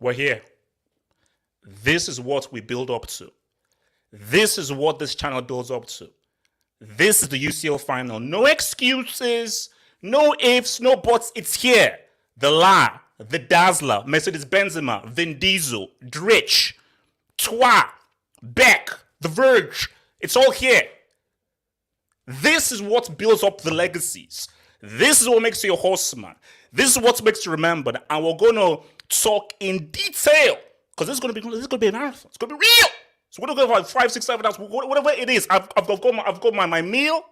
We're here. This is what we build up to. This is what this channel builds up to. This is the UCL final. No excuses, no ifs, no buts. It's here. The La, the Dazzler, Mercedes Benzema, Vin Diesel, Dritch, Twa, Beck, The Verge. It's all here. This is what builds up the legacies. This is what makes you a horseman. This is what makes you remembered. And we're going to talk in detail because this is going to be a marathon. It's going to be real. So we're going to go for like 5, 6, 7 hours, whatever it is. I've got my meal.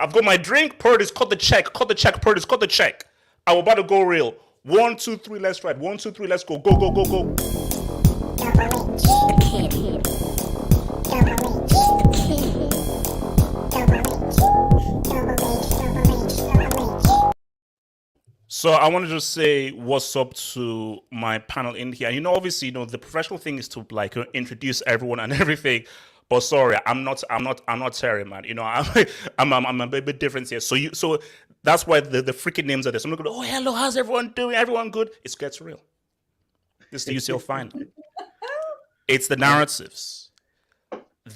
I've got my drink. Purtis, cut the check. Purtis, cut the check. I'm about to go real. 1, 2, 3, let's ride. 1, 2, 3, let's go. Go. So I want to just say what's up to my panel in here. Obviously, the professional thing is to like introduce everyone and everything. But sorry, I'm not Serie, man. I'm a bit different here. So that's why the freaking names are there. So I'm not going, oh hello, how's everyone doing? Everyone good? It gets real. This is the UCL final. It's the narratives.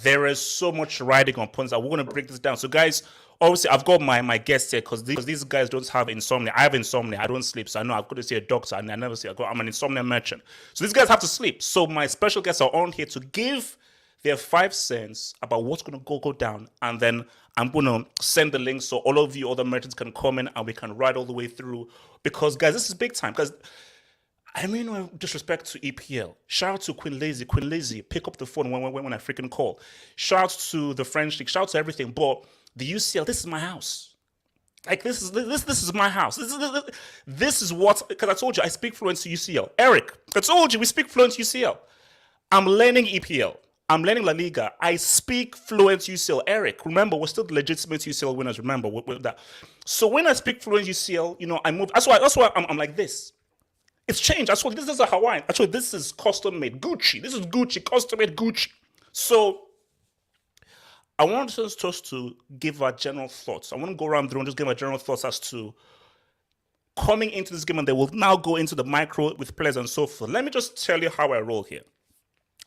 There is so much riding on points. I want to break this down. So guys, obviously I've got my guests here because these guys don't have insomnia. I have insomnia. I don't sleep. So I know I've got to see a doctor and I never see. I'm an insomnia merchant. So these guys have to sleep. So my special guests are on here to give their 5 cents about what's going to go down. And then I'm going to send the link so all of you other merchants can come in and we can ride all the way through. Because guys, this is big time. Because I mean, no disrespect to EPL. Shout out to Queen Lazy. Pick up the phone when I freaking call. Shout out to the French League. Shout out to everything. But the UCL, this is my house. Like this is my house. This is what, because I told you I speak fluent UCL. Eric, I told you we speak fluent UCL. I'm learning EPL. I'm learning La Liga. I speak fluent UCL. Eric, remember, we're still the legitimate UCL winners. Remember with that. So when I speak fluent UCL, I move. That's why I'm like this. It's changed. Actually, this is a Hawaiian. Actually, this is custom made Gucci. This is Gucci, custom made Gucci. So I want us to give our general thoughts. I want to go around the room and just give my general thoughts as to coming into this game, and they will now go into the micro with players and so forth. Let me just tell you how I roll here.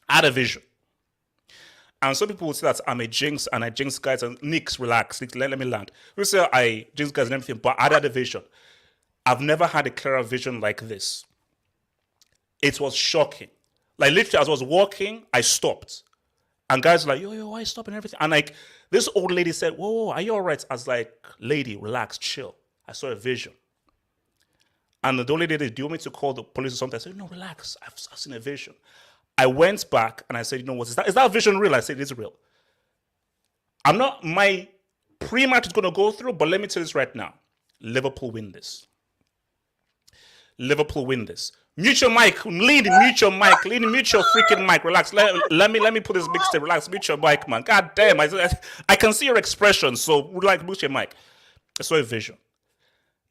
I had a vision. And some people will say that I'm a jinx and I jinx guys and Nick's relax. Let me land. We say I jinx guys and everything, but I had a vision. I've never had a clearer vision like this. It was shocking. Like literally as I was walking, I stopped. And guys were like, yo, why stop and everything? And like this old lady said, whoa, are you all right? I was like, lady, relax, chill. I saw a vision. And the old lady said, do you want me to call the police or something? I said, no, relax. I've seen a vision. I went back and I said, you know what, is that vision real? I said, it's real. My pre-match is going to go through, but let me tell you this right now. Liverpool win this. Mute your mic. Mute your freaking mic. Relax. Let me put this big step. Relax. Mute your mic, man. God damn. I can see your expression. So like, mute your mic. I saw a vision.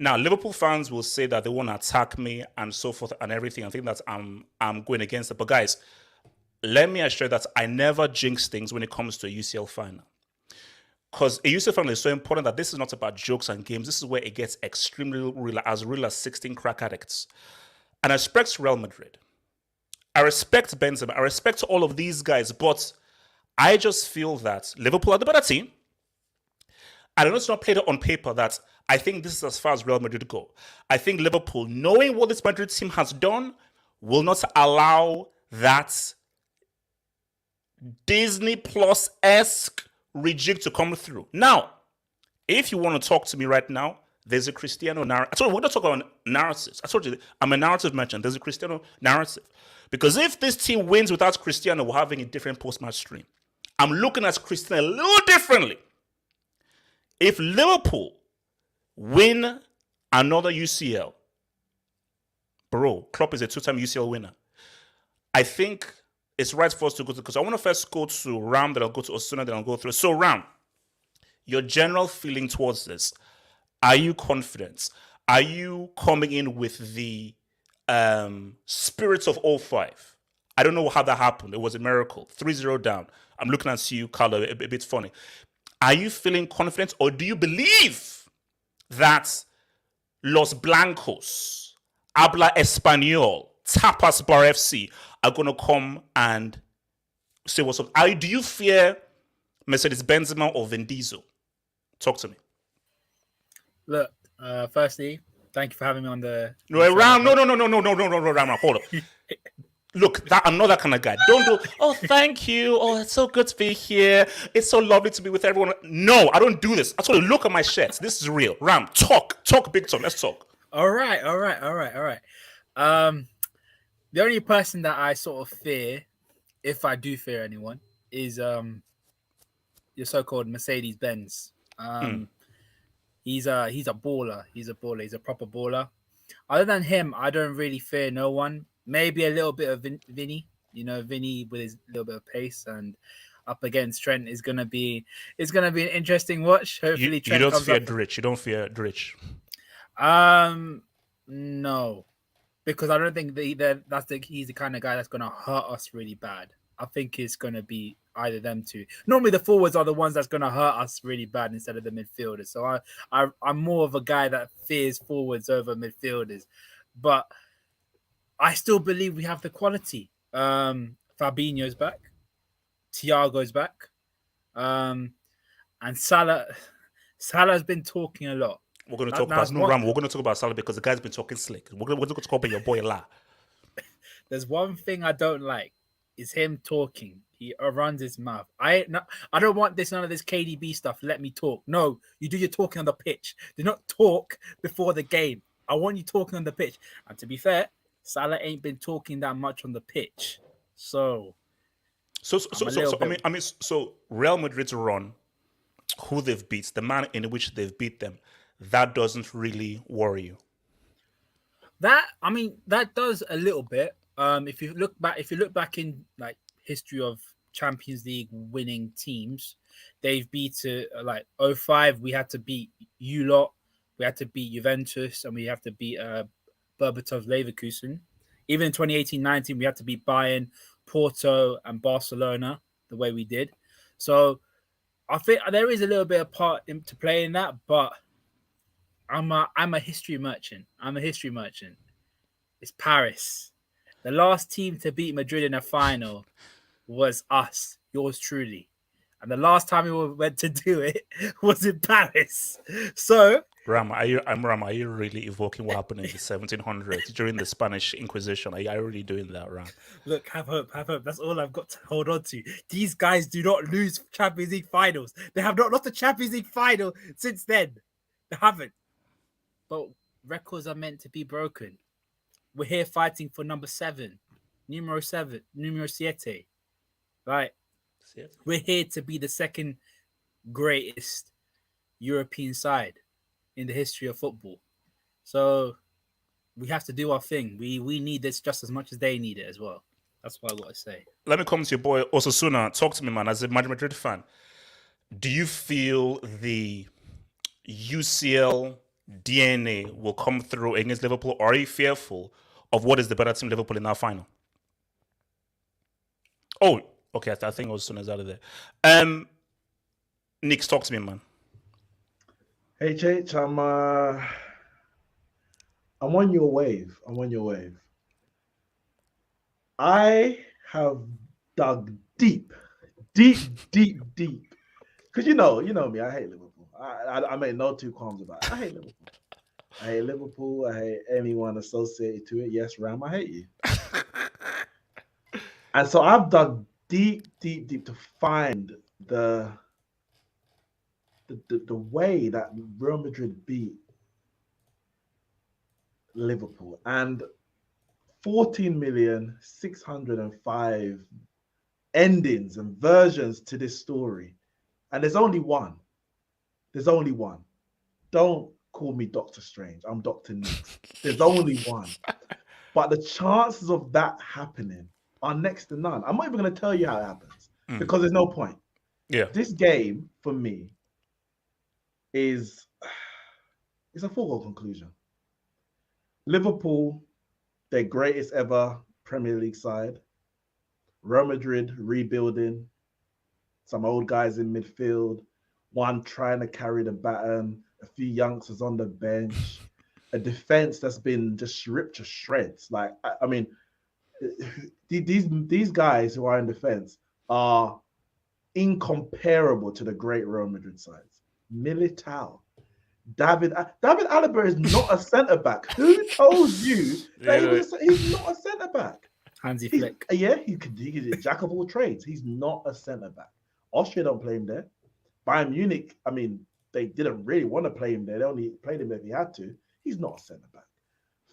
Now, Liverpool fans will say that they want to attack me and so forth and everything. I think that I'm going against it. But guys, let me assure you that I never jinx things when it comes to a UCL final. Because a UCL final is so important that this is not about jokes and games. This is where it gets extremely real as 16 crack addicts. And I respect Real Madrid. I respect Benzema. I respect all of these guys. But I just feel that Liverpool are the better team. I know it's not played on paper that I think this is as far as Real Madrid go. I think Liverpool, knowing what this Madrid team has done, will not allow that Disney Plus-esque rejig to come through. Now, if you want to talk to me right now, there's a Cristiano narrative. I told you, we're not talking about narratives. I told you, I'm a narrative merchant. There's a Cristiano narrative. Because if this team wins without Cristiano, we're having a different post-match stream. I'm looking at Cristiano a little differently. If Liverpool win another UCL, bro, Klopp is a 2-time UCL winner. I think it's right for us to go to, because I want to first go to Ram, then I'll go to Osuna, then I'll go through. So Ram, your general feeling towards this, are you confident? Are you coming in with the spirits of 05? I don't know how that happened. It was a miracle. 3-0 down. I'm looking at you, Carlo, a bit funny. Are you feeling confident, or do you believe that Los Blancos, Habla Español, Tapas Bar FC are going to come and say what's up. Do you fear Mercedes Benzema or Vin Diesel? Talk to me. Look, firstly, thank you for having me on the. No, Ram, no, Ram, hold up. Look, I'm not that kind of guy. Don't do, oh, thank you. Oh, it's so good to be here. It's so lovely to be with everyone. No, I don't do this. I told you, look at my shirts. This is real. Ram, talk big time. Let's talk. All right. The only person that I sort of fear, if I do fear anyone, is your so-called Mercedes Benz. He's a baller. He's a baller. He's a proper baller. Other than him, I don't really fear no one. Maybe a little bit of Vinny. You know, Vinny with his little bit of pace and up against Trent is gonna be an interesting watch. Hopefully, Trent you don't fear Drich. You don't fear Drich. No, because I don't think he's the kind of guy that's gonna hurt us really bad. I think it's gonna be either them two. Normally, the forwards are the ones that's gonna hurt us really bad instead of the midfielders. So I'm more of a guy that fears forwards over midfielders, but I still believe we have the quality. Fabinho's back, Thiago's back, and Salah's been talking a lot. We're going to talk about Ram. We're going to talk about Salah because the guy's been talking slick. We're going to talk about your boy La. There's one thing I don't like is him talking. He runs his mouth. I don't want none of this KDB stuff. Let me talk. No, you do your talking on the pitch. Do not talk before the game. I want you talking on the pitch. And to be fair, Salah ain't been talking that much on the pitch. So Real Madrid's run, who they've beat, the man in which they've beat them, that doesn't really worry you. That does a little bit. If you look back in like history of Champions League winning teams, they've beat like 05. We had to beat you lot. We had to beat Juventus, and we have to beat Berbatov Leverkusen. Even in 2018-19, we had to beat Bayern, Porto, and Barcelona the way we did. So I think there is a little bit of part to play in that, but I'm a history merchant. It's Paris. The last team to beat Madrid in a final was us, yours truly. And the last time we went to do it was in Paris. So Ram, are you really evoking what happened in the 1700s during the Spanish Inquisition? Are you really doing that, Ram? Look, have hope. That's all I've got to hold on to. These guys do not lose Champions League finals. They have not lost a Champions League final since then. They haven't. But records are meant to be broken. We're here fighting for number 7, numero siete. Right? We're here to be the second greatest European side in the history of football. So we have to do our thing. We need this just as much as they need it as well. That's what I got to say. Let me come to your boy Osasuna. Talk to me, man. As a Madrid fan, do you feel the UCL DNA will come through against Liverpool, or are you fearful of what is the better team, Liverpool, in our final? Oh, okay. I think Osuna's out of there. Nick, talk to me, man. HH, I'm on your wave. I have dug deep. Because you know me, I hate Liverpool. I made no two qualms about it. I hate Liverpool. I hate anyone associated to it. Yes, Ram, I hate you. And so I've dug deep to find the way that Real Madrid beat Liverpool, and 14,605,000 endings and versions to this story, and there's only one. Don't call me Doctor Strange. I'm Dr. Nix. There's only one. But the chances of that happening are next to none. I'm not even going to tell you how it happens because there's no point. Yeah. This game for me is a foregone conclusion. Liverpool, their greatest ever Premier League side. Real Madrid rebuilding. Some old guys in midfield. One trying to carry the baton. A few youngsters on the bench. a defense that's been just ripped to shreds. Like, I mean, these guys who are in defense are incomparable to the great Real Madrid sides. Militao, David Alaba is not a centre back. Who told you that he's not a centre back? Hansi Flick. Yeah, he's a jack of all trades. He's not a centre back. Austria don't play him there. Bayern Munich, I mean, they didn't really want to play him there. They only played him if he had to. He's not a centre back.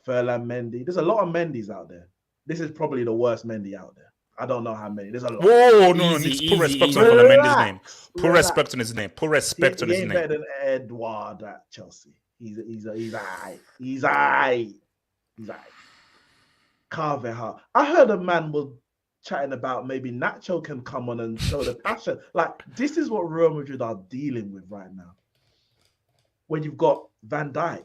Ferland Mendy. There's a lot of Mendys out there. This is probably the worst Mendy out there. I don't know how many. There's a lot. Whoa, no, easy, put respect on Mendy's name. Put respect on his name. Put respect on his name. Better than Edouard at Chelsea. He's aight. Carvajal. I heard a man was chatting about maybe Nacho can come on and show the passion. Like, this is what Real Madrid are dealing with right now. When you've got Van Dijk,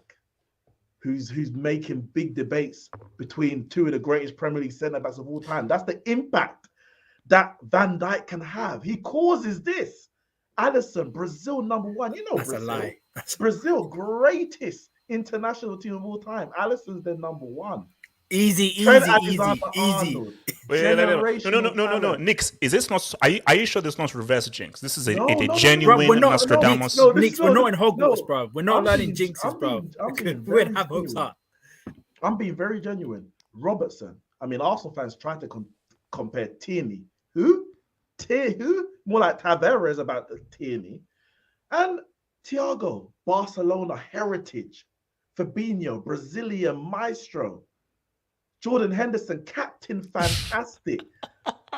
who's making big debates between two of the greatest Premier League centre-backs of all time. That's the impact that Van Dijk can have. He causes this. Alisson, Brazil #1. You know, that's Brazil. A lie. Brazil, greatest international team of all time. Alisson's their #1. Easy. Wait, no. Nix, is this not? Are you sure this is not reverse jinx? This is a genuine bro, Nostradamus. Nix, we're not in Hogwarts, bro. We're not learning jinxes, bro. We have hopes up. I'm being very genuine. Robertson. I mean, Arsenal fans try to compare Tierney. Who? More like Tavares about Tierney. And Thiago, Barcelona heritage. Fabinho, Brazilian maestro. Jordan Henderson, captain fantastic.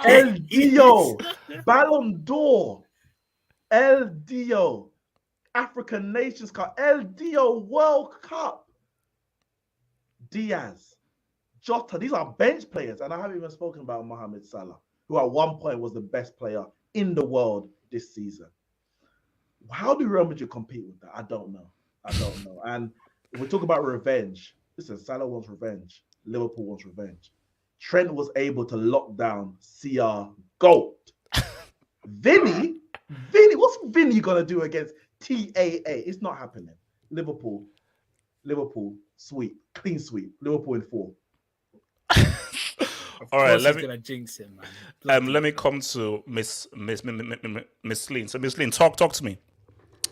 El Dio, Ballon d'Or. El Dio, African Nations Cup. El Dio, World Cup. Diaz, Jota, these are bench players. And I haven't even spoken about Mohamed Salah, who at one point was the best player in the world this season. How do Real Madrid compete with that? I don't know. And if we talk about revenge, listen, Salah wants revenge. Liverpool wants revenge. Trent was able to lock down CR Gold. Vinny, what's Vinny gonna do against TAA? It's not happening. Liverpool, clean sweep. Liverpool in 4. All right, let me gonna jinx him, man. Let me come to Miss Lean. So Miss Lean, talk to me.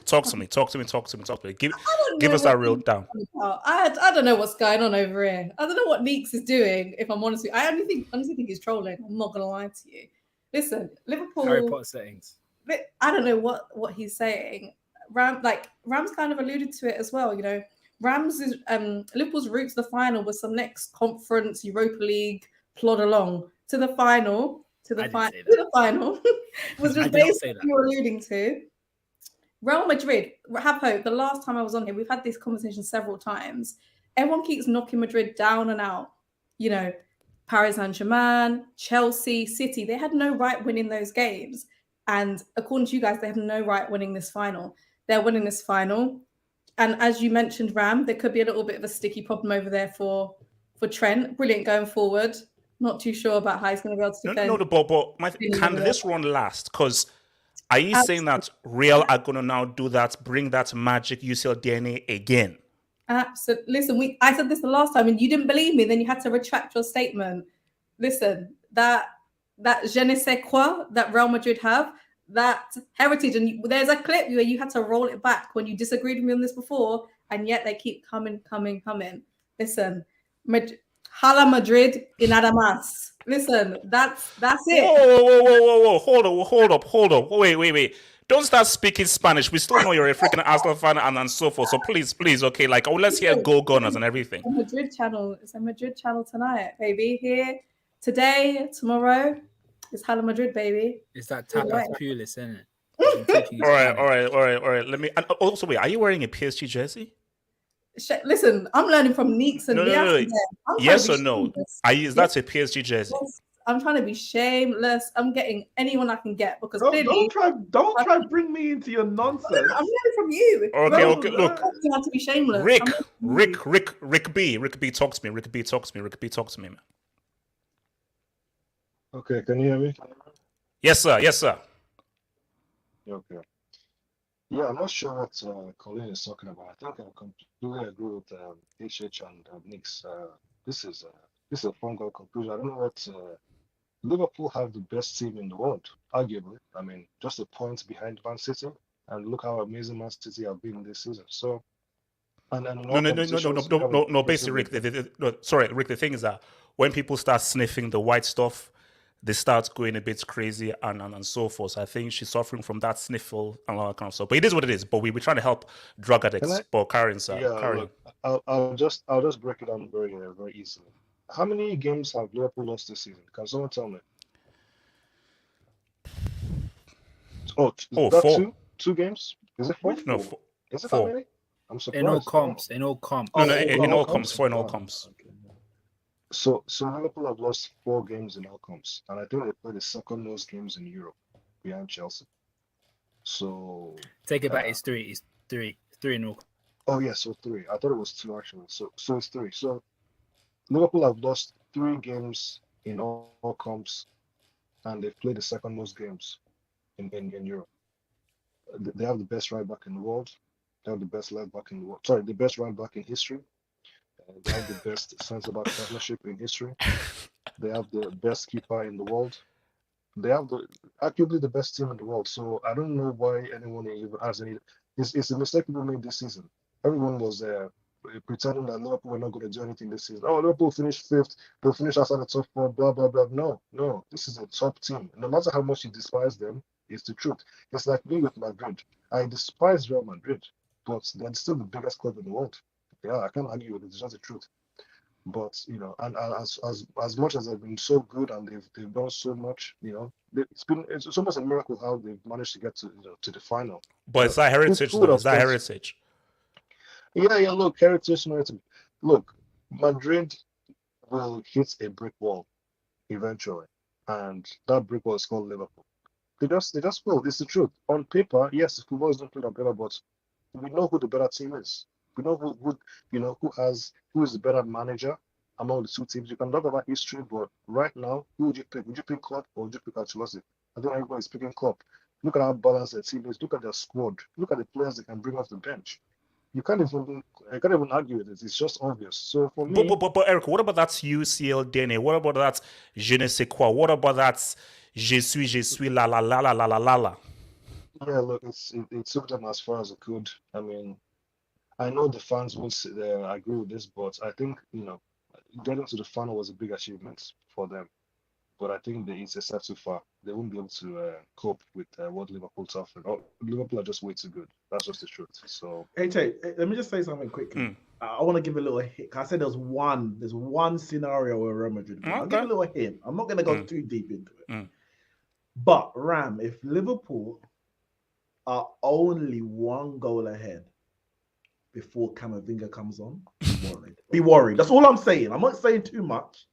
Talk to me. Give us that real down. I don't know what's going on over here. I don't know what Meeks is doing, if I'm honest with you. I honestly think he's trolling. I'm not gonna lie to you. Listen, Liverpool Harry Potter settings. I don't know what he's saying. Rams kind of alluded to it as well, you know. Liverpool's route to the final was some next conference, Europa League, plod along to the final. Was just basically what you were alluding to. Real Madrid, have hope. The last time I was on here, we've had this conversation several times. Everyone keeps knocking Madrid down and out. You know, Paris Saint-Germain, Chelsea, City, they had no right winning those games. And according to you guys, they have no right winning this final. They're winning this final. And as you mentioned, Ram, there could be a little bit of a sticky problem over there for Trent. Brilliant going forward. Not too sure about how he's going to be able to defend. Can this run last? Because are you saying that Real are going to now do that, bring that magic UCL DNA again? Absolutely. Listen, I said this the last time and you didn't believe me. Then you had to retract your statement. Listen, that je ne sais quoi that Real Madrid have, that heritage, and there's a clip where you had to roll it back when you disagreed with me on this before, and yet they keep coming. Listen, Hala Madrid y nada más. Listen, that's it. Whoa! Hold up! Wait! Don't start speaking Spanish. We still know you're a freaking Arsenal fan and so forth. So please, okay, like let's hear Go Gunners and everything. It's a Madrid channel tonight, baby. Here today, tomorrow. It's Hala Madrid, baby. It's that tapas pulis, isn't it? All right. Let me. And also, wait, are you wearing a PSG jersey? Listen, I'm learning from Neeks and no. Yes or no? Is that a PSG jersey? Yes, I'm trying to be shameless. I'm getting anyone I can get because don't try bring me into your nonsense. I'm learning from you. Okay. Look, you have to be shameless. Rick B, talk to me. Rick B, talk to me, man. Okay, can you hear me? Yes, sir. Okay. Yeah, I'm not sure what Colin is talking about. I think I completely agree with HH and Nick's. This is a foregone conclusion. I don't know what Liverpool have the best team in the world, arguably. I mean, just a point behind Man City, and look how amazing Man City have been this season. So, and in No, all no, no, no, no, no, competitions, we no, have no, no. basically Basically, Rick, no, sorry, Rick. The thing is that when people start sniffing the white stuff, they start going a bit crazy and so forth. So I think she's suffering from that sniffle and all that kind of stuff. But it is what it is. But we're trying to help drug Can addicts. I? But Karen, sir, Yeah, Karen. look, I'll just break it down very easily. How many games have Liverpool lost this season? Can someone tell me? Oh, is Oh, that four. two games? Is it four? Which No, four? Is it that four. many? I'm In all surprised. Wow. comps, in all comps. No, Oh, no, in all comps. comps, four in all Wow. comps. Okay. So Liverpool have lost 4 games in outcomes, and I think they played the second most games in Europe behind Chelsea. So Take it back. uh, It's three. It's three. Three in all. oh yeah, so 3. I thought it was 2 actually. So it's 3. So Liverpool have lost 3 games in all comps, and they've played the second most games in Europe. They have the best right back in the world. They have the best left back in the world. Sorry, the best right back in history. They have the best centre back partnership in history. They have the best keeper in the world. They have arguably the best team in the world. So I don't know why anyone even has any. It's a mistake people made this season. Everyone was pretending that Liverpool were not going to do anything this season. Oh, Liverpool finished 5th. They'll finish outside the top 4. Blah blah blah. No. This is a top team. No matter how much you despise them, it's the truth. It's like me with Madrid. I despise Real Madrid, but they're still the biggest club in the world. Yeah, I can't argue with it. It's just the truth. But and as much as they've been so good and they've done so much, it's almost a miracle how they've managed to get to the final. But it's that heritage, Who would though. have It's that thought? heritage. Yeah. Look, heritage. Look, Madrid will hit a brick wall eventually, and that brick wall is called Liverpool. They just will. It's the truth. On paper, yes, football is not played on paper, but we know who the better team is. We know who is the better manager among the 2 teams. You can talk about history, but right now, who would you pick? Would you pick Klopp or would you pick Ancelotti? I think everybody's picking Klopp. Look at how balanced their team is. Look at their squad. Look at the players they can bring off the bench. I can't even argue with it. It's just obvious. So for me, But Eric, what about that UCL DNA? What about that je ne sais quoi? What about that je suis la la la la la la la la? yeah, look, it took them as far as it could. I mean, I know the fans won't agree with this, but I think getting to the final was a big achievement for them. But I think it's a step too far. They won't be able to cope with what Liverpool's offering. Oh, Liverpool are just way too good. That's just the truth. So Hey, let me just say something quickly. I want to give a little hint. I said there's one scenario where Real Madrid win. I'll give a little hint. I'm not going to go too deep into it. But Ram, if Liverpool are only 1 goal ahead before Camavinga comes on, be worried. Be worried. That's all I'm saying. I'm not saying too much,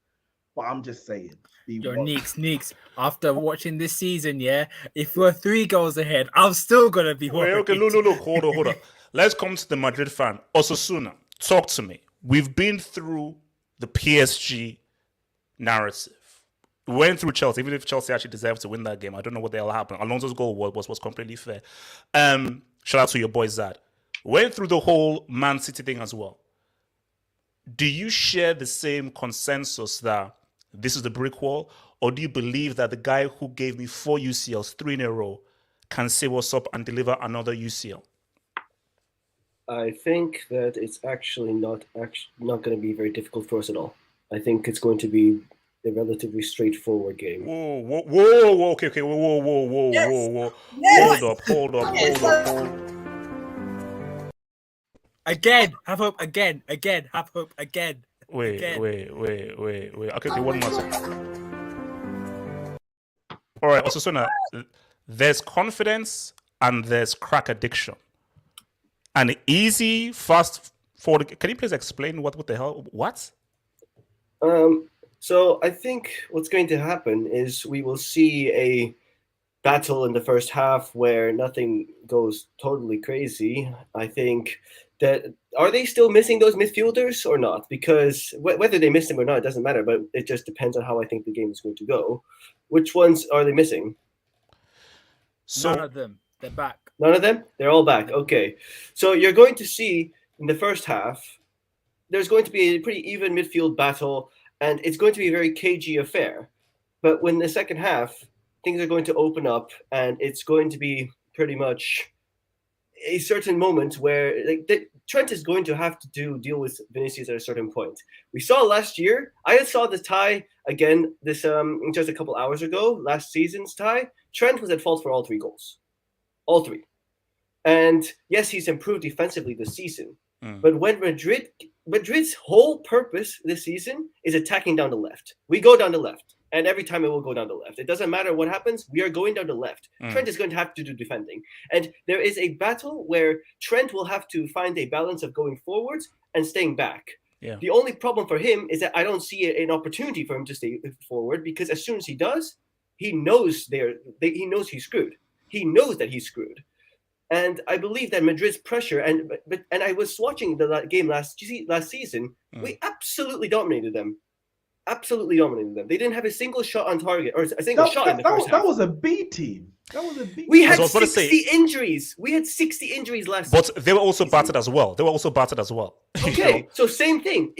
but I'm just saying. Yo, Neeks, after watching this season, yeah, if we're 3 goals ahead, I'm still going to be worried. Okay, look, hold on. Let's come to the Madrid fan. Osasuna, talk to me. We've been through the PSG narrative. We went through Chelsea, even if Chelsea actually deserved to win that game. I don't know what the hell happened. Alonso's goal was completely fair. Shout out to your boy Zad. Went through the whole Man City thing as well. Do you share the same consensus that this is the brick wall? Or do you believe that the guy who gave me 4 UCLs, 3 in a row, can say what's up and deliver another UCL? I think that it's actually not going to be very difficult for us at all. I think it's going to be a relatively straightforward game. Whoa, okay, whoa. Yes. Hold up. Again, have hope again, have hope again. Wait. Okay, one more time. All right, Osasuna, there's confidence and there's crack addiction. An easy, fast forward. Can you please explain what the hell? What? So I think what's going to happen is we will see a battle in the first half where nothing goes totally crazy. I think that are they still missing those midfielders or not? Because whether they miss them or not, it doesn't matter. But it just depends on how I think the game is going to go. Which ones are they missing? None of them. They're back. None of them? They're all back. Okay. So you're going to see in the first half, there's going to be a pretty even midfield battle, and it's going to be a very cagey affair. But when the second half, things are going to open up, and it's going to be pretty much a certain moment where Trent is going to have to deal with Vinicius at a certain point. We saw last year. I saw the tie again this just a couple hours ago. Last season's tie. Trent was at fault for all 3 goals, all 3. And yes, he's improved defensively this season. But when Madrid's whole purpose this season is attacking down the left. We go down the left. And every time it will go down the left. It doesn't matter what happens. We are going down the left. Trent is going to have to do defending. And there is a battle where Trent will have to find a balance of going forwards and staying back. Yeah. The only problem for him is that I don't see an opportunity for him to stay forward, because as soon as he does, he knows he knows he's screwed. He knows that he's screwed. And I believe that Madrid's pressure, and I was watching the game last season, we absolutely dominated them. Absolutely dominated them. They didn't have a single shot on target, or a single shot in the first half. That was a B team. That was a B. We had 60 injuries. We had 60 injuries last season. But they were also battered as well. Okay, so same thing.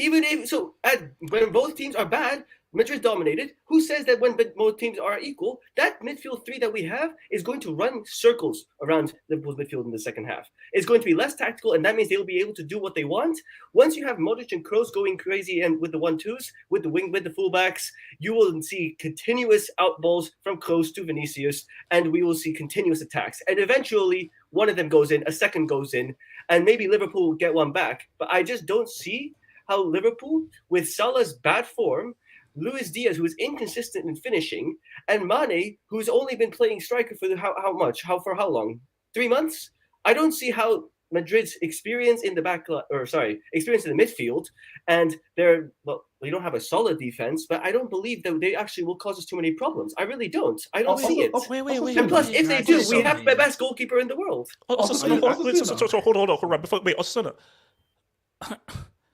When both teams are bad, Madrid dominated. Who says that when both teams are equal, that midfield 3 that we have is going to run circles around Liverpool's midfield in the second half? It's going to be less tactical, and that means they'll be able to do what they want. Once you have Modric and Kroos going crazy and with the 1-2s, with the fullbacks, you will see continuous outballs from Kroos to Vinicius, and we will see continuous attacks. And eventually, one of them goes in, a second goes in, and maybe Liverpool will get one back. But I just don't see how Liverpool, with Salah's bad form, Luis Diaz, who is inconsistent in finishing, and Mane, who's only been playing striker for for how long? 3 months? I don't see how Madrid's experience in the experience in the midfield, and we don't have a solid defense, but I don't believe that they actually will cause us too many problems. I really don't. I don't see it. Wait. And plus, if they do, we have the best goalkeeper in the world. Hold on. Osasuna.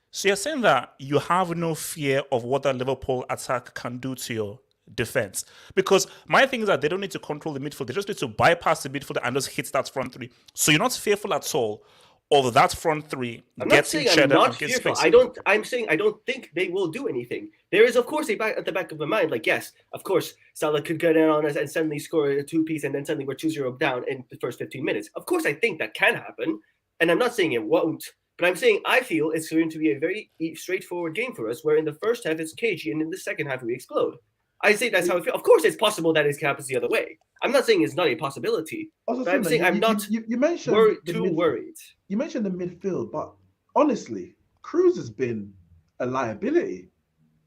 So you're saying that you have no fear of what the Liverpool attack can do to your defense? Because my thing is that they don't need to control the midfield. They just need to bypass the midfield and just hit that front 3. So you're not fearful at all of that front 3 getting cheddar and getting space. I'm saying I don't think they will do anything. There is, of course, at the back of my mind, yes, of course, Salah could get in on us and suddenly score a 2-piece, and then suddenly we're 2-0 down in the first 15 minutes. Of course, I think that can happen, and I'm not saying it won't. But I'm saying I feel it's going to be a very straightforward game for us, where in the first half it's cagey and in the second half we explode. I say that's how I feel. Of course, it's possible that it happens the other way. I'm not saying it's not a possibility. But I'm saying I'm not you mentioned worried. You mentioned the midfield, but honestly, Kroos has been a liability.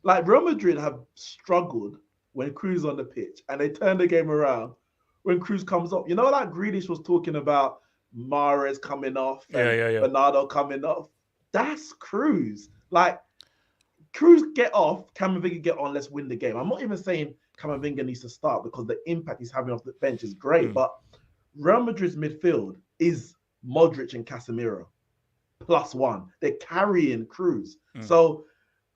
Real Madrid have struggled when Kroos on the pitch, and they turn the game around when Kroos comes up. Grealish was talking about Mahrez coming off, and Bernardo coming off. That's Kroos. Kroos get off, Camavinga get on, let's win the game. I'm not even saying Camavinga needs to start, because the impact he's having off the bench is great. But Real Madrid's midfield is Modric and Casemiro +1. They're carrying Kroos. So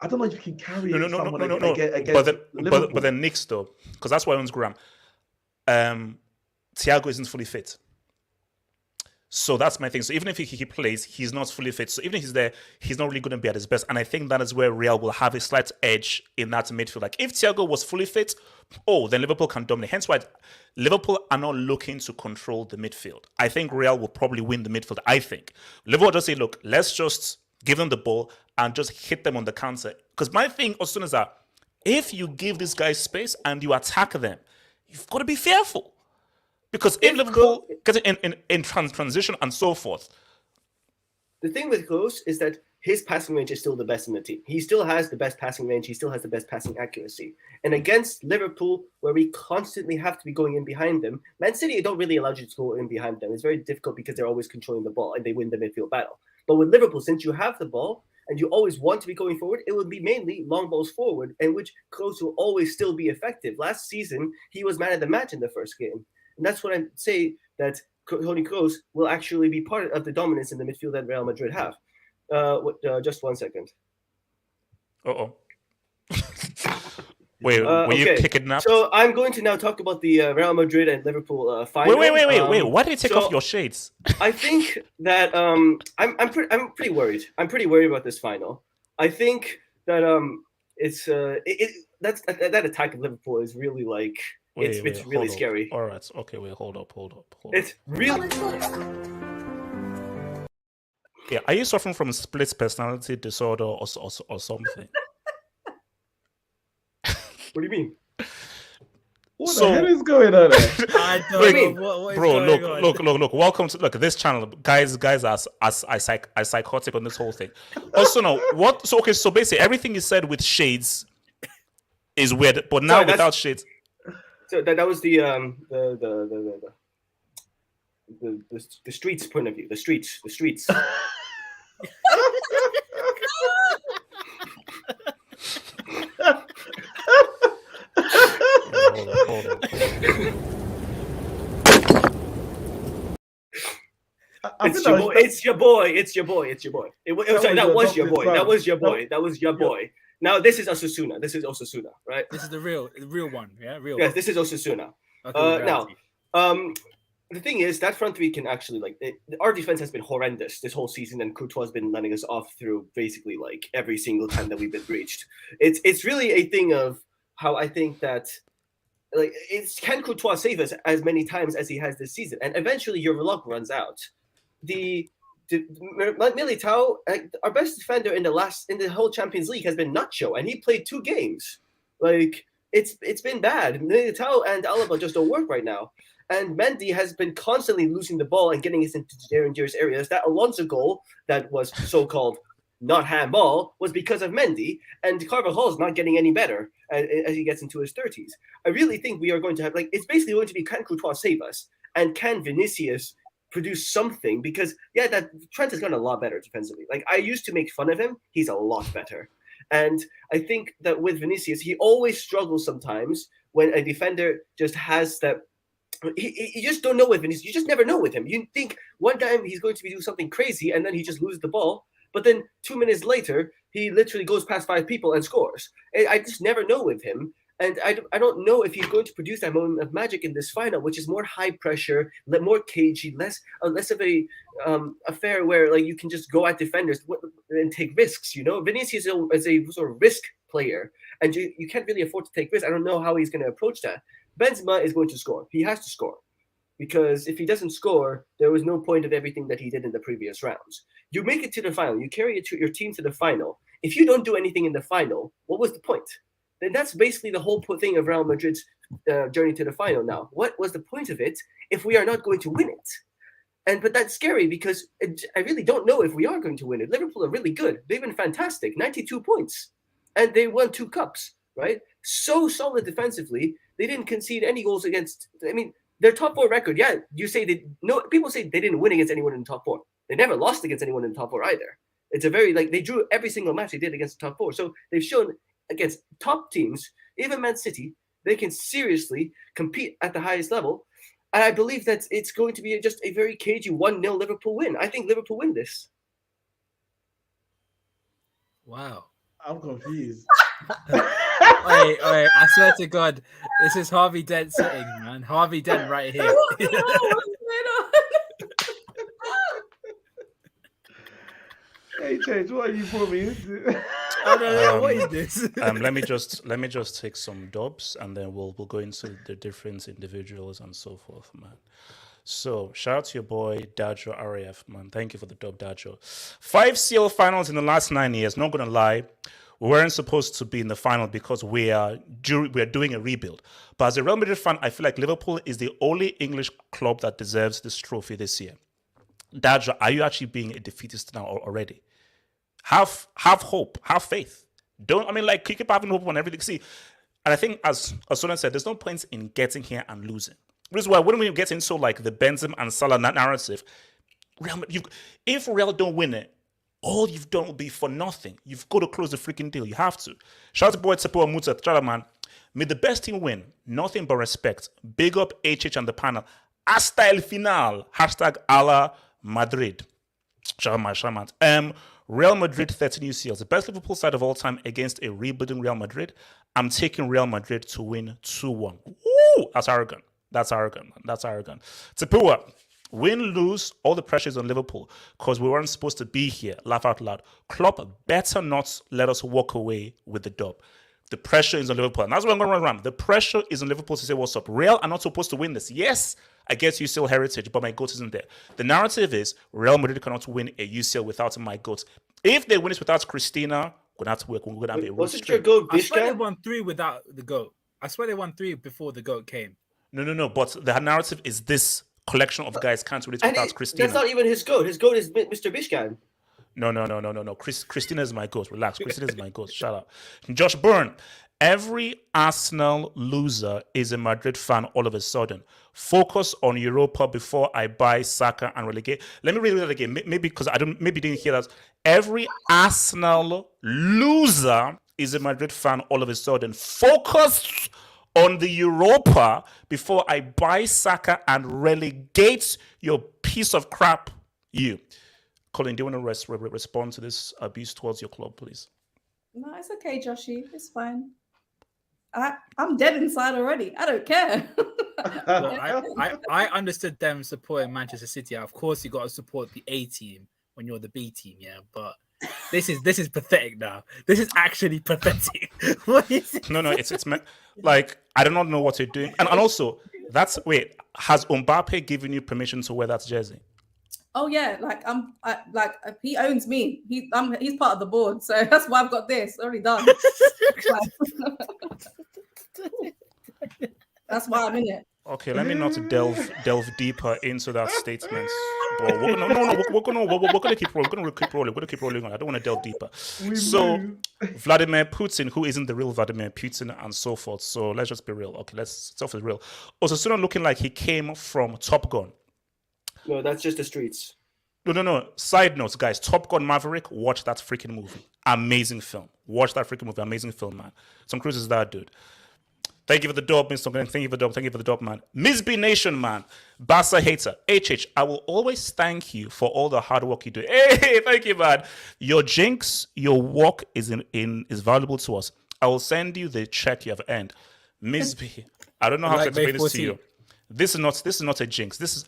I don't know if you can carry someone against Liverpool. But then Nick's though, because that's why I owns Graham. Thiago isn't fully fit. So that's my thing. So even if he plays, he's not fully fit. So even if he's there, he's not really going to be at his best. And I think that is where Real will have a slight edge in that midfield. If Thiago was fully fit, then Liverpool can dominate. Hence why Liverpool are not looking to control the midfield. I think Real will probably win the midfield. I think Liverpool just say, look, let's just give them the ball and just hit them on the counter. Because my thing, as soon as that, if you give these guys space and you attack them, you've got to be fearful. Because if Liverpool gets in transition and so forth. The thing with Kroos is that his passing range is still the best in the team. He still has the best passing range. He still has the best passing accuracy. And against Liverpool, where we constantly have to be going in behind them, Man City don't really allow you to go in behind them. It's very difficult because they're always controlling the ball and they win the midfield battle. But with Liverpool, since you have the ball and you always want to be going forward, it would be mainly long balls forward, in which Kroos will always still be effective. Last season, he was man of the match in the first game. And that's what I say, that Toni Kroos will actually be part of the dominance in the midfield that Real Madrid have. Just 1 second. Uh-oh. Wait, were you Okay. kidnapped? So I'm going to now talk about the Real Madrid and Liverpool final. Wait. Why did you take so off your shades? I think that I'm pretty worried. I'm pretty worried about this final. I think that it's that attack of Liverpool is really like it's really hold up. scary. All right. Okay, wait, hold up. It's really Yeah, are you suffering from split personality disorder or something? What do you mean? What So- the hell is going on there? I don't Wait, know what is Bro, going on. look. Welcome to this channel, guys. Are psychotic on this whole thing. Also, no, what? So okay, so basically everything you said with shades is weird, but now Sorry, that's- without shades, So that was the streets point of view. The streets. hold on. I It's think your that boy. was- It's your boy. It's your boy. It's your boy. Sorry, that was your boy. That was your boy. That was your boy. Now this is Osasuna. This is Osasuna, right? This is the real one, yeah, real. Yes, one. this is Osasuna. Okay, Now, reality. the thing is that front three can actually our defense has been horrendous this whole season, and Courtois has been letting us off through basically like every single time that we've been breached. It's really a thing of how I think that like can Courtois save us as many times as he has this season, and eventually your luck runs out. Militao, our best defender in the whole Champions League has been Nacho, and he played 2 games. Like it's been bad. Militao and Alaba just don't work right now. And Mendy has been constantly losing the ball and getting us into dangerous areas. That Alonso goal that was so-called not handball was because of Mendy, and Carvajal's not getting any better as he gets into his 30s. I really think we are going to have it's basically going to be can Courtois save us, and can Vinicius produce something, because that Trent has gotten a lot better defensively. Like I used to make fun of him, he's a lot better. And I think that with Vinicius, he always struggles sometimes when a defender just has that. You just don't know with Vinicius. You just never know with him. You think one time he's going to be doing something crazy, and then he just loses the ball. But then 2 minutes later, he literally goes past 5 people and scores. I just never know with him. And I don't know if he's going to produce that moment of magic in this final, which is more high pressure, more cagey, less of a affair where like you can just go at defenders and take risks. Vinicius is a sort of risk player, and you can't really afford to take risks. I don't know how he's going to approach that. Benzema is going to score. He has to score, because if he doesn't score, there was no point of everything that he did in the previous rounds. You make it to the final. You carry your team to the final. If you don't do anything in the final, what was the point? Then that's basically the whole thing of Real Madrid's journey to the final now. What was the point of it if we are not going to win it? But that's scary, because I really don't know if we are going to win it. Liverpool are really good. They've been fantastic, 92 points. And they won 2 cups, right? So solid defensively. They didn't concede any goals against, their top 4 record. Yeah, people say they didn't win against anyone in the top 4. They never lost against anyone in the top 4 either. It's a very, they drew every single match they did against the top 4. So they've shown against top teams, even Man City, they can seriously compete at the highest level. And I believe that it's going to be just a very cagey 1-0 Liverpool win. I think Liverpool win this. Wow. I'm confused. Wait, I swear to God, this is Harvey Dent sitting, man. Harvey Dent right here. What's going on? Hey, Change, what are you putting me into? I don't know, what is this? Let me just take some dubs, and then we'll go into the different individuals and so forth, man. So shout out to your boy Dajo RAF, man. Thank you for the dub, Dajo. 5 CL finals in the last 9 years. Not gonna lie, we weren't supposed to be in the final because we are doing a rebuild. But as a Real Madrid fan, I feel like Liverpool is the only English club that deserves this trophy this year. Dajo, are you actually being a defeatist now already? Have hope, have faith. Keep having hope on everything. See, and I think as Solan said, there's no point in getting here and losing. This is why when we get into the Benzema and Salah narrative, if Real don't win it, all you've done will be for nothing. You've got to close the freaking deal. You have to. Shout out to boy Tsepo Muta, Chalaman. May the best team win. Nothing but respect. Big up HH and the panel. Hasta el final. #ala Madrid. Shaman. Real Madrid 13 UCLs, the best Liverpool side of all time against a rebuilding Real Madrid. I'm taking Real Madrid to win 2-1. Woo! That's arrogant. That's arrogant, man. That's arrogant. Tapua, win, lose, all the pressure is on Liverpool because we weren't supposed to be here. Laugh out loud. Klopp better not let us walk away with the dub. The pressure is on Liverpool. And that's what I'm going to run around. The pressure is on Liverpool to say, what's up? Real are not supposed to win this. Yes, I get UCL heritage, but my GOAT isn't there. The narrative is Real Madrid cannot win a UCL without my GOAT. If they win it without Christina, we're going to have to work. We're going to have a real Was it your stream. goal, I swear they Bishka? won 3 without the GOAT. I swear they won 3 before the GOAT came. No. But the narrative is this collection of guys can't win it And without Christina. that's not even his goat. His goat is Mr. Bishkan. No. Christina is my GOAT. Relax. Christina is my GOAT. Shut up. Josh Byrne. Every Arsenal loser is a Madrid fan all of a sudden. Focus on Europa before I buy Saka and relegate. Let me read that again. Maybe because maybe didn't hear that. Every Arsenal loser is a Madrid fan all of a sudden. Focus on the Europa before I buy Saka and relegate your piece of crap. You. Colin, do you want to respond to this abuse towards your club, please? No, it's okay, Joshy. It's fine. I'm dead inside already. I don't care. Well, I understood them supporting Manchester City. Of course, you got to support the A team when you're the B team, yeah. But this is pathetic now. This is actually pathetic. What is it? No, it's meant like I do not know what you're doing, and also has Mbappe given you permission to wear that jersey? Oh yeah, he owns me. He's part of the board, so that's why I've got this already done. That's why I'm in it. Okay, let me not delve deeper into that statement. But we're gonna keep rolling. We're gonna keep rolling on. I don't want to delve deeper. Vladimir Putin, who isn't the real Vladimir Putin, and so forth. So let's just be real. Okay, let's start with real. Also, still not looking like he came from Top Gun. No, that's just the streets. No. Side notes, guys. Top Gun Maverick. Watch that freaking movie. Amazing film. Watch that freaking movie. Amazing film, man. Tom Cruise is that dude. Thank you for the dub, Mr. Glenn. Thank you for the dub, man. Miss B Nation, man. Bassa hater. HH, I will always thank you for all the hard work you do. Hey, thank you, man. Your jinx, your work is valuable to us. I will send you the check you have earned. Miss B, I don't know how to explain this to you. This is not a jinx. This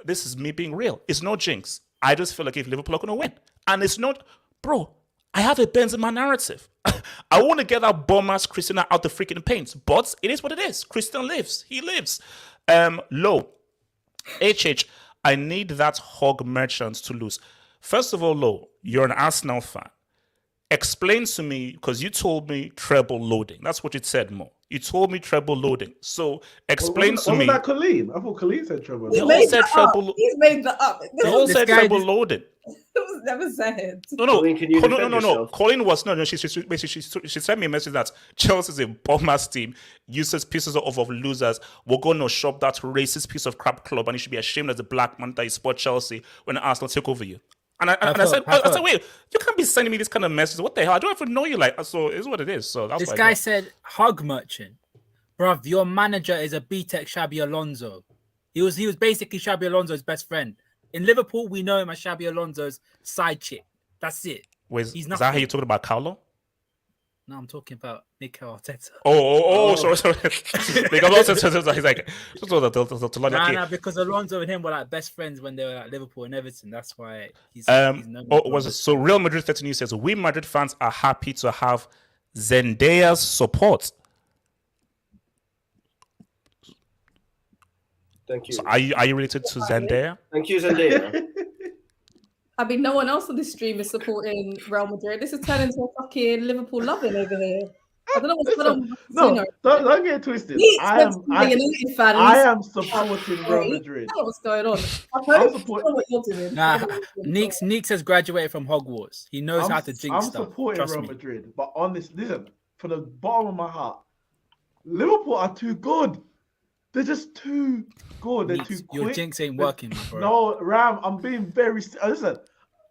is me being real. It's no jinx. I just feel like if Liverpool are going to win. And it's not, bro, I have a Benzema narrative. I want to get that bum-ass Christina out the freaking paint. But it is what it is. Christian lives. He lives. Low. HH, I need that hog merchants to lose. First of all, Low, you're an Arsenal fan. Explain to me, because you told me treble loading. That's what you said, Mo. You told me treble loading. So explain to me. Wasn't that Colleen? I thought Colleen said treble They loading. all said treble. He's made that up. They all This said guy treble just- loading. It was never said. No. Colleen, can you defend No. yourself? Colleen was no. She sent me a message that Chelsea's a bum-ass team, useless pieces of losers. We're going to shop that racist piece of crap club, and you should be ashamed as a black man that you support Chelsea when Arsenal take over you. And I said, wait, you can't be sending me this kind of message. What the hell? I don't even know you. Like, so it's what it is. So that's This what guy said, "Hug merchant, bruv. Your manager is a B-Tech Xabi Alonso. He was basically Xabi Alonso's best friend. In Liverpool, we know him as Xabi Alonso's side chick. That's it. Wait, He's is not. that how you talking about Carlo? No, I'm talking about Mikel Arteta. Sorry. He's like, Nah, because Alonso and him were like best friends when they were at Liverpool and Everton. That's why he's known as so Real Madrid 13 says we Madrid fans are happy to have Zendaya's support. Thank you. So are you related to Zendaya? Thank you, Zendaya. I mean, no one else on this stream is supporting Real Madrid. This is turning into a fucking Liverpool loving over here. I don't know what's going on. No, don't get it twisted. I am supporting Real Madrid. I don't know what's going on. I'm supporting what you're doing. Nah, Neeks has graduated from Hogwarts. He knows how to jinx I'm stuff. supporting Trust Real me. Madrid, but on this, listen, from the bottom of my heart, Liverpool are too good. They're just too good. They're too quick. Your jinx ain't working, my bro. No, Ram, I'm being very. Listen,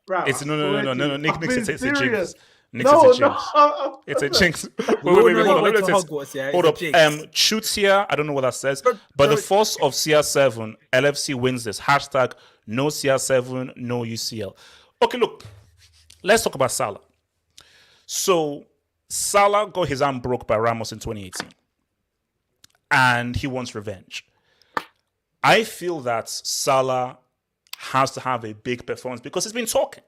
Ram. It's no. Nick says it's a jinx. Nick No, says it's a jinx. no. It's a jinx. We all Wait, know hold you on. went Let to me Hogwarts, yeah? hold It's up. a jinx. Chutia, I don't know what that says, but the force of CR7, LFC wins this. Hashtag no CR7, no UCL. Okay, look. let's talk about Salah. So Salah got his arm broke by Ramos in 2018, and he wants revenge. I feel that Salah has to have a big performance because he's been talking.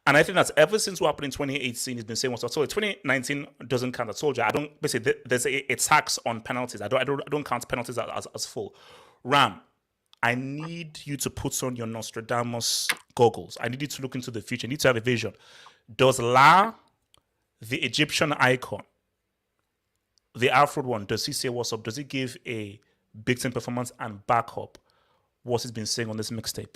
And I think that ever since what happened in 2018, he's been saying what's up. So 2019 doesn't count. I told you, I don't basically there's a tax on penalties. I don't count penalties as full. Ram, I need you to put on your Nostradamus goggles. I need you to look into the future. I need to have a vision. Does La, the Egyptian icon, the Afro one, does he say what's up? Does he give a big team performance and back up what he's been saying on this mixtape?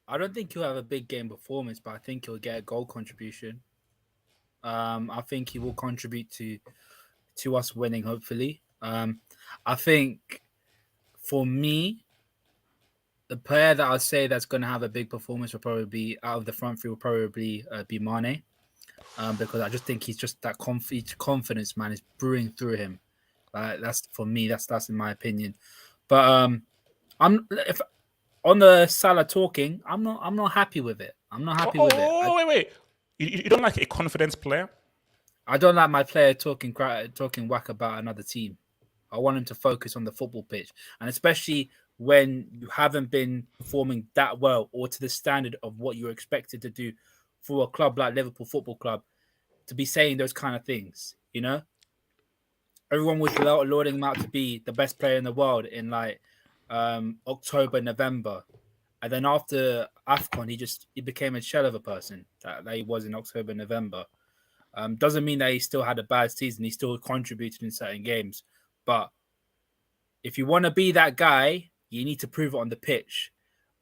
I don't think he'll have a big game performance, but I think he'll get a goal contribution. I think he will contribute to us winning, hopefully. I think for me, the player that I'd say that's going to have a big performance will probably be out of the front three will probably be Mane, because I just think he's just that confidence, man, is brewing through him. That's for me. That's in my opinion. But if on the Salah talking, I'm not happy with it. I'm not happy with it. Oh, wait. You don't like a confidence player? I don't like my player talking whack about another team. I want him to focus on the football pitch, and especially when you haven't been performing that well or to the standard of what you're expected to do for a club like Liverpool Football Club, to be saying those kind of things. You know, everyone was lauding him out to be the best player in the world in October, November, and then after AFCON, he became a shell of a person that he was in October, November. Doesn't mean that he still had a bad season. He still contributed in certain games, but if you want to be that guy, you need to prove it on the pitch.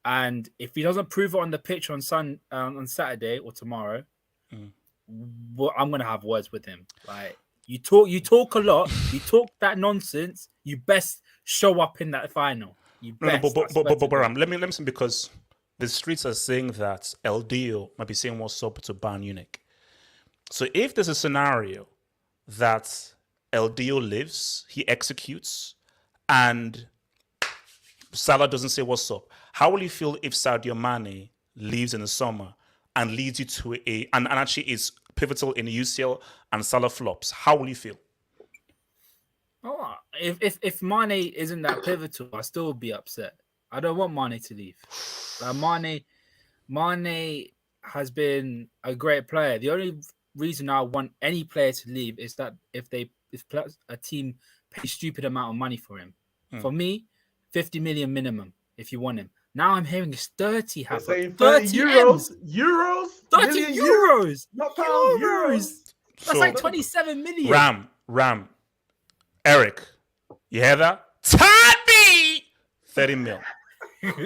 And if he doesn't prove it on the pitch on Saturday or tomorrow, well, I'm gonna have words with him. Like you talk a lot, you talk that nonsense. You best show up in that final. But let me say, because the streets are saying that El Dio might be saying what's up to Bayern Munich. So if there's a scenario that El Dio lives, he executes, and Salah doesn't say what's up, how will you feel if Sadio Mane leaves in the summer and leads you to and actually is pivotal in the UCL and Salah flops? How will you feel? Oh, if Mane isn't that pivotal, I still would be upset. I don't want Mane to leave. Mane has been a great player. The only reason I want any player to leave is that if a team pays stupid amount of money for him. For me, 50 million minimum if you want him. Now I'm hearing it's 30. 30 euros. Euros? 30 euros. Not pounds, euros. That's like 27 million. Ram. Eric, you hear that? Tommy! 30 mil.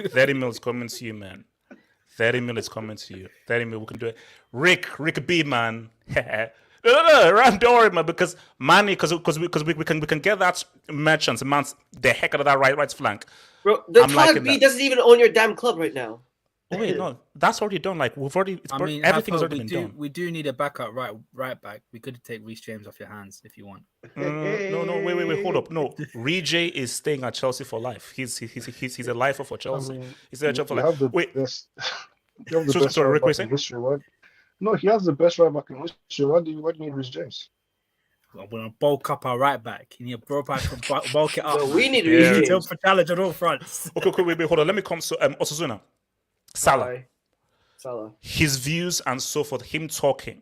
30 mil is coming to you, man. 30 mil is coming to you. 30 mil, we can do it. Rick B, man. No, Ram, don't worry, man, because money, because we can get that merchants, man, the heck out of that right flank. Bro, the club B doesn't even own your damn club right now. Oh wait, no, that's already done. Like everything's already been done. We do need a backup right back. We could take Reece James off your hands if you want. No, wait, hold up. No, Rejay is staying at Chelsea for life. He's a lifer for Chelsea. He's there for life. Wait, sorry, Rick, what are you No, he has the best right back in history. Why do you need Reece James? I'm gonna bulk up our right back. You need a bulk it up. No, we need Reece James for challenge on all fronts. Okay, wait, hold on. Let me come to Osasuna. Salah. His views and so forth, him talking.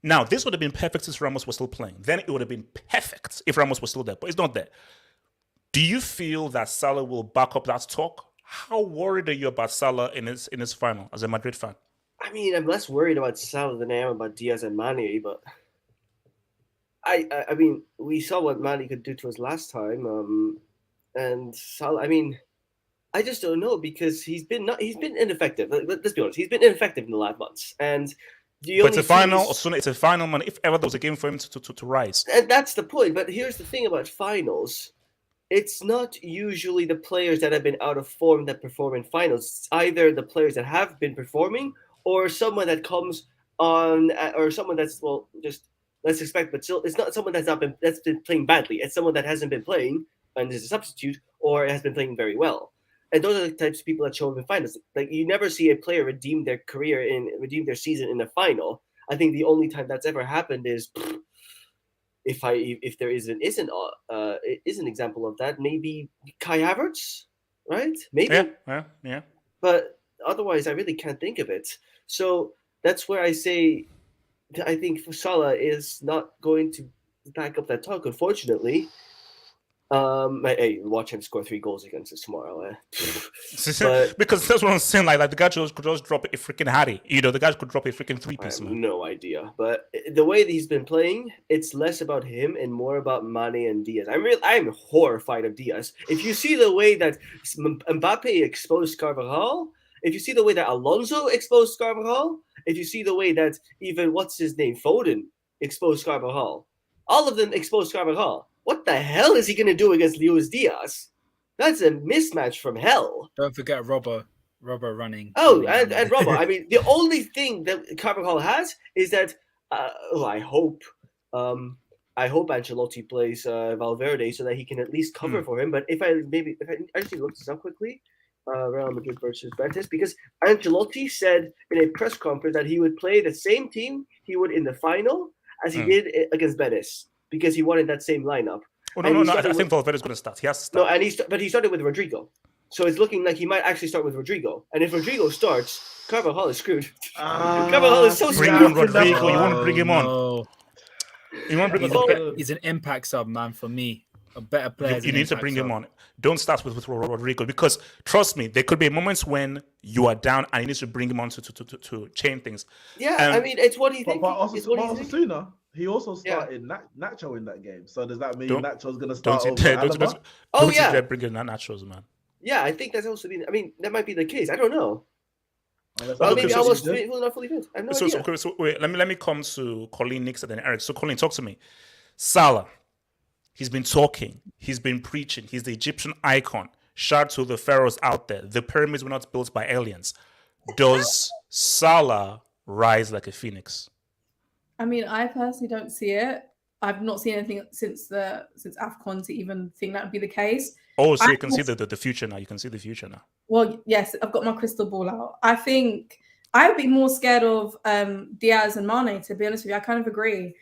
Now, this would have been perfect if Ramos was still playing. Then it would have been perfect if Ramos was still there, but he's not there. Do you feel that Salah will back up that talk? How worried are you about Salah in his final as a Madrid fan? I mean, I'm less worried about Salah than I am about Diaz and Mane, but I mean, we saw what Mane could do to us last time, and Salah. I mean, I just don't know because he's been ineffective. Let's be honest, he's been ineffective in the last months, and it's a final, man. If ever there was a game for him to rise, and that's the point. But here's the thing about finals. It's not usually the players that have been out of form that perform in finals. It's either the players that have been performing or someone that comes on, or someone that's, well, just let's expect, but still, it's not someone that's been playing badly. It's someone that hasn't been playing and is a substitute or has been playing very well. And those are the types of people that show up in finals. Like you never see a player redeem their season in a final. I think the only time that's ever happened is if there is an example of that, maybe Kai Havertz, right? Maybe. Yeah. But otherwise, I really can't think of it. So that's where I say I think Salah is not going to back up that talk, unfortunately. Hey, watch him score 3 goals against us tomorrow. But, because that's what I'm saying. Like the guy could just drop a freaking Harry. The guy could drop a freaking 3-piece. I have no idea. But the way that he's been playing, it's less about him and more about Mane and Diaz. I'm horrified of Diaz. If you see the way that Mbappe exposed Carvajal, if you see the way that Alonso exposed Carvajal, if you see the way that even Foden exposed Carvajal, all of them exposed Carvajal. What the hell is he going to do against Luis Diaz? That's a mismatch from hell. Don't forget Robbo running. Oh, and Robbo. I mean, the only thing that Carvajal has is that I hope Ancelotti plays Valverde so that he can at least cover for him. But if I actually look this up quickly, Real Madrid versus Betis, because Ancelotti said in a press conference that he would play the same team he would in the final as he did against Betis, because he wanted that same lineup. Oh, no. I think Valverde's going to start. He has to start. No, but he started with Rodrigo. So it's looking like he might actually start with Rodrigo. And if Rodrigo starts, Carvajal is screwed. Carvajal is so bring screwed. on Rodrigo. You want to bring him on. No. You want to bring him on. He's an impact sub, man, for me. A better player. You need to bring him on. Don't start with Rodrigo, because trust me, there could be moments when you are down and you need to bring him on to change things. Yeah, I mean, it's what he thinks. But Osasuna, he also started Nacho in that game. So does that mean Nacho's going to start over Alaba? Don't you bring in Nachos, man. Yeah, I think that's also been. I mean, that might be the case. I don't know. Well, maybe I was not fully fit. I have no idea. So wait, let me come to Colleen next and then Eric. So Colleen, talk to me. Salah, he's been talking. He's been preaching. He's the Egyptian icon. Shout to the pharaohs out there. The pyramids were not built by aliens. Does Salah rise like a phoenix? I mean, I personally don't see it. I've not seen anything since AFCON to even think that would be the case. Oh, so you can see the future now. You can see the future now. Well, yes, I've got my crystal ball out. I think I would be more scared of Diaz and Mane, to be honest with you. I kind of agree.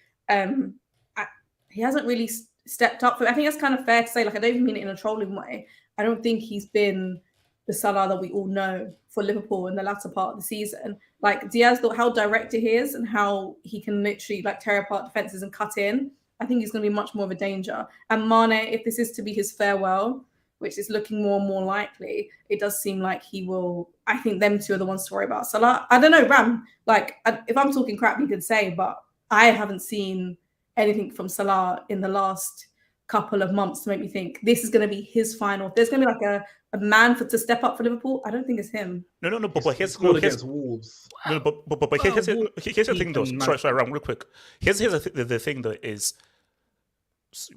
He hasn't really stepped up. I think that's kind of fair to say. Like, I don't even mean it in a trolling way. I don't think he's been the Salah that we all know for Liverpool in the latter part of the season. Like, Diaz, how direct he is and how he can literally like tear apart defenses and cut in. I think he's going to be much more of a danger. And Mane, if this is to be his farewell, which is looking more and more likely, it does seem like he will. I think them two are the ones to worry about. Salah, I don't know, Ram. Like, if I'm talking crap, you could say, but I haven't seen anything from Salah in the last couple of months to make me think this is going to be his final. If there's going to be like a man to step up for Liverpool, I don't think it's him. No. But here's Wolves. No, but here's the thing, though. Sorry, Ram, real quick. Here's the thing, though, is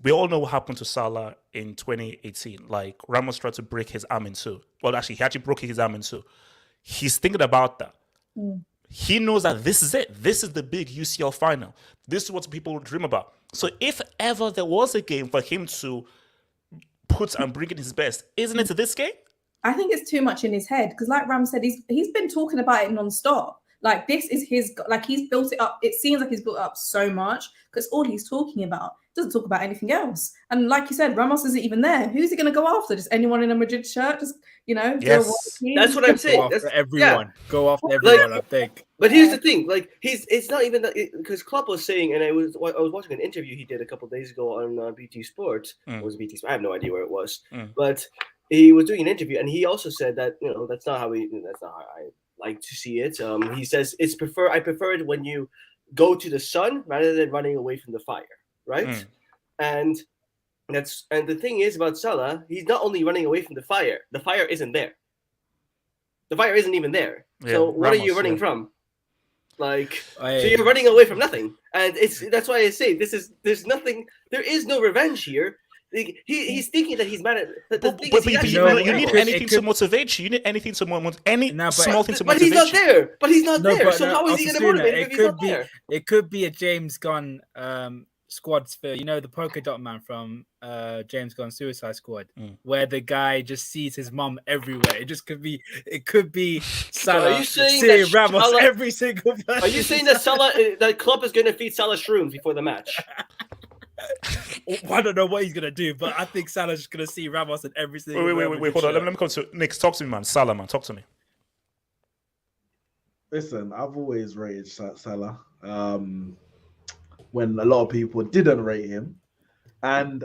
we all know what happened to Salah in 2018. Like, Ramos tried to break his arm in two. Well, actually, he actually broke his arm in two. He's thinking about that. He knows that this is it. This is the big UCL final. This is what people dream about. So if ever there was a game for him to put and bring in his best, isn't it this game? I think it's too much in his head because, like Ram said, he's been talking about it non-stop. Like, this is his, like, he's built it up. It seems like he's built it up so much because all he's talking about doesn't talk about anything else. And like you said, Ramos isn't even there. Who's he going to go after? Just anyone in a Madrid shirt? Just, Yes. That's what I'm saying. Go after everyone. Go after everyone, I think. But here's the thing, like, it's not even that, because Klopp was saying, and I was watching an interview he did a couple of days ago on BT Sport. It was BT Sport. I have no idea where it was, but he was doing an interview, and he also said that that's not how I like to see it. He says I prefer it when you go to the sun rather than running away from the fire, right? And the thing is about Salah, he's not only running away from the fire isn't there. The fire isn't even there. Yeah, so what Ramos, are you running from? Like, so you're running away from nothing. And that's why I say there is no revenge here. Like, he's thinking that he's mad at. You need anything to motivate you. You need anything to small thing to motivate you. But he's not there. So how is he going to motivate if he's not there? It could be a James Gunn squads for the polka dot man from James Gunn Suicide Squad, Mm. where the guy just sees his mum everywhere. It could be Salah, Are you saying seeing that Ramos Salah- every single person. Are you saying that that club is going to feed Salah shrooms before the match? I don't know what he's gonna do, but I think Salah's just gonna see Ramos in every single. Wait, Real Madrid hold on. shirt. Let me come to Nick. Talk to me, man. Salah, man. Talk to me. Listen, I've always rated Salah. When a lot of people didn't rate him, and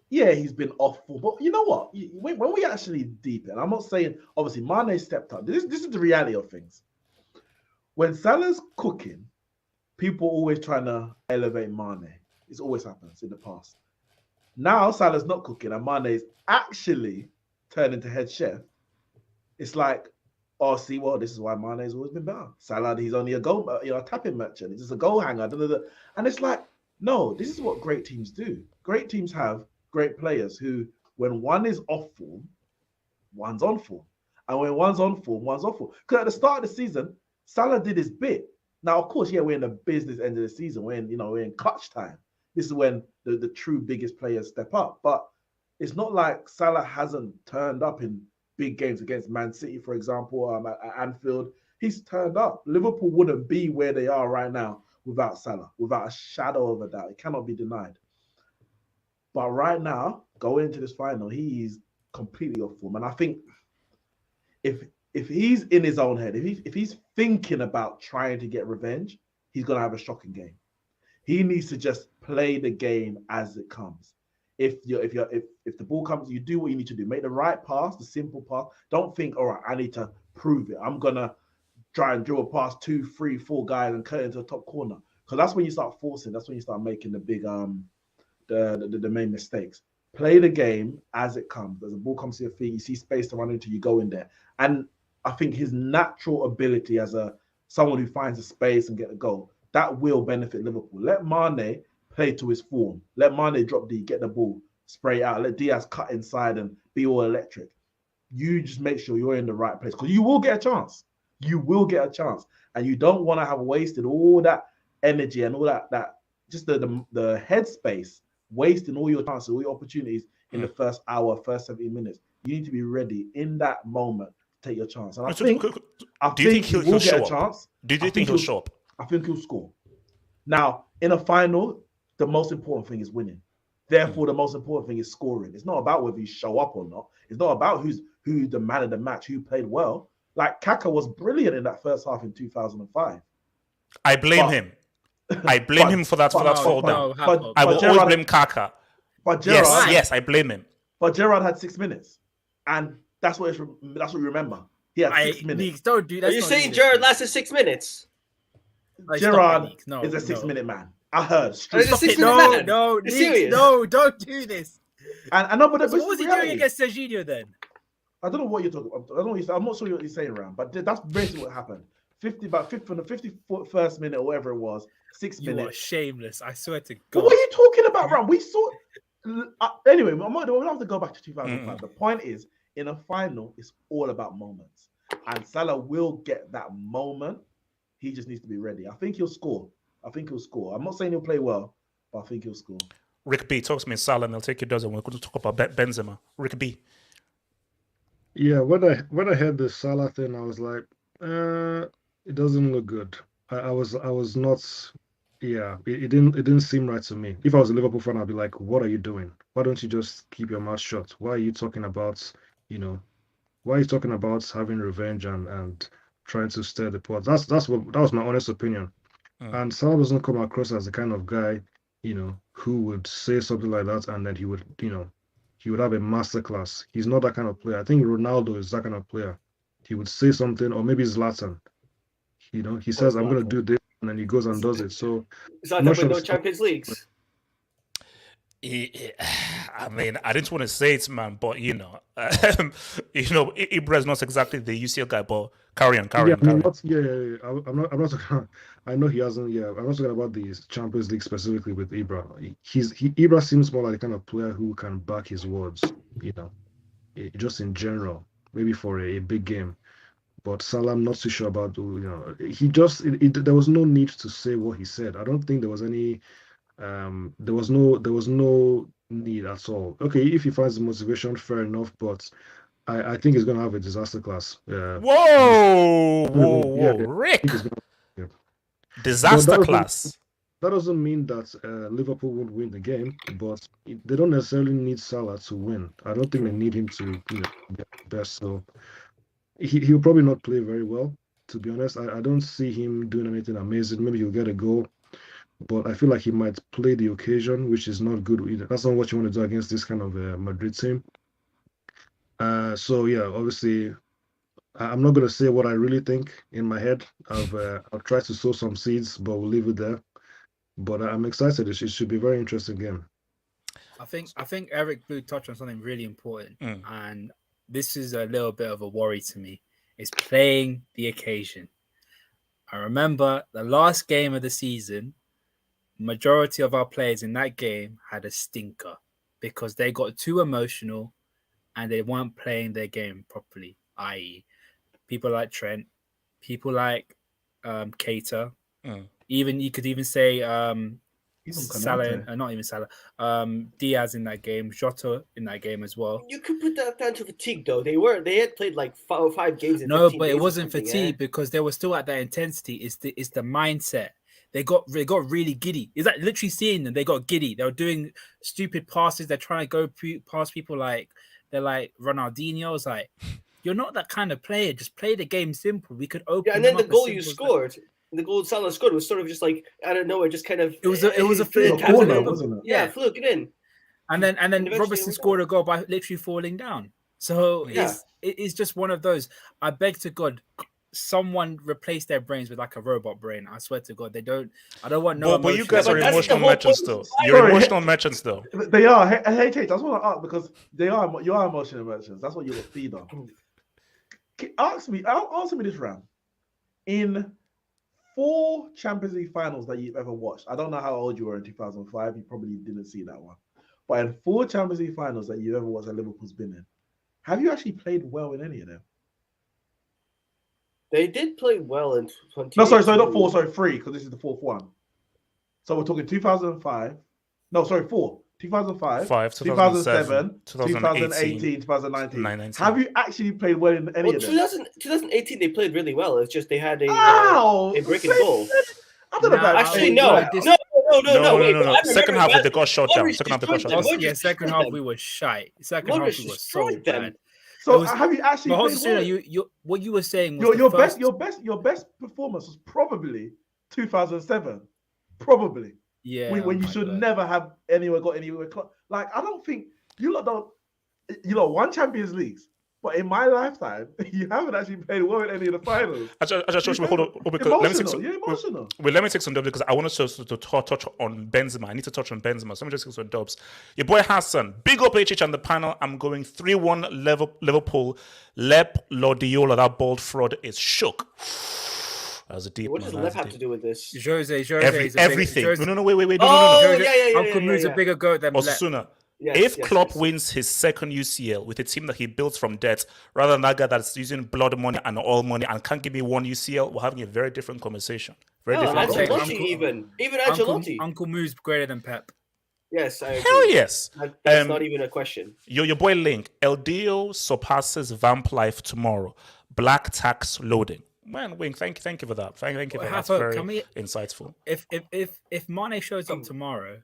yeah, he's been awful. But you know what? When we actually deepen, I'm not saying obviously Mane stepped up. This is the reality of things. When Salah's cooking, people always trying to elevate Mane. It always happens in the past. Now Salah's not cooking, and Mane is actually turning to head chef. It's like, oh, see, well, this is why Mane has always been better. Salah, he's only a goal, a tapping merchant. He's just a goal hanger. And it's like, no, this is what great teams do. Great teams have great players who, when one is off form, one's on form. And when one's on form, one's off form. Because at the start of the season, Salah did his bit. Now, of course, yeah, we're in the business end of the season. We're in clutch time. This is when the true biggest players step up. But it's not like Salah hasn't turned up in big games against Man City, for example, at Anfield. He's turned up. Liverpool wouldn't be where they are right now without Salah, without a shadow of a doubt. It cannot be denied. But right now, going into this final, he's completely off form. And I think if he's in his own head, if he's thinking about trying to get revenge, he's going to have a shocking game. He needs to just play the game as it comes. If the ball comes, you do what you need to do. Make the right pass, the simple pass. Don't think, all right, I need to prove it. I'm gonna try and drill past 2, 3, 4 guys and cut into the top corner. Because that's when you start forcing. That's when you start making the big the main mistakes. Play the game as it comes. As the ball comes to your feet, you see space to run into, you go in there. And I think his natural ability as someone who finds a space and get a goal, that will benefit Liverpool. Let Mane play to his form. Let Mane drop D, get the ball, spray it out. Let Diaz cut inside and be all electric. You just make sure you're in the right place because you will get a chance. You will get a chance. And you don't want to have wasted all that energy and all that just the headspace, wasting all your chances, all your opportunities in the first hour, first 70 minutes. You need to be ready in that moment to take your chance. And I think he will get a chance. Do you think he'll show up? I think he'll score. Now, in a final, the most important thing is winning. Therefore, the most important thing is scoring. It's not about whether you show up or not. It's not about who the man of the match, who played well. Like Kaka was brilliant in that first half in 2005. I blame him. I blame him for that fall down. I will always blame Kaka. But Gerrard, yes, I blame him. But Gerrard had 6 minutes, and that's what you remember. He had 6 minutes. Leagues, don't do that. Are you saying Gerrard lasted 6 minutes? Gerrard is a 6-minute man. I heard. No, don't do this. And I know, but what was he doing against Serginho then? I don't know what you're talking about. I don't know what I'm not sure what you're saying, Ram, but that's basically what happened. From the 51st minute or whatever it was, 6 minutes. You are shameless. I swear to God. But what are you talking about, Ram? We saw. Anyway, we don't have to go back to 2005. The point is, in a final, it's all about moments, and Salah will get that moment. He just needs to be ready. I think he'll score. I'm not saying he'll play well, but I think he'll score. Rick B, talks to me in Salah, and I'll take your dozen. We're going to talk about Benzema. Rick B. Yeah, when I heard the Salah thing, I was like, it doesn't look good. I was not. Yeah, it didn't seem right to me. If I was a Liverpool fan, I'd be like, what are you doing? Why don't you just keep your mouth shut? Why are you talking about, why are you talking about having revenge and trying to stir the pot? That was my honest opinion. And Salah doesn't come across as the kind of guy, who would say something like that and then he would have a masterclass. He's not that kind of player. I think Ronaldo is that kind of player. He would say something, or maybe Zlatan. He says, I'm going to do this, and then he goes and does it. So Zlatan with no Champions Leagues. I mean, I didn't want to say it, man, but Ibra is not exactly the UCL guy, but carry on. I'm not. I know he hasn't. Yeah, I'm not talking about the Champions League specifically with Ibra. Ibra seems more like the kind of player who can back his words. Just in general, maybe for a big game. But Salah, I'm not too sure about. He just. There was no need to say what he said. I don't think there was any There was no need at all. Okay, if he finds the motivation, fair enough, but I think he's gonna have a disaster class. Whoa, whoa, Yeah, whoa, I Rick! think he's gonna. Yeah. But Disaster class. that doesn't mean that Liverpool won't win the game, but they don't necessarily need Salah to win. I don't think they need him to get the best. So he'll probably not play very well. To be honest, I don't see him doing anything amazing. Maybe he'll get a goal, but I feel like he might play the occasion, which is not good either. That's not what you want to do against this kind of Madrid team. So yeah, obviously, I'm not gonna say what I really think in my head. I've tried to sow some seeds, but we'll leave it there. But I'm excited. It should be a very interesting game. I think Eric Blue touched on something really important, Mm. and this is a little bit of a worry to me. Is playing the occasion. I remember the last game of the season, majority of our players in that game had a stinker because they got too emotional and they weren't playing their game properly, i.e. people like Trent, people like Keita, even you could even say Salah, not even Salah, Diaz in that game, Jota in that game as well. You could put that down to fatigue, though. They had played like 5 games. In No, 15 but it days or wasn't something, fatigue because they were still at that intensity. It's the mindset. They got really giddy. Is that literally seeing them? They got giddy. They were doing stupid passes. They're trying to go past people like they're like Ronaldinho. It's like you're not that kind of player. Just play the game simple. We could open. Yeah, and then the goal you scored, the goal Salah scored was sort of just like out of nowhere, just kind of. It was a fluke, wasn't it? Yeah, fluke it in. And then Robertson scored a goal by literally falling down. So it's just one of those. I beg to God, someone replace their brains with like a robot brain. I swear to God, they don't. I don't want no. But you guys Yeah, are but that's emotional the whole merchants, point. though. Sorry. You're emotional merchants, though. They are. Hey, I just want to ask because you are emotional merchants. That's what you will feed on. Answer me this, Ram. In 4 Champions League finals that you've ever watched, I don't know how old you were in 2005. You probably didn't see that one. But in 4 Champions League finals that you've ever watched that Liverpool's been in, have you actually played well in any of them? They did play well in 20. No, sorry, not 4, sorry, 3, because this is the 4th one. So we're talking 2005. No, sorry, 4. 2005, 2007, 2018, 2019. Have you actually played well in any of them? 2018, they played really well. It's just they had a break and goal. I don't know about actually, no. No. Second half, they got shot down. Second half, we were shy. Second half, we were so bad. So have you actually played well? You what you were saying was your best performance was probably 2007. Probably. Yeah. When you should never have got anywhere close. Like, I don't think you lot won Champions Leagues, but in my lifetime, you haven't actually played well in any of the finals. Hold on. You're emotional. Wait, let me take some dubs because I want us to touch on Benzema. I need to touch on Benzema. So let me just take some dubs. Your boy Hassan, big up HH on the panel. I'm going 3-1 Liverpool. Lep Lodiola, that bald fraud is shook. That was a deep What one. does Lep have to do with this? Jose everything. Jose, No, wait. Oh, no. yeah. Uncle Moo's a bigger goat than Lep. Osasuna. If Klopp wins his second UCL with a team that he built from debt, rather than that guy that's using blood money and oil money and can't give me one UCL, we're having a very different conversation. Ancelotti even Ancelotti. Uncle Moo's greater than Pep. Yes, I agree. Hell yes. That's not even a question. Your boy Link, El Dio surpasses Vamp Life tomorrow. Black tax loading. Man, Wing, thank you for that. Thank you for that. That's very insightful. If Mane shows up tomorrow,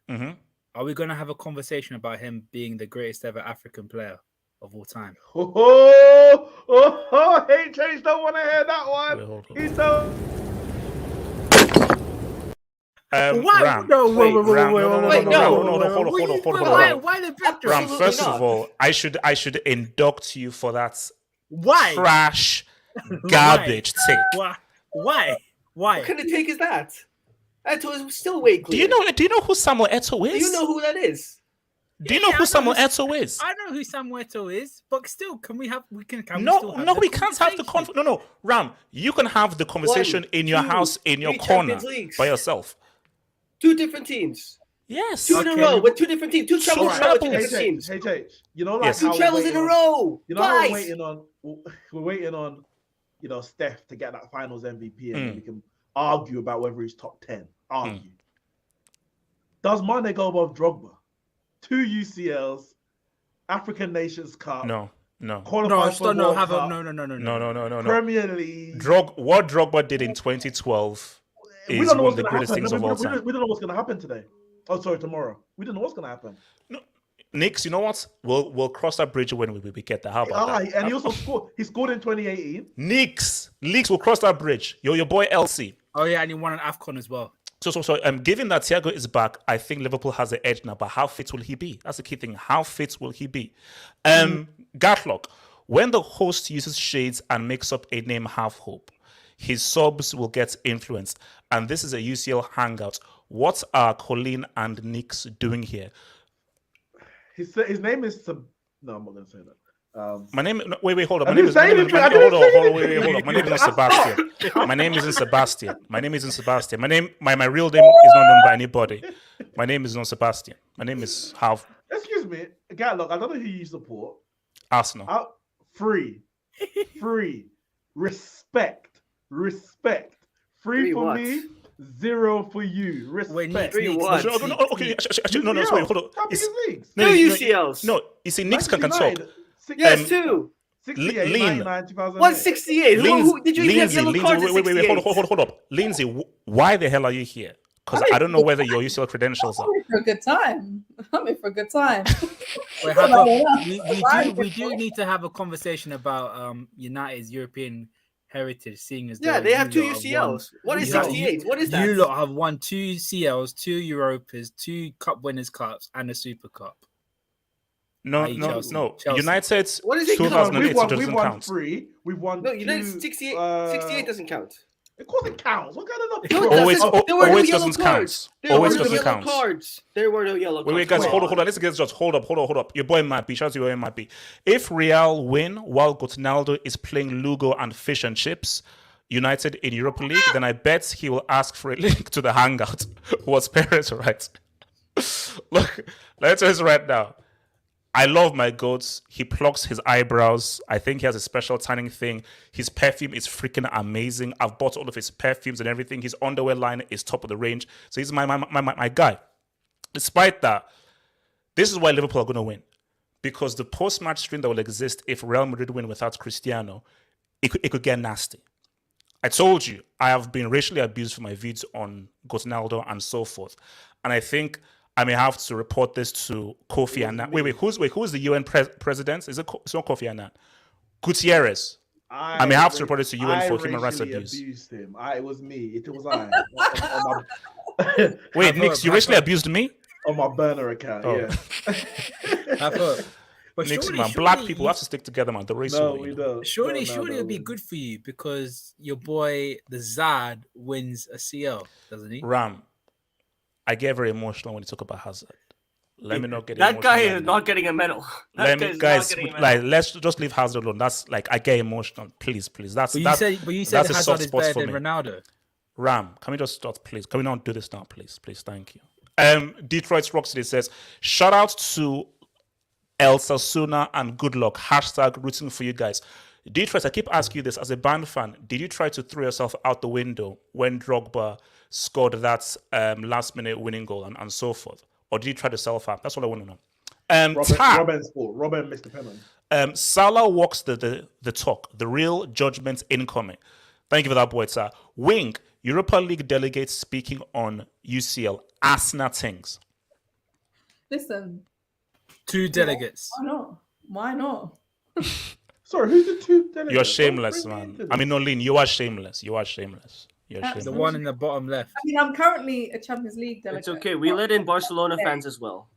are we going to have a conversation about him being the greatest ever African player of all time? HH don't want to hear that one. He's so. Ram. Wait, Why the picture? Ram, first of all, I should induct you for that trash garbage take. Why? What kind of take is that? Eto'o is still way clear. Do you know who Samuel Eto'o is? Do you know who that is? Do you know who Samuel Eto'o is? I know who Samuel Eto'o is, but still, we can't have the conversation. No, Ram, you can have the conversation in your house, in your corner, by yourself. 2 different teams. Yes. 2 in a row with 2 different teams. 2 travels in a row with 2 different teams. Hey, you know, yes. 2 travels in a row. You know, we're waiting on, Steph to get that Finals MVP, and we can argue about whether he's top 10. Does Mane go above Drogba? 2 UCLs, African Nations Cup, No. qualified for no, World have Cup, a No. Premier League. What Drogba did in 2012 We is don't know one what's of the going to greatest happen. things No, of all time. we don't know what's going to happen today. Oh, sorry, tomorrow. We don't know what's going to happen. Knicks, you know what? We'll cross that bridge when we get there. How about that? And he also scored. He scored in 2018. Knicks will cross that bridge. Your boy LC. Oh yeah, and he won an AFCON as well. So, given that Thiago is back, I think Liverpool has the edge now. But how fit will he be? That's the key thing. How fit will he be? Gatlock, when the host uses shades and makes up a name half hope, his subs will get influenced. And this is a UCL hangout. What are Colleen and Knicks doing here? His name is No, I'm not going to say that. My name. No, wait, hold on. I My name didn't is. say anything. I didn't say Hold on. anything. Hold on. My name is not Sebastian. My name isn't Sebastian. My name isn't Sebastian. My real name is not known by anybody. My name is not Sebastian. My name is Half Excuse me, Gatlock. I don't know who you support. Arsenal. Free. Respect. Free for what? me. 0 for you. Wait, Respect. Three what? Okay. No. Wait, hold on. Champions Leagues. Two UCLs. No, you see, Knicks can talk. 69, Yes, two. 68, Lean. 99, 2008. 168. Who did you get yellow cards at Wait, 68? hold up. Lindsay, why the hell are you here? Because I don't know whether your UCL credentials are. I'm here for a good time. Wait, how about, we do need to have a conversation about United's European heritage, seeing as Yeah, though they have two you lot have UCLs. What is you have- 68? What is that? You lot have won 2 CLs, 2 Europas, 2 Cup Winners' Cups, and a Super Cup. No. Chelsea. United's What is it called? 2008 We've doesn't won count. 3. We've won No, 2, United 68. 68 doesn't count. Of course it counts. What kind of No, it Always, doesn't. There were no always yellow doesn't cards. count. There Always were no doesn't yellow count. cards. There were no yellow cards. Wait, guys, Come hold on. on. Let's just hold up. Your boy might be. Shout out to your boy might be. If Real win while Gotnaldo is playing Lugo and fish and chips, United in Europa League, then I bet he will ask for a link to the Hangout. What's parents right? Look, let's just right now. I love my goats. He plucks his eyebrows. I think he has a special tanning thing. His perfume is freaking amazing. I've bought all of his perfumes and everything. His underwear line is top of the range. So he's my guy. Despite that, this is why Liverpool are going to win. Because the post-match stream that will exist if Real Madrid win without Cristiano, it could get nasty. I told you, I have been racially abused for my views on Gotnaldo and so forth. And I think I may have to report this to Kofi Annan. Wait, who's the UN president? It's not Kofi Annan. Gutierrez. I may have to report it to UN for human rights abuse. Abused him. It was me. It was I. Wait, Nix, you racially abused me? On my burner account, Oh. yeah. But Nix, man, black people have to stick together, man. The race No, war, we you know. don't. Surely No, it'll be good for you because your boy the Zad wins a CL, doesn't he? Ram, I get very emotional when you talk about Hazard. Let me not get That emotional. guy is not getting a medal. That Let guy me, is guys, not getting a medal. like, let's just leave Hazard alone. That's like, I get emotional. Please. That's But you that's, said that's a Hazard soft is spot better for than me. Ronaldo. Ram, can we just start, please? Can we not do this now, please? Please, thank you. Detroit Rocksteady says, shout out to El Sasuna and good luck. # rooting for you guys. Detroit, I keep asking you this as a band fan. Did you try to throw yourself out the window when Drogba scored that last minute winning goal and so forth? Or did you try to self out? That's what I want to know. Robben's fault. Robben missed the penalty. Salah walks the talk. The real judgment incoming. Thank you for that, boy, sir. Wing, Europa League delegates speaking on UCL. Asna things. Listen, 2 delegates. why not? Sorry, who's the 2 delegates? You're shameless, Don't bring me man. into I this. mean, no, Lynn, you are shameless. You're shameless. The one in the bottom left. I mean, I'm currently a Champions League delegate. It's okay. We let in Barcelona fans as well.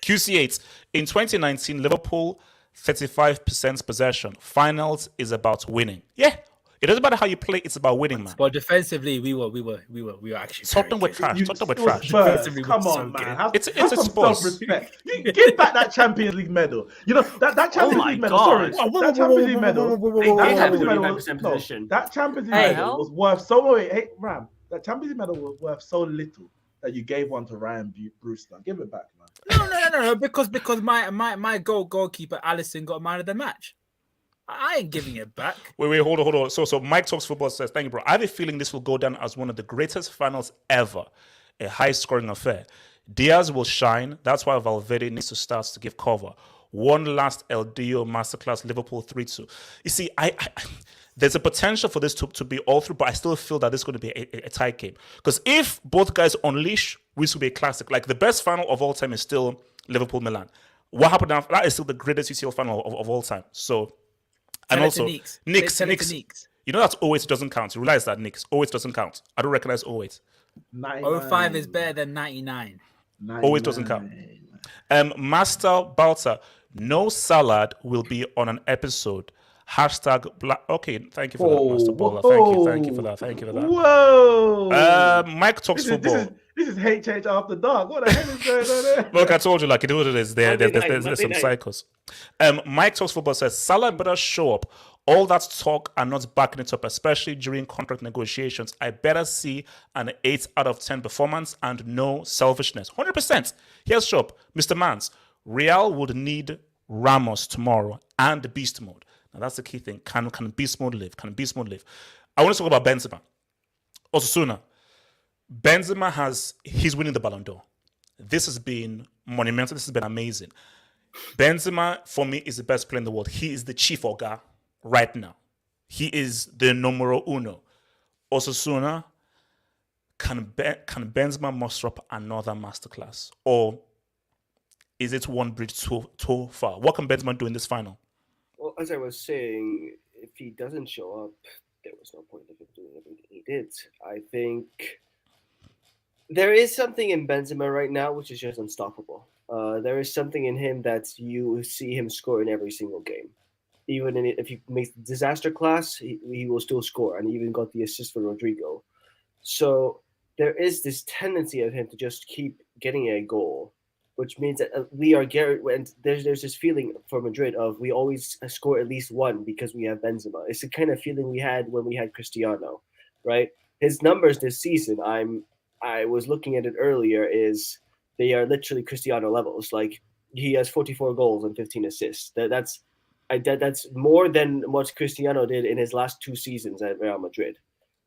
QC8. In 2019, Liverpool, 35% possession. Finals is about winning. Yeah. It doesn't matter how you play, it's about winning, man. But defensively, we were actually. Tottenham were very good. trash. Tottenham were It was trash. Spurs. Defensively, Come we're so on, good. man. It's have a some Spurs. self-respect. You give back that Champions League medal. You know that Champions my League medal. God. Sorry, that Champions League medal. They did That have Champions League medal 35% no, position. that Champions League Hey. medal was worth so. Hey, Ram, that Champions League medal was worth so little that you gave one to Ryan Brewster. Give it back, man. No. Because my goalkeeper Allison got man of the match. I ain't giving it back. Wait, hold on. So Mike Talks Football says, thank you, bro. I have a feeling this will go down as one of the greatest finals ever. a high-scoring affair. Diaz will shine. That's why Valverde needs to start to give cover. One last El Dio masterclass, Liverpool 3-2. You see, there's a potential for this to be all through, but I still feel that this is going to be a tight game. Because if both guys unleash, this will be a classic. Like, the best final of all time is still Liverpool-Milan. What happened after that is still the greatest UCL final of all time. So, and Tell it also, to Neeks. Knicks, Tell it Knicks. to Neeks. You know that 08 doesn't count. You realize that, Knicks. 08 doesn't count. I don't recognize 08. 05 is better than 99. 08 doesn't count. Master Balta, no salad will be on an episode. Hashtag black. Okay, thank you for that, Master Balta. Thank you for that. Thank you for that. Whoa! Mike talks football. This is HH after dark. What the hell is going on there? Look, I told you, like, it is what it is. There's Monday some night. cycles. Mike talks football says Salah better show up. All that talk and not backing it up, especially during contract negotiations. I better see an 8 out of 10 performance and no selfishness. 100%. Here's show up, Mr. Mans. Real would need Ramos tomorrow and beast mode. Now that's the key thing. Can beast mode live? Can beast mode live? I want to talk about Benzema. Osasuna. Benzema he's winning the Ballon d'Or. This has been monumental. This has been amazing. Benzema, for me, is the best player in the world. He is the chief Oga right now. He is the numero uno. Osasuna, can Benzema muster up another masterclass? Or is it one bridge too far? What can Benzema do in this final? Well, as I was saying, if he doesn't show up, there was no point of him doing everything he did. I think there is something in Benzema right now which is just unstoppable. There is something in him that you see him score in every single game. Even if he makes disaster class, he will still score, and he even got the assist for Rodrigo. So there is this tendency of him to just keep getting a goal, which means that we are and there's this feeling for Madrid of we always score at least one because we have Benzema. It's the kind of feeling we had when we had Cristiano, right? His numbers this season, I was looking at it earlier, is they are literally Cristiano levels. Like, he has 44 goals and 15 assists. That's more than what Cristiano did in his last 2 seasons at Real Madrid.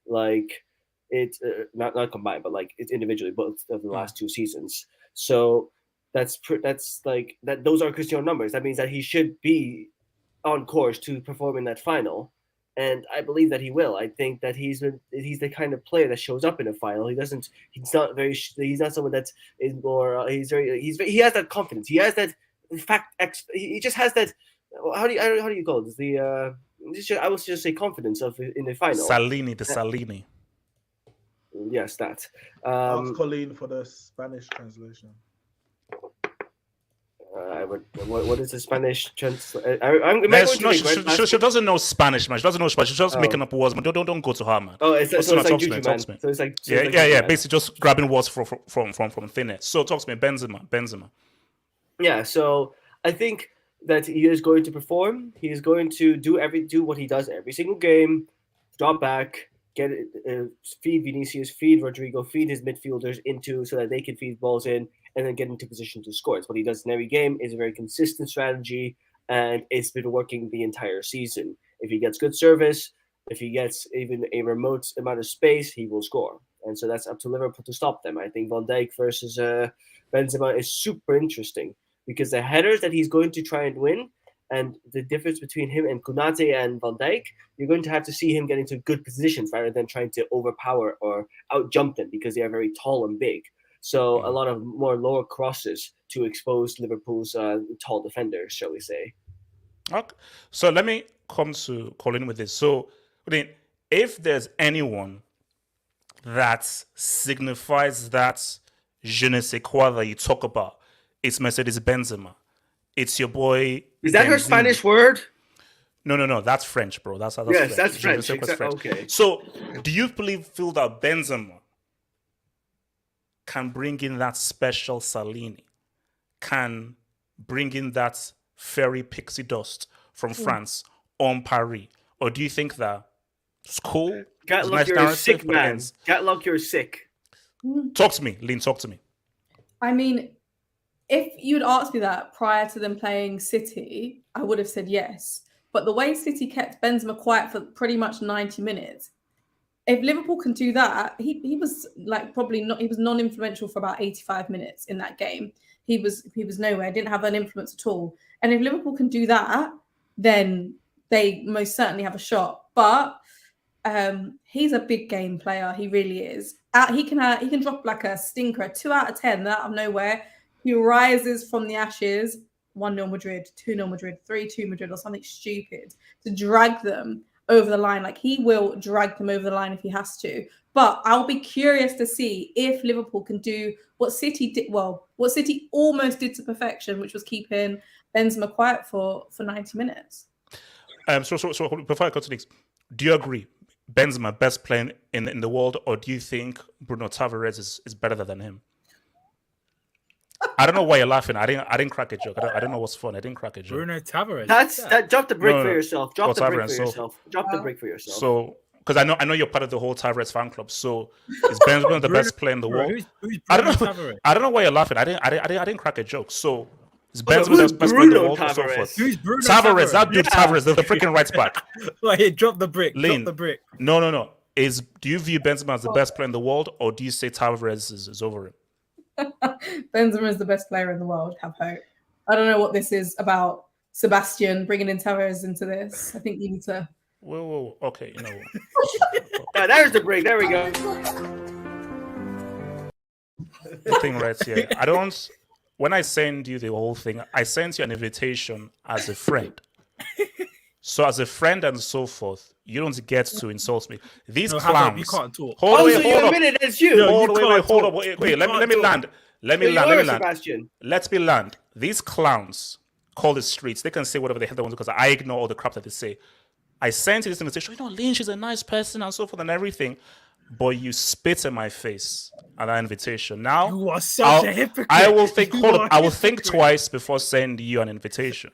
Like, it's not combined, but like it's individually both of the last 2 seasons. So that's like that. Those are Cristiano numbers. That means that he should be on course to perform in that final, and I believe that he will. I think that he's the kind of player that shows up in a final. He's not someone that is more. He has that confidence. He has that he just has that. How do you call it? I would just say confidence in the final. Salini. Yes, that. Ask Colleen for the Spanish translation. What is the Spanish translation? She doesn't know Spanish, man. She doesn't know Spanish. She's just making up words, man. Don't go to her, man. Oh, it's like Juju, man. Talk to me. So it's like Yeah. Basically, just grabbing words from thin air. So talk to me, Benzema. Yeah. So I think that he is going to perform. He is going to do what he does every single game. Drop back, feed Vinicius, feed Rodrigo, feed his midfielders so that they can feed balls in, and then get into position to score. It's what he does in every game. It's a very consistent strategy, and it's been working the entire season. If he gets good service, if he gets even a remote amount of space, he will score. And so that's up to Liverpool to stop them. I think Van Dijk versus Benzema is super interesting because the headers that he's going to try and win, and the difference between him and Konate and Van Dijk, you're going to have to see him get into good positions rather than trying to overpower or outjump them because they are very tall and big. So a lot of more lower crosses to expose Liverpool's tall defenders, shall we say. Okay. So let me come to Colin with this. So, if there's anyone that signifies that je ne sais quoi that you talk about, it's Mercedes Benzema. It's your boy. Is that her Spanish word? No. That's French, bro. That's yes, French. That's French. French. Okay. So, do you feel that Benzema can bring in that special Salini, can bring in that fairy pixie dust from France on Paris? Or do you think that it's cool? Gatlock, you're a sick man. Gatlock, you're sick. Talk to me, Lynn, talk to me. I mean, if you'd asked me that prior to them playing City, I would have said yes. But the way City kept Benzema quiet for pretty much 90 minutes, if Liverpool can do that, he was like probably not. He was non-influential for about 85 minutes in that game. He was nowhere. Didn't have an influence at all. And if Liverpool can do that, then they most certainly have a shot. But he's a big game player. He really is. He can drop like a stinker, 2 out of 10 out of nowhere. He rises from the ashes. 1-0 Madrid, 2-0 Madrid, 3-2 Madrid, or something stupid to drag them over the line. Like, he will drag them over the line if he has to. But I'll be curious to see if Liverpool can do what City did. Well, what City almost did to perfection, which was keeping Benzema quiet for 90 minutes. So before I go to next, do you agree Benzema best player in the world, or do you think Bruno Tavares is better than him? I don't know why you're laughing. I didn't crack a joke. I don't know what's fun. I didn't crack a joke. Bruno Tavares. That drop the brick No, for no. yourself. Drop the brick Tavares, for yourself. Drop the brick for yourself. So, because I know you're part of the whole Tavares fan club. So, is Benzema the best player in the world? Who's I don't Bruno know. Tavares? I don't know why you're laughing. I didn't crack a joke. So, is Oh, Benzema who's the best player in the Bruno world, or so Tavares? forth? Who's Bruno Tavares, that dude Yeah. Tavares, the freaking right back. Wait, drop the brick. Lane. Drop the brick. No. Do you view Benzema as the best player in the world, or do you say Tavares is over him? Benzema is the best player in the world. Have hope. I don't know what this is about. Sebastian bringing in Tavares into this. I think you need to. Whoa. Okay, Yeah, there's the break. There we go. the thing right here. When I send you the whole thing, I sent you an invitation as a friend. So as a friend and so forth, you don't get to insult me. These No, Hangout, clowns. you can't talk. Hold Oh, on, so wait, you hold up. admitted it's you. No, Hold you on, can't hold talk. up. Wait, You let me can't land. talk. Let me So you land. are Let me land. Sebastian. Let me land. These clowns call the streets. They can say whatever the hell they want because I ignore all the crap that they say. I sent you this invitation. Lynch is a nice person and so forth and everything. But you spit in my face at that invitation. Now You are such a hypocrite. I will think. You Hold are up. I will a think hypocrite. twice before sending you an invitation.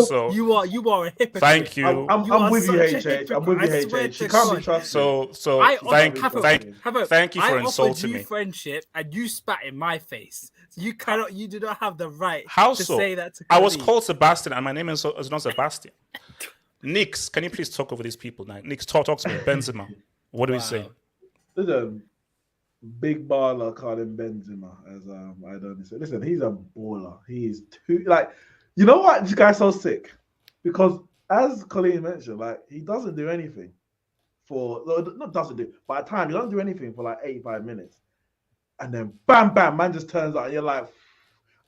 So You are a hypocrite. thank you. I'm You are with you, such a HH. I'm with hypocrite. I you, swear HH. She to can't be God. trusted. So I thank offered, thank you for I offered insulting you me. friendship and you spat in my face. So you do not have the right How to so? say that to I was colleagues. called Sebastian, and my name is not Sebastian. Nix, can you please talk over these people now? Nix, talk to me. Benzema, what do we say? Listen, big baller called him Benzema, as I don't say. Listen, he's a baller. He is too you know what? This guy's so sick because, as Colleen mentioned, he doesn't do anything not doesn't do, but at times he doesn't do anything for 85 minutes, and then bam, man just turns out, and you're like,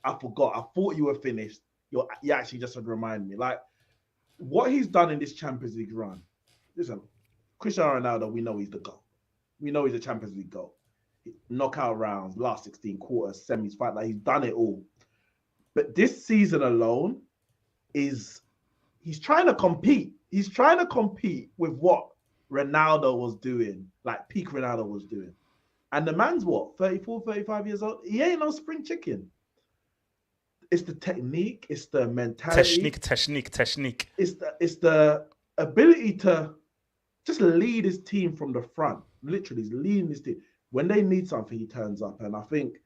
I forgot. I thought you were finished. You actually just had to remind me, what he's done in this Champions League run. Listen, Cristiano Ronaldo, we know he's the GOAT. We know he's a Champions League GOAT. Knockout rounds, last 16 quarters, semis, fight, he's done it all. But this season alone he's trying to compete. He's trying to compete with what Ronaldo was doing, peak Ronaldo was doing. And the man's what, 34, 35 years old? He ain't no spring chicken. It's the technique, it's the mentality. Technique. It's the ability to just lead his team from the front. Literally, he's leading his team. When they need something, he turns up. And I think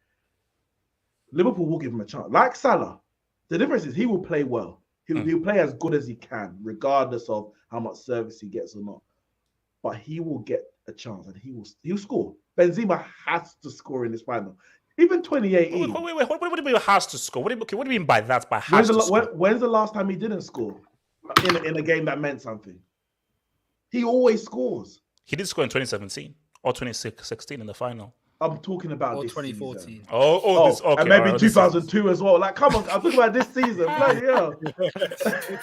Liverpool will give him a chance. Like Salah, the difference is he will play well. He'll play as good as he can, regardless of how much service he gets or not. But he will get a chance and he'll score. Benzema has to score in this final. Even 2018. Wait. What do you mean has to score? What do you mean by that? By has to score? When's the last time he didn't score in a game that meant something? He always scores. He did score in 2017 or 2016 in the final. I'm talking about Or this 2014. season. This, okay, and maybe all right, this is- 2002 as well. Come on, I'm talking about this season. Bloody hell.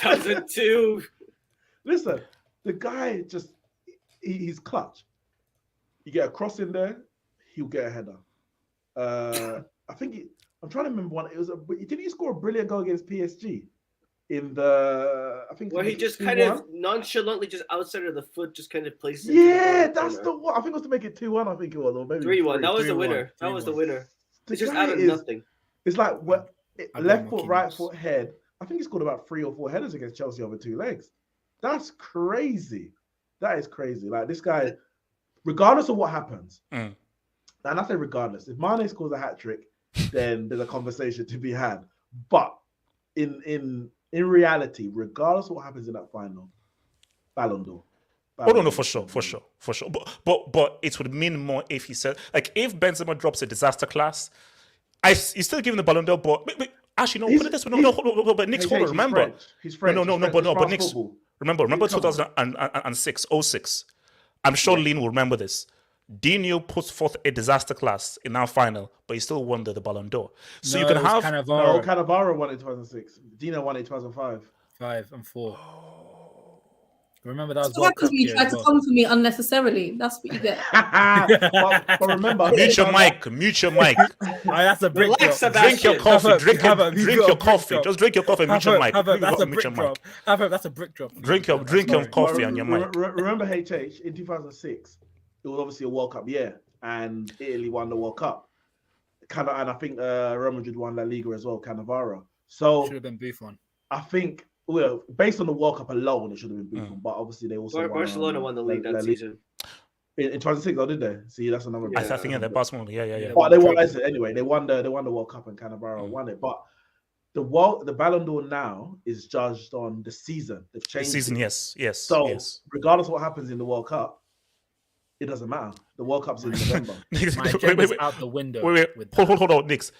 2002. Listen, the guy he's clutch. You get a cross in there, he'll get a header. I think I'm trying to remember one. Did he score a brilliant goal against PSG in the? I think Where he just kind of nonchalantly, just outside of the foot, just kind of places. it Yeah, into the that's the one. I think it was to make it 2-1. I think it was, or maybe 3-1. That was the 3-1. winner. That was the winner. The It's just guy out of is- nothing. It's like I left blame foot, right Marquinhos. foot, head. I think he scored about 3 or 4 headers against Chelsea over 2 legs. That's crazy. That is crazy. This guy, regardless of what happens, and I say regardless, if Mane scores a hat trick, then there's a conversation to be had. But in reality, regardless of what happens in that final, Ballon d'Or. Oh no, for sure. But it would mean more if he said, like, if Benzema drops a disaster class, he's still giving the Ballon d'Or. But actually, no, put it this way. No, but Nick's hold on. Remember, He's French. But Nick's football. remember Come on. 2006, 06. I'm sure Lean will remember this. Dino put forth a disaster class in our final, but he still won the Ballon d'Or. So you can have Cannavaro won it 2006. Dino won it 2005. 5 and 4. Remember that was So World because Cup you year tried as to well. come for me unnecessarily. That's what you get. but remember, mute your mic. That's a brick Relax, drop. Sebastian. Drink your coffee. Drink Have a- your you've got a coffee. brick drop. Just drink your coffee. Mute your mic. That's a Mute brick your drop. mic. That's a brick drop. Drink your coffee and your mic. Remember HH in 2006, it was obviously a World Cup year, and Italy won the World Cup. And I think Real Madrid won La Liga as well, Cannavaro. So Should have been Buffon. I think, well, based on the World Cup alone, it should have been Buffon. But obviously, they also Barcelona won the league that season. In 2006, though, did they? See, that's another. I think the Barcelona. Yeah. But they won. Anyway, they won the World Cup, and Cannavaro won it. But the Ballon d'Or now is judged on the season. They've changed The season, it. yes. So regardless of what happens in the World Cup, it doesn't matter. The World Cup's in November. My agenda's out the window. Wait. with that. Hold on, Nix.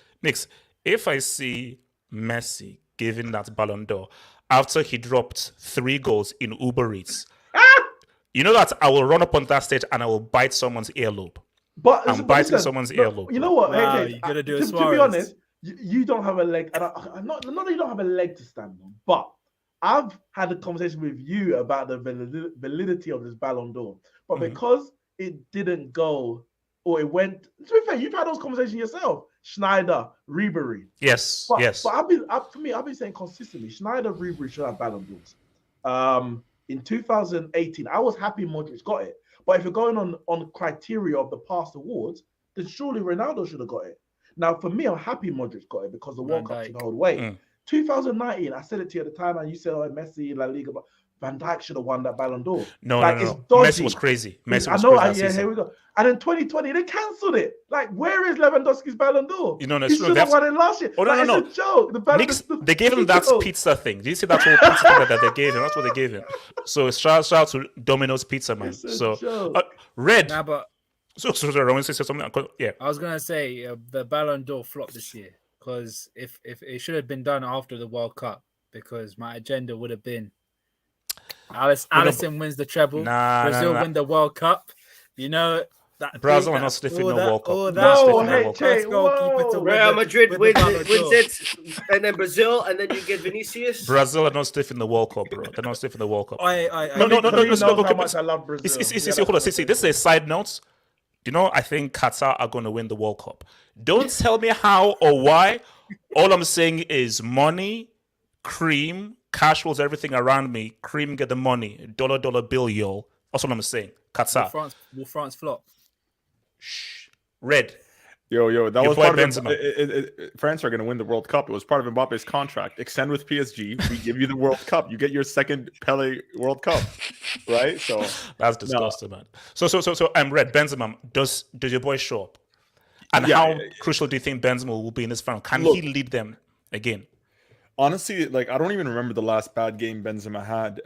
If I see Messi giving that Ballon d'Or after he dropped 3 goals in Uber Eats, you know that I will run up on that stage and I will bite someone's earlobe. I'm biting someone's earlobe. You know what? Wow, Hey, you're gonna do a to be Suarez. honest, you don't have a leg, and I'm not that you don't have a leg to stand on, but I've had a conversation with you about the validity of this Ballon d'Or, but because it didn't go, or it went. To be fair, you've had those conversations yourself. Schneider, Ribery. Yes. But I've been saying consistently, Schneider, Ribery should have Ballon d'Ors. In 2018, I was happy Modric got it. But if you're going on criteria of the past awards, then surely Ronaldo should have got it. Now, for me, I'm happy Modric got it because the World Cup should hold weight. 2019, I said it to you at the time, and you said, "Oh, Messi, La Liga," but Van Dijk should have won that Ballon d'Or. No. It's dodgy. Messi was crazy. Here we go. And in 2020, they cancelled it. Like, where is Lewandowski's Ballon d'Or? You know, he should have won it last year. Oh, no. It's a joke. They gave him that pizza thing. Did you see that whole pizza thing that they gave him? That's what they gave him. So shout out to Domino's Pizza, man. Red. Nah, but So I want to say something. Yeah. I was gonna say the Ballon d'Or flopped this year because if it should have been done after the World Cup, because my agenda would have been Alisson wins the treble, Brazil win the World Cup. You know that Brazil are not sniffing no World Cup. Real Madrid wins it, and then Brazil, and then you get Vinicius. Brazil are not sniffing the World Cup, bro. They're not sniffing the World Cup. No. How much I love Brazil. Hold on. This is a side note. You know, I think Qatar are going to win the World Cup. Don't tell me how or why. All I'm saying is money, cream, cash flows, everything around me. Cream, get the money. Dollar bill, yo. That's what I'm saying. Qatar. Will France flop? Shh. Red. Yo, that Your was boy part of Benzema. France are going to win the World Cup. It was part of Mbappe's contract. Extend with PSG. We give you the World Cup. You get your second Pele World Cup, right? So that's disgusting, man. So I'm Red. Benzema, does your boy show up? And how crucial do you think Benzema will be in this final? Can he lead them again? Honestly, like, I don't even remember the last bad game Benzema had.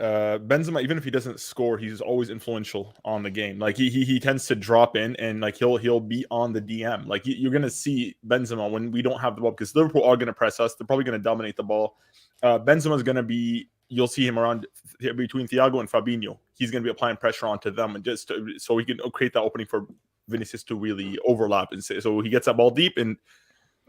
Benzema, even if he doesn't score, he's always influential on the game. Like he tends to drop in and like he'll be on the DM. Like you're gonna see Benzema when we don't have the ball because Liverpool are gonna press us. They're probably gonna dominate the ball. Benzema's gonna be. You'll see him around between Thiago and Fabinho. He's gonna be applying pressure onto them and just so he can create that opening for Vinicius to really overlap and so he gets that ball deep and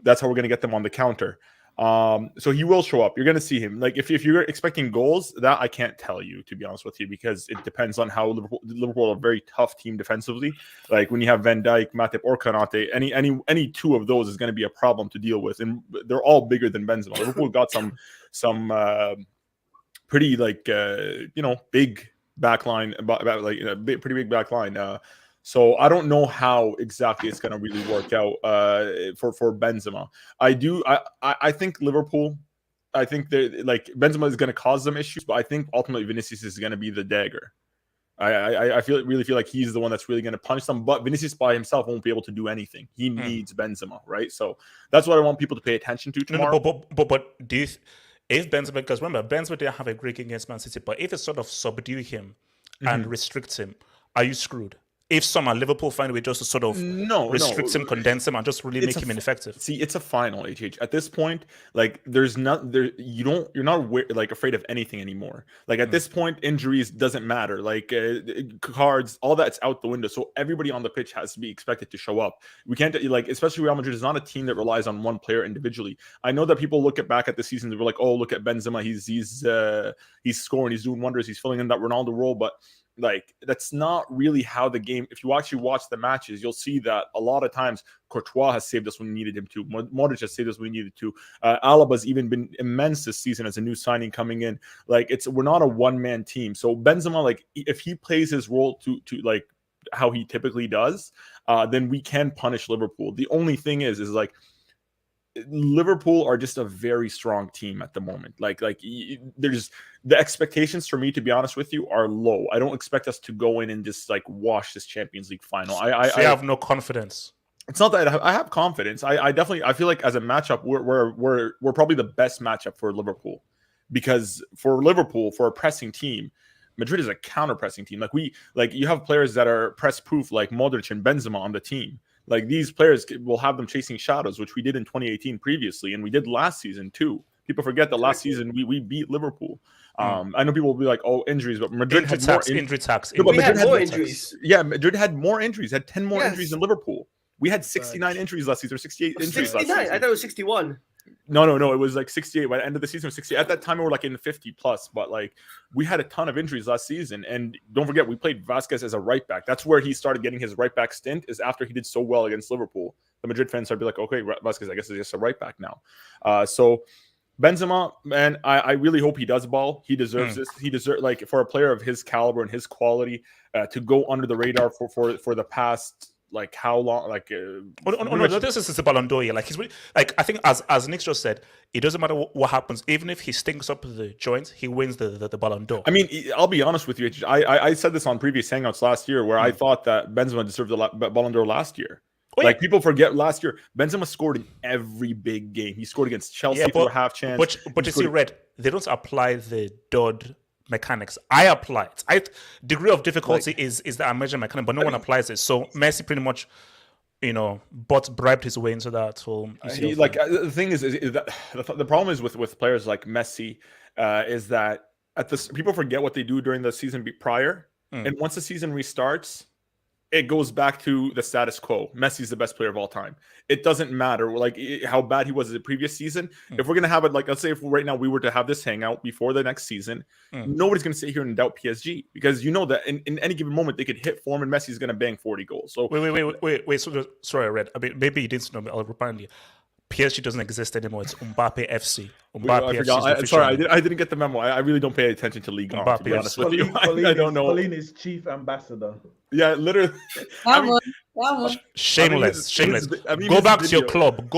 that's how we're gonna get them on the counter. So he will show up. You're going to see him. Like if you're expecting goals, that I can't tell you, to be honest with you, because it depends on how Liverpool are a very tough team defensively. Like when you have Van Dijk, Matip, or Konate, any two of those is going to be a problem to deal with, and they're all bigger than Benzema. Liverpool got some pretty big backline, pretty big backline. So I don't know how exactly it's going to really work out for Benzema. I think Liverpool. I think that Benzema is going to cause them issues, but I think ultimately Vinicius is going to be the dagger. I really feel like he's the one that's really going to punish them. But Vinicius by himself won't be able to do anything. He needs Benzema, right? So that's what I want people to pay attention to tomorrow. But do you? If Benzema, because remember, Benzema didn't have a great game against Man City, but if it sort of subdue him and restrict him, are you screwed? If some are Liverpool find a way just to sort of restrict him, condense him, and just really make him ineffective. See, it's a final, HH. At this point, like there's not there. You're not like afraid of anything anymore. Like at this point, injuries doesn't matter. Like cards, all that's out the window. So everybody on the pitch has to be expected to show up. We can't like, especially Real Madrid is not a team that relies on one player individually. I know that people look back at the season, they were like, oh, look at Benzema, he's scoring, he's doing wonders, he's filling in that Ronaldo role, but like that's not really how the game. If you actually watch the matches, you'll see that a lot of times Courtois has saved us when we needed him to. Modric has saved us when we needed to. Alaba's even been immense this season as a new signing coming in. Like we're not a one-man team. So Benzema, like if he plays his role to like how he typically does, then we can punish Liverpool. The only thing is like Liverpool are just a very strong team at the moment. Like there's the expectations for me, to be honest with you, are low. I don't expect us to go in and just like wash this Champions League final. I have no confidence. It's not that I have confidence. I definitely feel like as a matchup, we're probably the best matchup for Liverpool, because for Liverpool, for a pressing team, Madrid is a counter-pressing team. Like you have players that are press-proof, like Modric and Benzema on the team. Like these players will have them chasing shadows, which we did in 2018 previously, and we did last season too. People forget that last season we beat Liverpool. I know people will be like, "Oh, injuries," but Madrid had more injury tax. No, but We had Madrid more injuries. Yeah, Madrid had more injuries. Had 10 more Yes. injuries than Liverpool. We had 69 injuries last season, or 68 injuries last 69. season. I thought it was 61. No. It was like 68. By the end of the season, it was 68. At that time, we were like in the 50 plus. But like, we had a ton of injuries last season. And don't forget, we played Vasquez as a right back. That's where he started getting his right back stint, is after he did so well against Liverpool. The Madrid fans started to be like, okay, Vasquez, I guess is just a right back now. So Benzema, man, I really hope he does ball. He deserves this. He deserves, like, for a player of his caliber and his quality, to go under the radar for the past. Like how long? Like no, this is the Ballon d'Or. Like he's like, I think as Nick just said, it doesn't matter what happens. Even if he stinks up the joint, he wins the Ballon d'Or. I mean, I'll be honest with you. I said this on previous Hangouts last year, where I thought that Benzema deserved the Ballon d'Or last year. Like people forget last year, Benzema scored in every big game. He scored against Chelsea for a half chance. But you see, Red, they don't apply the Dodd mechanics. I apply it. Degree of difficulty is the measure mechanic, but no one applies it. So Messi pretty much, bribed his way into that whole. The thing is that the problem is with players like Messi, is that people forget what they do during the season prior, and once the season restarts, it goes back to the status quo. Messi's the best player of all time. It doesn't matter like how bad he was the previous season. If we're gonna have it, like, let's say if right now we were to have this hangout before the next season, nobody's gonna sit here and doubt PSG, because you know that in any given moment they could hit form and Messi's gonna bang 40 goals. So wait. So, sorry, I read. I mean, maybe you didn't know. Apparently, PSG doesn't exist anymore. It's Mbappe FC. I didn't get the memo. I really don't pay attention to Liga, to be honest with you. I don't know. Pauline is chief ambassador. Yeah, literally. Shameless. Go back to your club.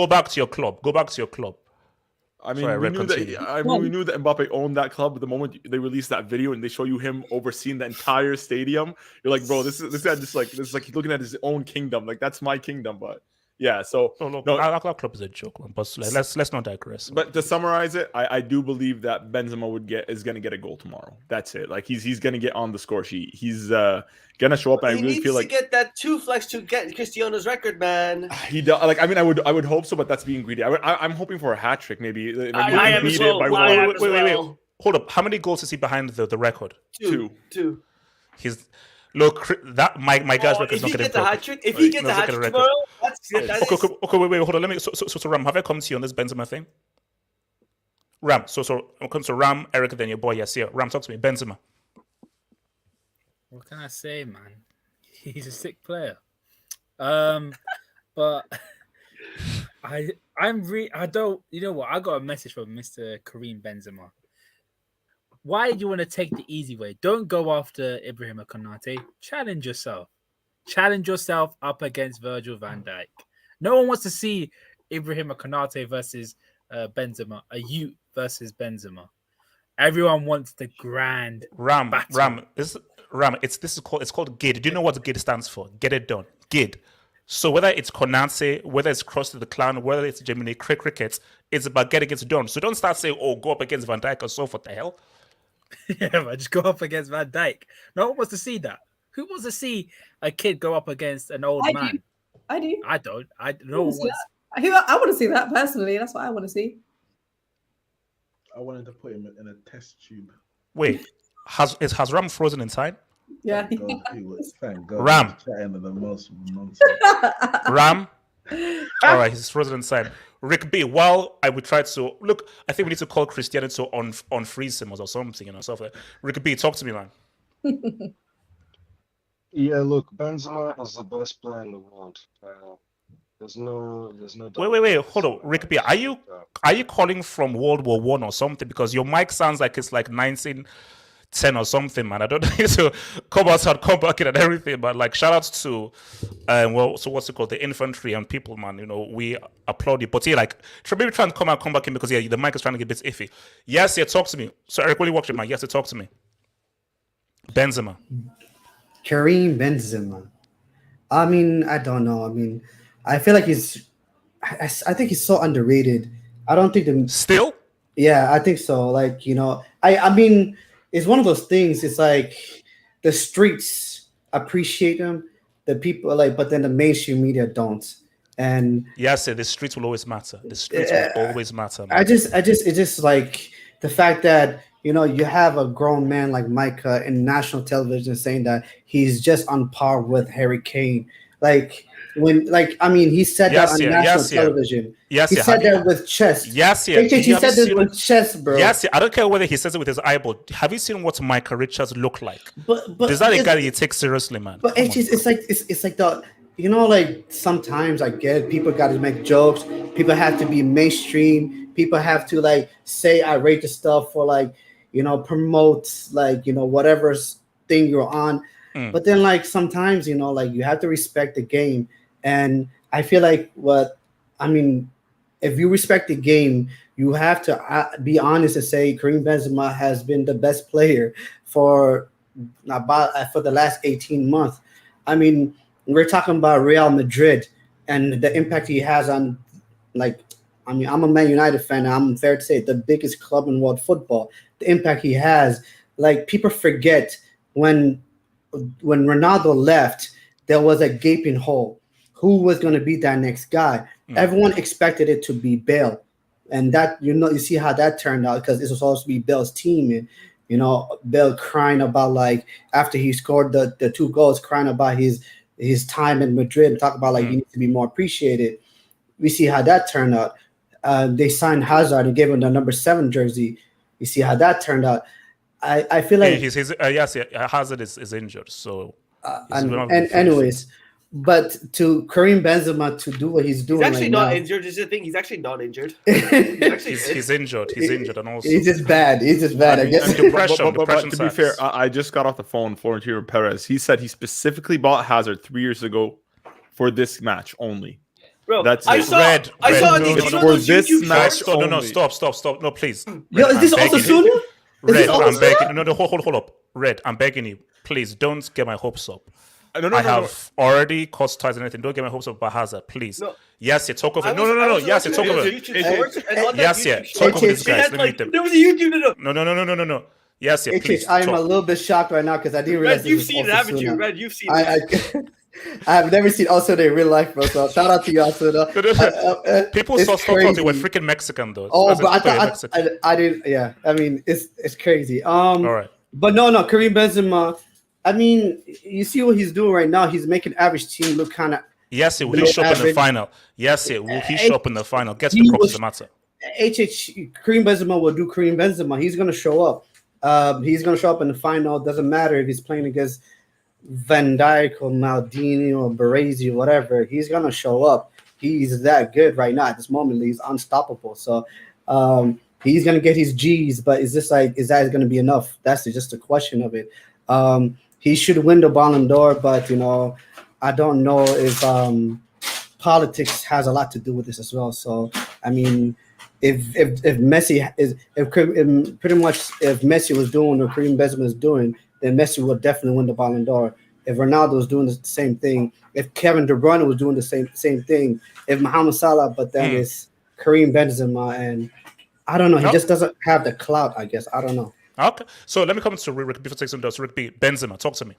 I mean, we knew that Mbappe owned that club the moment they released that video and they show you him overseeing the entire stadium. You're like, bro, this guy just like this is like he's looking at his own kingdom. Like, that's my kingdom, but. Yeah, so our club is a joke, man. But let's not digress. But to summarize it, I do believe that Benzema is going to get a goal tomorrow. That's it. Like he's going to get on the score sheet. He's going to show up. And I really feel like he needs to get that 2 flex to get Cristiano's record, man. He does. Like, I mean, I would hope so, but that's being greedy. I'm hoping for a hat trick, maybe. I am as well. Wait. Hold up. How many goals is he behind the record? Two. Look, that my guy's record is not getting broken. If he gets a hat trick tomorrow, okay, wait, hold on. Let me. So Ram, have I come to you on this Benzema thing? Ram, so I'll come to Ram, Eric, then your boy Yasir. Ram, talk to me. Benzema. What can I say, man? He's a sick player. But I don't. You know what? I got a message from Mr. Karim Benzema. Why do you want to take the easy way? Don't go after Ibrahim Konate. Challenge yourself. Challenge yourself up against Virgil van Dijk. No one wants to see Ibrahim Konate versus Benzema. A versus Benzema. Everyone wants the grand battle. It's called GID. Do you know what GID stands for? Get it done. GID. So whether it's Konate, whether it's Cross to the Clown, whether it's Gemini Cricket, it's about getting it done. So don't start saying, "Oh, go up against Van Dijk or so." What the hell? Yeah, man, just go up against Van Dijk. No one wants to see that. Who wants to see a kid go up against an old I man? do. I do. I don't. I No want one to see wants. that. I want to see that personally. That's what I want to see. I wanted to put him in a test tube. Wait, has Ram frozen inside? Yeah. Thank God he was. Thank God. Ram. He was chatting to the most nonsense. Ram. All right, he's frozen inside. Rick B. While I would try to look, I think we need to call Cristiano to unfreeze him or something, stuff like that. Rick B, talk to me, man. Yeah, look, Benzema is the best player in the world. There's no. Wait, hold on, Rick B. Are you calling from World War One or something? Because your mic sounds like it's like 1910 or something, man. I don't need to come outside, come back in, and everything. But like, shout outs to, so what's it called, the infantry and people, man. We applaud you. But yeah, like, maybe try and come back in because the mic is trying to get a bit iffy. Yes, talk to me. So Eric, will you watch it, man? Yes, talk to me. Benzema. Karim Benzema. I mean, I don't know. I mean, I feel like I think he's so underrated. I don't think Still? Yeah, I think so. Like, I mean, it's one of those things. It's like the streets appreciate him, the people but then the mainstream media don't. And yes, the streets will always matter. The streets will always matter, man. It's just like the fact that you have a grown man like Micah in national television saying that he's just on par with Harry Kane. He said that on national television. Yes, he said that with chest. Yes, he said this with chest, bro. Yes, I don't care whether he says it with his eyeball. Have you seen what Micah Richards look like? But is that a guy that you take seriously, man? But it's like the like sometimes I get people got to make jokes. People have to be mainstream. People have to say outrageous stuff for promote whatever thing you're on. But then sometimes you have to respect the game. And I feel like if you respect the game, you have to be honest and say Karim Benzema has been the best player for the last 18 months. I mean, we're talking about Real Madrid and the impact he has on I'm a Man United fan. And I'm fair to say the biggest club in world football. The impact he has, people forget when Ronaldo left, there was a gaping hole. Who was going to be that next guy? Everyone expected it to be Bale, and that you see how that turned out because it was supposed to be Bale's team, and Bale crying about after he scored the 2 goals, crying about his time in Madrid, and talk about he needs to be more appreciated. We see how that turned out. They signed Hazard and gave him the number 7 jersey. You see how that turned out. I feel like Hazard is injured, so anyways. But to Karim Benzema to do what he's doing, he's actually not injured. Is the thing? He's actually not injured. He's injured. He's injured, and also he's just bad. I guess. Depression to be fair, I just got off the phone with Florentino Perez. He said he specifically bought Hazard 3 years ago for this match only. Bro, that's I saw this match. No, stop. No, please. Yo, is this also Sunu? Red, I'm begging. No, hold up. Red, I'm begging you. Please don't get my hopes up. I have already caused ties and anything. Don't get my hopes up about Hazard, please. No. Yes, talk over. No. Yes, talk over. Yes, talk over this guys. Let me meet them. There was a YouTube. No. Yes, please. I am a little bit shocked right now because I didn't realize. Red, you've seen it, haven't you? Red, you've seen it. I have never seen Osuna in real life, bro. So shout out to you, Osuna. People thought they were freaking Mexican, though. But I didn't. Yeah, I mean, it's crazy. All right. But no, Karim Benzema. I mean, you see what he's doing right now. He's making average team look kind of. Yes, will he show up in the final? Yes, will he show up in the final? Get to the crux of the matter. Karim Benzema will do Karim Benzema. He's going to show up. He's going to show up in the final. Doesn't matter if he's playing against Van Dijk or Maldini or Baresi or whatever. He's going to show up. He's that good right now. At this moment, he's unstoppable. So he's going to get his G's. But is that going to be enough? That's just a question of it. He should win the Ballon d'Or, but I don't know if politics has a lot to do with this as well. So I mean, if Messi if Messi was doing what Karim Benzema is doing, then Messi would definitely win the Ballon d'Or. If Ronaldo was doing the same thing, if Kevin De Bruyne was doing the same thing, if Mohamed Salah, but then it's Karim Benzema, and I don't know, he just doesn't have the clout. I guess I don't know. Okay, so let me come to Rick before taking some does. Rick B, Benzema, talk to me.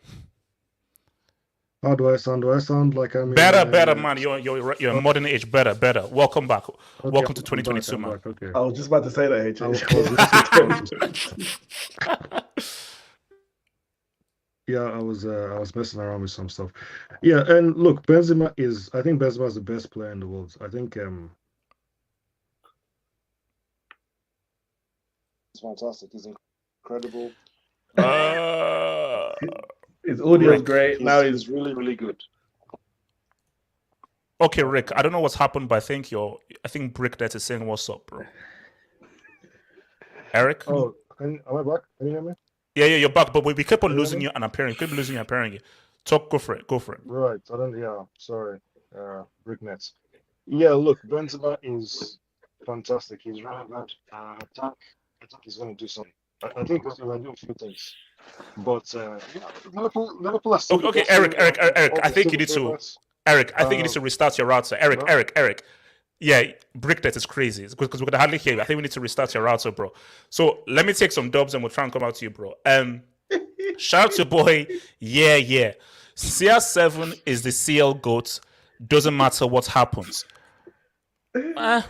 How do I sound? Do I sound like I'm Better, man. You're modern age. Better. Welcome back. Okay, Welcome to I'm back, 2022, I'm man. back, okay. I was just about to say that, H. I was messing around with some stuff. Yeah, and look, I think Benzema is the best player in the world. I think it's fantastic. He's incredible. His audio is great. Now he's really, really good. Okay, Rick. I don't know what's happened, but I think Bricknet is saying what's up, bro. Eric. Oh, am I back? Can you hear me? Yeah, you're back, but we keep on losing you and appearing. Keep losing you and appearing you. Go for it. Right. Sorry. Bricknets. Yeah, look, Benzema is fantastic. He's really good. Attack, he's going to do something. I think he's going to do a few things. But Liverpool are still Okay, Eric. I think you need to. Eric, I think you need to restart your router. Eric. Yeah, Bricknet is crazy because we're gonna hardly hear you. I think we need to restart your router, bro. So let me take some dubs and we'll try and come out to you, bro. Shout out to your boy. Yeah. CR7 is the CL GOAT. Doesn't matter what happens.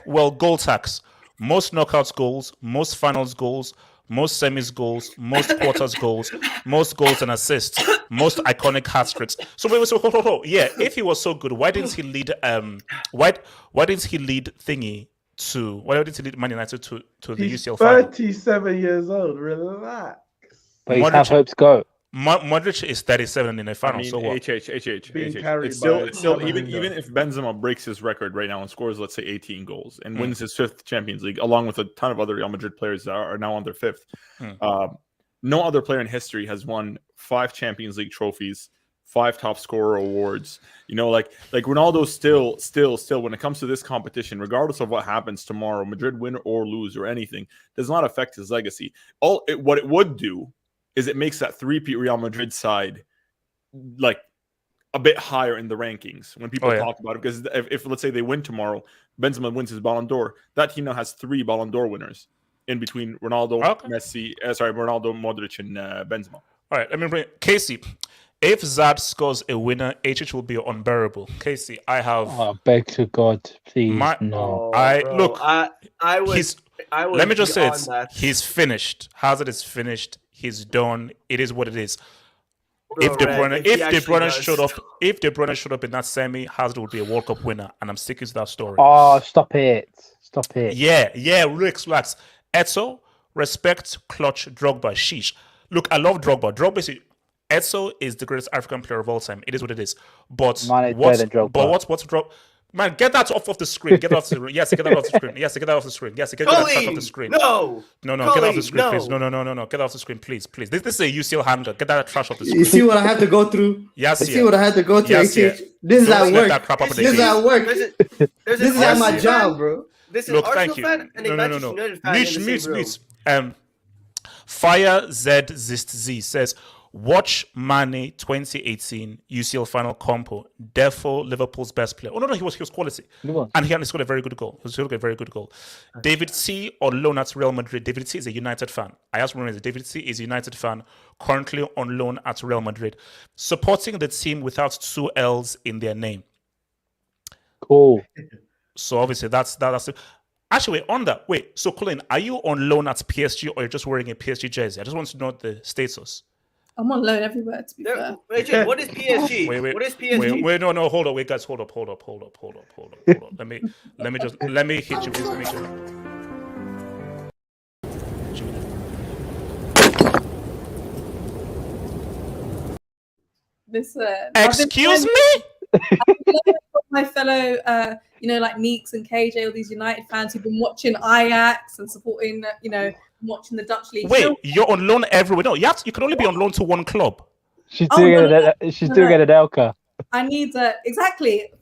Well, goal tax. Most knockouts goals, most finals goals, most semis goals, most quarters goals, most goals and assists, most iconic hat-tricks. So wait, hold. Yeah, if he was so good, why didn't he lead why didn't he lead Man United to the He's UCL final? 37 years old. Relax. But he's have hopes go. Modric is 37 in the final. So what? Being HH. carried It's still by even Hernandez. if Benzema breaks his record right now and scores, let's say, 18 goals and wins his 5th Champions League, along with a ton of other Real Madrid players that are now on their 5th. No other player in history has won 5 Champions League trophies, 5 top scorer awards. You know, like Ronaldo still when it comes to this competition, regardless of what happens tomorrow, Madrid win or lose or anything, does not affect his legacy. What it would do is it makes that three-peat Real Madrid side like a bit higher in the rankings when people talk about it. Because if let's say they win tomorrow, Benzema wins his Ballon d'Or, that team now has 3 Ballon d'Or winners in between Ronaldo, Ronaldo, Modric, and Benzema. All right, let me bring Casey. If Zad scores a winner, HH will be unbearable. Casey, I have. Oh, beg to God, please no. Let me just say it. He's finished. Hazard is finished. He's done. It is what it is. If De Bruyne showed up in that semi, Hazard would be a World Cup winner, and I'm sticking to that story. Oh, stop it! Yeah, relax. Eto, respect, clutch, Drogba, sheesh. Look, I love Drogba. Eto is the greatest African player of all time. It is what it is. But what's Drogba? Man, get that off the screen. Get off the screen. Yes, get that off the screen. Yes, get that off the screen. Yes, get that trash off the screen. No, get off the screen, please. No, get off the screen, please. This is a UCL handler. Get that trash off the screen. You see what I had to go through? Yes, see what I had to go through? Yes, This is at work. This is at work. This is at my job, bro. Look, thank you. No. Fire Z says, watch Mane 2018 UCL final compo. Therefore, Liverpool's best player. Oh no, he was quality, and he scored a very good goal. David C on loan at Real Madrid. David C is a United fan. I asked him, David C is a United fan, currently on loan at Real Madrid, supporting the team without 2 L's in their name. Cool. So obviously that's it. Actually, on that, so Colin, are you on loan at PSG or you're just wearing a PSG jersey? I just want to know the status. I'm on loan everywhere, to be fair. Wait, what is PSG? What is PSG? Wait, no, hold on, guys, hold up. Let me hit you. Excuse me? My fellow, like Neeks and KJ, all these United fans who've been watching Ajax and supporting, watching the Dutch league. Wait, you're on loan everywhere? No, you can only be on loan to one club. She's doing it at Elka. I need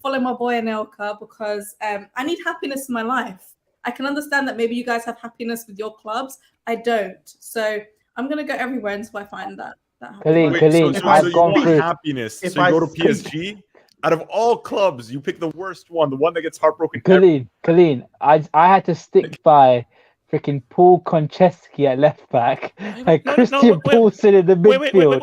follow my boy Anelka because I need happiness in my life. I can understand that maybe you guys have happiness with your clubs. I don't. So I'm gonna go everywhere until I find that. Colleen, I've gone through happiness. So you go to PSG. Out of all clubs, you pick the worst one, the one that gets heartbroken. Colleen, I had to stick by freaking Paul Konchesky at left back, and no, Christian wait. Paulson in the midfield.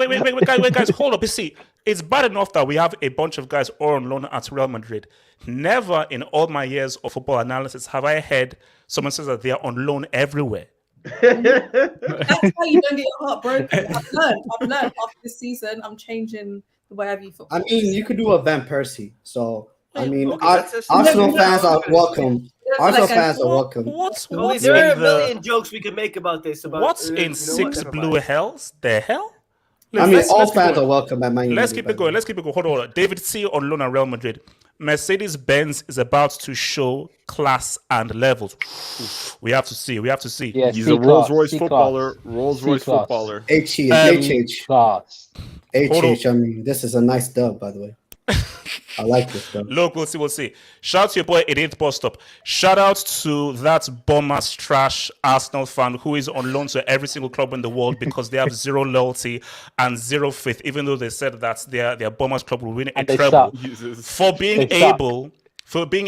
Wait, guys, hold up. You see, it's bad enough that we have a bunch of guys all on loan at Real Madrid. Never in all my years of football analysis have I heard someone say that they are on loan everywhere. That's how you don't get your heart broken. I've learned after this season. I'm changing the way I view football. I mean, you could do a Van Persie. So, I mean, Okay, that's Arsenal no, fans are no. welcome. Arsenal fans are welcome. What's There are in a million the jokes we could make about this. what's in six Never blue mind. hells? The hell? I mean, all keep fans going. are welcome at Man United. Let's keep it going. Let's keep it going. Hold on. David C. on loan at Real Madrid. Mercedes-Benz is about to show class and levels. We have to see. Yeah, He's C a Rolls class, Royce C footballer. class, Rolls C Royce class. footballer. HH. Class. Hold HH. I mean, this is a nice dub, by the way. I like this dub. Look, we'll see. Shout out to your boy, Idiot Bus Stop. Shout out to that bomber's trash Arsenal fan who is on loan to every single club in the world because they have zero loyalty and zero faith, even though they said that their bomber's club will win a And they treble. suck. For being They suck.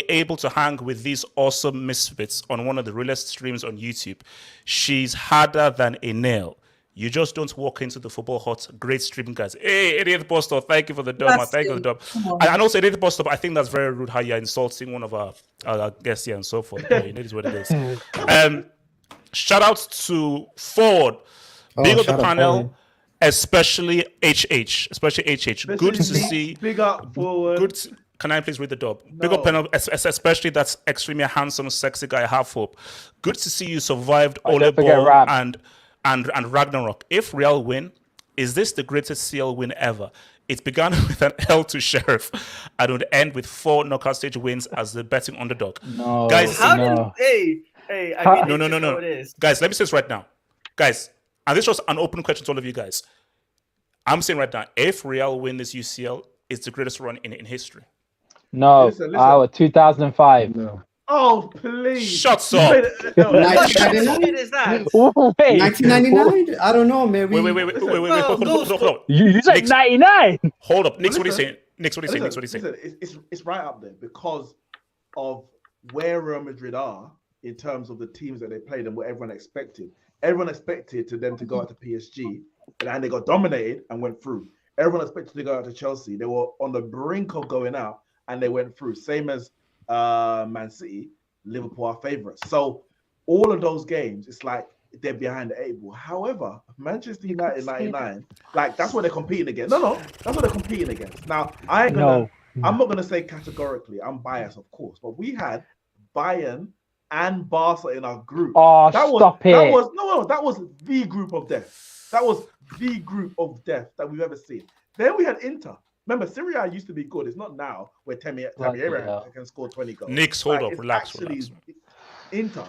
able to hang with these awesome misfits on one of the realest streams on YouTube, she's harder than a nail. You just don't walk into the football hut. Great stream, guys. Hey, Idiot Boston, thank you for the dub. That's Thank you for the dub. And also, Idiot Boston, I think that's very rude how you're insulting one of our guests here and so forth. But it is what it is. Shout out to Ford. Big up the shout out panel, Ford. especially HH. Good to see. Big up forward. Good. Can I please read the dub? Big up, panel, especially that extremely handsome, sexy guy, Half Hope. Good to see you survived Oh, don't forget Olebol Ram. and Ragnarok. If Real win, is this the greatest CL win ever? It began with an L to Sheriff and would end with 4 knockout stage wins as the betting underdog. No, Guys, How no. did I mean, No. how it is. Guys, let me say this right now. Guys, and this was an open question to all of you guys. I'm saying right now, if Real win this UCL, it's the greatest run in history. No, Listen. our 2005. No. Oh, please. Shut You up. played it- no, What Nice. kind of shit is that? Wait, 1999? I don't know, man. Wait. Hold up. you said Next- 99. Hold up. Nick's what he's Listen. saying. Nick's what he's saying. Listen, it's right up there because of where Real Madrid are in terms of the teams that they played and what everyone expected. Everyone expected them to go out to PSG, and they got dominated and went through. Everyone expected to go out to Chelsea. They were on the brink of going out, and they went through. Same as Man City, Liverpool are favourites. So all of those games, it's like they're behind the 8 ball. However, Manchester United 99, like that's what they're competing against. No, that's what they're competing against. Now, I'm not gonna say categorically, I'm biased, of course, but we had Bayern and Barca in our group. Oh, That stop it. That was the group of death. That was the group of death that we've ever seen. Then we had Inter. Remember, Serie used to be good. It's not now where Tammy Abraham can score 20 goals. Nick's, hold up, it's relax. Inter.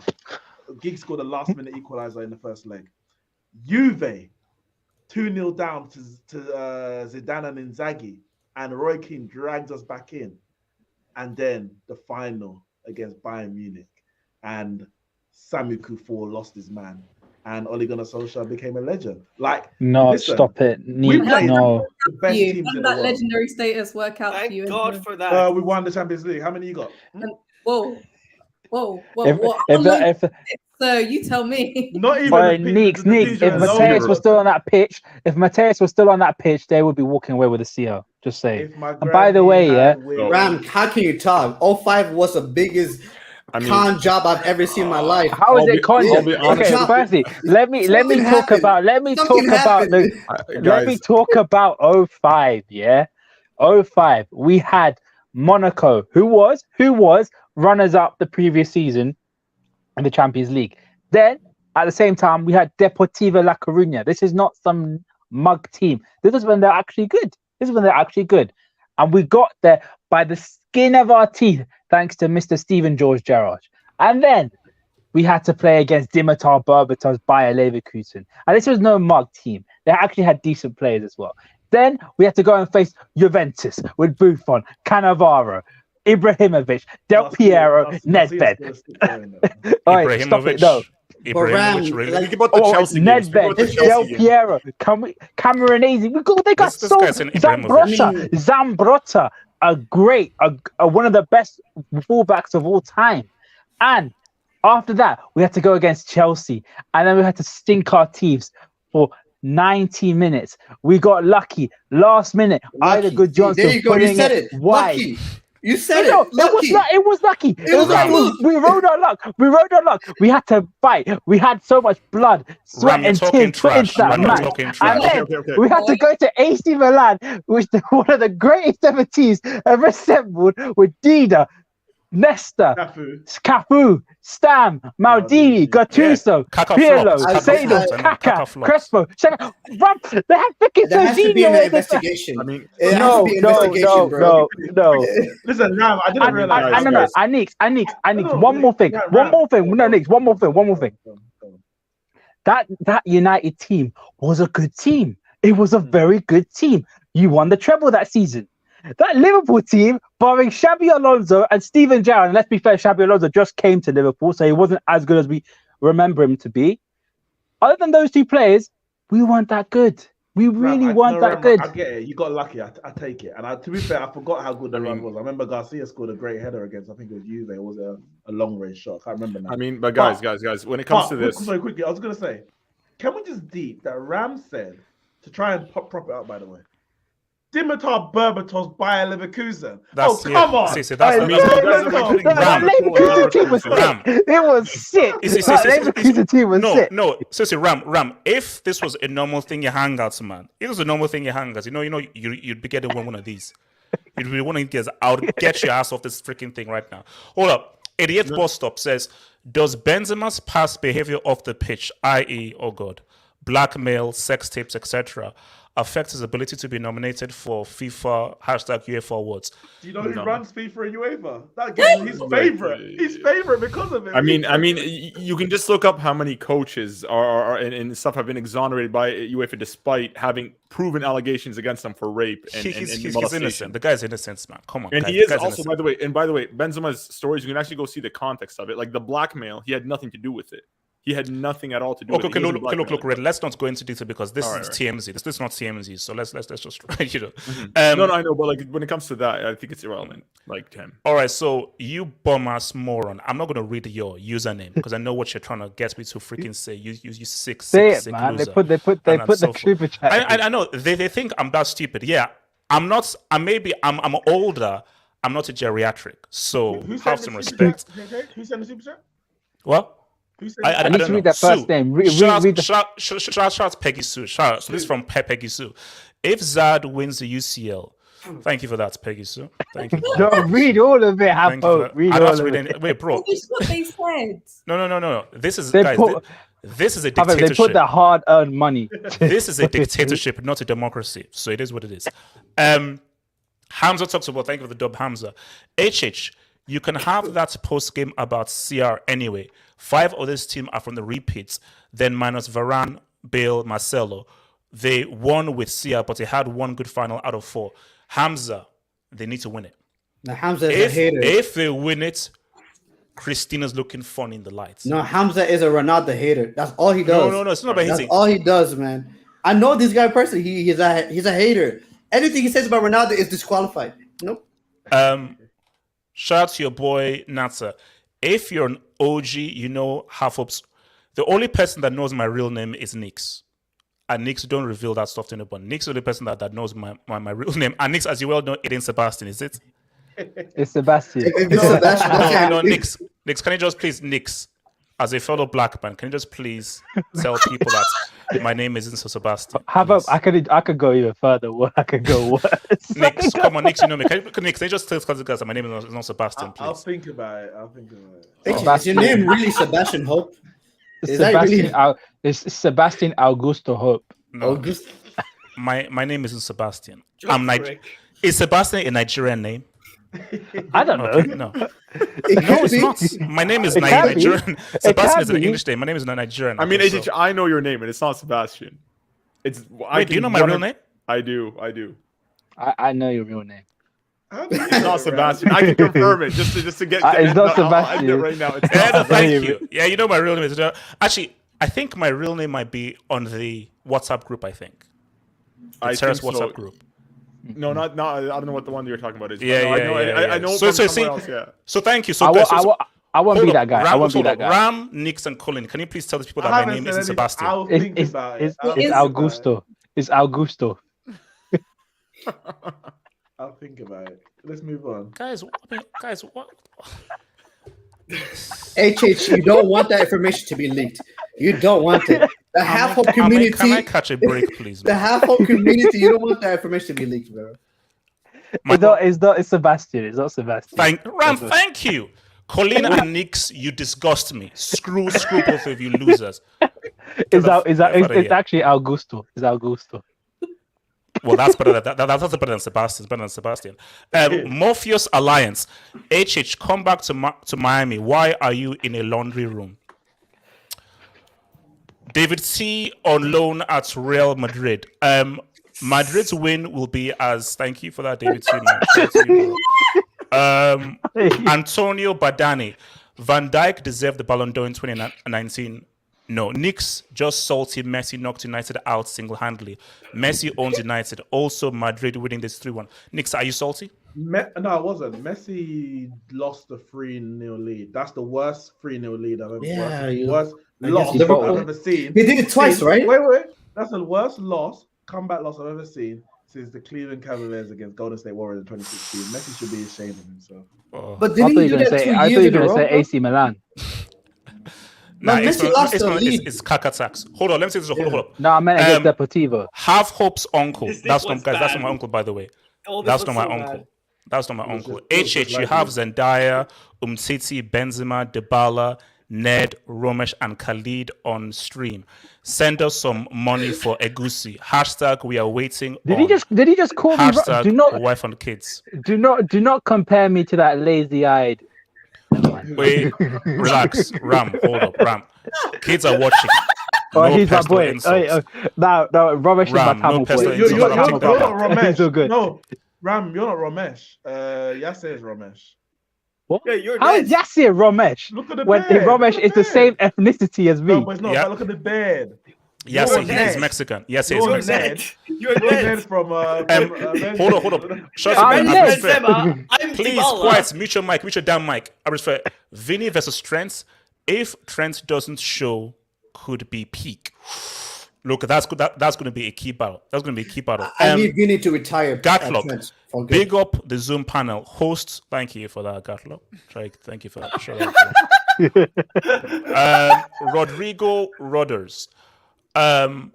Giggs scored a last-minute equalizer in the first leg. Juve, 2-0 down to Zidane and Inzaghi, and Roy Keane dragged us back in. And then the final against Bayern Munich, and Samu Kufor lost his man, and Ole Gunnar Solskjaer became a legend. Like, No, listen, stop it. we played No. the best You. teams How in did the that world. legendary status work out for Thank you? God for that. We won the Champions League. How many you got? Whoa. If So you tell me. Not even. But the Neeks, the if teams you had. Mateus No, was still on that pitch, they would be walking away with a CO. Just saying. if my And by the way, granny yeah, had wings- Ram, how can you talk? 05 was the biggest con job I've ever seen in my life. How is I'll it be content? honest. Okay, firstly, let me Something talk happened. about let me Guys, talk about 05, yeah. 05. We had Monaco, who was runners up the previous season in the Champions League. Then at the same time, we had Deportivo La Coruña. This is not some mug team. This is when they're actually good. And we got there by the skin of our teeth, thanks to Mr. Steven George Gerrard. And then we had to play against Dimitar Berbatov's Bayer Leverkusen. And this was no mug team. They actually had decent players as well. Then we had to go and face Juventus with Buffon, Cannavaro, Ibrahimovic, Del Piero, Nedved. Alright, stop it. No. Ibrahimovic, really? like- Think about the Chelsea games. Think about the Nedved, Del Chelsea games. Piero, Cameronese. They got This so guy's an Ibrahimovic. After that, we had to go against Chelsea, and then we had to stink our teeth for 90 minutes. We got lucky last minute. Ida Good Johnson. There you go. You putting said it. wide. Lucky. You said No, it. Lucky. it was lucky. It was was lucky. We rode our luck. We had to fight. We had so much blood, sweat, Ram, you're and talking tears put into trash. that Ram, you're match. talking And trash. then Okay. we had to go to AC Milan, which is one of the greatest ever teams ever assembled, with Dida, Nesta, Cafu, Stam, Maldini, Gattuso, Kaka Pirlo, flopped. Sado, Kaka Kaka, flopped. Crespo. Shaka. Ram, they had freaking There has to be an Jorginho. investigation. I mean, It has to be an investigation, bro. No. Listen, Ram, I didn't realize. Anix, one more thing. That United team was a good team. It was a very good team. You won the treble that season. That Liverpool team, barring Xabi Alonso and Steven Gerrard, and let's be fair, Xabi Alonso just came to Liverpool, so he wasn't as good as we remember him to be. Other than those two players, we weren't that good. We really weren't that good. I get it. You got lucky. I take it. And to be fair, I forgot how good the run was. I remember Garcia scored a great header against, I think it was Juve. It was a long range shot. I can't remember now. I mean, but guys, when it comes to this, sorry, quickly, I was going to say, can we just deep that Ram said, to try and prop it up, by the way, Dimitar Berbatov's Bayer Leverkusen. That's, come on. See, that's That Leverkusen team was sick. It was sick. That Leverkusen team was sick. No, seriously, Ram. If this was a normal thing in Hangouts, man, it was a normal thing in Hangouts. You'd be getting one of these. You'd be one of these. I'll get your ass off this freaking thing right now. Hold up. 88th bus stop says, does Benzema's past behavior off the pitch, i.e., oh god, blackmail, sex tapes, etc., affect his ability to be nominated for FIFA #UEFA awards? Do you know who runs FIFA and UEFA? That game is his favorite. His favorite because of it. I mean, you can just look up how many coaches are and stuff have been exonerated by UEFA despite having proven allegations against them for rape and he's molestation. innocent. The guy's innocent, man. Come on, And guys, he is the guy's also, innocent. by the way, Benzema's stories. You can actually go see the context of it. Like the blackmail, he had nothing to do with it. He had nothing at all to do with it. Okay, look, Red. Let's not go into detail because this is TMZ. This is not TMZ. So let's just No, I know, but like when it comes to that, I think it's irrelevant. Like to him. All right, so you bum-ass moron. I'm not going to read your username because I know what you're trying to get me to freaking say. You sick Man. loser. They put the super chat. I know they think I'm that stupid. Yeah, I'm not. I'm older. I'm not a geriatric. So have some respect. Who sent the super chat? What? I need don't to read know. that first Sue. name. Read Shout out Peggy Sue. Shout out. So this is from Peggy Sue. If Zad wins the UCL, thank you for that, Peggy Sue. Thank you. No, read all of it. Thank you for that. Read I all have to of read it. it. Wait, bro. That's what they said. No. This is They guys. put- This is a They dictatorship. put the hard-earned money. This is a dictatorship, not a democracy. So it is what it is. Hamza talks about, thank you for the dub, Hamza. HH, you can have that post game about CR anyway. 5 of this team are from the repeats, then minus Varane, Bale, Marcelo. They won with CR, but they had one good final out of 4. Hamza, they need to win it. Now Hamza is a hater. If they win it, Christina's looking fun in the lights. No, Hamza is a Ronaldo hater. That's all he does. No, it's not about That's hating. all he does, man. I know this guy personally. He's a hater. Anything he says about Ronaldo is disqualified. Nope. Shout out to your boy Natsa. If you're an OG, you know half ups. The only person that knows my real name is Nix. And Nix, don't reveal that stuff to anyone. Nix is the only person that knows my real name. And Nix, as you well know, it ain't Sebastian, is it? It's Sebastian. If it's Sebastian, okay. No, Nix, can you just please, Nix, as a fellow black man, can you just please tell people that my name isn't Sebastian? How about please? I could go even further. I could go worse. Nix, come on, Nix, you know me. Nix, can you just tell the guys that my name is not Sebastian, please? I'll think about it. Is your name really Sebastian Hope? Is that Sebastian, really- it's Sebastian Augusto Hope. No, August? my name isn't Sebastian. Is Sebastian a Nigerian name? I don't know. Okay, no. It No, could it's be. not. My name is It can be. Nigerian. It Sebastian can is an be. English name. My name is not Nigerian. I mean, okay, HH, I know your name, and it's not Sebastian. It's. Wait, do you know my real name? I do. I know your real name. It's not Sebastian. I can confirm it just to get. It's not I'll end it Sebastian. right now. It's Yeah, no, not thank Sebastian. you. Yeah, you know my real name is. Actually, I think my real name might be on the WhatsApp group. I think. The I Terrace think so. WhatsApp group. No, not. I don't know what the one that you're talking about is. Yeah, but no, yeah, I know So from see, somewhere else. Yeah. so thank you. So, I guys, wa- I won't Hold be up, that guy. I Ram, won't be hold that up. guy. Ram, Nix, and Colin. Can you please tell these people that I my haven't name said isn't anything. Sebastian? I'll think It's about it. it's, I'll it's think about it. Augusto. It's Augusto. I'll think about it. Let's move on. Guys, what? HH, you don't want that information to be leaked. You don't want it. The half whole Can I community, catch a break, please? the half whole community, you don't want that information to be leaked, bro. It's Sebastian. It's not Sebastian. Thank you. Colin and Nix, you disgust me. Screw both of you losers. It's actually Augusto. It's Augusto. Well, that's better than Sebastian. It's better than Sebastian. Morpheus Alliance. HH, come back to Miami. Why are you in a laundry room? David C on loan at Real Madrid. Madrid's win will be as thank you for that, David C. Man. Shout out to you, bro. Antonio Badani. Van Dijk deserved the Ballon d'Or in 2019. No, Knicks just salty. Messi knocked United out single-handedly. Messi owns United. Also, Madrid winning this 3-1. Knicks, are you salty? No, I wasn't. Messi lost the 3-0 lead. That's the worst 3-0 lead I've ever worst loss Liverpool. I've ever seen. He did it twice, right? Wait. That's the worst comeback loss I've ever seen since the Cleveland Cavaliers against Golden State Warriors in 2016. Messi should be ashamed of himself. But didn't he do that 2 years in a row? I thought you were going to say AC Milan. Nah, Messi lost the lead. It's Kakatax. Hold on, let me say this. Hold up. No, I meant against Deportivo. Half Hope's uncle. This That's was not bad. my uncle, by the way. Oh, this That's was not my so uncle. bad. That's not my uncle. It was just You like have it. Zendaya, Umtiti, Benzema, Dybala, Ned, Romesh, and Khalid on stream. Send us some money for Egusi. Hashtag we are waiting. Did he just call me? Hashtag Do not wife and kids. do not compare me to that lazy-eyed. Never mind. Wait, relax, Ram. Hold up, Ram. Kids are watching. Oh, No he's my personal boy. insults. No, Ramesh is my Ram, no camel boy. personal He's insults. my I'm camel taking You're that not boy. back. Ramesh. He's so good. No, Ram, you're not Ramesh. Yasser is Ramesh. What? Yeah, you're How is dead. Yassir Ramesh? Look at the When beard. Ramesh Look is at the beard. same ethnicity as me. No, but it's not. Yeah. But look at the beard. Yes, You're he Ned. is Mexican. Yes, he is You're Mexican. Ned. You're You're dead. Ned from. Hold on. Shut I'm up, Ned. Benzema, I'm Please, Dybala. quiet. Mute your mic. Mute your damn mic. I prefer Vinny versus Trent. If Trent doesn't show, could be peak. Look, that's good. That's going to be a key battle. That's going to be a key battle. I need Vinny to retire. Gatlock. Trent, for good. Big up the Zoom panel. Host, thank you for that, Gatlock. Thank you for that. Shout out. Rodrigo Rodders. No.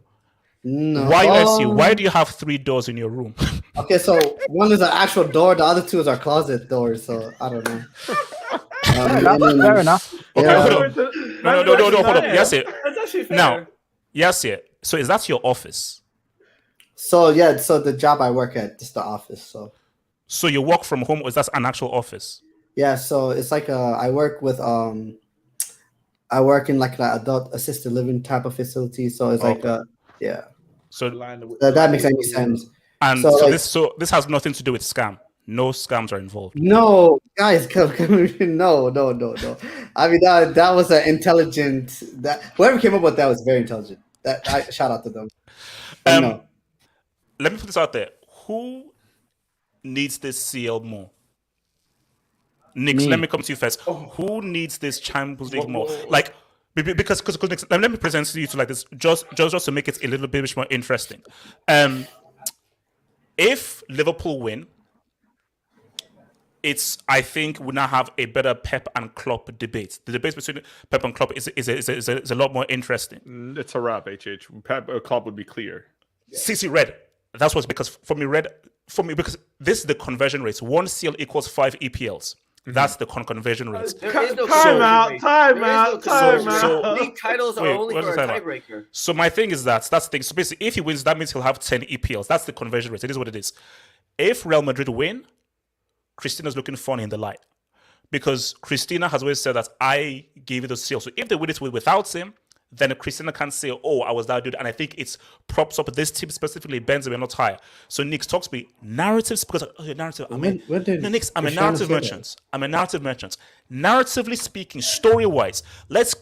YUSU, why do you have 3 doors in your room? Okay, so one is an actual door, the other 2 is our closet door. So I don't know. Fair enough. Okay, Yeah. hold on. No, hold up. Yes, it. That's actually fair. Now, yes, yeah. So is that your office? So yeah, so the job I work at, just the office. So You work from home, or is that an actual office? yeah, so it's like I work with I work in like an adult assisted living type of facility. So it's like Okay. yeah, So that makes any sense. and So, so like- this has nothing to do with scam. No scams are involved. No, guys, no. I mean that was an intelligent. That whoever came up with that was very intelligent. That I shout out to them. But no. Let me put this out there. Who needs this CL more? Nix, Me. let me come to you first. Who needs this Champions League more? Like, because Nix, let me present to you to like this, just to make it a little bit more interesting. If Liverpool win, I think we now have a better Pep and Klopp debate. The debate between Pep and Klopp is a lot more interesting. It's a wrap, HH. Klopp would be clear. CC Red. That's what's because because this is the conversion rates. 1 CL equals 5 EPLs. That's the conversion rates. There is no Time conversion out, rate. time There is out, no time conversion out. rate. League titles are Wait, only what's for a the time out? tiebreaker. So my thing is that's the thing. So basically, if he wins, that means he'll have 10 EPLs. That's the conversion rate. It is what it is. If Real Madrid win, Christina's looking funny in the light. Because Christina has always said that I gave you the seal. So if they win it without him, then Christina can't say, oh, I was that dude. And I think it props up this team, specifically Benzema, not higher. So Nick talks to me narratives because narrative. When did No, Nick, I'm a Cristiano narrative say that? merchant. I'm a narrative merchant. Narratively speaking, story-wise, let's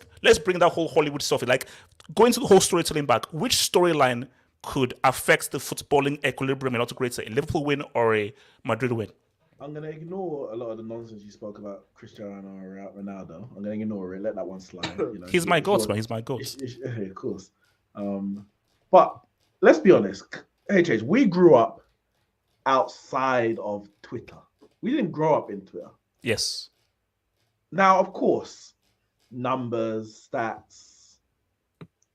bring that whole Hollywood stuff. Like going to the whole storytelling back. Which storyline could affect the footballing equilibrium a lot greater? A Liverpool win or a Madrid win? I'm gonna ignore a lot of the nonsense you spoke about Cristiano Ronaldo. I'm gonna ignore it. Let that one slide. You know, He's my goat, man. yours- He's my goat. of course. But let's be honest. HH, we grew up outside of Twitter. We didn't grow up in Twitter. Yes. Now, of course, numbers, stats,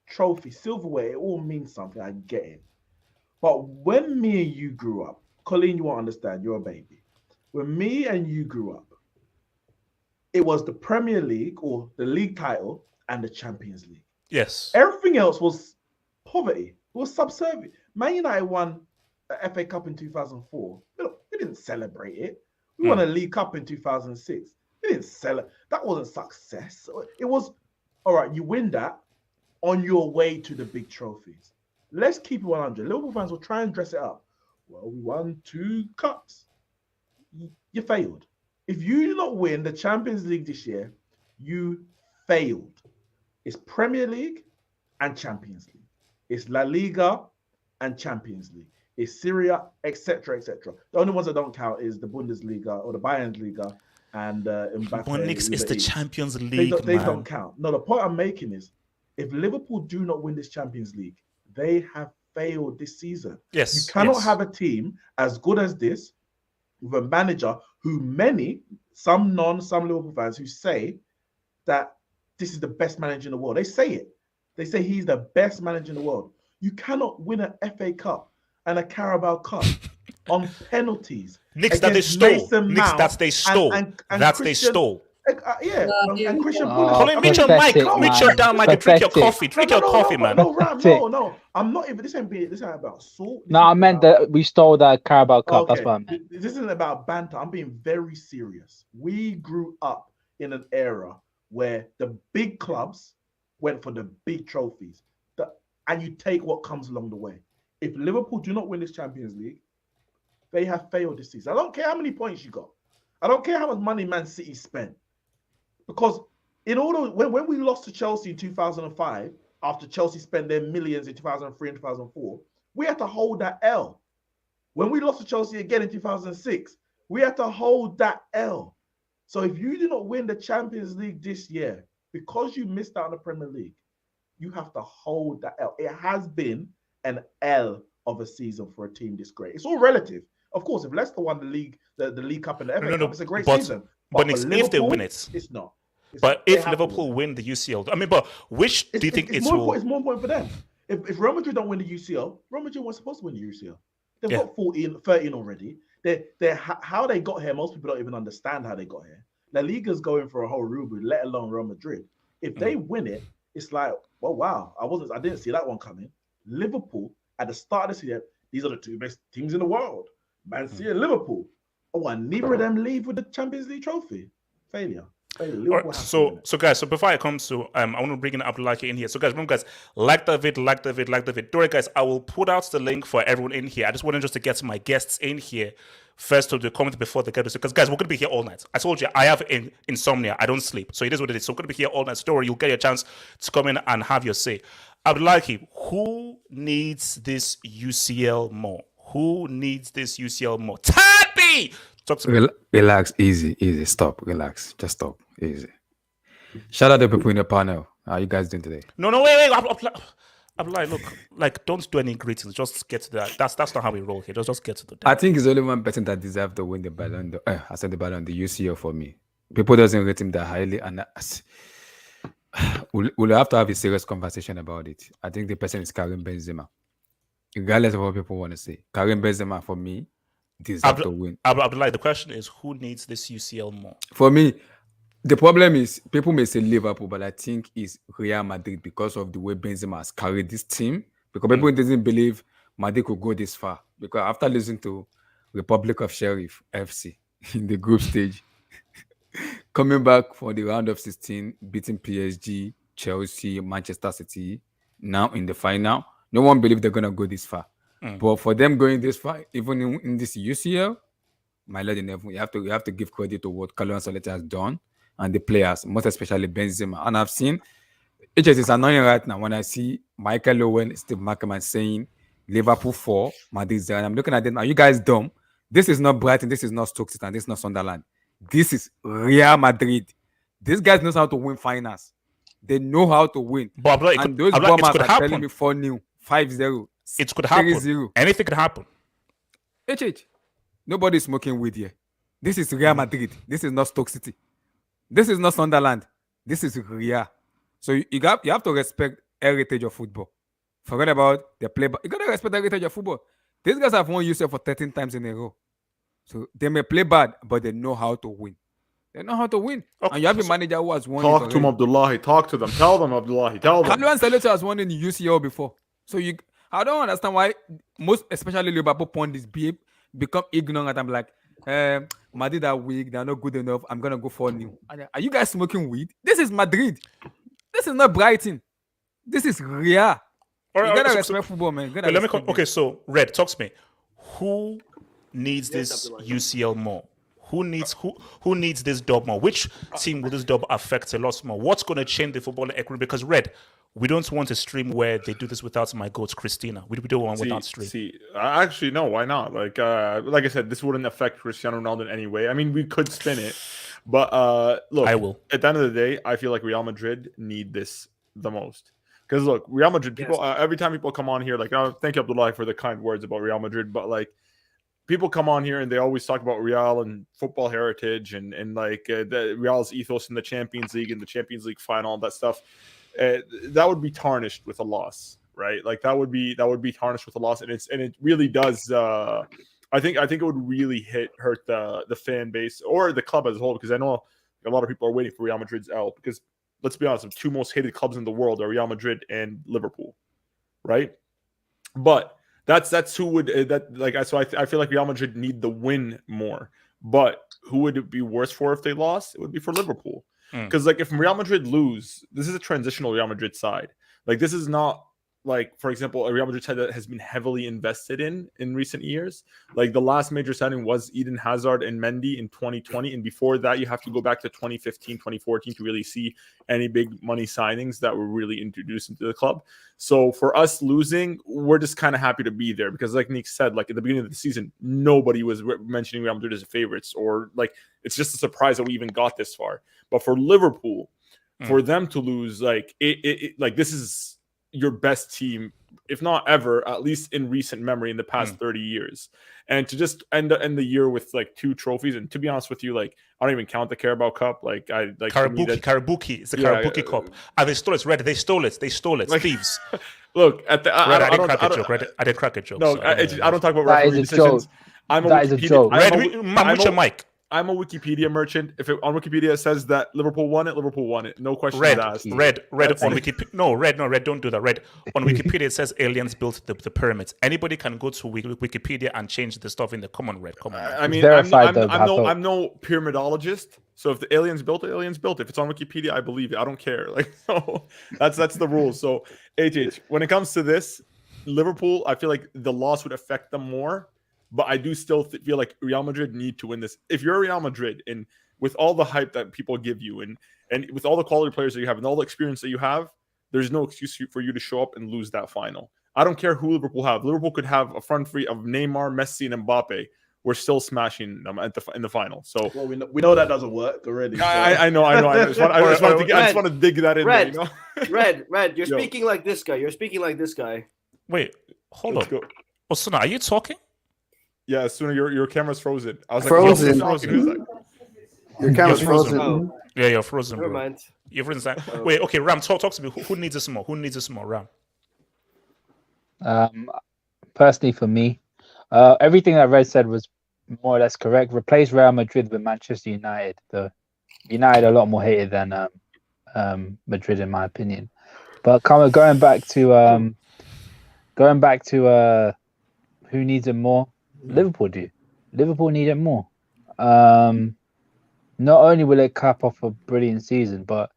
trophy, silverware, it all means something. I get it. But when me and you grew up, Colleen, you won't understand, you're a baby. When me and you grew up, it was the Premier League or the league title and the Champions League. Yes. Everything else was poverty. It was subservient. Man United won the FA Cup in 2004. We didn't celebrate it. We won a League Cup in 2006. We didn't celebrate. That wasn't success. It was, all right, you win that on your way to the big trophies. Let's keep it 100. Liverpool fans will try and dress it up. Well, we won 2 cups. You failed. If you do not win the Champions League this year, you failed. It's Premier League and Champions League. It's La Liga and Champions League. It's Serie, etc., etc. The only ones that don't count is the Bundesliga or the Liga and Mbappe. But Knicks is Uber the Eats. Champions League, They man. don't count. No, the point I'm making is if Liverpool do not win this Champions League, they have failed this season. Yes. You cannot yes. have a team as good as this with a manager who some Liverpool fans who say that this is the best manager in the world. They say it. They say he's the best manager in the world. You cannot win an FA Cup and a Carabao Cup on penalties. Knicks that they against stole. Mason Knicks Mount that they stole. and That they Christian- stole. Yeah, Yeah. and Christian Oh, Pulisic. Colin, mute your pathetic, mic. Mute man. your down mic and drink your Pathetic. coffee. Drink your coffee, man. No, Ram, Pathetic. no. I'm not even. This ain't about salt. This No, I is meant about- that we stole the Carabao Cup. That's Okay, what I meant. This isn't about banter. I'm being very serious. We grew up in an era where the big clubs went for the big trophies, and you take what comes along the way. If Liverpool do not win this Champions League, they have failed this season. I don't care how many points you got. I don't care how much money Man City spent. Because when we lost to Chelsea in 2005, after Chelsea spent their millions in 2003 and 2004, we had to hold that L. When we lost to Chelsea again in 2006, we had to hold that L. So if you do not win the Champions League this year, because you missed out on the Premier League, you have to hold that L. It has been an L of a season for a team this great. It's all relative. Of course, if Leicester won the league, the League Cup and the FA Cup, it's a great season. But for if they Liverpool, win it, it's not. but They if have to Liverpool win the UCL, I mean, but which do you think it's it more will? It's more important for them. If Real Madrid don't win the UCL, Real Madrid weren't supposed to win the UCL. They've Yeah. got 13 already. How they got here, most people don't even understand how they got here. La Liga's going for a whole reboot, let alone Real Madrid. If they win it, it's like, well, wow, I didn't see that one coming. Liverpool at the start of the season, these are the 2 best teams in the world. Man City and Liverpool. Oh, and neither of them leave with the Champions League trophy. Failure. Liverpool All right, has to win it. so guys, so before I come to, I want to bring in Abdullahi in here. So guys, remember guys, like the vid. Don't worry guys, I will put out the link for everyone in here. I just wanted to get my guests in here first to the comment before they get to, because guys, we're going to be here all night. I told you, I have insomnia. I don't sleep. So it is what it is. So we're going to be here all night. So don't worry, you'll get your chance to come in and have your say. Abdullahi, who needs this UCL more? Who needs this UCL more? Tappy! Talk to me. Relax, easy. Stop, relax. Just stop, easy. Shout out to the people in the panel. How are you guys doing today? No, wait. Abdullahi, look, like, don't do any greetings. Just get to that. That's not how we roll here. Just get to the. I think it's only one person that deserves to win the Ballon. I said the Ballon, the UCL for me. People doesn't rate him that highly, and we'll have to have a serious conversation about it. I think the person is Karim Benzema. Regardless of what people want to say, Karim Benzema for me deserves to win. Abdullahi, the question is, who needs this UCL more? For me, the problem is people may say Liverpool, but I think it's Real Madrid because of the way Benzema has carried this team. Because people doesn't believe Madrid could go this far. Because after losing to Republic of Sheriff FC in the group stage, coming back for the round of 16, beating PSG, Chelsea, Manchester City, now in the final, no one believes they're gonna go this far. But for them going this far, even in this UCL, my lord in heaven, you have to give credit to what Carlo Ancelotti has done and the players, most especially Benzema. And I've seen it just is annoying right now when I see Michael Owen, Steve Mackerman saying Liverpool 4, Madrid 0. And I'm looking at them. Are you guys dumb? This is not Brighton. This is not Stoke City. And this is not Sunderland. This is Real Madrid. These guys knows how to win finals. They know how to win. But And those it bombers could are telling happen. me 4-0, 5-0, It could happen. 3-0. Anything could happen. HH. Nobody's smoking weed here. This is Real Madrid. This is not Stoke City. This is not Sunderland. This is Real. So you have to respect heritage of football. Forget about the play. You gotta respect the heritage of football. These guys have won UCL for 13 times in a row. So they may play bad, but they know how to win. They know how to win. Okay, And you have a manager who has won. Talk to him, Abdullahi. Talk to them. Tell them, Abdullahi. Tell them. Carlo Ancelotti has won in the UCL before. So I don't understand why most, especially Liverpool pundits, become ignorant. And I'm like, Madrid are weak. They're not good enough. I'm gonna go for new. Are you guys smoking weed? This is Madrid. This is not Brighton. This is Real. You gotta respect football, man. Okay, so Red, talk to me. Who needs this UCL more? Who needs this dub more? Which team will this dub affect a lot more? What's going to change the football equity? Because Red, we don't want a stream where they do this without my goat Christina. We don't want without stream. Actually, no. Why not? Like I said, this wouldn't affect Cristiano Ronaldo in any way. I mean, we could spin it, but look. I will. At the end of the day, I feel like Real Madrid need this the most. Because look, Real Madrid people. Every time people come on here, like, oh, thank you, Abdullah, for the kind words about Real Madrid, but like, people come on here and they always talk about Real and football heritage and like the Real's ethos in the Champions League and the Champions League final, all that stuff. That would be tarnished with a loss, right? Like that would be tarnished with a loss, and it really does. I think it would really hurt the fan base or the club as a whole, because I know a lot of people are waiting for Real Madrid's L, because let's be honest, the two most hated clubs in the world are Real Madrid and Liverpool, right? But that's who would so I feel like Real Madrid need the win more. But who would it be worse for if they lost? It would be for Liverpool. Because like if Real Madrid lose, this is a transitional Real Madrid side. Like this is not like, for example, a Real Madrid side that has been heavily invested in recent years. Like the last major signing was Eden Hazard and Mendy in 2020. And before that, you have to go back to 2015, 2014 to really see any big money signings that were really introduced into the club. So for us losing, we're just kind of happy to be there, because like Nick said, like at the beginning of the season, nobody was mentioning Real Madrid as favorites, or like it's just a surprise that we even got this far. But for Liverpool, for them to lose, like like this is your best team, if not ever, at least in recent memory in the past 30 years. And to just end the year with like 2 trophies, and to be honest with you, like I don't even count the Carabao Cup. Like Karabuki. It's the Karabuki Cup. And they stole it. Red. They stole it. Like, thieves. Look, at the I did crack a joke. No, so I don't talk about referee decisions. That is a joke. Mike. I'm a Wikipedia merchant. If on Wikipedia it says that Liverpool won it. No questions asked. Red on Wikipedia. No, Red, don't do that. Red on Wikipedia it says aliens built the pyramids. Anybody can go to Wikipedia and change the stuff in the common. Red. Come on. I mean, I'm no pyramidologist. So if the aliens built it, If it's on Wikipedia, I believe it. I don't care. Like, so that's the rules. So HH, when it comes to this, Liverpool, I feel like the loss would affect them more. But I do still feel like Real Madrid need to win this. If you're Real Madrid, and with all the hype that people give you, and with all the quality players that you have, and all the experience that you have, there's no excuse for you to show up and lose that final. I don't care who Liverpool have. Liverpool could have a front three of Neymar, Messi, and Mbappe. We're still smashing them in the final. So we know that doesn't work already. So. I know. I just want to dig that in. Red, there, you know? Red. You're speaking like this guy. Wait, hold on. Osuna, are you talking? Yeah, Sooner, your camera's frozen. I was frozen. Like, your camera's frozen. Oh. Yeah, you're frozen. Never bro. mind. You're frozen. Wait, okay, Ram, talk to me. Who needs this more? Who needs this more, Ram? Personally, for me, everything that Red said was more or less correct. Replace Real Madrid with Manchester United. The United are a lot more hated than Madrid, in my opinion. But going back to who needs it more. Liverpool do. Liverpool need it more. Not only will it cap off a brilliant season, but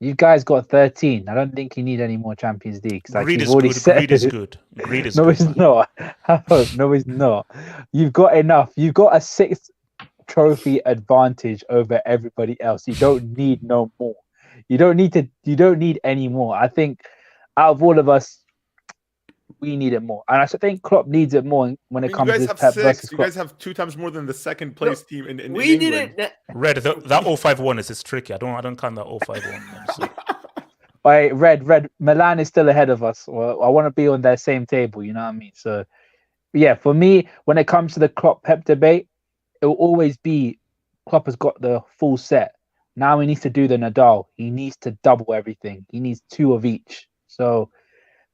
you guys got 13. I don't think you need any more Champions Leagues. Like Greed you've is already good. said. Greed is good. Greed is no, good. it's not. No, it's not. You've got enough. You've got a 6th trophy advantage over everybody else. You don't need no more. You don't need any more. I think out of all of us, We need it more, and I think Klopp needs it more when it You comes guys to have Pep 6. versus You Klopp. guys have 2 times more than the second place team in We did England. it. Red, that 051 is tricky. I don't count that 051. So. All right, Red. Milan is still ahead of us. Well, I want to be on their same table. You know what I mean? So, yeah, for me, when it comes to the Klopp Pep debate, it will always be Klopp has got the full set. Now he needs to do the Nadal. He needs to double everything. He needs 2 of each. So,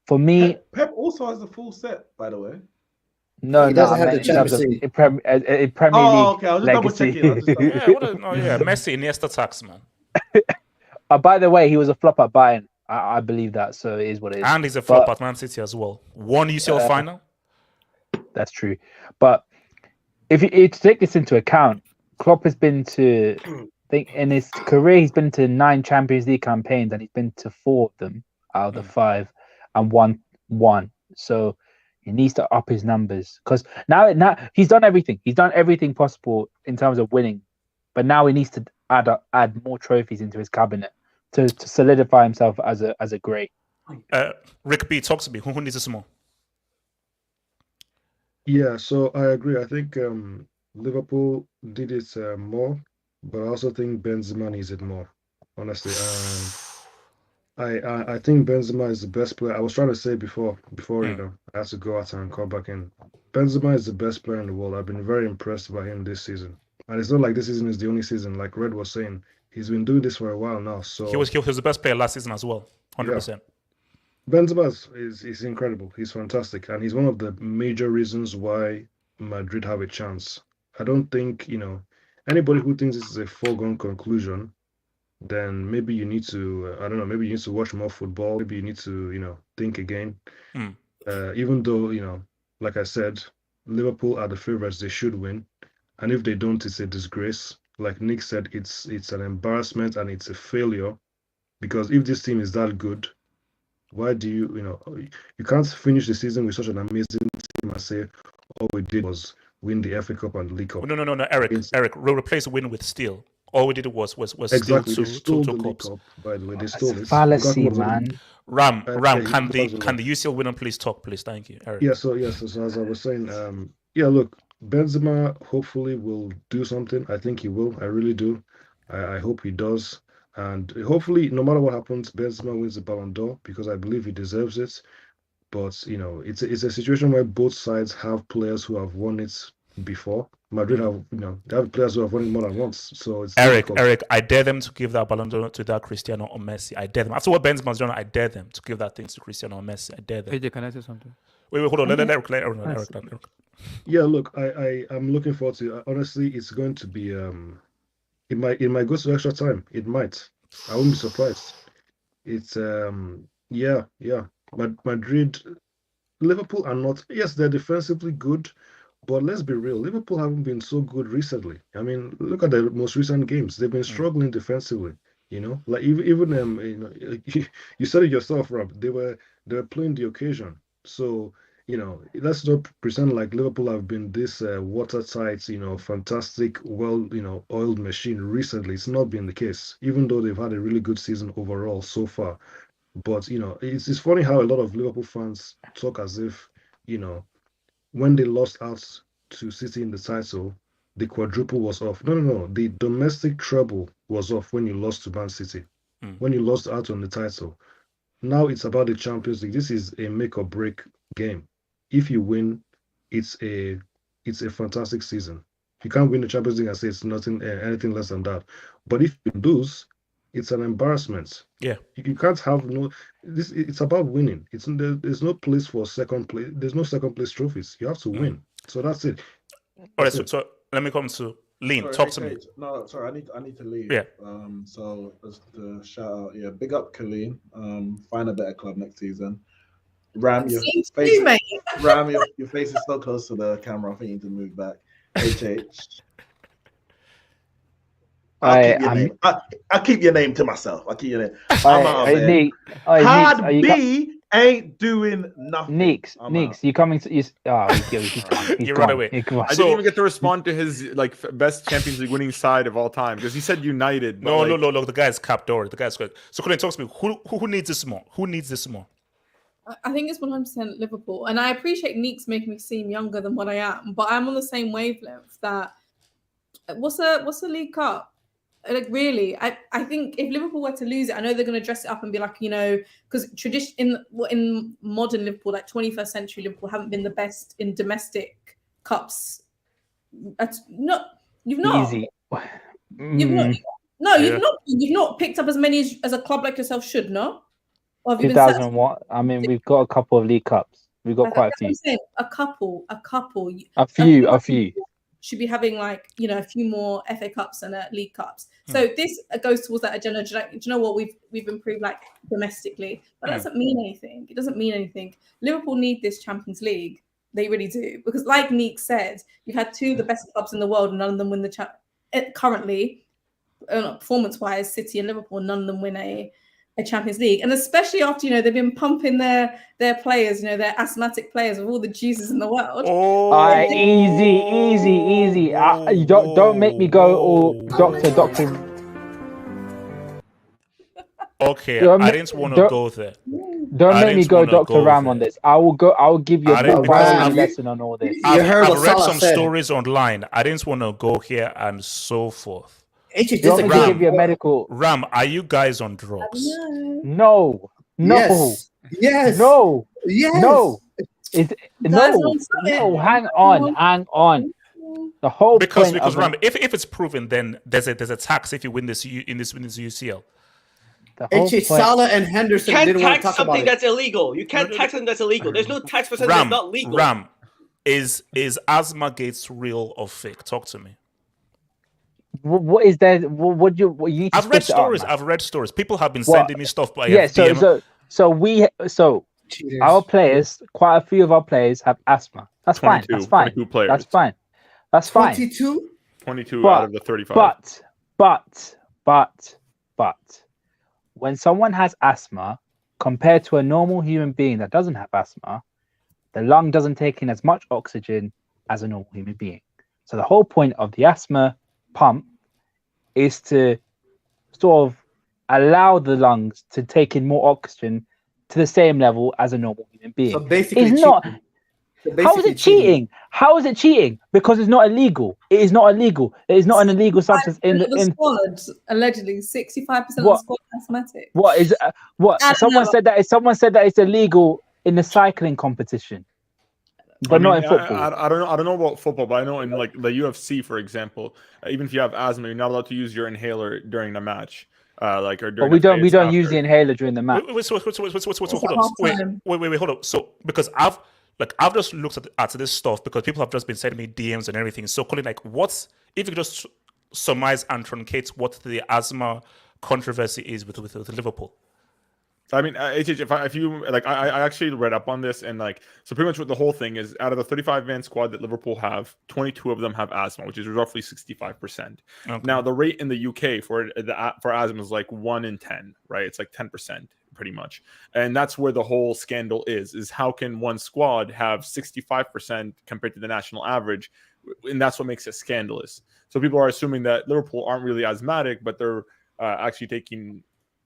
for me, Pep also has the full set, by the way. no, He no, doesn't I have meant the in terms of Champions League. in Premier Oh, League okay. I was just double legacy. checking. I was just double Yeah, Messi, Iniesta tax, man. By the way, he was a flop at Bayern. I believe that, so it is what it is. And he's a flop at Man City as well. One UCL final. That's true. But if you to take this into account, Klopp has been to, I think in his career, he's been to 9 Champions League campaigns and he's been to 4 of them out of the 5 and won 1. So he needs to up his numbers because now he's done everything. He's done everything possible in terms of winning, but now he needs to add more trophies into his cabinet to solidify himself as a great. Rick B, talk to me. Who needs this more? Yeah, so I agree. I think Liverpool did it more, but I also think Benzema needs it more. Honestly, I think Benzema is the best player. I was trying to say before I had to go out and come back in. Benzema is the best player in the world. I've been very impressed by him this season, and it's not like this season is the only season. Like Red was saying, he's been doing this for a while now. So he was the best player last season as well, 100%. Benzema is incredible. He's fantastic, and he's one of the major reasons why Madrid have a chance. I don't think anybody who thinks this is a foregone conclusion, then maybe you need to I don't know, maybe you need to watch more football. Maybe you need to think again. Even though like I said, Liverpool are the favorites. They should win, and if they don't, it's a disgrace. Like Nick said, it's an embarrassment and it's a failure, because if this team is that good, why do you can't finish the season with such an amazing team and say all we did was win the FA Cup and the League Cup? No, Eric, we'll replace win with steal. All we did was exactly. steal They stole two the League cups. Cup, by the way. They stole it. Fallacy, man. Ram, yeah, can the UCL winner please talk, please? Thank you, Eric. So as I was saying, look, Benzema hopefully will do something. I think he will. I really do. I hope he does. And hopefully, no matter what happens, Benzema wins the Ballon d'Or, because I believe he deserves it. But it's a situation where both sides have players who have won it before. Madrid have they have players who have won it more than once. So it's difficult. Eric, I dare them to give that Ballon d'Or to that Cristiano or Messi. I dare them. After what Benzema's done, I dare them to give that thing to Cristiano or Messi. I dare them. AJ, can I say something? Wait, hold on. Let Eric. Yeah, look, I'm looking forward to it. Honestly, it's going to be it might go to extra time. It might. I wouldn't be surprised. It's Madrid, Liverpool are not. Yes, they're defensively good, but let's be real. Liverpool haven't been so good recently. I mean, look at the most recent games. They've been struggling defensively. Like even you said it yourself, Rob. They were playing the occasion. So let's not pretend like Liverpool have been this watertight, fantastic, well, oiled machine recently. It's not been the case, even though they've had a really good season overall so far. But it's funny how a lot of Liverpool fans talk as if when they lost out to City in the title, the quadruple was off. No. The domestic treble was off when you lost to Man City, when you lost out on the title. Now it's about the Champions League. This is a make or break game. If you win, it's a fantastic season. You can't win the Champions League and say it's nothing, anything less than that. But if you lose, it's an embarrassment. Yeah, you can't have this. It's about winning. There's no place for second place. There's no second place trophies. You have to win. So that's it. All right. So let me come to Lean. Talk to me. No, sorry, I need to leave. Yeah. So just to shout out, big up Colleen. Find a better club next season. Ram, your face, mate. Ram, your face is so close to the camera. I think you need to move back. HH. I'll keep your name to myself. I'll keep your name. I'm out of there. Hard B ain't doing nothing. Neeks, you coming to you? You run away. I didn't even get to respond to his best Champions League winning side of all time, because he said United. No. The guy's capped door. The guy's good. So Colin, talk to me. Who needs this more? Who needs this more? I think it's 100% Liverpool, and I appreciate Neeks making me seem younger than what I am, but I'm on the same wavelength. That what's a League Cup? Like really, I think if Liverpool were to lose it, I know they're going to dress it up and be like, because tradition in modern Liverpool, like 21st century Liverpool, haven't been the best in domestic cups. You've not. Easy. You've not. No, you've not picked up as many as a club like yourself should, no? Or have you been 2001. I mean, we've got a couple of League Cups. We've got quite a few. Saying, a couple. A few. Should be having like a few more FA Cups and League Cups. So this goes towards that agenda. Do you know what we've improved like domestically, but that doesn't mean anything. It doesn't mean anything. Liverpool need this Champions League. They really do, because like Neek said, you've had two of the best clubs in the world, and none of them win the currently, performance-wise, City and Liverpool, none of them win a Champions League, and especially after they've been pumping their players, their asthmatic players with all the juices in the world. Easy. You don't make me go all doctor. Okay, I didn't want to go there. Don't make me go Dr. Ram on this. I will give you a lesson on all this. I've read some stories online. I didn't want to go here and so forth. Give you a medical. Ram, are you guys on drugs? No. Yes. No. Yes. No. No. Hang on. The whole because point Ram, if it's proven, then there's a tax if you win this UCL. Salah and Henderson You didn't can't want to tax talk about something it. that's illegal. You can't tax something that's illegal. There's no tax for something that's not legal. Ram, is asthma gates real or fake? Talk to me. What is there? What you need to I've read stories. I've read stories. People have been sending me stuff. But So our players, quite a few of our players have asthma. That's fine. 22 players. That's fine. 22 out of the 35. But when someone has asthma, compared to a normal human being that doesn't have asthma, the lung doesn't take in as much oxygen as a normal human being. So the whole point of the asthma pump is to sort of allow the lungs to take in more oxygen to the same level as a normal human being. So basically, how is it cheating? How is it cheating? Because it's not illegal. It is not illegal. It is not an illegal substance in the squad. Allegedly, 65% of the squad asthmatic. What is what? Someone said that it's illegal in the cycling competition, but not in football. I don't know about football, but I know in like the UFC, for example, even if you have asthma, you're not allowed to use your inhaler during the match. But we don't use the inhaler during the match. Wait, hold up. So because I've just looked at this stuff because people have just been sending me DMs and everything. So Colin, if you could just surmise and truncate what the asthma controversy is with Liverpool. I mean, if you like, I actually read up on this, and so pretty much what the whole thing is, out of the 35-man squad that Liverpool have, 22 of them have asthma, which is roughly 65%. Okay. Now, the rate in the UK for asthma is like 1 in 10, right? It's like 10%, pretty much, and that's where the whole scandal is how can one squad have 65% compared to the national average, and that's what makes it scandalous. So people are assuming that Liverpool aren't really asthmatic, but they're actually taking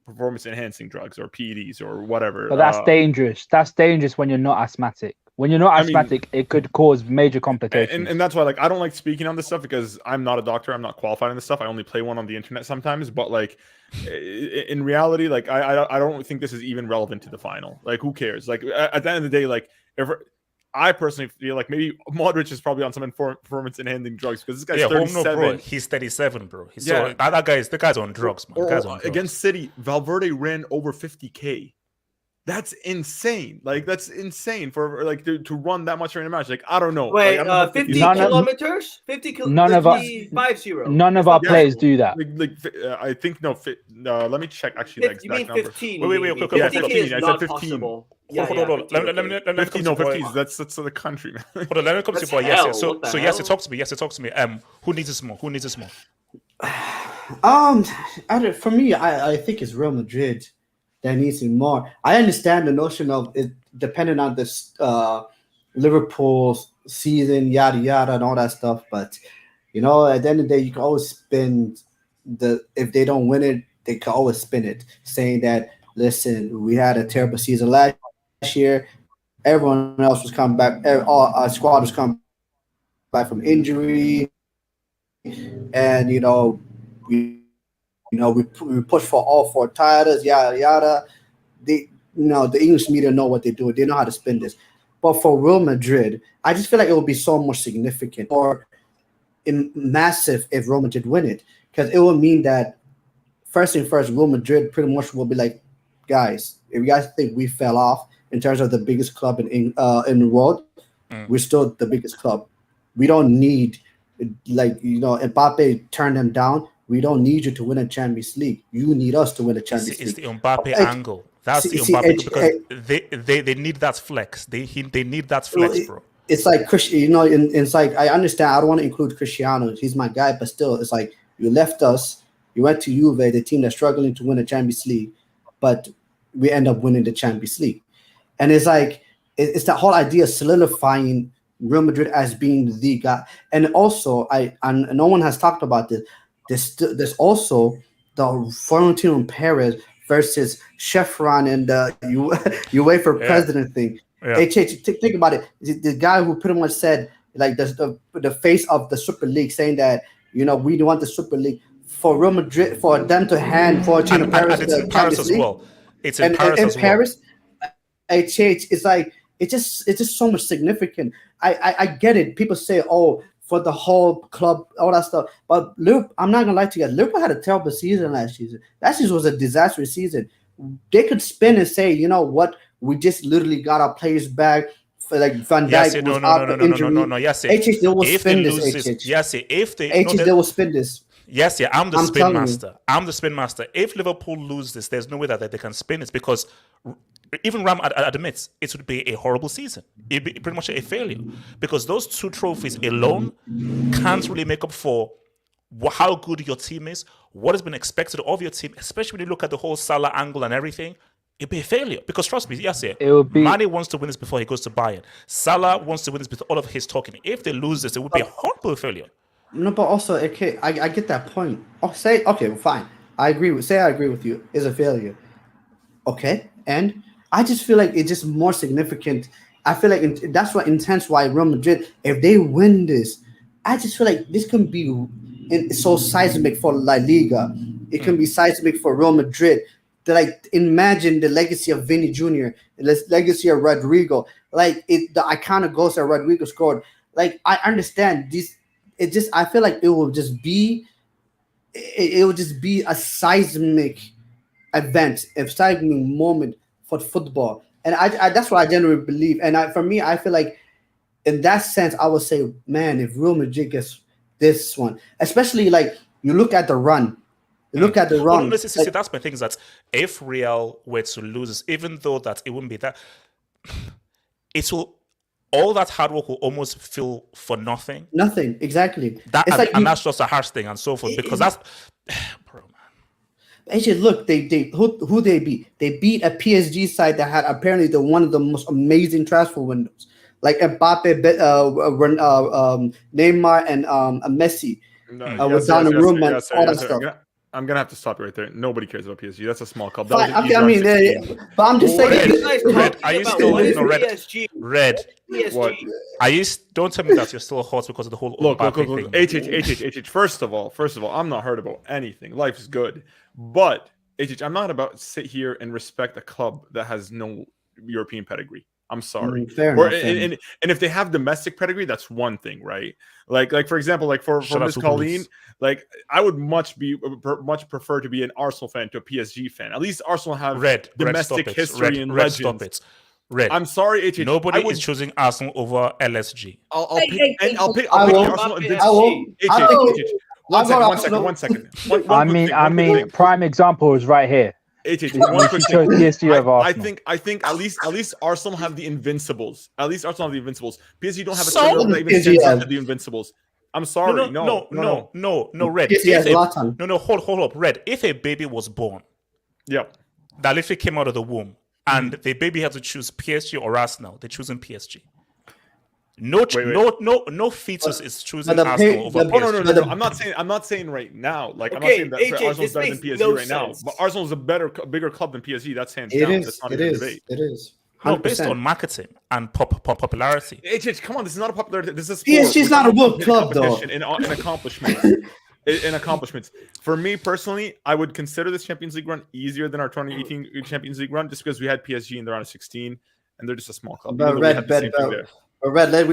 performance-enhancing drugs or PEDs or whatever. But that's dangerous. That's dangerous when you're not asthmatic. When you're not asthmatic, it could cause major complications. And that's why, I don't like speaking on this stuff because I'm not a doctor. I'm not qualified on this stuff. I only play one on the internet sometimes. But in reality, I don't think this is even relevant to the final. Who cares? At the end of the day, I personally feel like maybe Modric is probably on some performance-enhancing drugs because this guy's 37. Bro. He's 37, bro. The guy's on drugs, man. The guy's on drugs. Against City, Valverde ran over 50K. That's insane. That's insane for to run that much during a match. I don't know. Wait, 50 kilometers? 50 kilometers? None of our players do that. I think no. Let me check actually the exact number. 15. Wait. 15 I said 15. Hold on. Let me 15. No, 15. That's the country, man. Hold on. Let me come to you, boy. Yes. So yes, it talks to me. Who needs this more? For me, I think it's Real Madrid that needs it more. I understand the notion of it depending on this Liverpool's season, yada yada, and all that stuff. But at the end of the day, you can always spin if they don't win it, they can always spin it, saying that listen, we had a terrible season last year. Everyone else was coming back. All our squad was coming back from injury, and we pushed for all 4 titles, yada yada. The English media know what they do. They know how to spin this. But for Real Madrid, I just feel like it would be so much significant or massive if Real Madrid win it, because it would mean that first thing first, Real Madrid pretty much will be like, guys, if you guys think we fell off in terms of the biggest club in the world, we're still the biggest club. We don't need, Mbappe turned them down. We don't need you to win a Champions League. You need us to win a Champions League. It's the Mbappe angle. That's the Mbappe because they need that flex. They need that flex, bro. It's like it's like I understand. I don't want to include Cristiano. He's my guy, but still, it's like you left us. You went to Juve, the team that's struggling to win a Champions League, but we end up winning the Champions League. And it's like it's that whole idea of solidifying Real Madrid as being the guy. And also, and no one has talked about this. There's also the Florentino Perez versus Chevron and the UEFA president thing. Yeah. Think about it. The guy who pretty much said like the face of the Super League, saying that we want the Super League for Real Madrid, for them to hand Florentino Perez. And it's in Paris as well. It's in Paris as well. Paris, it's like it's just so much significant. I get it. People say, oh, for the whole club, all that stuff. But Liverpool, I'm not gonna lie to you, Liverpool had a terrible season last season. That season was a disastrous season. They could spin and say, you know what, we just literally got our players back. For like Van Dijk was out for injury. No. Yes, HH, they will spin this. They will spin this. Yes, I'm the spin master. I'm the spin master. If Liverpool lose this, there's no way that they can spin it, because even Ram admits it would be a horrible season. It'd be pretty much a failure, because those 2 trophies alone can't really make up for how good your team is, what has been expected of your team, especially when you look at the whole Salah angle and everything. It'd be a failure, because trust me, Mane wants to win this before he goes to Bayern. Salah wants to win this with all of his talking. If they lose this, it would be a horrible failure. No, but also, okay, I get that point. Fine. I agree with you. It's a failure. Okay, and I just feel like it's just more significant. I feel like that's what intense why Real Madrid, if they win this, I just feel like this can be so seismic for La Liga. It can be seismic for Real Madrid. Imagine the legacy of Vinny Jr., the legacy of Rodrigo, the iconic goals that Rodrigo scored. Like, I understand this. I feel like it will just be a seismic event, a seismic moment for football. And I that's what I generally believe. And for me, I feel like in that sense, I would say, man, if Real Madrid gets this one, especially like you look at the run. See, that's my thing, is that if Real were to lose, even though that it wouldn't be that, all that hard work will almost feel for nothing. Nothing, exactly. That's just a harsh thing and so forth, because that's, bro, man. Actually, look, who they beat? They beat a PSG side that had apparently one of the most amazing transfer windows, like Mbappe, Neymar, and Messi. With Donnarumma and all that stuff. I'm gonna have to stop you right there. Nobody cares about PSG. That's a small club. Fine, okay, I mean, but I'm just saying. Red, are you still Red? What? Don't tell me that you're still hot because of the whole look. thing. HH. First of all, I'm not hurt about anything. Life is good, but HH, I'm not about to sit here and respect a club that has no European pedigree. I'm sorry. Fair enough. And if they have domestic pedigree, that's one thing, right? Like for example, like for Miss Colleen, like I would much prefer to be an Arsenal fan to a PSG fan. At least Arsenal have domestic history and legends. Stop it. Red. I'm sorry, HH. Nobody is choosing Arsenal over LSG. I'll pick Arsenal and HH. One second. I mean, prime example is right here. PSG of Arsenal. I think at least Arsenal have the Invincibles. PSG don't have a terminal that even stands up to the Invincibles. I'm sorry. No, Red. Hold up, Red. If a baby was born, that literally came out of the womb, and the baby had to choose PSG or Arsenal, they're choosing PSG. No fetus is choosing Arsenal over PSG. No. I'm not saying right now. Like, I'm not saying that Arsenal's better than PSG right now. But Arsenal's a bigger club than PSG. That's hands down. That's not even a debate. It is. No, based 100%. on marketing and popularity. Come on, this is not a popular. This is a sport. PSG's not a world club, though. In accomplishments. In accomplishments. For me personally, I would consider this Champions League run easier than our 2018 Champions League run, just because we had PSG in the round of 16, and they're just a small club. But we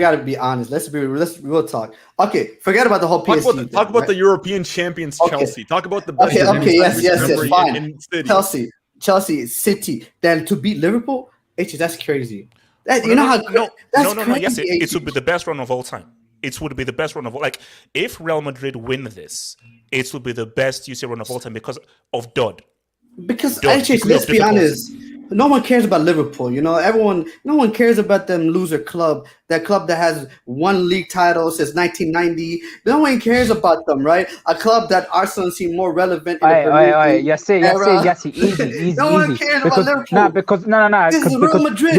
gotta be honest. Let's real talk. Okay, forget about the whole PSG. Talk about the European champions, Chelsea. Talk about the best. Yes, fine. City. Chelsea, City. Then to beat Liverpool, that's crazy. Yes, it would be the best run of all time. It would be the best run of all. Like, if Real Madrid win this, it would be the best UCL run of all time because of Dodd. Because let's be honest, no one cares about Liverpool. You know, no one cares about them loser club. That club that has one league title since 1990. No one cares about them, right? A club that Arsenal seem more relevant. Yes, easy. No one cares about Liverpool. Because This is Real Madrid.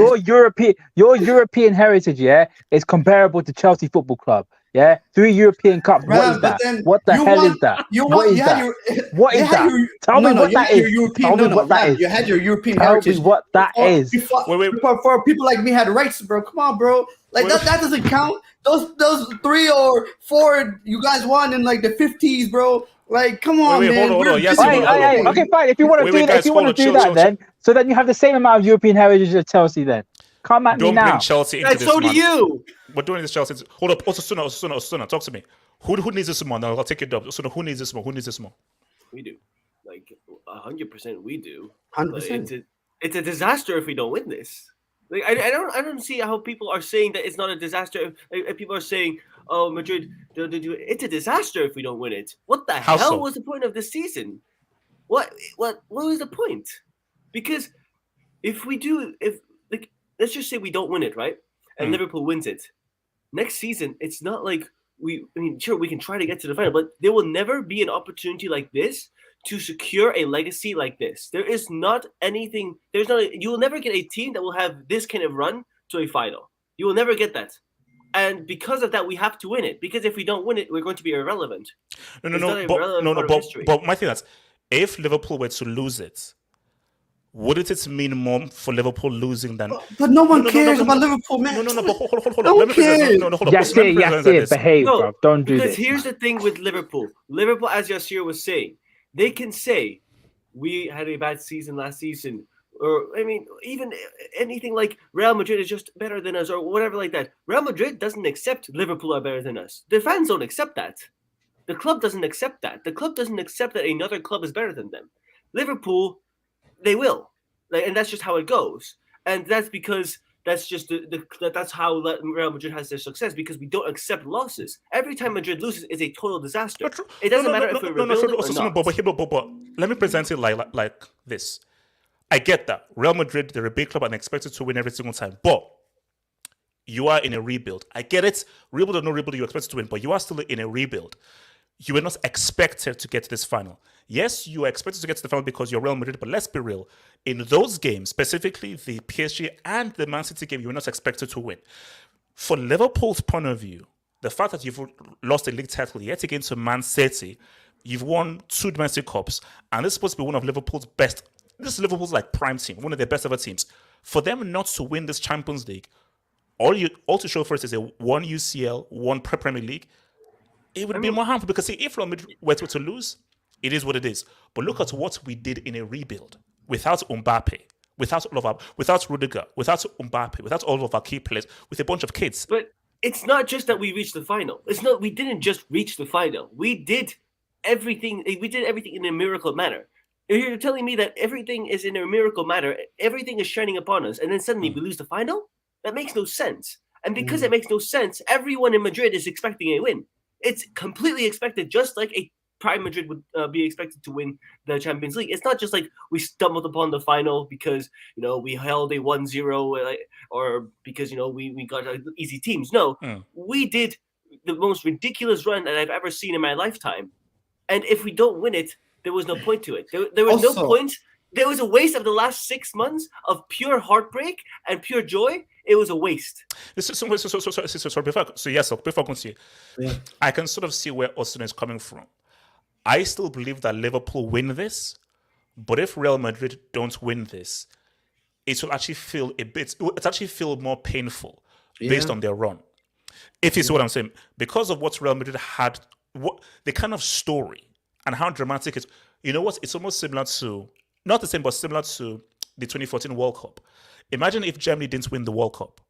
Your European heritage, is comparable to Chelsea Football Club. Yeah, 3 European Cups. What is that? What the hell is that? What is that? Tell me what that is. Tell me what that is. You had your European Tell heritage. me what that is. Before people like me had rights, bro. Come on, bro. Like that doesn't count. Those 3 or 4 you guys won in like the 50s, bro. Like, come on, man. Hold on. Yes, okay, fine. If you want to do that, then so then you have the same amount of European heritage as Chelsea. Then come at me now. Don't bring Chelsea into this. So do you. We're doing this Chelsea. Hold up. Also, Suna, talk to me. Who needs this more? I'll take it up. Suna, who needs this more? We do. Like 100%. We do. 100%. It's a disaster if we don't win this. Like I don't see how people are saying that it's not a disaster. People are saying, "Oh, Madrid, they'll do it." It's a disaster if we don't win it. What the hell was the point of this season? What was the point? Because if let's just say we don't win it, right? And Liverpool wins it. Next season, it's not like sure, we can try to get to the final, but there will never be an opportunity like this to secure a legacy like this. You will never get a team that will have this kind of run to a final. You will never get that. And because of that, we have to win it. Because if we don't win it, we're going to be irrelevant. But my thing is, if Liverpool were to lose it, wouldn't it mean more for Liverpool losing than? But no one cares about Liverpool, man. But hold on. No one cares. Yes, behave, bro. Don't do because this. Here's the thing with Liverpool. Liverpool, as Yasir was saying, they can say we had a bad season last season, or even anything like Real Madrid is just better than us, or whatever like that. Real Madrid doesn't accept Liverpool are better than us. The fans don't accept that. The club doesn't accept that. The club doesn't accept that another club is better than them. Liverpool, they will, and that's just how it goes. And that's because that's just that's how Real Madrid has their success, because we don't accept losses. Every time Madrid loses, is a total disaster. It doesn't matter if we're rebuilding or not. But let me present it like this. I get that Real Madrid, they're a big club and expected to win every single time, but you are in a rebuild. I get it. Rebuild or no rebuild, you're expected to win, but you are still in a rebuild. You were not expected to get to this final. Yes, you are expected to get to the final because you're Real Madrid, but let's be real. In those games, specifically the PSG and the Man City game, you were not expected to win. For Liverpool's point of view, the fact that you've lost a league title yet again to Man City, you've won 2 domestic cups, and this is supposed to be one of Liverpool's best. This is Liverpool's prime team, one of their best ever teams. For them not to win this Champions League, all to show for it is one UCL, one Premier League. It would be more harmful because if Real Madrid were to lose, it is what it is. But look at what we did in a rebuild without Mbappe, without Rudiger, without Mbappe, without all of our key players, with a bunch of kids. But it's not just that we reached the final. We didn't just reach the final. We did everything. We did everything in a miracle manner. If you're telling me that everything is in a miracle manner, everything is shining upon us, and then suddenly we lose the final, that makes no sense. And because it makes no sense, everyone in Madrid is expecting a win. It's completely expected, just like a prime Madrid would be expected to win the Champions League. It's not just like we stumbled upon the final because we held a 1-0 or because we got easy teams. No, we did the most ridiculous run that I've ever seen in my lifetime. And if we don't win it, there was no point to it. There was no point. There was a waste of the last 6 months of pure heartbreak and pure joy. It was a waste. Before I continue, I can sort of see where Austin is coming from. I still believe that Liverpool win this, but if Real Madrid don't win this, it will actually feel it's actually feel more painful based on their run. If you see what I'm saying, because of what Real Madrid had, what the kind of story and how dramatic it's, you know what? It's almost similar to, not the same, but similar to the 2014 World Cup. Imagine if Germany didn't win the World Cup,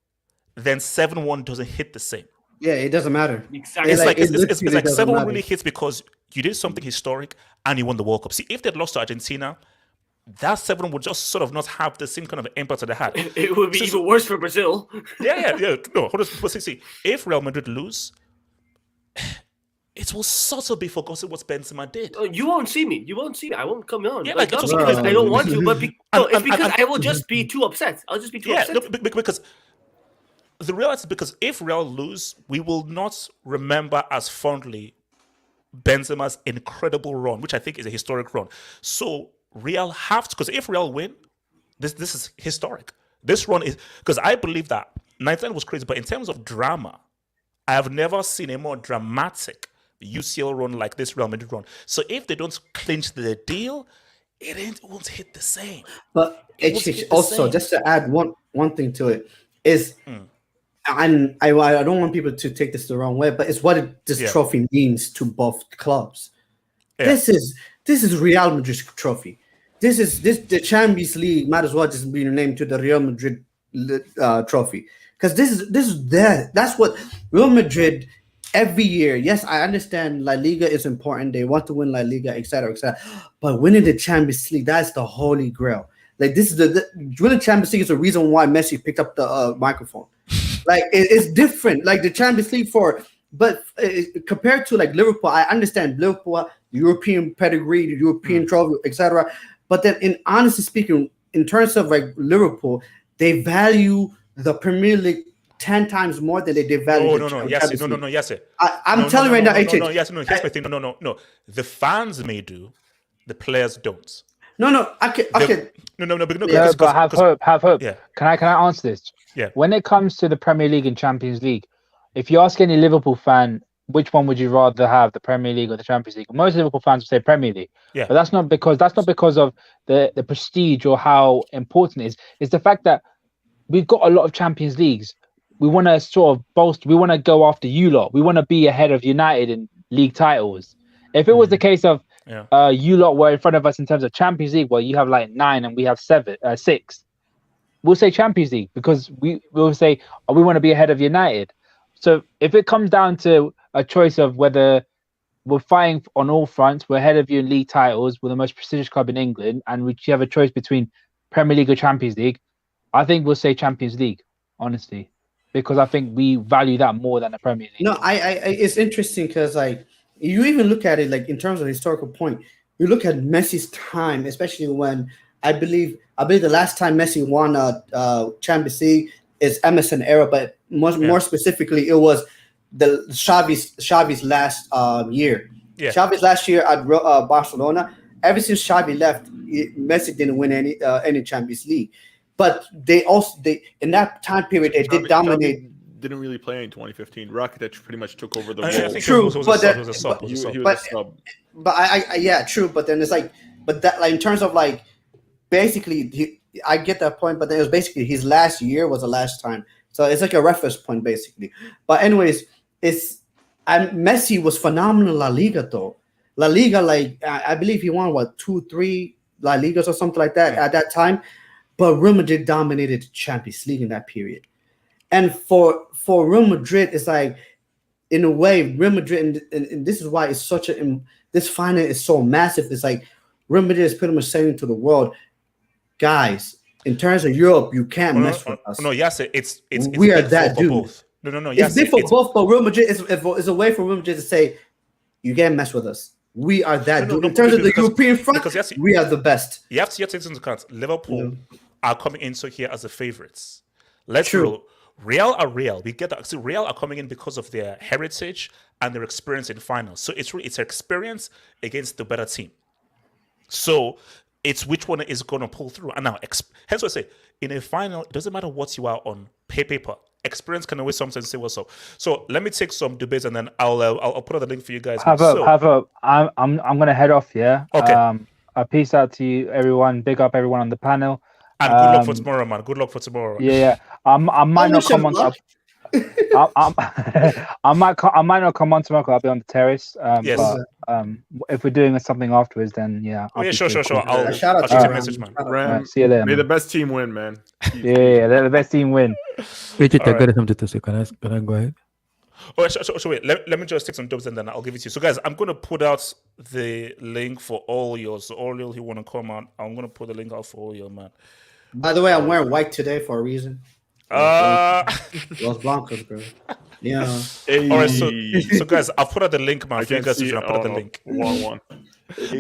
then 7-1 doesn't hit the same. Yeah, it doesn't matter. Exactly. It's like literally it's like doesn't 7-1 matter. really hits because you did something historic and you won the World Cup. See, if they'd lost to Argentina, that 7 would just sort of not have the same kind of impact that they had. It would be even worse for Brazil. Yeah. No, hold on. See, if Real Madrid lose, it will sort of be forgotten what Benzema did. You won't see me. I won't come on. Yeah, like, like, not it's because okay. I don't want to, but it's because and- I will just be too upset. I'll just be too Yeah, upset. no, because the reality is, because if Real lose, we will not remember as fondly Benzema's incredible run, which I think is a historic run. So Real have to, because if Real win, this is historic. This run is, because I believe that 99 was crazy, but in terms of drama, I have never seen a more dramatic UCL run like this Real Madrid run. So if they don't clinch the deal, it won't hit the same. But It won't hit the also, same. just to add one thing to it is, and I don't want people to take this the wrong way, but it's what this Yeah. trophy means to both clubs. Yeah. This is Real Madrid's trophy. The Champions League might as well just be renamed to the Real Madrid trophy, because that's what Real Madrid every year. Yes, I understand La Liga is important. They want to win La Liga, etc., etc. But winning the Champions League, that's the holy grail. Like, this is the winning Champions League is the reason why Messi picked up the microphone. Like, it's different. Like the Champions League but compared to like Liverpool, I understand Liverpool, European pedigree, the European trophy, etc. But then, in honestly speaking, in terms of like Liverpool, they value the Premier League 10 times more than they value. Yes. I'm telling you right now, Here's my thing. No. The fans may do, the players don't. No. Okay. But have hope. Yeah. Can I answer this? Yeah. When it comes to the Premier League and Champions League, if you ask any Liverpool fan, which one would you rather have, the Premier League or the Champions League? Most Liverpool fans would say Premier League. Yeah. But that's not because of the prestige or how important it is. It's the fact that we've got a lot of Champions Leagues. We want to sort of boast. We want to go after you lot. We want to be ahead of United in league titles. If it was the case of you lot were in front of us in terms of Champions League, well, you have like 9 and we have 6. We'll say Champions League because we'll say we want to be ahead of United. So if it comes down to a choice of whether we're fighting on all fronts, we're ahead of you in league titles, we're the most prestigious club in England, and you have a choice between Premier League or Champions League, I think we'll say Champions League, honestly, because I think we value that more than the Premier League. No, it's interesting because like you even look at it like in terms of historical point, you look at Messi's time, especially when I believe the last time Messi won a Champions League is Emerson era, but more specifically, it was the Xavi's last year. Yeah. Xavi's last year at Barcelona. Ever since Xavi left, Messi didn't win any Champions League. But they in that time period they did dominate. Xavi didn't really play in 2015. Rakitic pretty much took over the I role. think True, he was but a sub. He was a sub. But true. But then it's like, but that like in terms of like, basically, I get that point. But then it was basically his last year was the last time, so it's like a reference point basically. But anyways, Messi was phenomenal in La Liga though. La Liga, like I believe he won 2-3 La Ligas or something like that at that time. But Real Madrid dominated the Champions League in that period, and for Real Madrid, it's like, in a way, Real Madrid, and this is why it's such this final is so massive. It's like Real Madrid is pretty much saying to the world, guys, in terms of Europe, you can't mess with us. No, yes, it's we are big that for dude. both. No, It's big for both, but Real Madrid is a way for Real Madrid to say, you can't mess with us. We are that dude. In terms of the European front, we are the best. You have to take into account Liverpool are coming into here as the favorites. Let's roll. Real are Real. We get that. See, Real are coming in because of their heritage and their experience in finals. So it's an experience against the better team. So it's which one is going to pull through. And now, hence what I say, in a final, it doesn't matter what you are on paper. Experience can always sometimes say what's up. So let me take some debates and then I'll put out the link for you guys. Have up. I'm gonna head off. Yeah. Okay. A peace out to you, everyone. Big up everyone on the panel. And good luck for tomorrow, man. Good luck for tomorrow. Yeah. I might not wish him come on. luck. I might not come on tomorrow. 'Cause I'll be on the terrace. Yes. But if we're doing something afterwards, then yeah. Oh, yeah, I'll be sure. free. Cool. I'll Shout out shoot to you a Ram. message, man. Shout out. Ram, Right, see you later, may man. the best team win, man. Yeah, let the best team win. Richard, I Alright. got something to say. Can I go ahead? Oh, so wait. Let me just take some dubs and then I'll give it to you. So, guys, I'm gonna put out the link for all yours. So all you who want to come out, I'm gonna put the link out for all your man. By the way, I'm wearing white today for a reason. Los Blancos, bro. Yeah. Hey. All right, so guys, I've put out the link, man. I For you can't guys see to it. put out the Oh, link. One.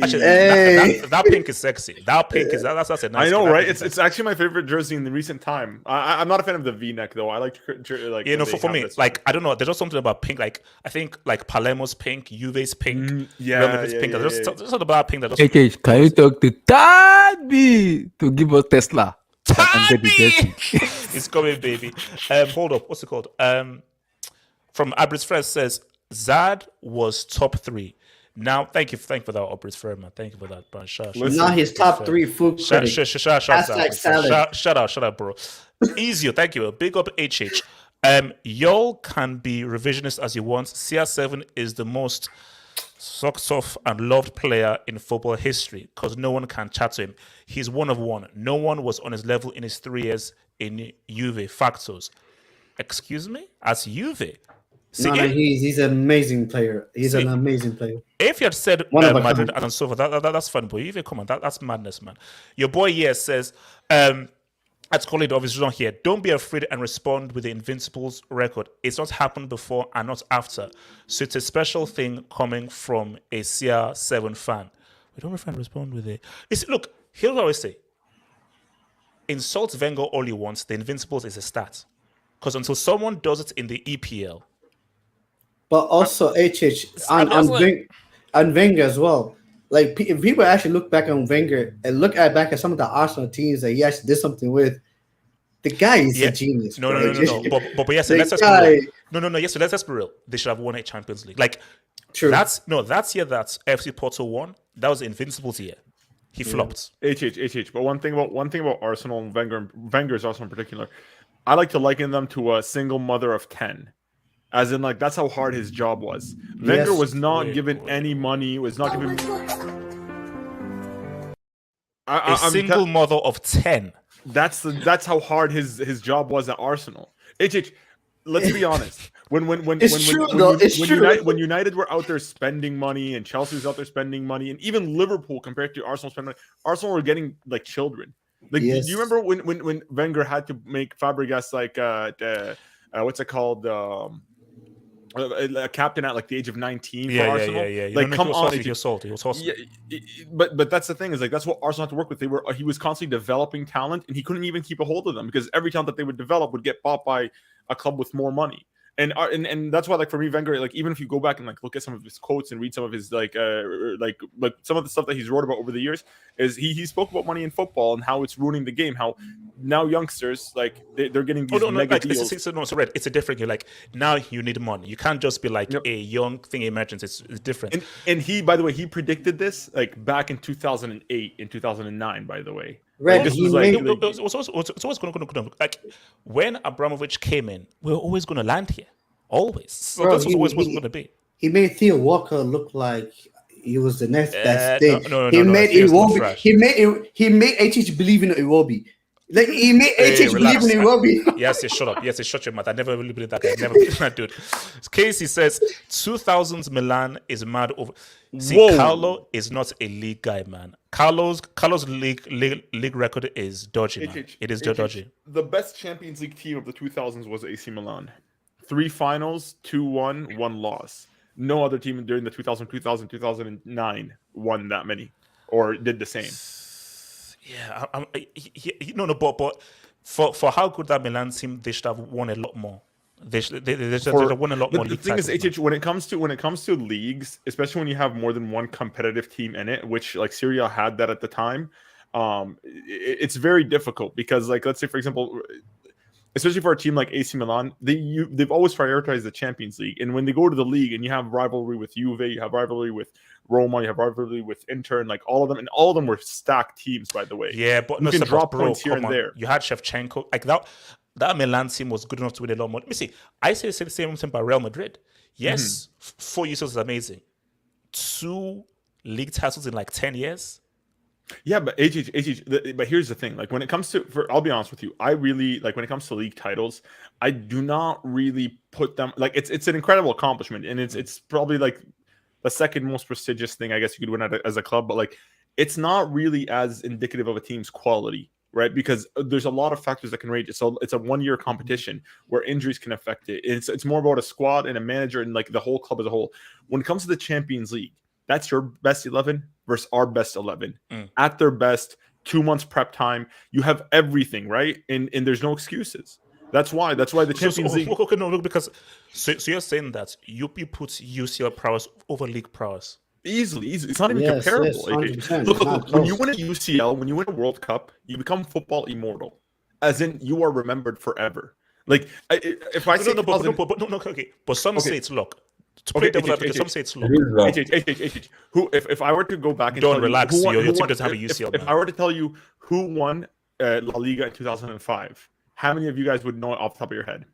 Actually, Hey. that pink is sexy. That pink is that's a nice. I know, that right? pink is It's actually my favorite jersey in the recent time. I'm not a fan of the V-neck though. I like like you know, when they for have me, this like I don't know, there's just something about pink. Like I think like Palermo's pink, Juve's pink, one. Yeah, Real Madrid's yeah, pink. yeah, There's yeah. just something about pink that just HH, can you talk to Tabby to give us Tesla? So I can get the Tabby! jersey. It's coming, baby. Hold up, what's it called? From Abris Fresh says Zad was top 3. Now, thank you for that, Abris Fresh, man. Thank you for that, man. Listen, Now he's top 3 food critic. Shout out, bro. Easy, thank you. Big up HH. Y'all can be revisionist as you want. CR7 is the most sucked off and loved player in football history because no one can chat to him. He's one of one. No one was on his level in his 3 years in Juve. Factos. Excuse me? As Juve? See, No, he's an amazing player. He's an amazing player. if you had said One of a Madrid kind. and so forth, that's fun. But Juve, come on, that's madness, man. Your boy here says, let's call it obviously wrong here. Don't be afraid and respond with the Invincibles record. It's not happened before and not after. So it's a special thing coming from a CR7 fan. We don't refer and respond with it. Look, here's what I always say. Insult Wenger all you want. The Invincibles is a stat. Because until someone does it in the EPL, But also HH I'm just like- on Wenger as well. Like if people actually look back on Wenger and look back at some of the Arsenal teams that he actually did something with, the guy is a genius. No. bro. But yes, The let's just guy- be real. No. Yes, let's just be real. They should have won a Champions League. Like True. that's year that FC Porto won. That was the Invincibles year. He flopped. HH. But one thing about Arsenal and Wenger's Arsenal in particular, I like to liken them to a single mother of 10. As in, like, that's how hard his job was. Wenger was not given any money, was not given... A single mother of 10. That's how hard his job was at Arsenal. HH, let's be honest. When United were out there spending money and Chelsea was out there spending money and even Liverpool compared to Arsenal spending money, Arsenal were getting like children. Like, do you remember when Wenger had to make Fabregas like what's it called? A captain at like the age of 19 for Arsenal. Yeah. Like, come on, he was salty. Yeah, but that's the thing is like that's what Arsenal had to work with. He was constantly developing talent, and he couldn't even keep a hold of them because every talent that they would develop would get bought by a club with more money. And that's why, like, for me, Wenger, like, even if you go back and like look at some of his quotes and read some of his like some of the stuff that he's wrote about over the years, is he spoke about money in football and how it's ruining the game. How now youngsters like they're getting these mega deals. It's a different. You're like, now you need money. You can't just be like a young thing emergence. It's different. And he, by the way, he predicted this like back in 2008 and 2009. By the way. Right, It's always going to like when Abramovich came in, we were always going to land here, always. So Bro, that's always what's going to be. He made Theo Walker look like he was the next best thing. No, he made Theo's not Iwobi. fresh. He made HH believe in Iwobi. Like he made HH believe in Iwobi. Yes, shut up. Yes, shut your mouth. I never really believed that guy. Never believed that dude. Casey says 2000s Milan is mad over. See, Whoa. Carlo is not a league guy, man. Carlo's league record is dodgy, man. It is dodgy. The best Champions League team of the 2000s was AC Milan. 3 finals, 2-1, 1 loss. No other team during the 2009 won that many or did the same. Yeah, but for how good that Milan team, they should have won a lot more. They should have won a lot more. The league thing is, titles, HH, when it comes to leagues, especially when you have more than one competitive team in it, which like Serie had that at the time, it's very difficult because, like, let's say for example, especially for a team like AC Milan, they've always prioritized the Champions League. And when they go to the league and you have rivalry with Juve, you have rivalry with Roma, you have rivalry with Inter, and like all of them were stacked teams, by the way. Yeah, but you can drop points here and there. You had Shevchenko. Like that Milan team was good enough to win a lot more. Let me see. I say the same thing about Real Madrid. Yes, 4 years is amazing. 2 league titles in like 10 years. Yeah, but but here's the thing. Like when it comes to, I'll be honest with you, I really like when it comes to league titles, I do not really put them like it's an incredible accomplishment, and it's probably like the second most prestigious thing I guess you could win as a club, but like it's not really as indicative of a team's quality, right? Because there's a lot of factors that can range it. So it's a 1-year competition where injuries can affect it. It's more about a squad and a manager and like the whole club as a whole. When it comes to the Champions League, that's your best 11 versus our best 11 at their best. 2 months prep time. You have everything, right? And there's no excuses. That's why the Champions League. Okay, no, look, because so you're saying that you put UCL prowess over league prowess. Easily. It's not even comparable. Look, when you win a UCL, when you win a World Cup, you become football immortal. As in, you are remembered forever. Like, if I say but some say it's luck. Some say it's luck. If I were to go back and don't relax, your team doesn't have a UCL. If I were to tell you who won La Liga in 2005, how many of you guys would know it off the top of your head?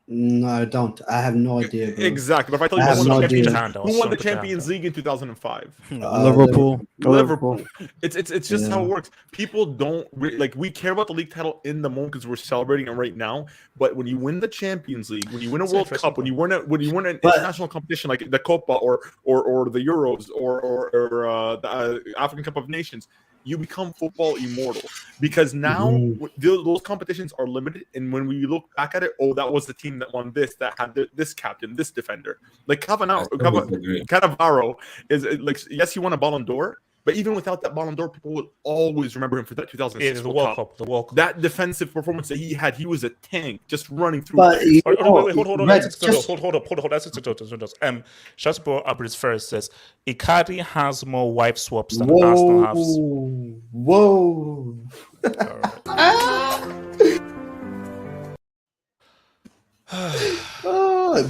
No, I don't. I have no idea. Bro. Exactly. But if I tell you who won the Champions League in 2005? Liverpool. It's just how it works. People don't like. We care about the league title in the moment because we're celebrating it right now. But when you win the Champions League, when you win a World Cup, when you win an international competition like the Copa or the Euros or the African Cup of Nations, you become football immortal because now those competitions are limited. And when we look back at it, that was the team that won this, that had this captain, this defender. Like Cannavaro is like, yes, he won a Ballon d'Or, but even without that Ballon d'Or, people will always remember him for that 2006 World Cup. The World Cup. That defensive performance that he had, he was a tank, just running through. Hold on. That's it. Shaspo Abris first says Icardi has more wife swaps than Arsenal has. Whoa.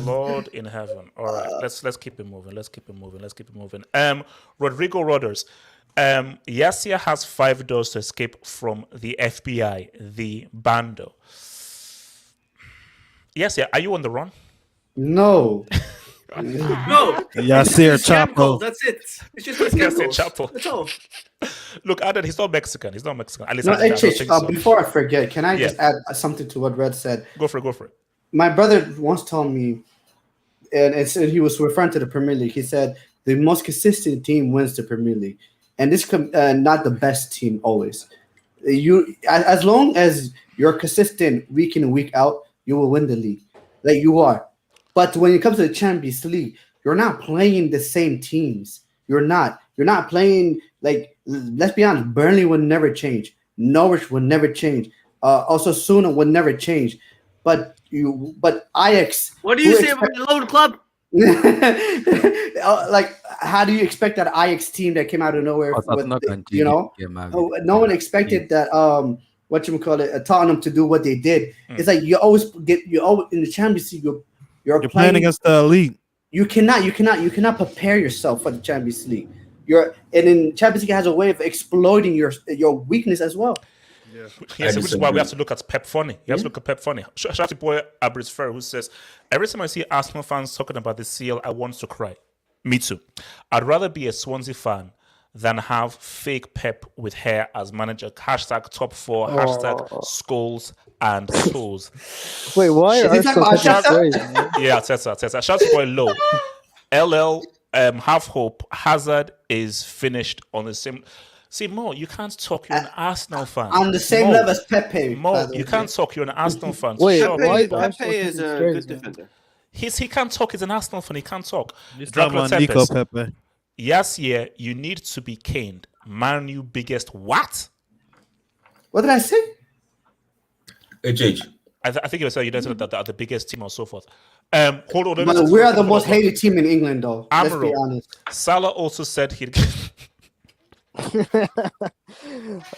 Lord in heaven. All right, let's keep it moving. Let's keep it moving. Rodrigo Roders. Yasia has 5 doors to escape from the FBI, the Bando. Yasia, are you on the run? No. No. Yasia Chapo. That's it. It's just Yasia Chapo. That's all. Look, Adam, he's not Mexican. At least before I forget, can I just add something to what Red said? Go for it. My brother once told me, and he was referring to the Premier League. He said the most consistent team wins the Premier League, and this not the best team always. As long as you're consistent week in and week out, you will win the league. Like you are. But when it comes to the Champions League, you're not playing the same teams. You're not playing like, let's be honest, Burnley would never change. Norwich would never change. Also Osasuna would never change. But Ajax. What do you say about the load club? Like, how do you expect that Ajax team that came out of nowhere? No one expected that. Tottenham to do what they did. It's like you always in the Champions League. You're playing against the elite. You cannot prepare yourself for the Champions League. And then Champions League has a way of exploiting your weakness as well. Yes, which is why we have to look at Pep Funny. You have to look at Pep Funny. Shout out to boy Abris Ferrer, who says, every time I see Arsenal fans talking about the CL, I want to cry. Me too. I'd rather be a Swansea fan than have fake Pep with hair as manager. Hashtag top 4, hashtag skulls and toes. Wait, why? Yeah, Tessa. Shout out to boy Low. LL, half hope. Hazard is finished on the same. See, Mo, you can't talk. You're an Arsenal fan. On the same level as Pepe. Mo, you can't talk. You're an Arsenal fan. Wait, Pepe is a good defender. He can't talk. He's an Arsenal fan. He can't talk. Pepe. Yes, you need to be caned. Man, you biggest what? What did I say? HH. I think you said you guys are the biggest team or so forth. Hold on. We are the most hated team in England, though. Let's be honest. Salah also said he'd.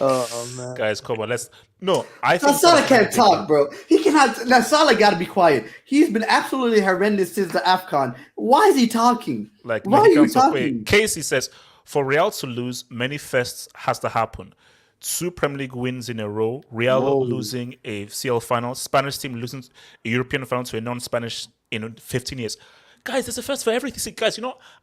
Oh man, guys, come on, I think Salah can't talk, bro. He cannot. Now Salah got to be quiet. He's been absolutely horrendous since the AFCON. Why is he talking? Like Why are you Mexicans are talking? Casey says, for Real to lose, many firsts has to happen. 2 Premier League wins in a row. Real Whoa. losing a CL final. Spanish team losing a European final to a non-Spanish in 15 years. Guys, there's a first for everything. See, guys,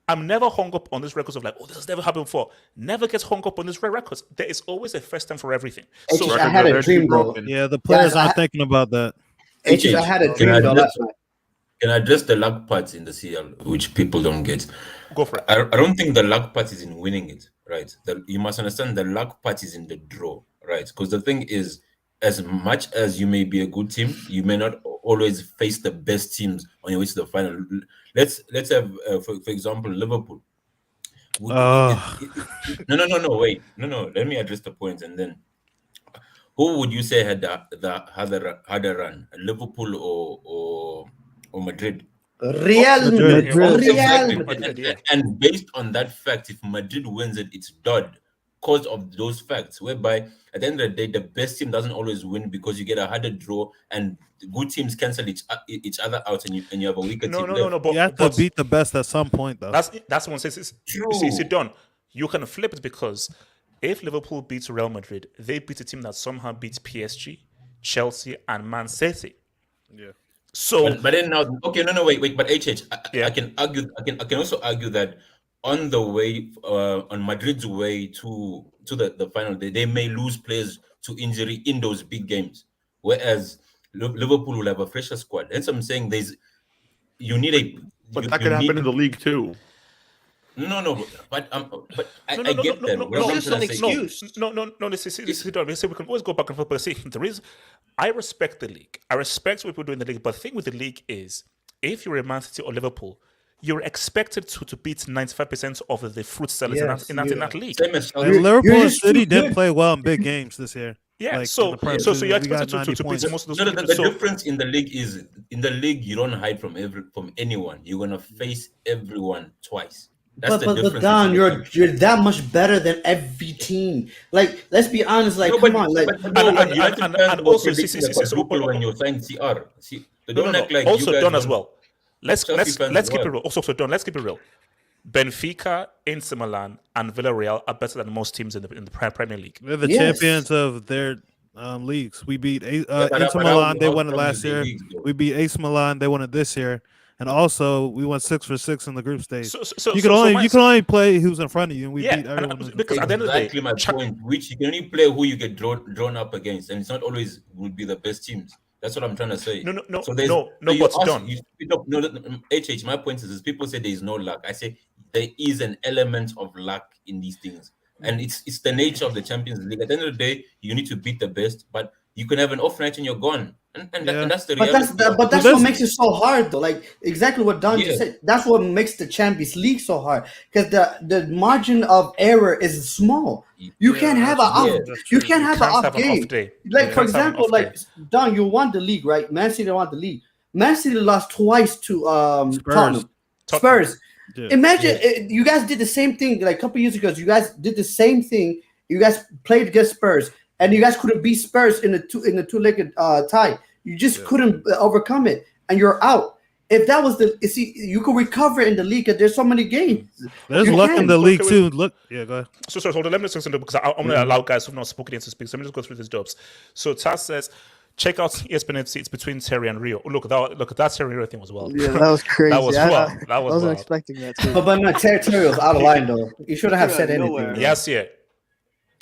I'm never hung up on these records of like, oh, this has never happened before. Never gets hung up on these records. There is always a first time for everything. So I had a dream, though. Yeah, the players aren't thinking about that. I had a dream, though. Last night. Can I address the luck part in the CL, which people don't get? Go for it. I don't think the luck part is in winning it, right? You must understand the luck part is in the draw, right? Because the thing is, as much as you may be a good team, you may not always face the best teams on your way to the final. Let's have, for example, Liverpool. No, wait. No. Let me address the point, and then who would you say had a run? Liverpool or Madrid? Real Madrid. Yeah. And based on that fact, if Madrid wins it, it's dud. Because of those facts, whereby at the end of the day, the best team doesn't always win because you get a harder draw and good teams cancel each other out, and you have a weaker team. No. But you have to beat the best at some point, though. That's one says. See, Don, you can flip it because if Liverpool beats Real Madrid, they beat a team that somehow beats PSG, Chelsea, and Man City. Yeah. So, but then now, okay, wait. But I can argue. I can also argue that on the way, on Madrid's way to the final, they may lose players to injury in those big games, whereas Liverpool will have a fresher squad. That's what I'm saying. You need a. But that could happen in the league too. No, but I get that. It's just an excuse. No. This is Don. We can always go back and forth, but see, the reason I respect the league. I respect what people do in the league, but the thing with the league is, if you're a Man City or Liverpool, you're expected to beat 95% of the fruit sellers in that league. And Liverpool and City didn't play well in big games this year. Yeah, like so you expected to beat most of those. The difference in the league is, in the league you don't hide from anyone. You're gonna face everyone twice. That's the difference. But Don, you're that much better than every team. Like, let's be honest. Like, come on. Like, and also, when you're saying CR, also Don as well. Let's keep it real. Also, Don, let's keep it real. Benfica, Inter Milan, and Villarreal are better than most teams in the Premier League. They're the champions of their leagues. We beat Inter Milan. They won it last year. We beat AC Milan. They won it this year. And also, we went 6 for 6 in the group stage. You can only play who's in front of you, and we beat everyone. Because at the end of the day, exactly my point. Which you can only play who you get drawn up against, and it's not always will be the best teams. That's what I'm trying to say. No. So But Don, HH. My point is people say there is no luck. I say there is an element of luck in these things, and it's the nature of the Champions League. At the end of the day, you need to beat the best, but you can have an off night and you're gone. And that's the reality. But that's what makes it so hard, though. Like, exactly what Don just said. That's what makes the Champions League so hard, because the margin of error is small. You can't have an off game. Like, for example, like Don, you won the league, right? Man City won the league. Man City lost twice to Tottenham. Spurs. Yeah. Imagine you guys did the same thing like a couple years ago. You guys did the same thing. You guys played against Spurs, and you guys couldn't beat Spurs in the two-legged tie. You just couldn't overcome it, and you're out. If that was you could recover in the league because there's so many games. There's luck in the league too. Look, yeah, go ahead. So hold on, let me just because I'm going to allow guys who've not spoken in to speak. So let me just go through these jobs. So Taz says, check out ESPN FC. It's between Serie and Rio. Look, that Serie and Rio thing was wild. Yeah, that was crazy. That was wild. I wasn't expecting that too. But no, Terry was out of line though. You shouldn't have said anything. Yes, yeah.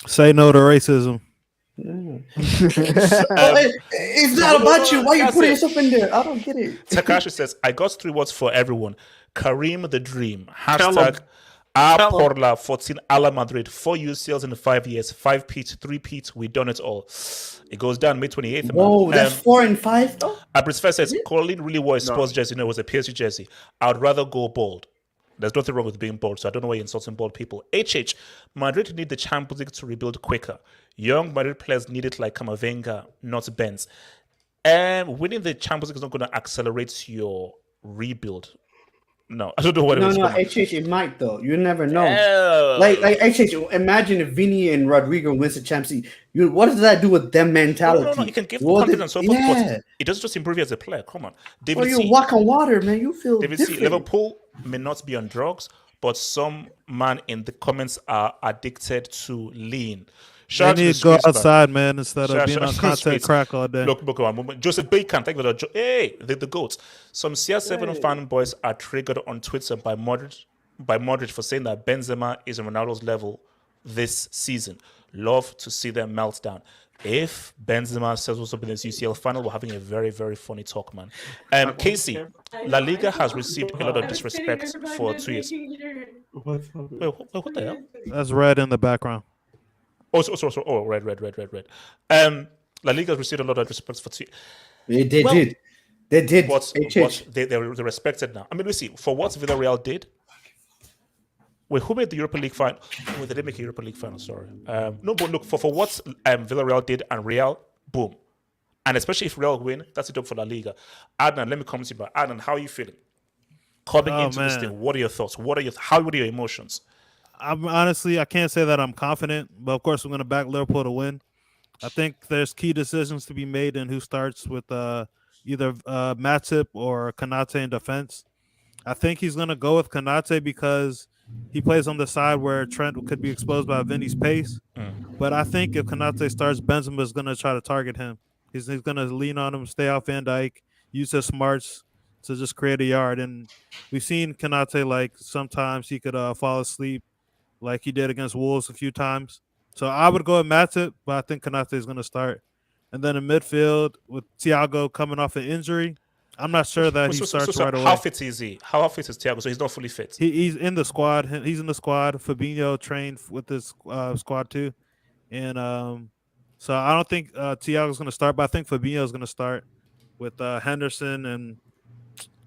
Say no to racism. It's not about you. Why are you putting yourself in there? I don't get it. Takashi says, I got 3 words for everyone. Kareem the Dream. Hashtag A por la 14 a la Madrid. 4 UCLs in 5 years. 5 Pete, 3 Pete. We done it all. It goes down May 28th. Whoa, that's 4 and 5 though? Abris says, Colin really wore a sports jersey. No, it was a PSG jersey. I would rather go bold. There's nothing wrong with being bold, so I don't know why you're insulting bold people. HH, Madrid need the Champions League to rebuild quicker. Young Madrid players need it like Camavinga, not Benz. Winning the Champions League is not going to accelerate your rebuild. No, I don't know what it No, was. no, Coming. HH, it might though. You never know. Like HH, imagine if Vinny and Rodrigo wins the Champions League. What does that do with them mentality? No. You can give them confidence and so forth, but it doesn't just improve you as a player. Come on, David. Well, you walk on water, man. You feel David different. C. Liverpool may not be on drugs, but some man in the comments are addicted to lean. They need to go outside, man, instead of being on content crack all day. Look, Joseph Bacon, thank you for the hey, the goats. Some CR7 fanboys are triggered on Twitter by Modric for saying that Benzema is on Ronaldo's level this season. Love to see them melt down. If Benzema settles up in this UCL final, we're having a very, very funny talk, man. Casey, La Liga has received a lot of disrespect for 2 years. Wait, what the hell? That's red in the background. Oh, red. La Liga has received a lot of respect for 2 years. They did. But they're respected now. I mean, we see, for what Villarreal did. Wait, who made the Europa League final? They didn't make a Europa League final, sorry. No, but look, for what Villarreal did and Real, boom. And especially if Real win, that's it up for La Liga. Adnan, let me come to you. Adnan, how are you feeling? Coming into this thing, what are your thoughts? How are your emotions? I can't say that I'm confident, but of course, I'm going to back Liverpool to win. I think there's key decisions to be made in who starts with either Matip or Konate in defense. I think he's going to go with Konate because he plays on the side where Trent could be exposed by Vinny's pace. But I think if Konate starts, Benzema is going to try to target him. He's going to lean on him, stay off Van Dijk, use his smarts to just create a yard. And we've seen Konate, like, sometimes he could fall asleep like he did against Wolves a few times. So I would go with Matip, but I think Konate is going to start. And then in midfield with Thiago coming off an injury, I'm not sure that he starts right away. How fit is he? How fit is Thiago? So he's not fully fit. He's in the squad. He's in the squad. Fabinho trained with this squad too. And so I don't think Thiago's going to start, but I think Fabinho's going to start with Henderson and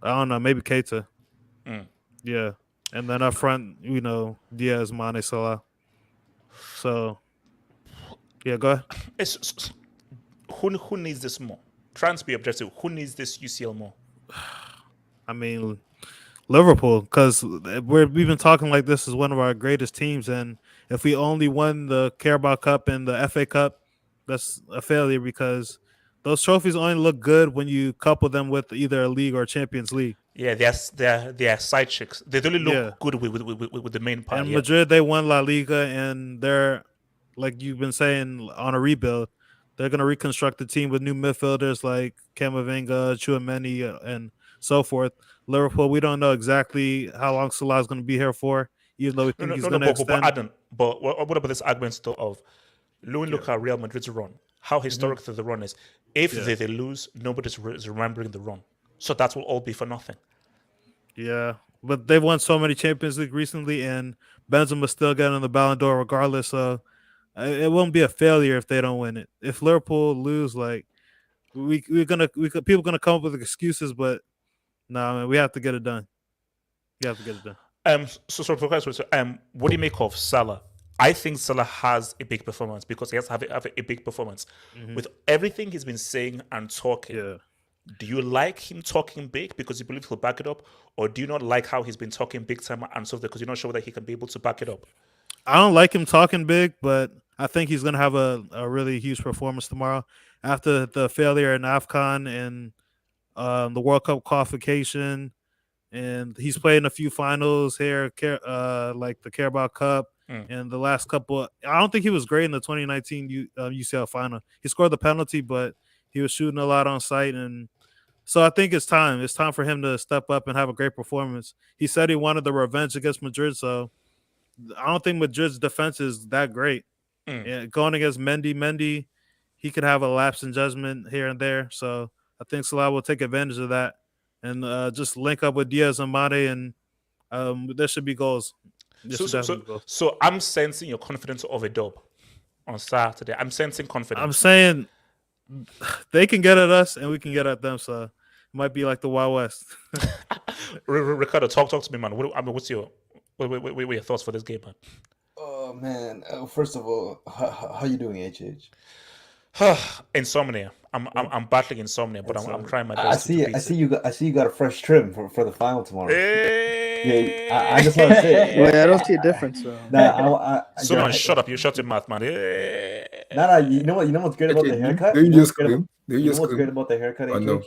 I don't know, maybe Keita. Yeah. And then up front, Diaz, Mane, Salah. So, yeah, go ahead. Who needs this more? Trying to be objective, who needs this UCL more? I mean, Liverpool, because we've been talking like this is one of our greatest teams, and if we only won the Carabao Cup and the FA Cup, that's a failure because those trophies only look good when you couple them with either a league or a Champions League. Yeah, they're side chicks. They only look good with the main part. And Madrid, they won La Liga, and they're, like you've been saying, on a rebuild. They're going to reconstruct the team with new midfielders like Camavinga, Tchouaméni, and so forth. Liverpool, we don't know exactly how long Salah is going to be here for, even though we think he's going to extend. But what about this argument of look at Real Madrid's run, how historic the run is. If they lose, nobody's remembering the run. So that will all be for nothing. Yeah, but they've won so many Champions League recently, and Benzema's still getting the Ballon d'Or regardless, so it won't be a failure if they don't win it. If Liverpool lose, like people gonna come up with excuses, but man, we have to get it done. You have to get it done. So what do you make of Salah? I think Salah has a big performance because he has to have a big performance with everything he's been saying and talking. Yeah. Do you like him talking big because you believe he'll back it up, or do you not like how he's been talking big time and so because you're not sure that he can be able to back it up? I don't like him talking big, but I think he's going to have a really huge performance tomorrow after the failure in AFCON and the World Cup qualification. And he's played in a few finals here, like the Carabao Cup and the last couple. I don't think he was great in the 2019 UCL final. He scored the penalty, but he was shooting a lot on sight. And so I think it's time. It's time for him to step up and have a great performance. He said he wanted the revenge against Madrid, so I don't think Madrid's defense is that great. Yeah, going against Mendy, he could have a lapse in judgment here and there. So I think Salah will take advantage of that and just link up with Diaz and Mane, and there should be goals. So I'm sensing your confidence of a dub on Saturday. I'm sensing confidence. I'm saying they can get at us and we can get at them. So it might be like the Wild West. Ricardo, talk to me, man. What's your thoughts for this game, man? Oh man! First of all, how you doing, HH? Insomnia. I'm battling insomnia, but I'm trying my I best to see. beat I it. see you. I see you got a fresh trim for the final tomorrow. Yeah, I just want to say. Wait, I don't see a difference. Suman, shut up! You shut your mouth, man. No. You know what? You know what's great about the haircut? Do you You know just what's great scream? Do you You know just what's great scream? about the haircut, Oh, no.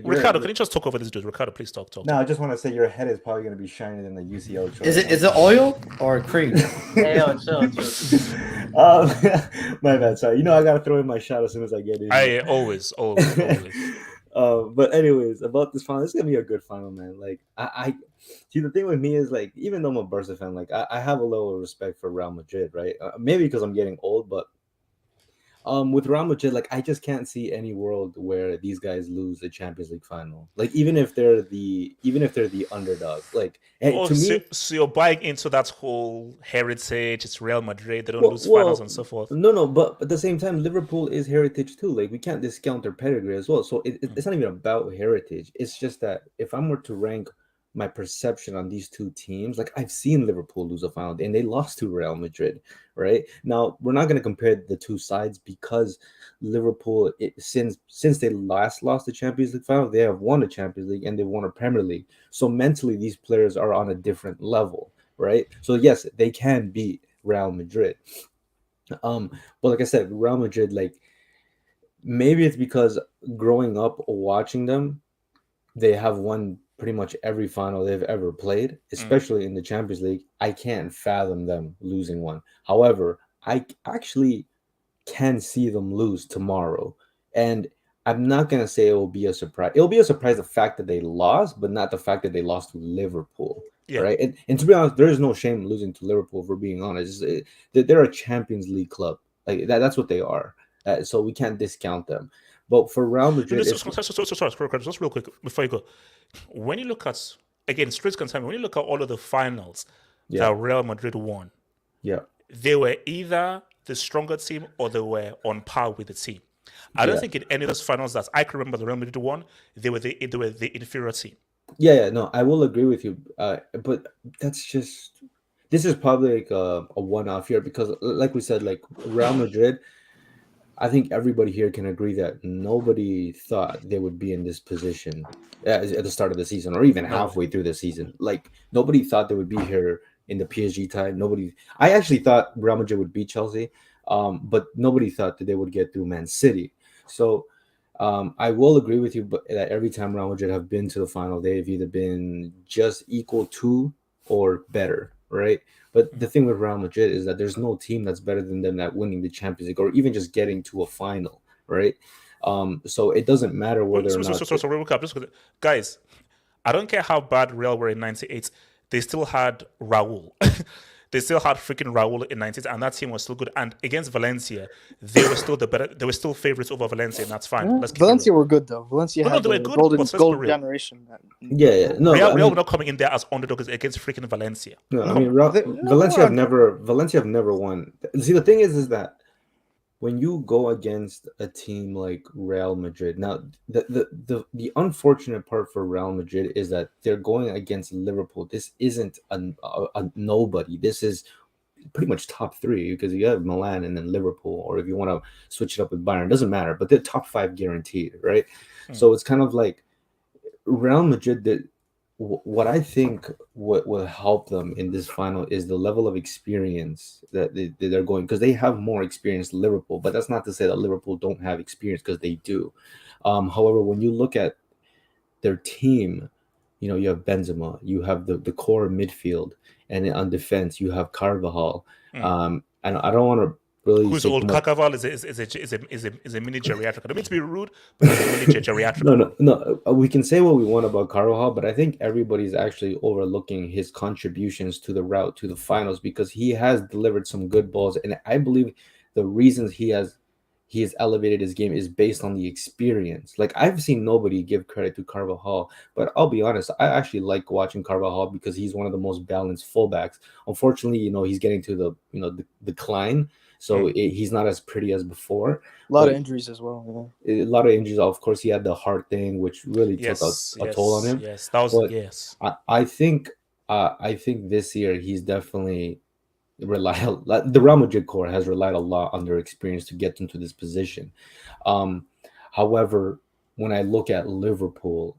Ricardo, can you just talk over this dude? Ricardo, please talk. No, I just want to say your head is probably going to be shinier than the UCL. Is it oil or cream? My bad. Sorry. You know I gotta throw in my shot as soon as I get in. I always. But anyways, about this final, it's gonna be a good final, man. Like I see the thing with me is like even though I'm a Barca fan, like I have a level of respect for Real Madrid, right? Maybe because I'm getting old, but with Real Madrid, like I just can't see any world where these guys lose the Champions League final. Like even if they're the underdog, like to me, so you're buying into that whole heritage. It's Real Madrid. They don't lose finals and so forth. No, but at the same time, Liverpool is heritage too. Like we can't discount their pedigree as well. So it's not even about heritage. It's just that if I'm were to rank my perception on these two teams, like I've seen Liverpool lose a final and they lost to Real Madrid, right? Now we're not going to compare the two sides because Liverpool, since they last lost the Champions League final, they have won a Champions League and they've won a Premier League. So mentally, these players are on a different level, right? So yes, they can beat Real Madrid. But like I said, Real Madrid, like maybe it's because growing up watching them, they have won pretty much every final they've ever played, especially in the Champions League. I can't fathom them losing one. However, I actually can see them lose tomorrow. And I'm not going to say it will be a surprise. It'll be a surprise the fact that they lost, but not the fact that they lost to Liverpool. Yeah. Right. And to be honest, there is no shame losing to Liverpool, if we're being honest. They're a Champions League club. Like that's what they are. So we can't discount them. But for Real Madrid, just real quick before you go, when you look at again straight concern, when you look at all of the finals that Real Madrid won, they were either the stronger team or they were on par with the team. I don't think in any of those finals that I can remember the Real Madrid won, they were the inferior team. No, I will agree with you. But this is probably like a one-off here because, like we said, like Real Madrid. I think everybody here can agree that nobody thought they would be in this position at the start of the season or even halfway through the season. Like nobody thought they would be here in the PSG time. I actually thought Real Madrid would beat Chelsea, but nobody thought that they would get through Man City. So I will agree with you, but that every time Real Madrid have been to the final, they've either been just equal to or better, right? But the thing with Real Madrid is that there's no team that's better than them at winning the Champions League or even just getting to a final, right? So it doesn't matter whether or not. So, guys, I don't care how bad Real were in '98. They still had Raúl. They still had freaking Raúl in '98, and that team was still good. And against Valencia, they were still They were still favorites over Valencia, and that's fine. Valencia were good though. Valencia had the golden generation. No, Real were not coming in there as underdogs against freaking Valencia. No, I mean Valencia have never won. See, the thing is that when you go against a team like Real Madrid, now the unfortunate part for Real Madrid is that they're going against Liverpool. This isn't a nobody. This is pretty much top three because you have Milan and then Liverpool, or if you want to switch it up with Bayern, doesn't matter. But they're top five guaranteed, right? So it's kind of like Real Madrid. What I think what will help them in this final is the level of experience that they're going, because they have more experience than Liverpool, but that's not to say that Liverpool don't have experience, because they do. However, when you look at their team, you have Benzema, you have the core midfield, and on defense you have Carvajal. And I don't want to really who's old. Carvajal is a mini geriatric. I don't mean to be rude, but he's a mini geriatric. No. We can say what we want about Carvajal, but I think everybody's actually overlooking his contributions to the route to the finals, because he has delivered some good balls, and I believe the reasons he has elevated his game is based on the experience. Like I've seen nobody give credit to Carvajal, but I'll be honest, I actually like watching Carvajal because he's one of the most balanced fullbacks. Unfortunately, he's getting to the decline. So he's not as pretty as before. A lot of injuries as well. Yeah. A lot of injuries. Of course, he had the heart thing, which really took a toll on him. Yes, that was I think this year he's definitely the Real Madrid core has relied a lot on their experience to get into this position. However, when I look at Liverpool,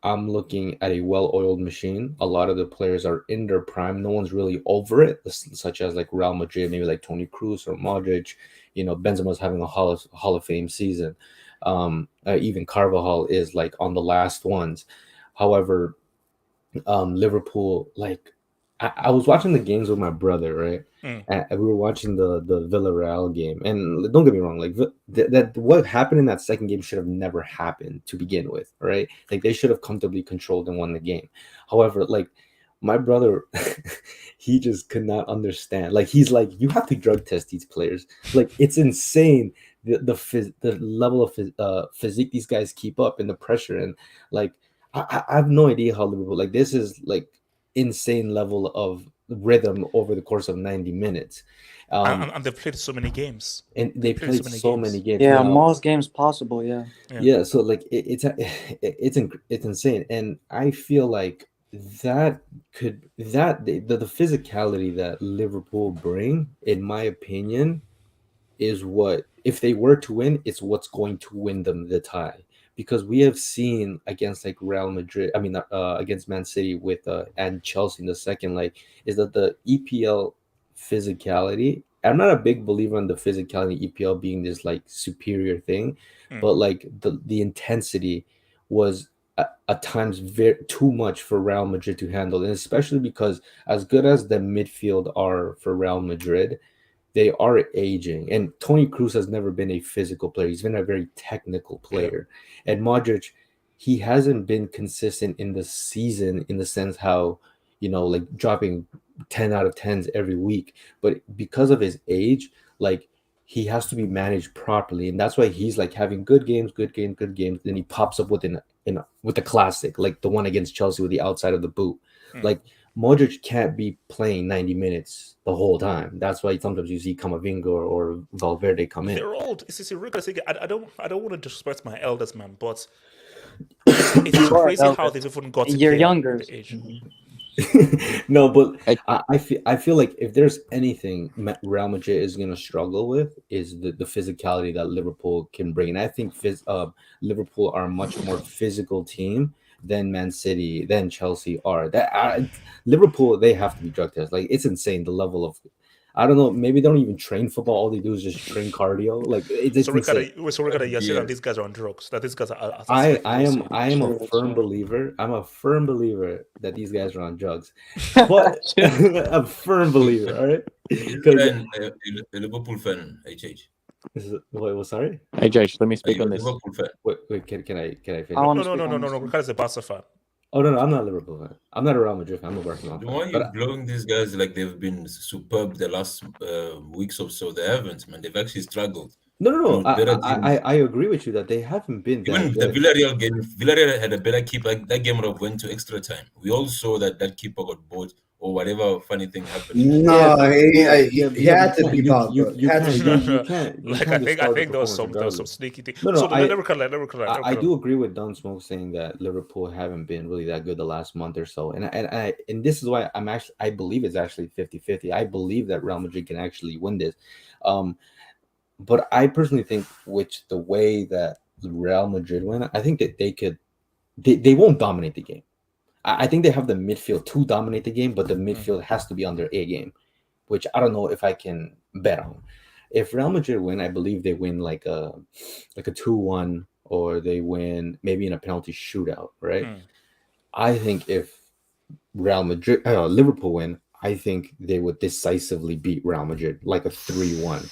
I'm looking at a well-oiled machine. A lot of the players are in their prime. No one's really over it, such as like Real Madrid, maybe like Toni Kroos or Modric. Benzema's having a Hall of Fame season. Even Carvajal is like on the last ones. However, Liverpool, like I was watching the games with my brother, right? And we were watching the Villarreal game, and don't get me wrong, like that what happened in that second game should have never happened to begin with, right? Like they should have comfortably controlled and won the game. However, like my brother, he just could not understand. Like he's like, you have to drug test these players. Like it's insane the level of physique these guys keep up and the pressure, and like I have no idea how Liverpool, like this is like insane level of rhythm over the course of 90 minutes. And they've played so many games. And they played so many games. Yeah, most games possible. Yeah. So like it's insane, and I feel like the physicality that Liverpool bring, in my opinion, is what, if they were to win, it's what's going to win them the tie. Because we have seen against like Real Madrid, against Man City with and Chelsea in the second leg, is that the EPL physicality. I'm not a big believer in the physicality EPL being this like superior thing, but like the intensity was at times very too much for Real Madrid to handle, and especially because as good as the midfield are for Real Madrid, they are aging, and Toni Kroos has never been a physical player. He's been a very technical player. And Modric, he hasn't been consistent in the season in the sense how, like dropping 10 out of 10s every week. But because of his age, like he has to be managed properly. And that's why he's like having good games. Then he pops up with a classic, like the one against Chelsea with the outside of the boot. Like Modric can't be playing 90 minutes the whole time. That's why sometimes you see Camavinga or Valverde come in. They're old. I don't want to disrespect my eldest man, but it's crazy how they've even got to You're play younger. at the age. No, but I feel like if there's anything Real Madrid is going to struggle with, is the physicality that Liverpool can bring. And I think Liverpool are a much more physical team than Man City, than Chelsea are. Liverpool, they have to be drug tested. Like it's insane the level of, I don't know, maybe they don't even train football. All they do is just train cardio. Like it's so insane. You're saying that these guys are on drugs. That these guys are. I am a firm believer. I'm a firm believer that these guys are on drugs. But a firm believer, all right? A Liverpool fan, HH. Wait, sorry? HH, let me speak on this. Liverpool fan? Wait, can I finish? No. Ricardo's a Barca fan. Oh no, I'm not a Liverpool fan. I'm not a Real Madrid fan. I'm a Barcelona fan. Why are you blowing these guys like they've been superb the last weeks or so? They haven't, man. They've actually struggled. No. I agree with you that they haven't been. Even the Villarreal game, Villarreal had a better keeper. That game would have went to extra time. We all saw that keeper got bought or whatever funny thing happened. No, he had to be bought. You can't. Like I think there was some sneaky thing. No, so I do agree with Don Smoke saying that Liverpool haven't been really that good the last month or so, and this is why I believe it's actually 50-50. I believe that Real Madrid can actually win this. But I personally think with the way that Real Madrid win, I think that they won't dominate the game. I think they have the midfield to dominate the game, but the midfield has to be on their A game, which I don't know if I can bet on. If Real Madrid win, I believe they win like a 2-1, or they win maybe in a penalty shootout, right? I think if Liverpool win, I think they would decisively beat Real Madrid, like a 3-1.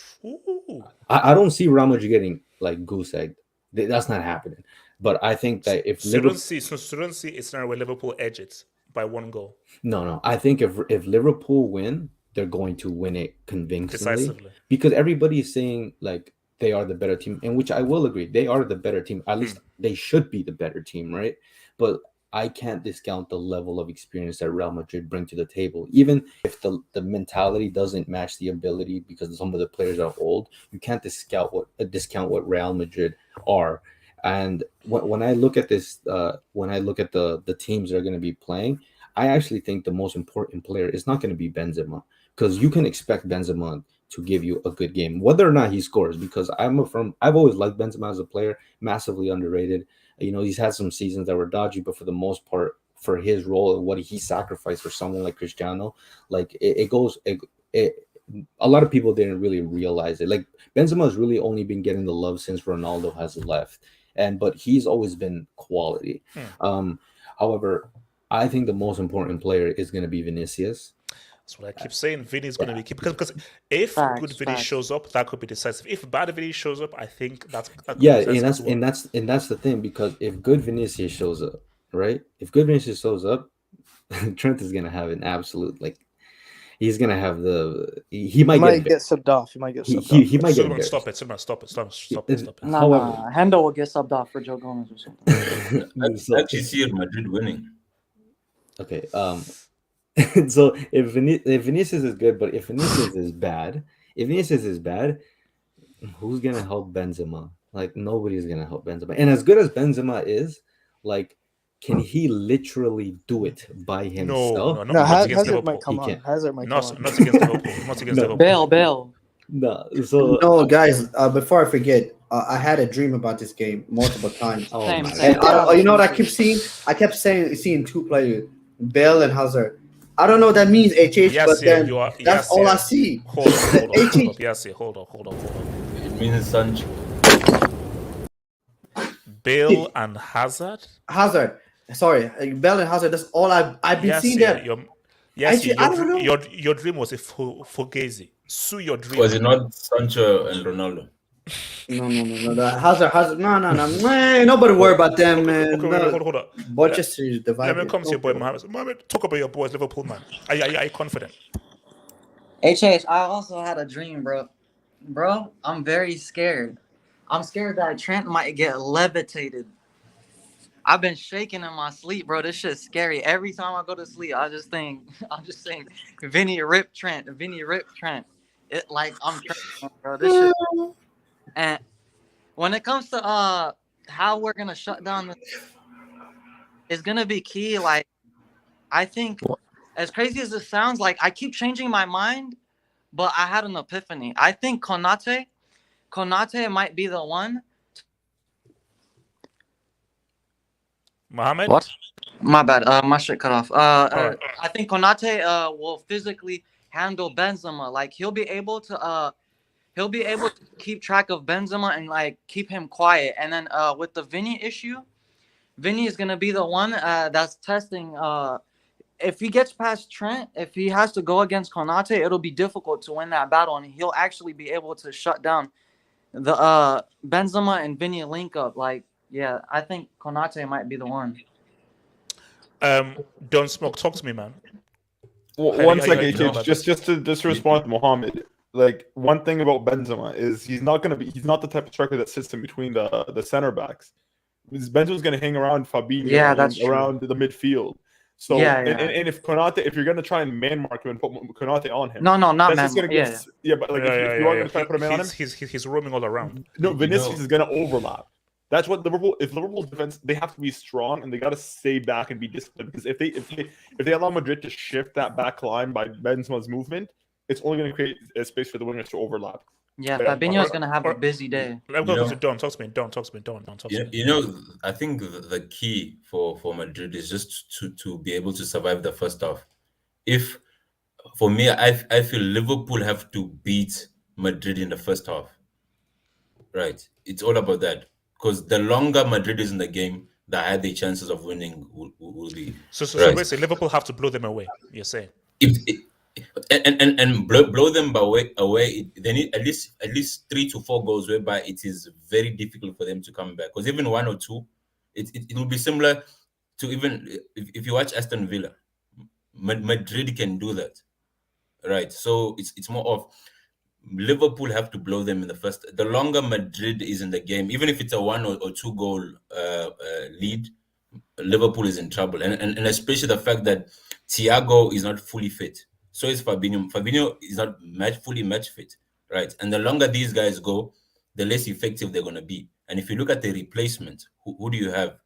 I don't see Real Madrid getting like goose egged. That's not happening. But I think that if Liverpool, don't see a scenario where Liverpool edge it by 1 goal. No. I think if Liverpool win, they're going to win it convincingly, decisively, because everybody is saying like they are the better team, in which I will agree. They are the better team. At least they should be the better team, right? But I can't discount the level of experience that Real Madrid bring to the table. Even if the mentality doesn't match the ability because some of the players are old, you can't discount what Real Madrid are. And when I look at this, when I look at the teams that are going to be playing, I actually think the most important player is not going to be Benzema, because you can expect Benzema to give you a good game, whether or not he scores. Because I've always liked Benzema as a player, massively underrated. You know, he's had some seasons that were dodgy, but for the most part, for his role and what he sacrificed for someone like Cristiano, like a lot of people didn't really realize it. Like Benzema has really only been getting the love since Ronaldo has left, but he's always been quality. However, I think the most important player is going to be Vinicius. That's what I keep saying. Vini is going to be key because if good Vini shows up, that could be decisive. If bad Vini shows up, I think that could be decisive and that's the thing, because if good Vinicius shows up, right? If good Vinicius shows up, Trent is going to have an absolute he's going to have he might get subbed off. He might get subbed off. He might get embarrassed. Stop it. Nah, Hendo will get subbed off for Joe Gomez or something. I actually see Madrid winning. Okay. So if Vinicius is good, but if Vinicius is bad, who's gonna help Benzema? Like nobody's gonna help Benzema. And as good as Benzema is, like, can he literally do it by himself? No, Hazard might come on. Hazard might come on. Not against Liverpool. Not against Liverpool. Bale. No, guys. Before I forget, I had a dream about this game multiple times. Same. And you know what I keep seeing? I kept seeing two players, Bale and Hazard. I don't know what that means, but then that's all I see. Hold on. Yes, hold on. It means Sancho. Bale and Hazard. Sorry, Bale and Hazard. That's all I've been seeing them. I don't know. Your dream was a Fugazi. Sue your dream. Was it not Sancho and Ronaldo? No. Hazard. No. Man, nobody worry about them, man. Hold on. Manchester is divided. Let me come to your boy, Mohammed. Mohammed, talk about your boys, Liverpool, man. Are you confident? HH, I also had a dream, bro. Bro, I'm very scared. I'm scared that Trent might get levitated. I've been shaking in my sleep, bro. This shit's scary. Every time I go to sleep, I'm just saying, Vinny rip Trent. It like I'm Trent, bro. This shit. And when it comes to how we're gonna shut down, it's gonna be key. Like, I think, as crazy as it sounds, like I keep changing my mind, but I had an epiphany. I think Konate might be the one. Mohammed? What? My bad. My shit cut off. I think Konate will physically handle Benzema. Like he'll be able to keep track of Benzema and like keep him quiet. And then with the Vinny issue, Vinny is gonna be the one that's testing. If he gets past Trent, if he has to go against Konate, it'll be difficult to win that battle, and he'll actually be able to shut down the Benzema and Vinny link up. Like, yeah, I think Konate might be the one. Don't smoke. Talk to me, man. Well, one second, just to respond to Mohammed. Like, one thing about Benzema is he's not the type of striker that sits in between the center backs. Benzema's gonna hang around Fabinho, around the midfield. So and if Konate, if you're gonna try and man mark him and put Konate on him, not man. But like if you are gonna try to put a man on him, he's roaming all around. No, Vinicius is gonna overlap. That's what Liverpool's defense, they have to be strong and they got to stay back and be disciplined, because if they allow Madrid to shift that back line by Benzema's movement, it's only going to create a space for the wingers to overlap. Yeah, Fabinho's going to have a busy day. Let me go to Don. Talk to me. You know, I think the key for Madrid is just to be able to survive the first half. For me, I feel Liverpool have to beat Madrid in the first half. Right. It's all about that. Because the longer Madrid is in the game, the higher the chances of winning will be. So basically, Liverpool have to blow them away. You're saying? And blow them away. They need at least 3 to 4 goals, whereby it is very difficult for them to come back. Because even 1 or 2, it will be similar to even if you watch Aston Villa, Madrid can do that, right? So it's more of Liverpool have to blow them in the first. The longer Madrid is in the game, even if it's a 1 or 2 goal lead, Liverpool is in trouble, and especially the fact that Thiago is not fully fit. So is Fabinho. Fabinho is not fully match fit, right? And the longer these guys go, the less effective they're going to be. And if you look at the replacement, who do you have?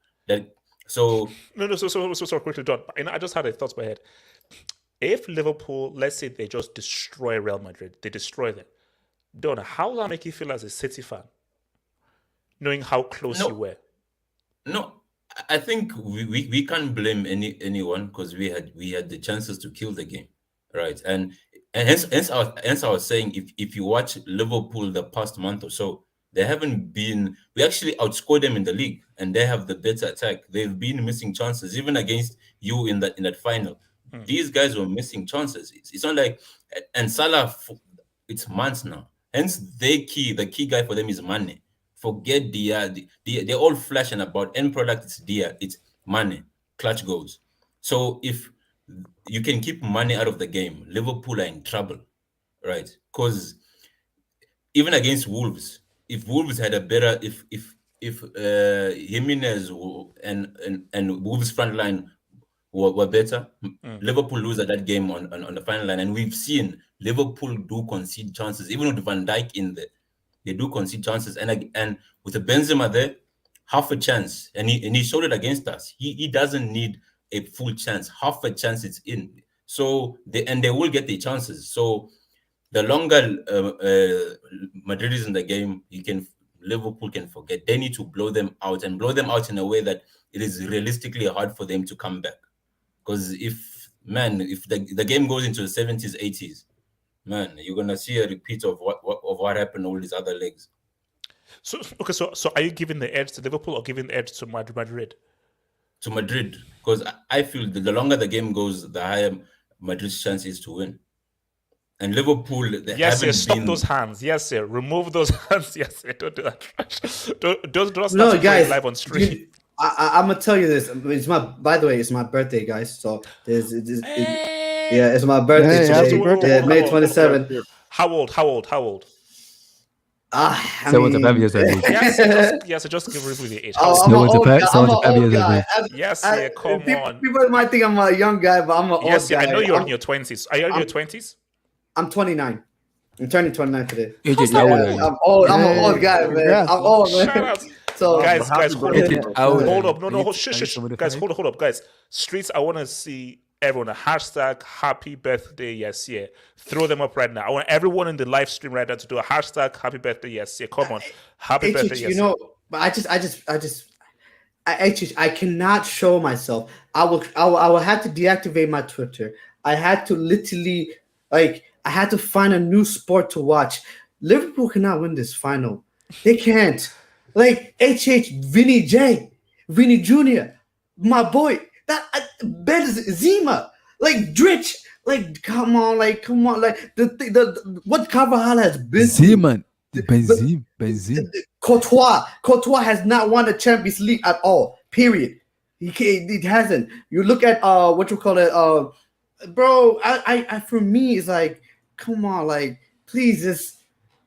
So quickly, John. I just had a thought in my head. If Liverpool, let's say they just destroy Real Madrid, they destroy them. Donna, how will that make you feel as a City fan, knowing how close you were? No, I think we can't blame anyone because we had the chances to kill the game, right? And hence I was saying if you watch Liverpool the past month or so, they haven't been. We actually outscored them in the league, and they have the better attack. They've been missing chances, even against you in that final. These guys were missing chances. It's not like, and Salah, it's months now. Hence, the key guy for them is Mane. Forget they're all flashing about end product. It's it's Mane, clutch goals. So if you can keep Mane out of the game, Liverpool are in trouble, right? Because even against Wolves, if Wolves had a better, if Jimenez and Wolves front line were better, Liverpool lose at that game on the final line, and we've seen Liverpool do concede chances, even with Van Dijk in there. They do concede chances, and with the Benzema there, half a chance, and he showed it against us. He doesn't need a full chance, half a chance it's in. So they will get the chances. So the longer Madrid is in the game, Liverpool can forget. They need to blow them out and blow them out in a way that it is realistically hard for them to come back. Because if the game goes into the 70s, 80s, man, you're gonna see a repeat of what happened all these other legs. So are you giving the edge to Liverpool or giving the edge to Madrid? To Madrid, because I feel that the longer the game goes, the higher Madrid's chance is to win. And Liverpool, yes, sir. Stop those hands. Yes, sir. Remove those hands. Yes, sir. Don't do that. Don't no, guys. Live on stream. I'm gonna tell you this. By the way, it's my birthday, guys. So it's my birthday today. May 27th. How old? 75 years old. Yes, just give Ripley the age. I'm an old guy. Yes, yeah, come on. People might think I'm a young guy, but I'm an old guy. Yes, I know you're in your 20s. Are you in your 20s? I'm 29. I'm turning 29 today. I'm old. I'm an old guy, man. I'm old, man. Shout out. So guys, hold up. No, shush. Guys, hold up, guys. Streets, I want to see everyone a hashtag happy birthday, yes, yeah. Throw them up right now. I want everyone in the live stream right now to do a hashtag happy birthday, yes, yeah. Come on, happy birthday, yes. You know, but I cannot show myself. I will have to deactivate my Twitter. I had to literally I had to find a new sport to watch. Liverpool cannot win this final. They can't. Vinny Jr., my boy, Benzema, Dritch, come on, the what Carvajal has been. Benzema. Courtois has not won the Champions League at all. Period. He hasn't. You look at what you call it, bro. I for me it's come on, please just.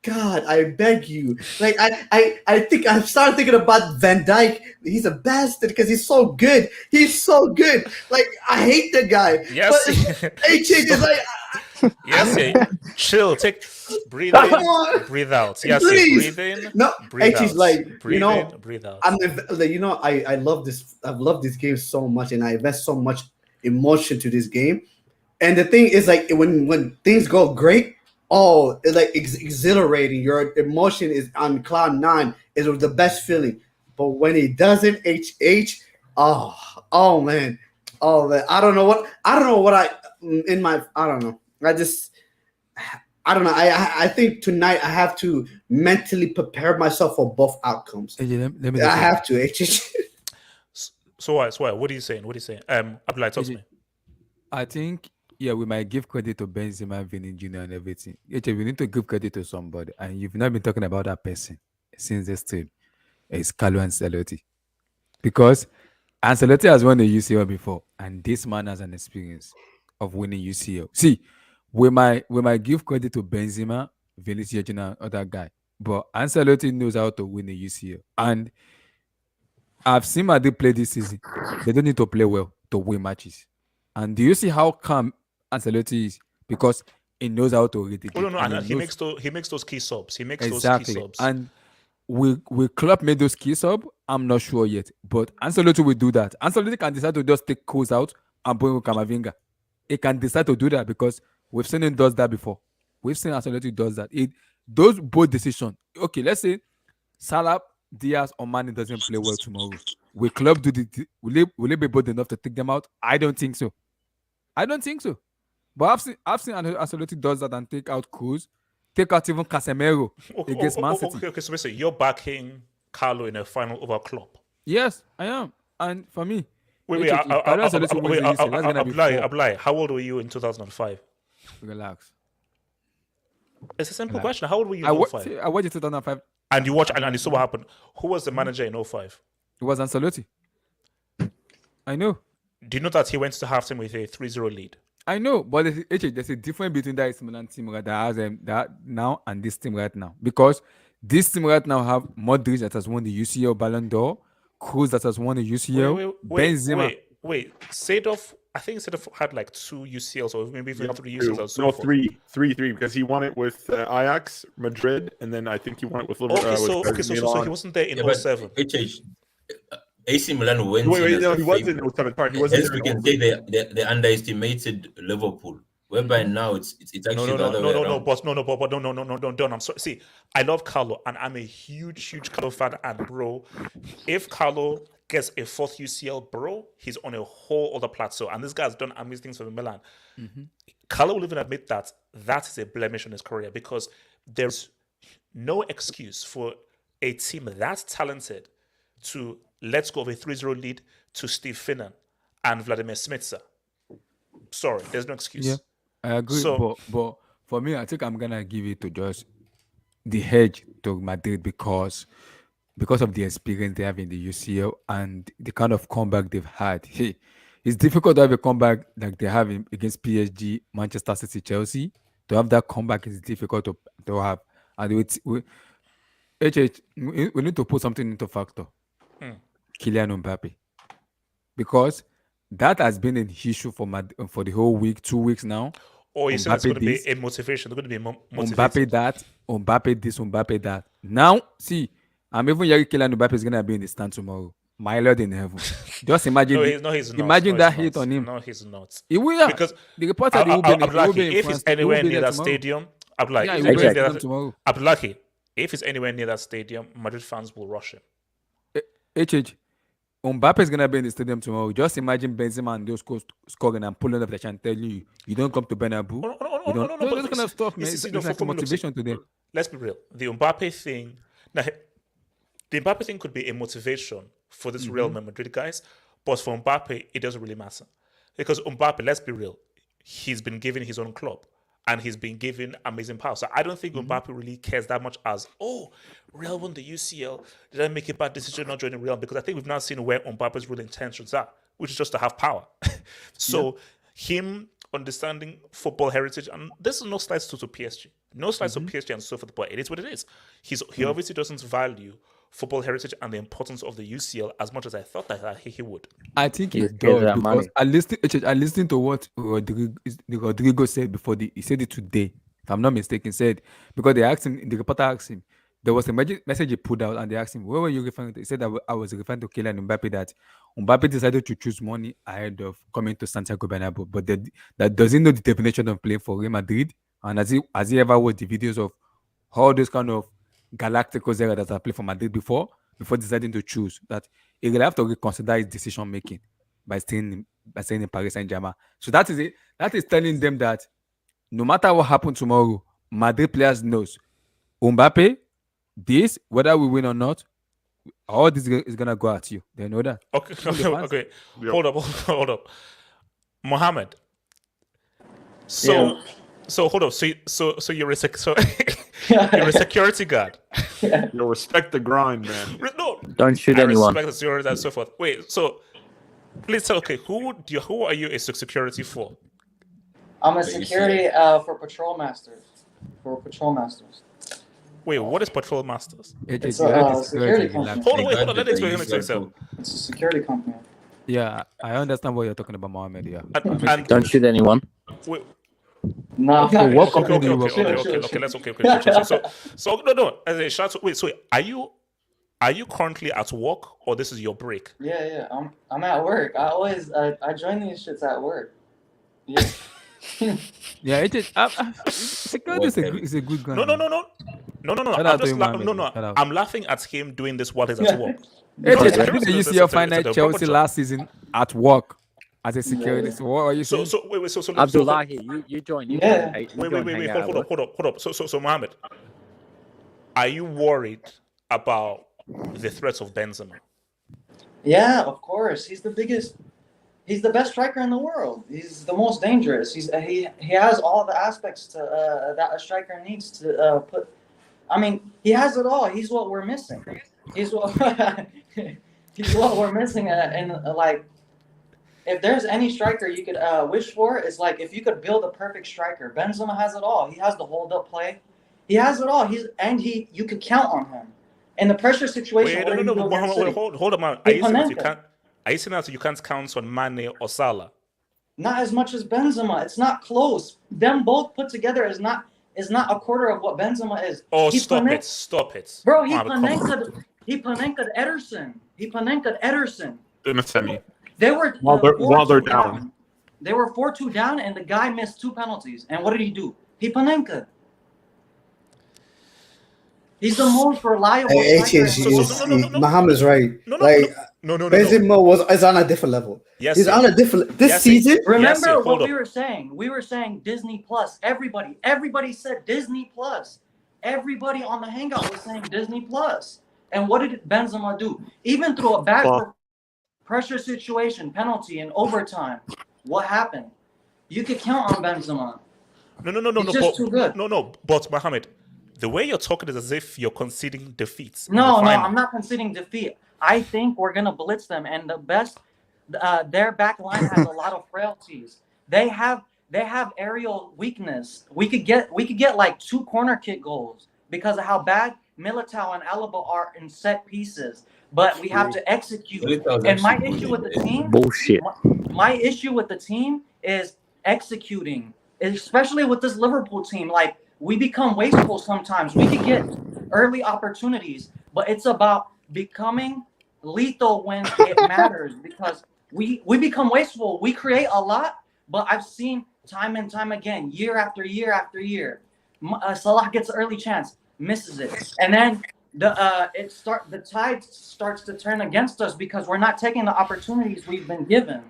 God, I beg you. I think I've started thinking about Van Dijk. He's a bastard because he's so good. He's so good. I hate the guy. Yes. But yes, chill. Breathe in, breathe out. Yes, breathe in. No, breathe out. Breathe in, breathe out. I love this. I've loved this game so much, and I invest so much emotion to this game. And the thing is, when things go great. Oh, it's exhilarating. Your emotion is on cloud 9. It's the best feeling. But when it doesn't, oh man. I don't know what I don't know. I don't know. I think tonight I have to mentally prepare myself for both outcomes. I have to. So what? What are you saying? Abdullah, talk to me. I think. Yeah, we might give credit to Benzema, Vinny Jr. and everything. We need to give credit to somebody. And you've not been talking about that person since this stream. It's Carlo Ancelotti. Because Ancelotti has won the UCL before. And this man has an experience of winning UCL. See, we might give credit to Benzema, Vinicius Jr. and other guy. But Ancelotti knows how to win the UCL. And I've seen Madrid play this season. They don't need to play well to win matches. And do you see how calm Ancelotti is? Because he knows how to read the game. No, and he makes those key subs. Exactly. And will Klopp make those key subs? I'm not sure yet. But Ancelotti will do that. Ancelotti can decide to just take Kroos out and bring Camavinga. he can decide to do that because we've seen him does that before. We've seen Ancelotti does that. Those bold decisions. Okay, let's say Salah, Diaz, or Mane doesn't play well tomorrow. Will club do will it be bold enough to take them out? I don't think so. But I've seen Ancelotti does that and take out Cruz, take out even Casemiro against Man City. Okay, so basically you're backing Carlo in a final over Klopp. Yes, I am. And for me, Abdullah, how old were you in 2005? Relax. It's a simple question. How old were you in in 05? I watched it 2005. And you watch and you saw what happened. Who was the manager in 05? It was Ancelotti. I know. Do you know that he went to halftime with a 3-0 lead? I know, but there's a difference between that Milan team that has that now and this team right now. Because this team right now have Madrid that has won the UCL Ballon d'Or, Cruz that has won the UCL, Benzema. Wait. Seedorf, I think Seedorf had like 2 UCLs or maybe even 3 UCLs. No, three, because he won it with Ajax, Madrid, and then I think he won it with Liverpool. So he wasn't there in 07. AC Milan went. No, he was in 07. Sorry, he was. As we can say, they underestimated Liverpool. Whereby now it's actually the other way around. No. I'm sorry. See, I love Carlo, and I'm a huge Carlo fan. And bro, if Carlo gets a 4th UCL, bro, he's on a whole other plateau. And this guy's done amazing things for Milan. Mm-hmm. Carlo will even admit that is a blemish on his career because there's no excuse for a team that talented to let go of a 3-0 lead to Steve Finnan and Vladimir Smitsa. Sorry, there's no excuse. Yeah, I agree. But for me, I think I'm gonna give it to just the hedge to Madrid because of the experience they have in the UCL and the kind of comeback they've had. Hey, it's difficult to have a comeback like they have against PSG, Manchester City, Chelsea. To have that comeback is difficult to have. And we need to put something into factor. Kylian Mbappe, because that has been an issue for the whole week, 2 weeks now. Oh, you said it's going to be a motivation. It's going to be motivation. Mbappe that, Mbappe this, Mbappe that. Now, see, I'm even hearing Kylian Mbappe is going to be in the stand tomorrow. My Lord in heaven. Just imagine. He's not. Imagine that hit on him. No, he's not. He will. Because the report said if it's anywhere near that stadium, Abdullahi, if it's anywhere near that stadium, Madrid fans will rush him. Mbappe is gonna be in the stadium tomorrow. Just imagine Benzema and those scoring and pulling up the chant, telling you don't come to Bernabeu. No, this kind of stuff, man. It's like a motivation to them. Let's be real. The Mbappe thing. Now, the Mbappe thing could be a motivation for this Real Madrid guys, but for Mbappe, it doesn't really matter because Mbappe, let's be real, he's been given his own club. And he's been given amazing power. So I don't think Mbappe really cares that much as, Real won the UCL. Did I make a bad decision not joining Real? Because I think we've now seen where Mbappe's real intentions are, which is just to have power. Him understanding football heritage, and this is no slight to PSG. No slights to PSG and so forth, but it is what it is. He obviously doesn't value football heritage and the importance of the UCL as much as I thought that he would. I think it does because I listened to what Rodrigo said before. He said it today, if I'm not mistaken. Said because the reporter asked him, there was a message he put out, and they asked him, "Where were you referring to?" He said that I was referring to Kylian Mbappe. That Mbappe decided to choose money ahead of coming to Santiago Bernabeu, but that doesn't know the definition of playing for Real Madrid, and has he ever watched the videos of all those kind of Galacticos era that I played for Madrid before deciding to choose, that he will have to reconsider his decision making by staying in Paris Saint-Germain. So that is it. That is telling them that no matter what happens tomorrow, Madrid players knows Mbappe, this whether we win or not, all this is gonna go at you. They know that. Okay. Hold up. Mohammed. So hold up. So you're a you're a security guard. You respect the grind, man. No, don't shoot anyone. Respect the security and so forth. Wait, so please tell. Okay, who are you a security for? I'm a security for patrol masters. Wait, what is patrol masters? It's a security company. Hold on. Let me explain to yourself. It's a security company. Yeah, I understand what you're talking about, Mohammed. Yeah. And don't shoot anyone. Wait. No. Okay, let's okay. So no. As a shout. Wait. So are you currently at work or this is your break? Yeah. I'm at work. I join these shits at work. Yeah. Yeah, it is. Security is a good guy. No. Shout I'm out to just him, Mohammed, man. Shout out. I'm laughing at him doing this while he's at work. AJ, Because didn't you see your final at Chelsea last season at work as a security? So what are you saying? So wait. So Abdullahi, you join. You Yeah. join. Wait. Hold up. So Mohammed, are you worried about the threats of Benzema? Yeah, of course. He's the biggest. He's the best striker in the world. He's the most dangerous. He has all the aspects to that a striker needs to put. I mean, he has it all. He's what we're missing. He's what he's what we're missing. And like, if there's any striker you could wish for, it's like if you could build a perfect striker. Benzema has it all. He has the hold up play. He has it all. You could count on him. In the pressure situation. Wait, no. Hold on, man. Are you saying that you can't count on Mane or Salah? Not as much as Benzema. It's not close. Them both put together is not a quarter of what Benzema is. Oh, stop it. Bro, he Panenka Ederson. He Panenka Ederson. In a semi. They were while they're down. They were 4-2 down, and the guy missed 2 penalties. And what did he do? He Panenka. He's the most reliable. Muhammad's right. No. Benzema is on a different level. Yes, he's on a different season. Remember what we were saying? We were saying Disney Plus. Everybody said Disney Plus. Everybody on the Hangout was saying Disney Plus. And what did Benzema do? Even through a back pressure situation, penalty, and overtime, what happened? You could count on Benzema. No. He's just too good. No. But Mohammed, the way you're talking is as if you're conceding defeats. No, I'm not conceding defeat. I think we're gonna blitz them, and the best, their back line has a lot of frailties. They have aerial weakness. We could get like 2 corner kick goals because of how bad Militao and Alaba are in set pieces. But we have to execute. And my issue with the team, My issue with the team is executing, especially with this Liverpool team. Like, we become wasteful sometimes. We could get early opportunities, but it's about becoming lethal when it matters, because we become wasteful. We create a lot, but I've seen time and time again, year after year after year, Salah gets an early chance, misses it, and then the tide starts to turn against us because we're not taking the opportunities we've been given.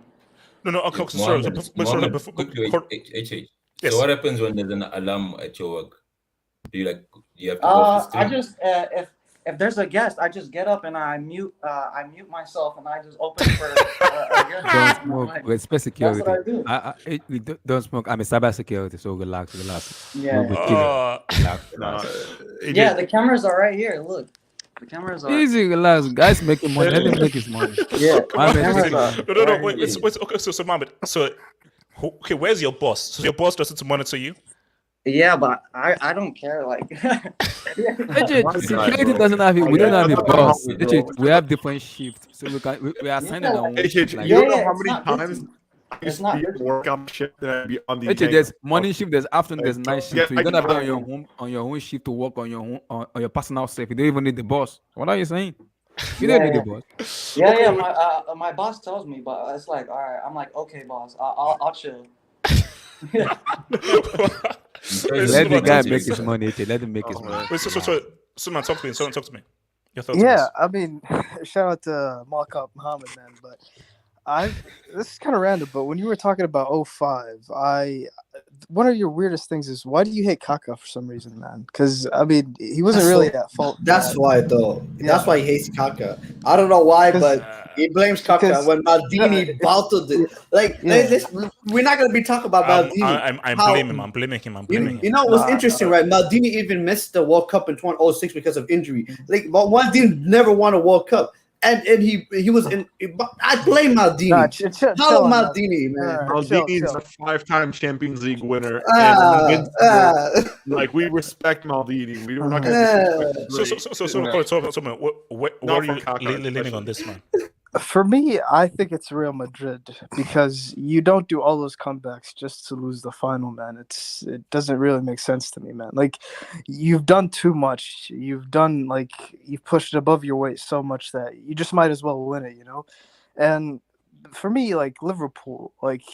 No. Okay, Quickly, HH. Yes. So what happens when there's an alarm at your work? Do you have to go I just if there's a guest, I just get up and I mute myself and I just open for a guest. Don't smoke. Respect security. That's what I do. Don't smoke. I'm a cyber security, so relax. Yeah. Yeah, the cameras are right here. Look, the cameras are easy. Relax, guys. Making money. Let them make his money. Yeah. No. Wait. Okay, so Mohammed. Okay, where's your boss? So your boss doesn't monitor you? Yeah, but I don't care. Like, security doesn't have it. We don't have a boss. We have different shifts, so we are assigning our own. You know how many times I used to be at work on shift and I'd be on the there's morning shift, there's afternoon, there's night shift. So you don't have on your own shift to work on your personal self. You don't even need the boss. What are you saying? You don't need the boss. My boss tells me, but it's like, all right. I'm like, okay, boss, I'll chill. Let the guy make his money. Let him make his money. Wait, someone talk to me. Someone talk to me. Your thoughts? Yeah, I mean, shout out to Malcolm Muhammad, man. But this is kind of random. But when you were talking about 05, one of your weirdest things is, why do you hate Kaka for some reason, man? Because I mean, he wasn't really at fault. That's why, though. Yeah. That's why he hates Kaka. I don't know why, but he blames Kaka when Maldini bottled it. We're not gonna be talking about Maldini. I'm blaming him. You know what's interesting, right? Maldini even missed the World Cup in 2006 because of injury. Like, Maldini never won a World Cup. And he was in. I blame Maldini. How Maldini, man? Maldini is a 5-time Champions League winner. Like, we respect Maldini. We're not going to. What are you leaning on this, man? For me, I think it's Real Madrid, because you don't do all those comebacks just to lose the final, man. It doesn't really make sense to me, man. Like, you've done too much. You've pushed above your weight so much that you just might as well win it, you know? And for me, like, Liverpool, like,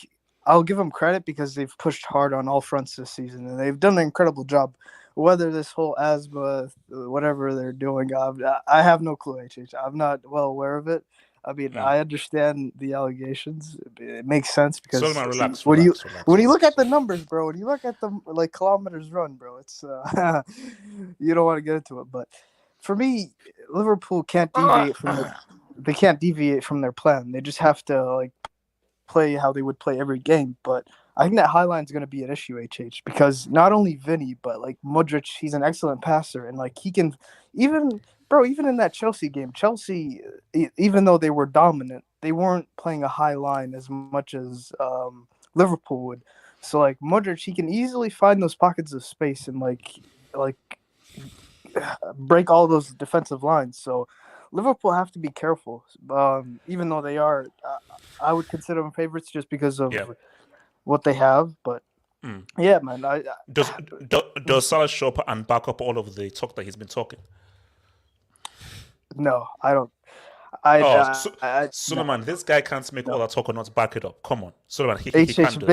I'll give them credit because they've pushed hard on all fronts this season, and they've done an incredible job. Whether this whole asthma, whatever they're doing, I have no clue. I'm not well aware of it. I mean, I understand the allegations. It makes sense because Solomon, relax. when you look at the numbers, bro, when you look at the like kilometers run, bro, it's you don't want to get into it. But for me, Liverpool can't deviate from their plan. They just have to like play how they would play every game. But I think that high line is going to be an issue, because not only Vinny, but like Modric, he's an excellent passer, and like he can even in that Chelsea game, even though they were dominant, they weren't playing a high line as much as Liverpool would. So like Modric, he can easily find those pockets of space and like break all those defensive lines. So Liverpool have to be careful, even though they are. I would consider them favorites just because of what they have. But yeah, man. Does Salah show up and back up all of the talk that he's been talking? No, I don't. Suleiman, this guy can't make all that talk or not back it up. Come on, Suleiman, he can't do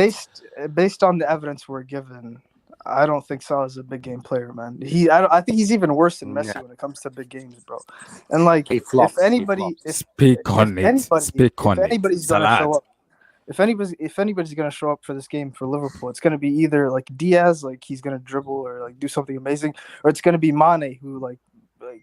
based on the evidence we're given, I don't think Salah's a big game player, man. I think he's even worse than Messi when it comes to big games, bro. And like, if anybody's gonna show up for this game for Liverpool, it's gonna be either like Diaz, like he's gonna dribble or like do something amazing, or it's gonna be Mane, who like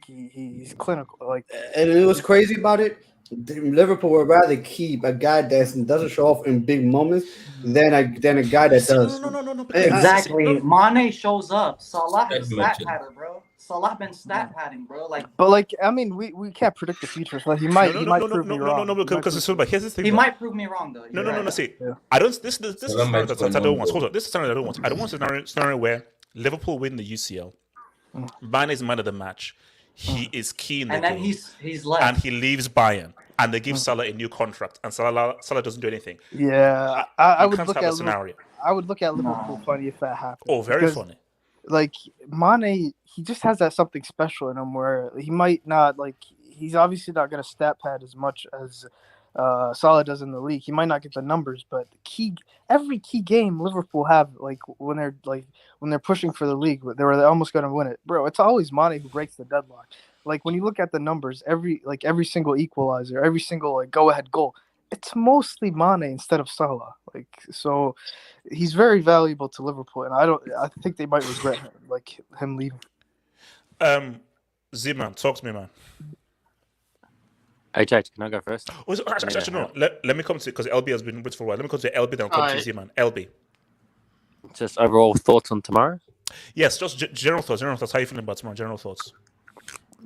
he's clinical. Like, and it was crazy about it. Liverpool would rather keep a guy that doesn't show off in big moments than a guy that does. No. Exactly. Mane shows up. Salah is stat patter, bro. Salah been stat padding, bro. Like, but like, I mean, we can't predict the future. So he might prove me wrong. No, because here's the thing. He might prove me wrong though. No. See, I don't. This is a scenario that I don't want. Hold on. This is a scenario I don't want. I don't want a scenario where Liverpool win the UCL. Mane is man of the match. He is key in the game. And then he's left. And he leaves Bayern. And they give Salah a new contract. And Salah doesn't do anything. Yeah. I would look at scenario. I would look at Liverpool funny if that happened. Oh, very funny. Like, Mane, he just has that something special in him where he might not, like, he's obviously not going to stat pad as much as Salah does in the league. He might not get the numbers, but every key game Liverpool have, like when they're pushing for the league, they're almost going to win it, bro. It's always Mane who breaks the deadlock. Like when you look at the numbers, every single equalizer, every single like go ahead goal, it's mostly Mane instead of Salah. Like, so he's very valuable to Liverpool, and I think they might regret him leaving. Z-Man, talk to me, man. HH, can I go first? Oh, actually, no. Let me come to it because LB has been with for a while. Let me come to LB, then I'll come to Z-Man. LB. Just overall thoughts on tomorrow? Yes, just general thoughts. How are you feeling about tomorrow? General thoughts.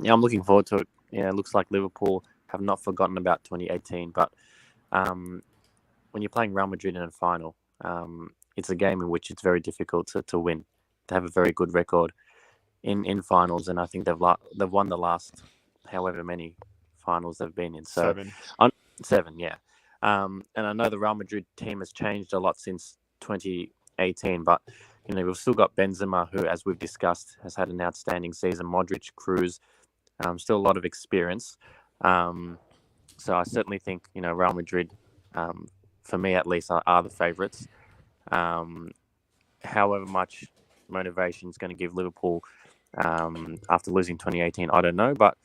Yeah, I'm looking forward to it. Yeah, it looks like Liverpool have not forgotten about 2018. But when you're playing Real Madrid in a final, it's a game in which it's very difficult to win. They have a very good record in finals, and I think they've won the last however many finals they've been in. So seven, yeah. And I know the Real Madrid team has changed a lot since 2018, but we've still got Benzema, who, as we've discussed, has had an outstanding season. Modric, Cruz, still a lot of experience. So I certainly think Real Madrid, for me at least, are the favourites. However much motivation is going to give Liverpool after losing 2018, I don't know, but.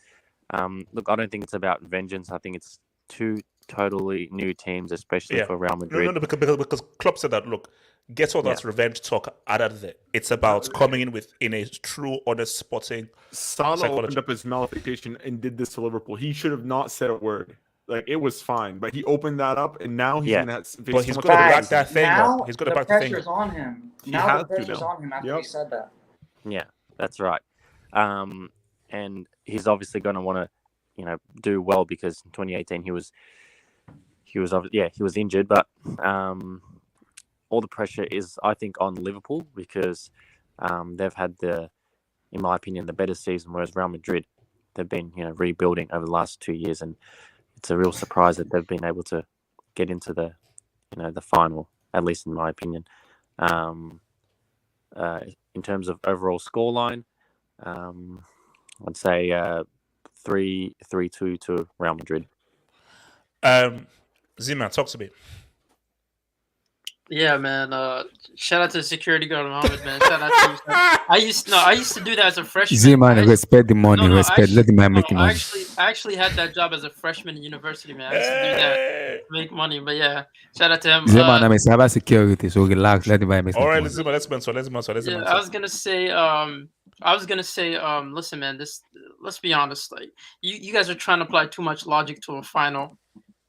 Look, I don't think it's about vengeance. I think it's two totally new teams, especially for Real Madrid. No, because Klopp said that, look, get all that revenge talk out of there. It's about coming in a true, honest spotting. Salah opened up his mouth and did this to Liverpool. He should have not said a word. Like, it was fine, but he opened that up, and now he's going to have to face he's going to back that thing up. He's going to back the thing up. The pressure's on him. Now the pressure's on him after he said that. Yeah, that's right. And he's obviously going to want to, do well because in 2018 he was injured, but all the pressure is, I think, on Liverpool because they've had in my opinion, the better season, whereas Real Madrid, they've been, rebuilding over the last 2 years, and it's a real surprise that they've been able to get into the final, at least in my opinion. In terms of overall scoreline, I'd say 3-2 to Real Madrid. Z-Man, talk to me. Yeah, man. Shout out to the security guard Mohammed, man. Shout out to you. I used to do that as a freshman. Z-Man, respect the money. Let the man make money. I actually had that job as a freshman in university, man. I used to do that to make money. But yeah, shout out to him. Z-Man, I'm a cyber security, so relax. Let the man make All right, money. let's answer. Yeah, I was gonna say, listen, man. Let's be honest. Like, you guys are trying to apply too much logic to a final.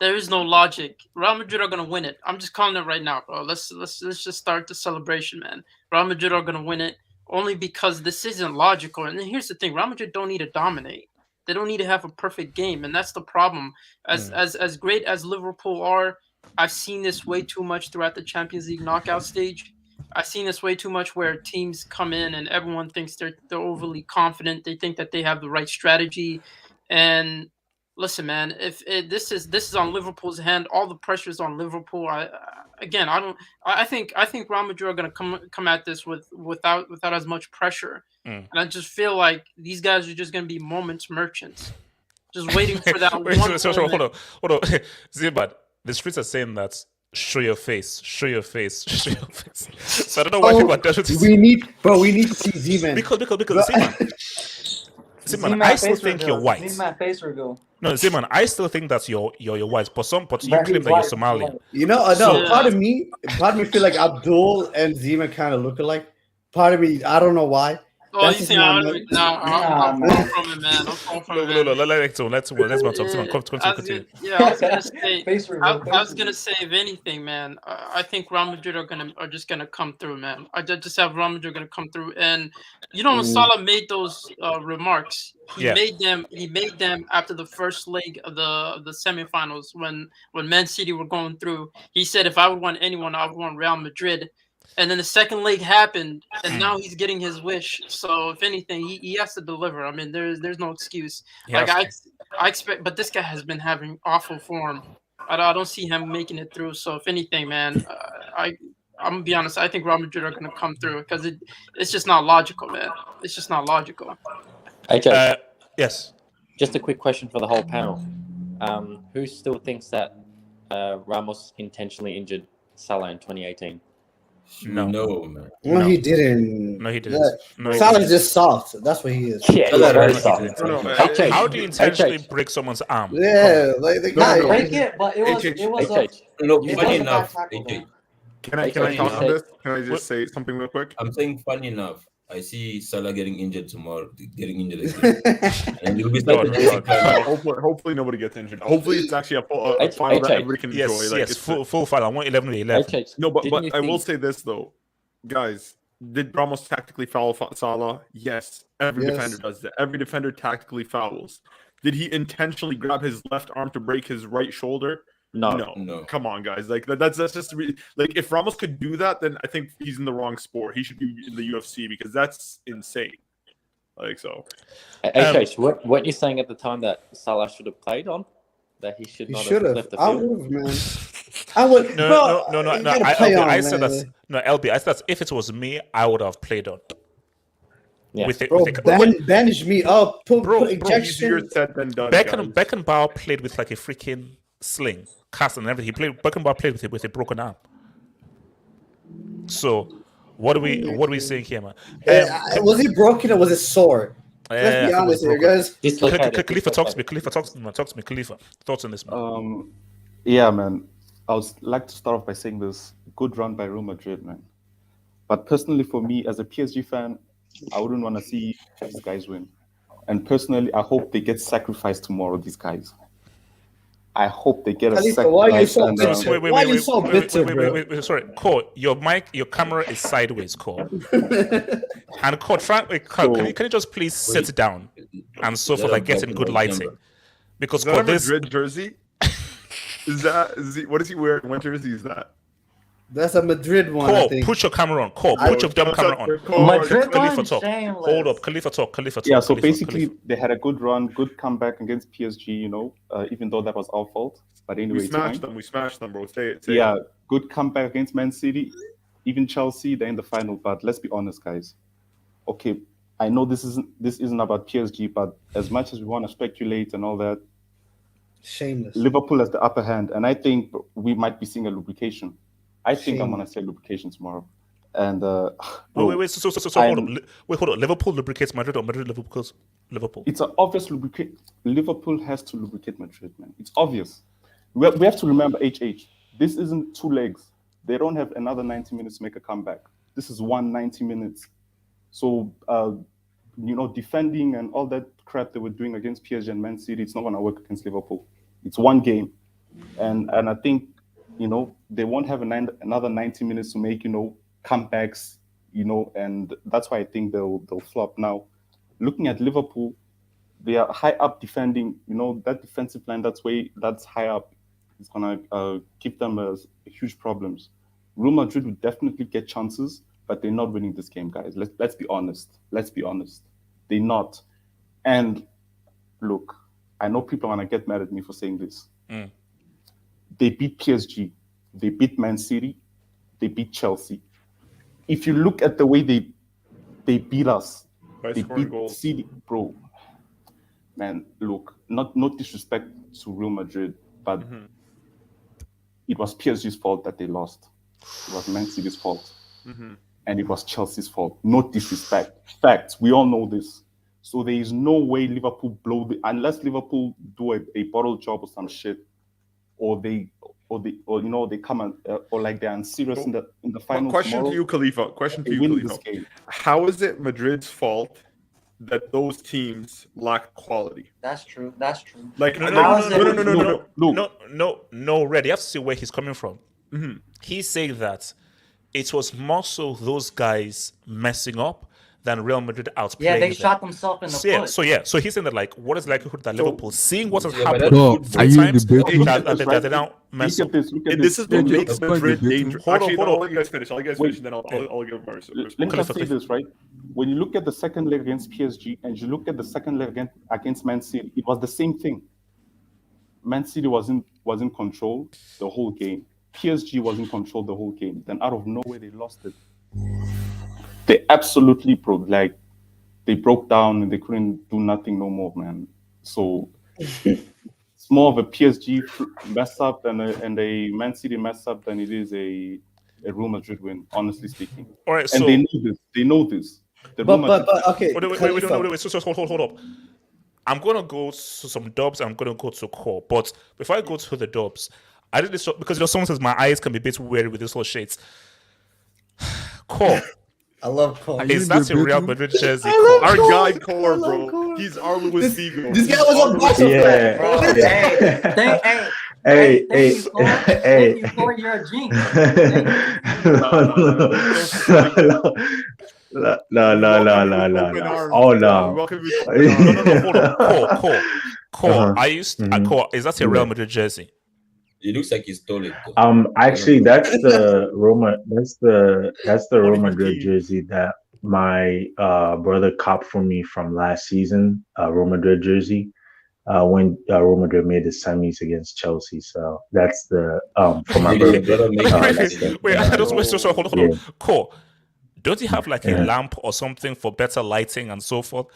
There is no logic. Real Madrid are gonna win it. I'm just calling it right now, bro. Let's just start the celebration, man. Real Madrid are gonna win it only because this isn't logical. And then here's the thing: Real Madrid don't need to dominate. They don't need to have a perfect game, and that's the problem. As great as Liverpool are, I've seen this way too much throughout the Champions League knockout stage. I've seen this way too much where teams come in and everyone thinks they're overly confident. They think that they have the right strategy, and listen, man. If this is on Liverpool's hand, all the pressure is on Liverpool. I think Real Madrid are gonna come at this without as much pressure, and I just feel like these guys are just gonna be moments merchants, just waiting for that one. Hold on. Zimbad, the streets are saying that. Show your face. So I don't know why people are desperate. We need to see Z-Man. Because Z-Man, I still think you're white. Need my face reveal. No, Z-Man, I still think that you're white. But you claim that you're Somalian. You know, part of me feel like Abdul and Z-Man kind of look alike. Part of me, I don't know why. Oh, you think I'm from it, man. I'm from it, man. No. Let's continue. Yeah, I was gonna say, if anything, man, I think Real Madrid are just gonna come through, man. I just have Real Madrid gonna come through, and when Salah made those remarks, he made them after the first leg of the semifinals when Man City were going through. He said, if I would want anyone, I would want Real Madrid. And then the second leg happened, and now he's getting his wish. So if anything, he has to deliver. I mean, there's no excuse. I expect, but this guy has been having awful form. I don't see him making it through. So if anything, man, I'm gonna be honest. I think Real Madrid are gonna come through because it's just not logical, man. It's just not logical. AJ, yes. Just a quick question for the whole panel. Who still thinks that Ramos intentionally injured Salah in 2018? No, man. No, he didn't. No, he didn't. No, Salah's just soft. That's what he is. Yeah, very soft. How do you intentionally break someone's arm? Yeah, like the guy. Break it, but it was funny enough. Can I comment on this? Can I just say something real quick? I'm saying funny enough. I see Salah getting injured tomorrow, again. And you'll be hopefully nobody gets injured. Hopefully it's actually a final that everybody can enjoy. Yes, full final. I want 11-11. No, but I will say this though, guys. Did Ramos tactically foul Salah? Yes. Every defender does that. Every defender tactically fouls. Did he intentionally grab his left arm to break his right shoulder? No. Come on, guys. Like that's just like if Ramos could do that, then I think he's in the wrong sport. He should be in the UFC because that's insane. Like so. Weren't you saying at the time that Salah should have played on? That he should not have left the field? I would, man. I would. No. I said that. No, LB. I said that if it was me, I would have played on. Yeah. Bandage me up. Put injection. Beckenbauer played with like a freaking sling, cast and everything. Beckenbauer played with a broken arm. So, what are we saying here, man? Was he broken or was it sore? Let's be honest here, guys. Khalifa, talk to me. Khalifa, thoughts on this, man? Yeah, man. I would like to start off by saying this good run by Real Madrid, man. But personally, for me, as a PSG fan, I wouldn't want to see these guys win. And personally, I hope they get sacrificed tomorrow, these guys. I hope they get a sacrifice. Why are you so bitter? Why are you so bitter, bro? Wait, sorry, Cole, your camera is sideways, Cole. And Cole, can you just please sit down and so for like getting good lighting? Because for this Madrid jersey, what is he wearing? What jersey is that? That's a Madrid one. Cole, put your camera on. Cole, put your dumb camera on. Madrid Khalifa talk. Hold up, Khalifa talk. Yeah, so basically, they had a good run, good comeback against PSG. Even though that was our fault. But anyway, we smashed them, bro. Say it. Yeah, good comeback against Man City, even Chelsea. They're in the final. But let's be honest, guys. Okay, I know this isn't about PSG, but as much as we want to speculate and all that, shameless. Liverpool has the upper hand, and I think we might be seeing a lubrication. I think I'm gonna say lubrication tomorrow. And wait. So hold on. Hold on. Liverpool lubricates Madrid, or Madrid lubricates Liverpool? It's an obvious lubricate. Liverpool has to lubricate Madrid, man. It's obvious. We have to remember, this isn't 2 legs. They don't have another 90 minutes to make a comeback. This is 190 minutes. So, defending and all that crap they were doing against PSG and Man City, it's not going to work against Liverpool. It's one game. And I think, they won't have another 90 minutes to make, comebacks, and that's why I think they'll flop. Now, looking at Liverpool, they are high up defending, that defensive line that's high up is going to give them huge problems. Real Madrid would definitely get chances, but they're not winning this game, guys. Let's be honest. They're not. And look, I know people are going to get mad at me for saying this. They beat PSG. They beat Man City. They beat Chelsea. If you look at the way they beat us, they beat City, bro. Man, look, no disrespect to Real Madrid, but it was PSG's fault that they lost. It was Man City's fault. And it was Chelsea's fault. No disrespect. Facts. We all know this. So there is no way Liverpool unless Liverpool do a bottle job or some shit, or they come and or like they're unserious in the final. Question to you, Khalifa. How is it Madrid's fault that those teams lack quality? That's true. Like no, Red. You have to see where he's coming from. He's saying that it was more so those guys messing up than Real Madrid outplaying. Yeah, they shot themselves in the foot. So he's saying that, like, what is the likelihood that Liverpool, seeing what has happened are you in the bedroom? that they now mess up? This is what makes Madrid dangerous. Actually, hold on. I'll let you guys finish. And then I'll give my response. Let me just say this, right? When you look at the second leg against PSG and you look at the second leg against Man City, it was the same thing. Man City was in control the whole game. PSG was in control the whole game. Then out of nowhere, they lost it. They absolutely broke down and they couldn't do nothing no more, man. So it's more of a PSG mess up and a Man City mess up than it is a Real Madrid win, honestly speaking. All right, and they know this. But okay. Wait. So hold up. I'm gonna go to some dubs. I'm gonna go to core. But before I go to the dubs, I did this because someone says my eyes can be a bit weary with this whole shades. Core. I love Core. Is that a Real Madrid jersey? Our guy Core, bro. He's our Luis Figo. This guy was a Barca fan. Hey. Thank you for your jinx. No. Oh no. Hold on. Core. Core. Is that a Real Madrid jersey? It looks like he stole it. Actually, that's the Roma. That's the Real Madrid jersey that my brother copped for me from last season. Real Madrid jersey when Real Madrid made the semis against Chelsea. So that's the for my brother. Hold on. Cool. Don't you have like a lamp or something for better lighting and so forth?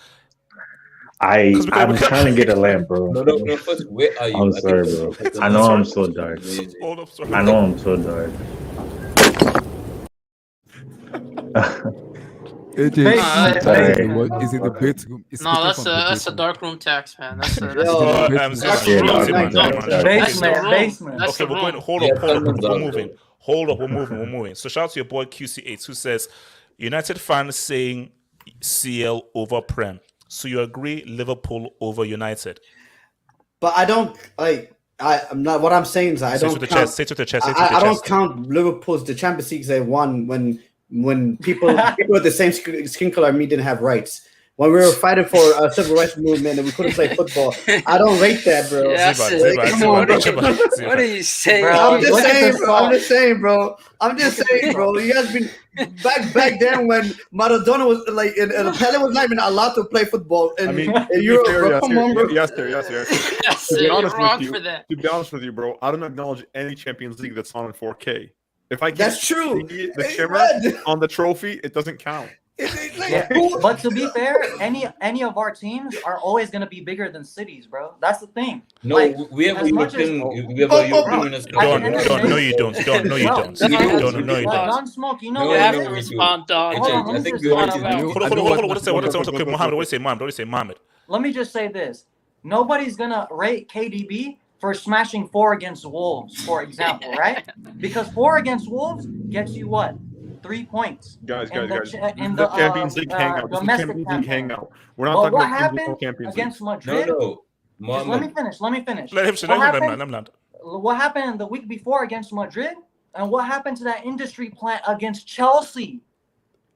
I'm trying to get a lamp, bro. No, first, where are you? I'm sorry, bro. I know I'm so dark. I know I'm so dark. Is it the bedroom? No, that's a dark room tax, man. That's basement. Okay, we're going. Hold up. We're moving. So shout out to your boy QC8 who says United fans saying CL over Prem. So you agree Liverpool over United? But I don't like. I'm not. What I'm saying is I don't. Say to the chest. I don't count Liverpool's the Champions League they won when people with the same skin color me didn't have rights. When we were fighting for a civil rights movement and we couldn't play football, I don't rate that, bro. What are you saying? I'm just saying, bro. You guys been back then when Maradona was like, and Pele was not even allowed to play football in Europe. Come on, bro. Yes. To be honest with you, bro, I don't acknowledge any Champions League that's on in 4K. If I can't see the shimmer on the trophy, it doesn't count. Yeah, but to be fair, any of our teams are always gonna be bigger than cities, bro. That's the thing. No, Like, we have a as much as European, we have a European winners club. Don't. No, you don't. Don't. No, you Bro, don't. Don't. No, you don't. Don Smoke, you know No, what You it have to we is? do. respond, dog. Hold on, I let me think just we say want this. Hold on. What say, Mohammed? What say, Mohammed? What say, Mohammed? Let me just say this. Nobody's gonna rate KDB for smashing 4 against Wolves, for example, right? Because 4 against Wolves gets you what? 3 points. Guys. In This the is the Champions League hangout. This is the domestic Champions League campaign. hangout. We're not But talking what about happened Champions against League. Madrid? No, Just let me Mohammed. finish. Let me finish. Let him What let happened? him land. What happened the week before against Madrid? And what happened to that industry plant against Chelsea?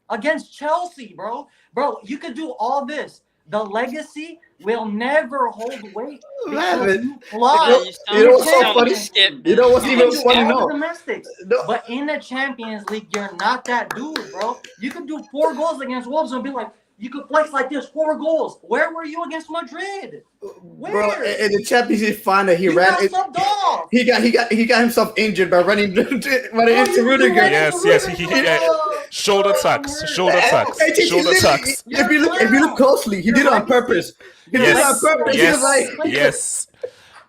Against Chelsea, bro. Bro, you could do all this. The legacy will never hold weight because Man, you fly. you know what's so funny? You know what's even funny? No, Domestics. But in the Champions League, you're not that dude, bro. You could do 4 goals against Wolves and be like, you could flex like this, 4 goals. Where were you against Madrid? Where? bro. In the Champions League final, he You ran. got subbed off. He got himself injured by running into Rudiger. Yes. He shoulder tucks. Shoulder tucks. Shoulder tucks. If you look closely, he did it on purpose. He did it on purpose. He was like, Yes.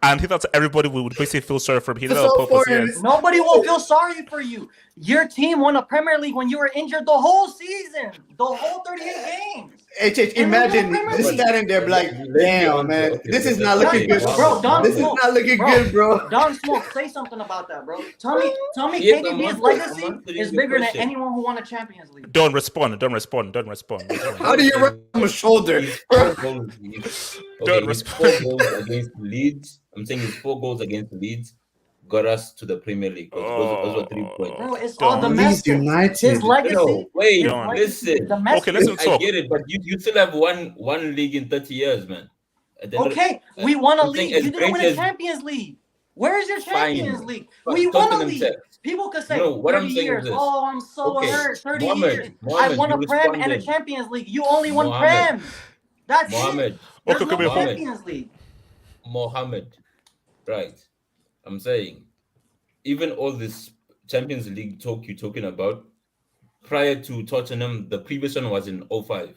And he thought everybody would basically feel sorry for him. He did it So on purpose. for him. Yes. Nobody will feel sorry for you. Your team won a Premier League when you were injured the whole season, the whole 38 games. Imagine just standing there like, damn, man, this is not looking good. Bro, Don This is Smoke, not looking good, bro. Don Smoke, say something about that, bro. Tell me Yes, KDB's I'm legacy answering is your bigger than question. anyone who won a Champions League. Don't respond. How do you run from a shoulder? Don't His 4 goals against Leeds. I'm saying his 4 goals against Leeds got us to the Premier League. Those were 3 points. Bro, it's all Leeds domestic. United. His legacy. No, wait, his legacy is listen. domestic. Okay, listen I talk. get it, but you still have one league in 30 years, man. At the end of- Okay, we won a I'm saying league. as You didn't win great a as- Champions League. Where is your Fine. Champions League? But We won a Tottenham league. said- People could say No, what 30 I'm saying is years. this. Oh, I'm so Okay, hurt. 30 Mohammed, years. I Mohammed, won a you Prem and a responded. Champions League. You only won Mohammed. Prem. That's Mohammed. it. There's Okay, no Mohammed. Champions League. Mohammed, right? I'm saying, even all this Champions League talk you're talking about, prior to Tottenham, the previous one was in 05,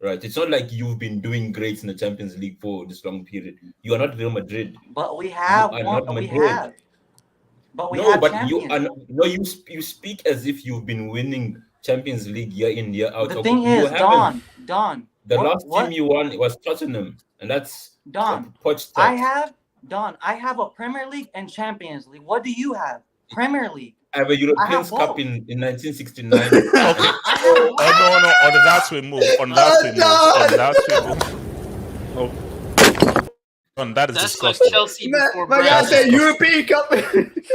right? It's not like you've been doing great in the Champions League for this long period. You are not Real Madrid. But we have You are one. not We Madrid. have. But we No, have but champions. you are no. You speak as if you've been winning Champions League year in year out. The thing You is, haven't. Don. The what- last what- team you won was Tottenham, and that's Don, Poch I stats. have a Premier League and Champions League. What do you have? Premier League. I have a European have Cup both. in 1969. Okay. Oh no. On that we move. On that we move. Oh. On that is That's like disgusting. Chelsea before My guy Brad. said European Cup.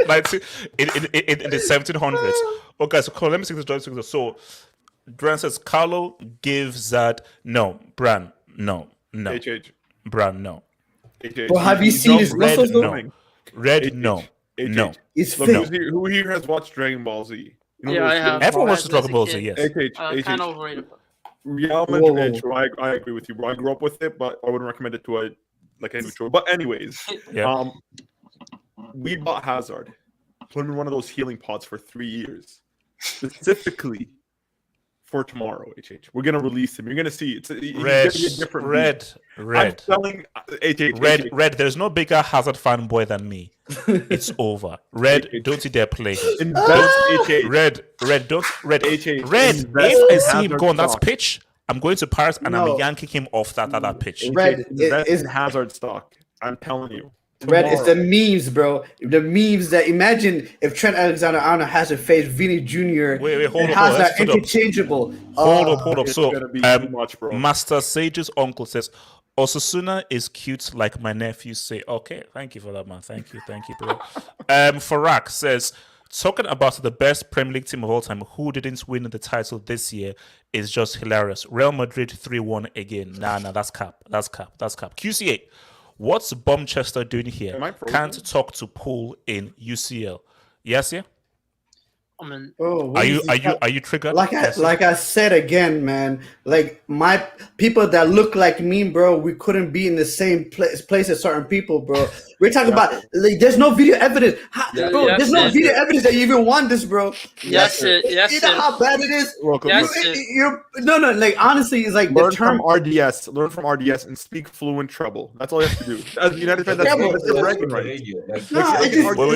Like in the 1700s. Okay, so let me see this. So Bran says Carlo gives that no. Bran, no. HH. Bran, no. Bro, have you seen his Red, muscles? no. Red, no. No. It's Look, fake. who here has watched Dragon Ball Z? You know Yeah, those I have. films? Everyone As watches a Dragon Ball Z, kid. yes. Kind of overrated. Real Whoa. Madrid, I agree with you, bro. I grew up with it, but I wouldn't recommend it to a neutral. But anyways, Yeah. We bought Hazard, put him in one of those healing pods for 3 years, specifically for tomorrow. HH, we're gonna release him. You're gonna see he's gonna be a different red. I'm telling HH, Red. There's no bigger Hazard fanboy than me. It's over. Red, don't you dare play him. Invest HH. Red. Don't Red. HH. Red. Invest If I in see him Hazard go on that stock. pitch, I'm going to Paris and I'm No. yanking him off that pitch. Red Invest is in Hazard stock. I'm telling you. Red is the Tomorrow. memes, bro. The memes that imagine if Trent Alexander-Arnold has to face Vinny Jr. Wait, hold and up, Hazard let's hold up. interchangeable. Hold Oh, up. It's So, gonna be too much, bro. Master Sage's uncle says, Osasuna is cute like my nephews say. Okay, thank you for that, man. Thank you, bro. Farak says, talking about the best Premier League team of all time who didn't win the title this year is just hilarious. Real Madrid 3-1 again. Nah, that's cap. That's cap. QC8, what's Bomchester doing here? Am I frozen? Can't talk to Pool in UCL. Yes, yeah? I mean, Oh, Are you triggered? like Yes. I said again, man. Like my people that look like me, bro. We couldn't be in the same place as certain people, bro. We're talking about like there's no video evidence, bro. There's no video evidence that you even want this, bro. Yes, You know how bad it is. Welcome. No. Like honestly, it's like Learn the term. from RDS. Learn from RDS and speak fluent treble. That's all you have to do. As a United fan, that's the bragging right.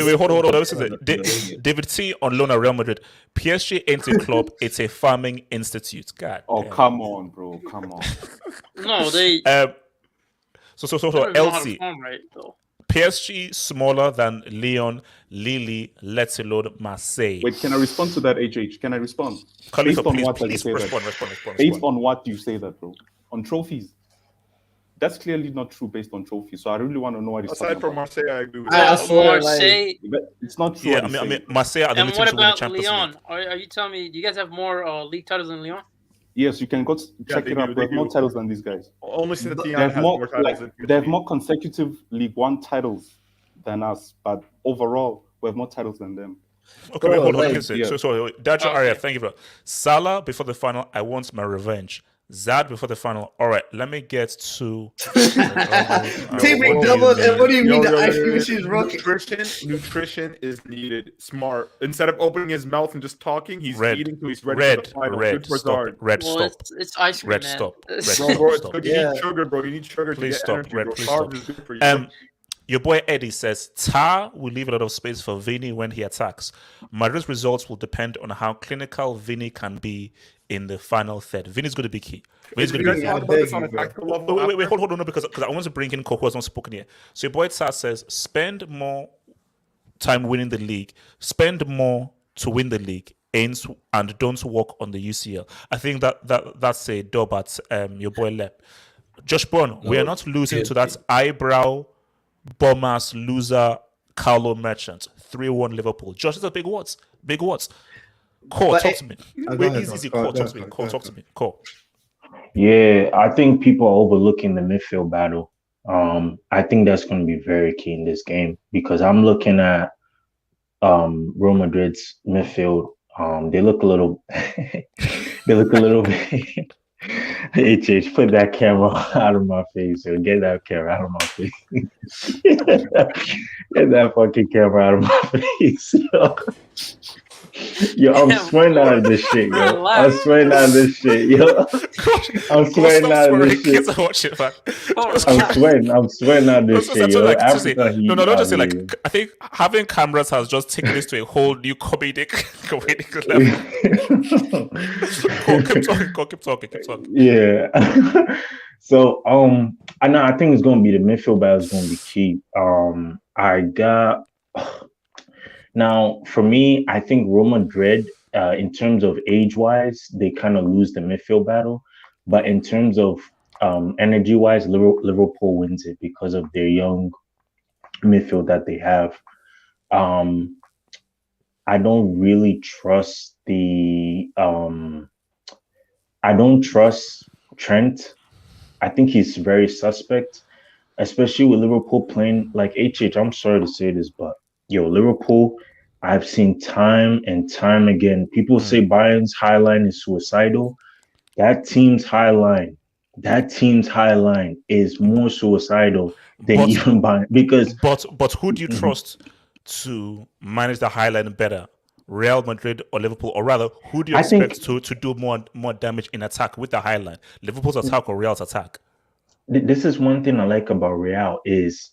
Wait, hold on. This is it. David T on loan at Real Madrid. PSG ain't a club; it's a farming institute. God. Oh, damn. come on, bro. Come on. No, they. So I don't even know how to LC. form right though. PSG smaller than Lyon, Lille, let alone Marseille. Wait, can I respond to that, HH? Can I respond? Khalifa, Based on please what you say respond. Based on what you say that, bro. On trophies. That's clearly not true based on trophies. So I really want to know what he's Aside talking from about. Marseille, I agree with Marseille. It's not true. Yeah, I mean Marseille are the And only what team to win the about Champions Lyon? League. Are you telling me? Do you guys have more league titles than Lyon? Yes, you can go check they it do, out. they We have more do. titles than these guys. Only Saint-Étienne They have has more titles than they have more consecutive League One titles than us, but overall, we have more titles than them. Okay, wait, hold on. Let me Yeah. say. So Dajo Aria, thank you, bro. Salah before the final. I want my revenge. Zad before the final. All right, let me get to. Team McDouble, and what do you mean the IQ machine is rocking? Nutrition is needed. Smart. Instead of opening his mouth and just talking, he's eating, so he's ready for the final. Good for Zard. Well, it's ice cream, Red, man. stop. Red, Bro, stop. but you need sugar, bro. You need sugar to Please get stop. energy, Red, bro. please Carbs stop. is good for you. Your boy Eddie says Tar will leave a lot of space for Vini when he attacks. Madrid's results will depend on how clinical Vini can be in the final third. Vini's going to be key. Vini's going to be key. Wait, hold on, because I want to bring in Coco who has not spoken yet. So your boy Tar says spend more time winning the league, spend more to win the league, and don't work on the UCL. I think that's a dub at your boy Lep. Josh Brown, we are not losing to that eyebrow bombers loser Carlo Merchant. 3-1 Liverpool. Josh, these are big words. Big words. Cole, talk to me. Wait, easy. Cole, talk to me. Cole, talk to me. Cole. Yeah, I think people are overlooking the midfield battle. I think that's going to be very key in this game because I'm looking at Real Madrid's midfield. They look a little bit. HH, put that camera out of my face. Or get that camera out of my face. Get that fucking camera out of my face. Yo, I'm sweating out of this shit, yo. I'm sweating out of this shit, yo. I'm sweating out of this shit. I'm sweating out of this shit, yo. Africa Heat. No, don't just say like. I think having cameras has just taken this to a whole new comedic level. Keep talking. Yeah. So I know I think it's gonna be the midfield battle is gonna be key. I got now for me, I think Real Madrid, in terms of age-wise, they kind of lose the midfield battle. But in terms of energy-wise, Liverpool wins it because of their young midfield that they have. I don't really trust I don't trust Trent. I think he's very suspect, especially with Liverpool playing like HH. I'm sorry to say this, but Liverpool, I've seen time and time again. People say Bayern's high line is suicidal. That team's high line is more suicidal than even Bayern. Because but who do you trust to manage the high line better? Real Madrid or Liverpool, or rather, who do you expect to do more damage in attack with the high line? Liverpool's attack or Real's attack? This is one thing I like about Real is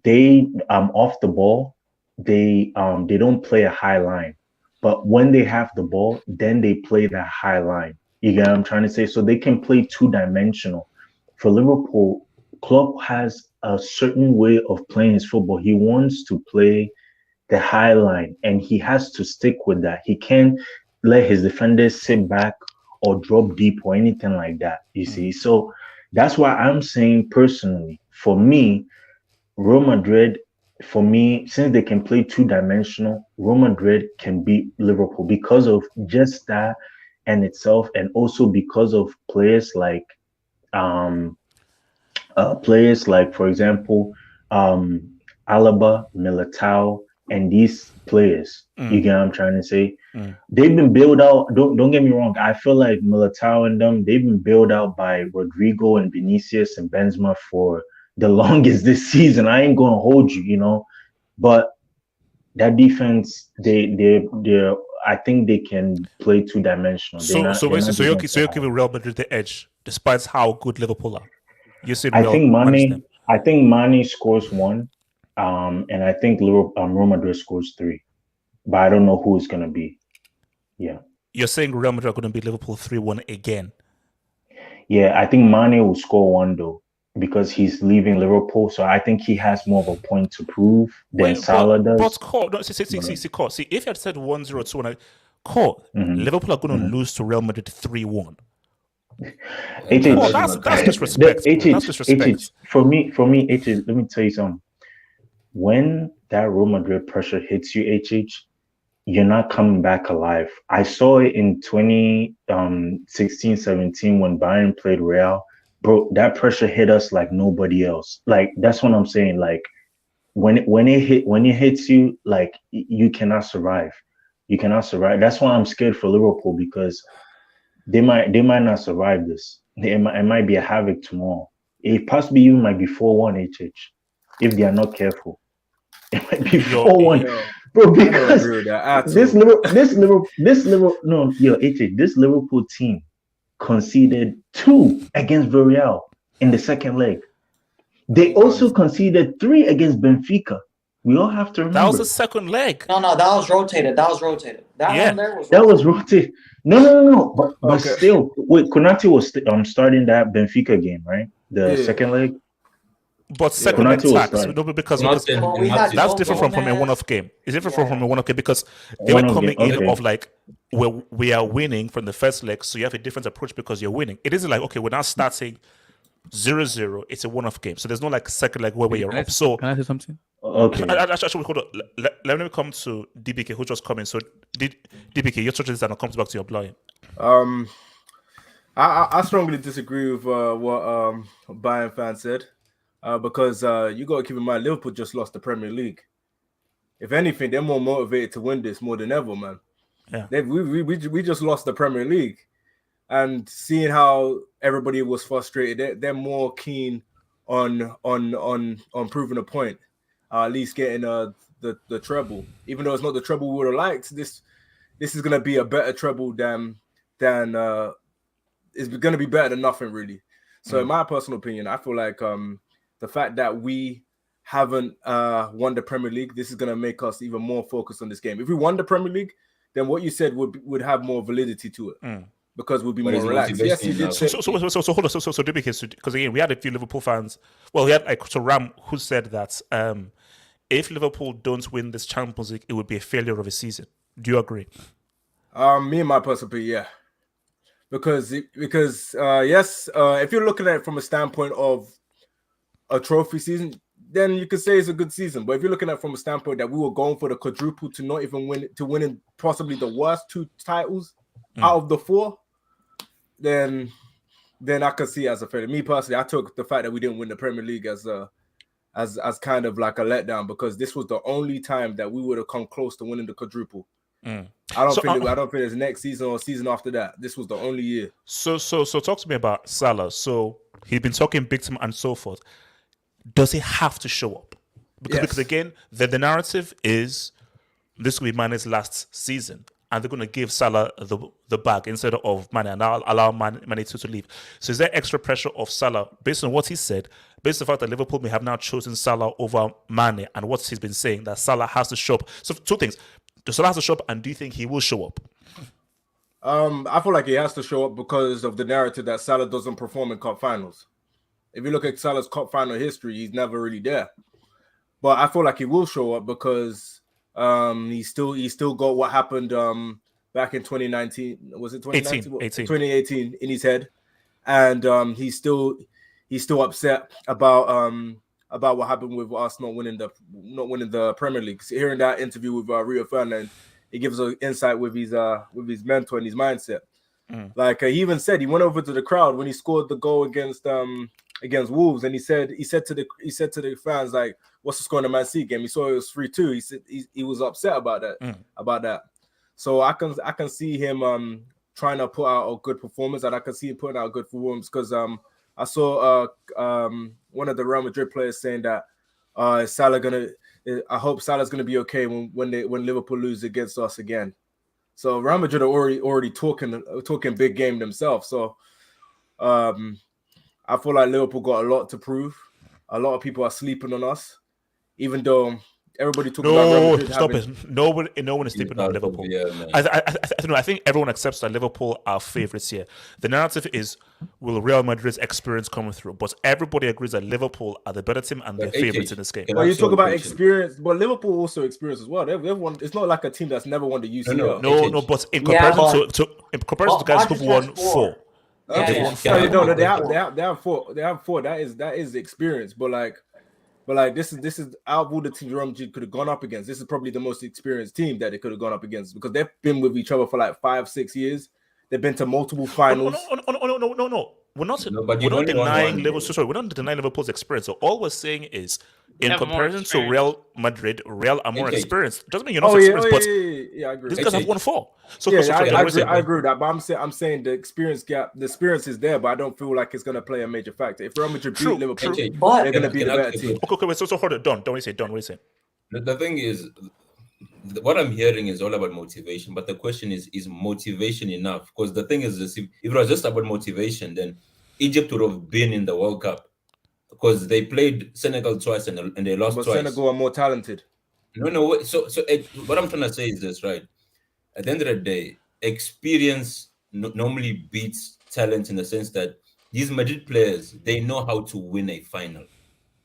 they off the ball, they don't play a high line, but when they have the ball, then they play that high line. You get what I'm trying to say? So they can play two-dimensional. For Liverpool, Klopp has a certain way of playing his football. He wants to play the high line, and he has to stick with that. He can't let his defenders sit back or drop deep or anything like that, you see? So that's why I'm saying personally, for me, Real Madrid, since they can play two-dimensional, Real Madrid can beat Liverpool because of just that and itself, and also because of players like, for example, Alaba, Militao, and these players, you Mm. get what I'm trying to say? Mm. They've been built out. Don't get me wrong. I feel like Militao and them, they've been built out by Rodrigo and Vinicius and Benzema for the longest this season. I ain't gonna hold you, you know. But that defense, they're I think they can play two-dimensional. So They're not basically, just gonna so you're giving Real Madrid the edge, despite how good Liverpool are. You said I Real think manage Mane. them. I think Mane scores 1, and I think Real Madrid scores 3. But I don't know who it's gonna be. Yeah, You're saying Real Madrid are going to beat Liverpool 3-1 again. yeah. I think Mane will score 1 though because he's leaving Liverpool. So I think he has more of a point to prove than Salah But does. Cole, no, see, Cole. See, if you had said 1-0 Cole, Mhm. Liverpool are going to lose to Real Madrid 3-1. HH, Cole, that's disrespect. Bro. That's disrespect. For me, HH, let me tell you something. When that Real Madrid pressure hits you, HH, you're not coming back alive. I saw it in 2016-17 when Bayern played Real. Bro, that pressure hit us like nobody else. Like, that's what I'm saying. Like, when it hits you, like, you cannot survive. You cannot survive. That's why I'm scared for Liverpool, because they might not survive this. It might be a havoc tomorrow. It possibly even might be 4-1 HH if they are not careful. It might be 4-1, bro. I don't Because agree with that at this all. this Liverpool team conceded 2 against Villarreal in the second leg. They also conceded 3 against Benfica. We all have to remember. That was the second leg. No, that was rotated. That one there was rotated. That was rotated. No. But Okay. still, wait, Konate was starting that Benfica game, right? The second leg. But second leg Konate was tax, starting. because that's different from a one-off game. It's different from a one-off game because they were coming in of like, well, we are winning from the first leg, so you have a different approach because you're winning. It isn't like, okay, we're now starting 0-0. It's a one-off game, so there's no like second leg where you're up. So can I say something? Okay. Actually, hold on. Let me come to DBK, who just coming. So, DBK, you're touching this and I'll come back to your blind. I strongly disagree with what Bayern fan said, because you got to keep in mind Liverpool just lost the Premier League. If anything, they're more motivated to win this more than ever, man. Yeah, we just lost the Premier League, and seeing how everybody was frustrated, they're more keen on proving a point, at least getting the treble. Even though it's not the treble we would have liked, this is gonna be a better treble than it's going to be better than nothing, really. So in my personal opinion, I feel like the fact that we haven't won the Premier League, this is going to make us even more focused on this game. If we won the Premier League, then what you said would have more validity to it, because we'll be more relaxed. Yes, you did say. So hold on. So DBK, because again, we had a few Liverpool fans. Well, we had Ram who said that if Liverpool don't win this Champions League, it would be a failure of a season. Do you agree? Me and my personal opinion, yeah. Because yes, if you're looking at it from a standpoint of a trophy season, then you could say it's a good season. But if you're looking at it from a standpoint that we were going for the quadruple to not even win, to winning possibly the worst 2 titles out of the 4, then I could see it as a failure. Me personally, I took the fact that we didn't win the Premier League as kind of like a letdown, because this was the only time that we would have come close to winning the quadruple. I don't think it's next season or season after that. This was the only year. So talk to me about Salah. So he's been talking big time and so forth. Does he have to show up? Because again, the narrative is this will be Mane's last season, and they're going to give Salah the bag instead of Mane, and allow Mane to leave. So is there extra pressure of Salah based on what he said, based on the fact that Liverpool may have now chosen Salah over Mane, and what he's been saying that Salah has to show up? So 2 things. Does Salah has to show up, and do you think he will show up? I feel like he has to show up because of the narrative that Salah doesn't perform in cup finals. If you look at Salah's cup final history, he's never really there. But I feel like he will show up because he's still got what happened back in 2019. Was it 2019? 2018 in his head, and he's still upset about what happened with us not winning the Premier League. So hearing that interview with Rio Ferdinand, it gives us insight with his mentor and his mindset. Like he even said, he went over to the crowd when he scored the goal against against Wolves, and he said to the fans, like, what's the score in the Man City game? He saw it was 3-2. He said he was upset about that. So I can see him trying to put out a good performance, and I can see him putting out a good performance because I saw one of the Real Madrid players saying that I hope Salah's gonna be okay when Liverpool lose against us again. So Real Madrid are already talking big game themselves. So I feel like Liverpool got a lot to prove. A lot of people are sleeping on us, even though everybody talks about Real Madrid. Stop it! No one is sleeping on Liverpool. I think everyone accepts that Liverpool are favourites here. The narrative is, will Real Madrid's experience come through? But everybody agrees that Liverpool are the better team and they're favourites in this game. Well, you talk about experience, but Liverpool also experience as well. They've won. It's not like a team that's never won the UCL. No. But in comparison to guys who've won 4. Okay. They've won 5. No, they have 4. They have 4. That is the experience. But this is out of all the teams Real Madrid could have gone up against. This is probably the most experienced team that they could have gone up against because they've been with each other for like 5-6 years. They've been to multiple finals. No. We're not denying Liverpool's experience. So all we're saying is, in comparison to Real Madrid, Real are more experienced. Doesn't mean you're not experienced, but I agree. these guys have won 4. So I agree with that. But I'm saying the experience gap, the experience is there, but I don't feel like it's going to play a major factor. If Real Madrid beat Liverpool, they're going to be the better team. Okay, wait. So hold it. Don't say. What do you say? The thing is, what I'm hearing is all about motivation, but the question is motivation enough? Because the thing is this, if it was just about motivation, then Egypt would have been in the World Cup because they played Senegal twice and they lost twice. Senegal are more talented. No. So what I'm trying to say is this, right? At the end of the day, experience normally beats talent in the sense that these Madrid players, they know how to win a final.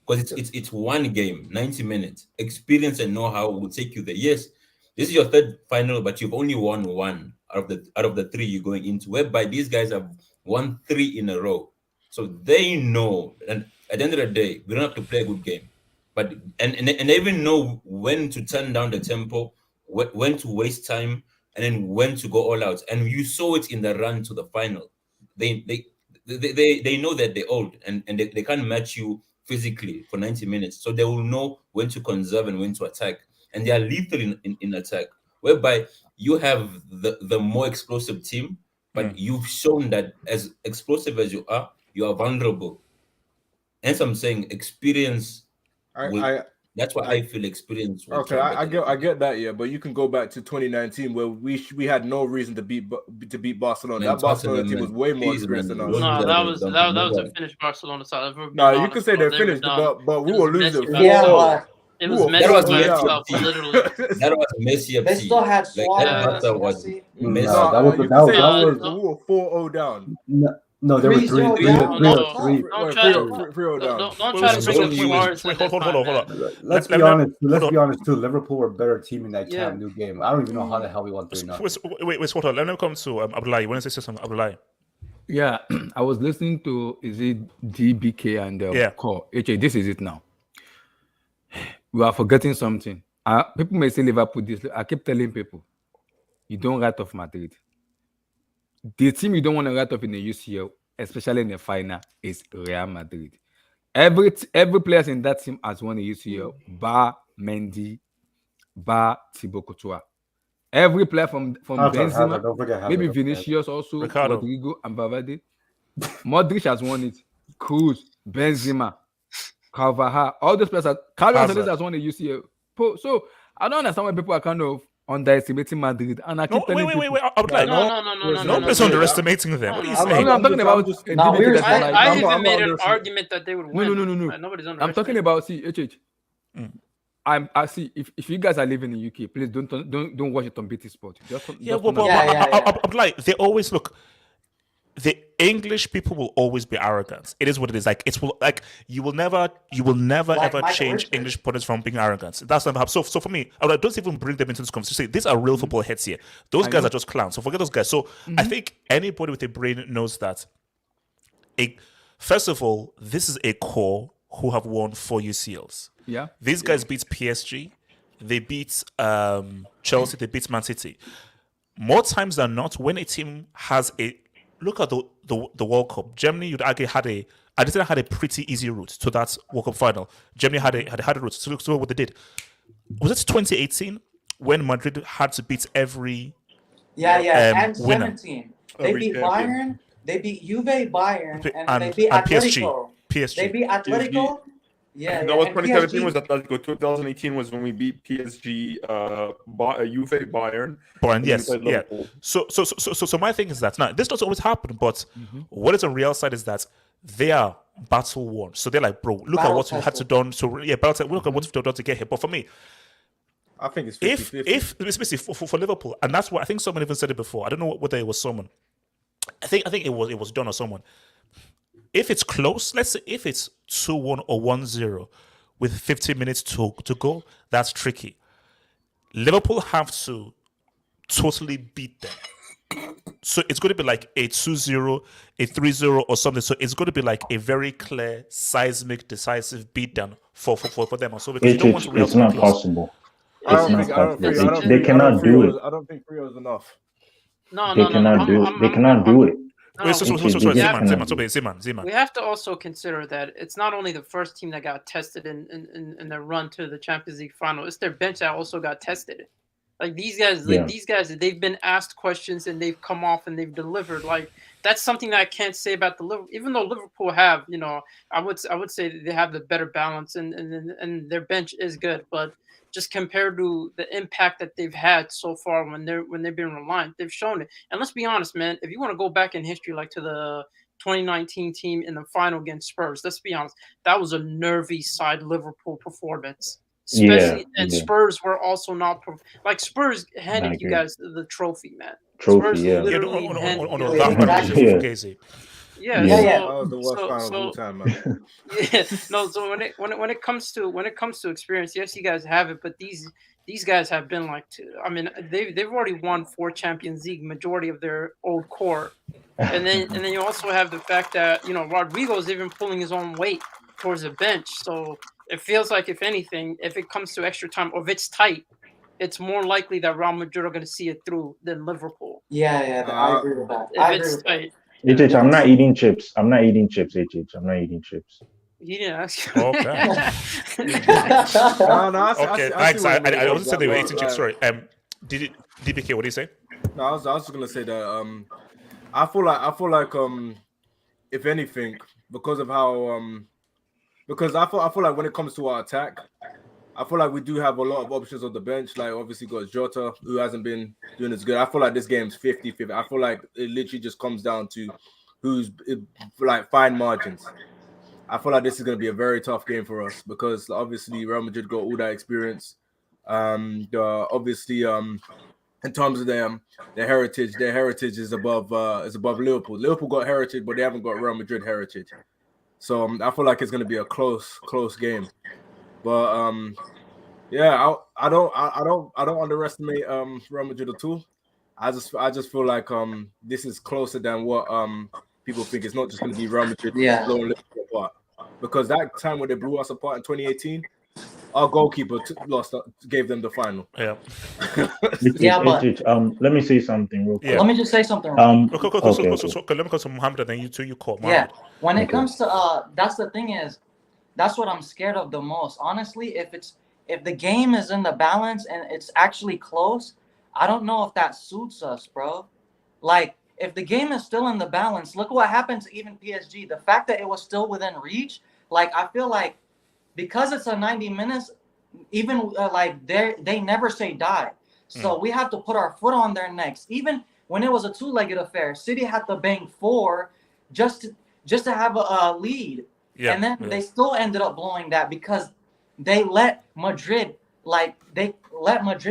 Because it's one game, 90 minutes. Experience and know-how will take you there. Yes, this is your 3rd final, but you've only won 1 out of the 3 you're going into, whereby these guys have won 3 in a row. So they know, and at the end of the day, we don't have to play a good game. But and they even know when to turn down the tempo, when to waste time, and then when to go all out. And you saw it in the run to the final. They know that they're old and they can't match you physically for 90 minutes, so they will know when to conserve and when to attack, and they are lethal in attack, whereby you have the more explosive team, but you've shown that as explosive as you are vulnerable. Hence I'm saying experience that's why I feel experience okay, I get that, yeah, but you can go back to 2019 where we had no reason to beat Barcelona. That Barcelona team was way more experienced than us. No, that was a finished Barcelona side. No, you can say they're finished, but we were losing. It was Messi himself, literally. That was Messi. They still had Suarez. We were 4-0 down. No, there were 3-3 down. down. Don't try to bring up Suarez. Hold on. Let's be honest too. Liverpool were a better team in that Camp Nou game. I don't even know how the hell we won 3-0. Wait, hold on. Let me come to Abdullahi. You want to say something, Abdullahi? Yeah, I was listening to DBK and call. HA, this is it now. We are forgetting something. People may say Liverpool this. I keep telling people, you don't write off Madrid. The team you don't want to write off in the UCL, especially in the final, is Real Madrid. Every player in that team has won the UCL, bar Mendy, bar Thibaut Courtois. Every player from Benzema, maybe Vinicius also, Ricardo. Rodrigo and Valverde. Modric has won it. Cruz, Benzema, Carvajal, all those players. Carlos has won the UCL. So I don't understand why people are kind of underestimating Madrid. And I keep telling wait. No, please underestimating them. What are you saying? I'm talking about. I even made an argument that they would win. No. Nobody's I'm talking about HH. I see. If you guys are living in UK, please don't watch it on BT Sport. Like they always look. The English people will always be arrogant. It is what it is. You will never ever change English opponents from being arrogant. That's never happen. So for me, I don't even bring them into this conversation. These are real football heads here. Those guys are just clowns. So forget those guys. So I think anybody with a brain knows that. First of all, this is a core who have won 4 UCLs. Yeah. These guys beat PSG. They beat Chelsea. They beat Man City. More times than not, when a team has a look at the World Cup. Germany, you'd argue, had a Argentina had a pretty easy route to that World Cup final. Germany had a route. So look what they did. Was it 2018 when Madrid had to beat every and winner? 17. They beat Bayern, they beat Juve, Bayern, and they beat PSG. Atletico. PSG. They beat Atletico. Yeah, No, and 2017 PSG, was Atletico. 2018 was when we beat PSG, Juve, Bayern. Bayern, and then we yes, played yeah. Liverpool. So my thing is that now this doesn't always happen, but what is a real side is that they are battle worn. So they're like, bro, look at what we had to done to look at what we've done to get here. But for me, I think it's 50-50. if especially for Liverpool, and that's what I think someone even said it before. I don't know whether it was someone. I think it was done or someone. If it's close, let's say if it's 2-1 or 1-0 with 15 minutes to go, that's tricky. Liverpool have to totally beat them. So it's going to be like a 2-0, a 3-0 or something. So it's going to be like a very clear, seismic, decisive beatdown for them. So because you don't want to It's not possible. I don't think They cannot do it. I don't think 3-0 is enough. They cannot do it. They cannot do it. Zeman. We have to also consider that it's not only the first team that got tested in the run to the Champions League final. It's their bench that also got tested. Like these guys, they've been asked questions and they've come off and they've delivered. Like that's something that I can't say about the Liverpool. Even though Liverpool have, I would say that they have the better balance and their bench is good, but just compared to the impact that they've had so far when they've been reliant, they've shown it. And let's be honest, man, if you want to go back in history, like to the 2019 team in the final against Spurs, let's be honest, that was a nervy side Liverpool performance. Spurs were also not like Spurs handed you guys the trophy, man. Spurs literally handed That was the worst final of all time, man. So when it comes to experience, yes, you guys have it, but these guys have been like, I mean, they've already won 4 Champions League, majority of their old core, and then you also have the fact that Rodrigo's even pulling his own weight towards the bench, so it feels like if anything, if it comes to extra time or if it's tight, it's more likely that Real Madrid are going to see it through than Liverpool. I agree with that. If it's tight. HH, I'm not eating chips. I'm not eating chips, HH. I'm not eating chips. He didn't ask you. Okay. Okay, thanks. I wasn't saying they were eating chips. Sorry. DBK, what do you say? No, I was just gonna say that I feel like if anything, because of how because I feel like when it comes to our attack, I feel like we do have a lot of options on the bench. Like obviously got Jota, who hasn't been doing as good. I feel like this game's 50-50. I feel like it literally just comes down to who's like fine margins. I feel like this is going to be a very tough game for us because obviously Real Madrid got all that experience. Obviously, in terms of their heritage is above Liverpool. Liverpool got heritage, but they haven't got Real Madrid heritage. So I feel like it's going to be a close game. But I don't underestimate Real Madrid at all. I just feel like this is closer than what people think. It's not just going to be Real Madrid blowing Liverpool apart. Because that time when they blew us apart in 2018, our goalkeeper gave them the final. Yeah. Let me say something real quick. Let me just say something. Let me go to Mohammed and then you call Mohammed. When it comes to that's the thing is, that's what I'm scared of the most. Honestly, if the game is in the balance and it's actually close, I don't know if that suits us, bro. Like, if the game is still in the balance, look what happened to even PSG. The fact that it was still within reach, like, I feel like because it's a 90 minutes, even they never say die. So we have to put our foot on their necks. Even when it was a two-legged affair, City had to bang 4 just to have a lead. Yeah, and then they still ended up blowing that because they let Madrid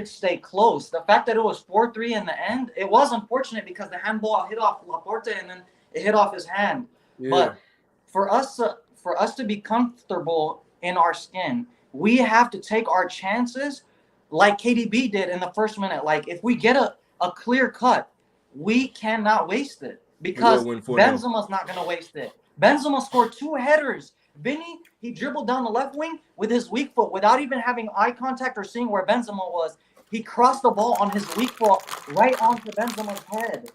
stay close. The fact that it was 4-3 in the end, it was unfortunate because the handball hit off Laporte and then it hit off his hand. Yeah. But for us to be comfortable in our skin, we have to take our chances like KDB did in the first minute. Like if we get a clear cut, we cannot waste it because Benzema's not going to waste it. Benzema scored 2 headers. Vinny, he dribbled down the left wing with his weak foot without even having eye contact or seeing where Benzema was. He crossed the ball on his weak foot right onto Benzema's head.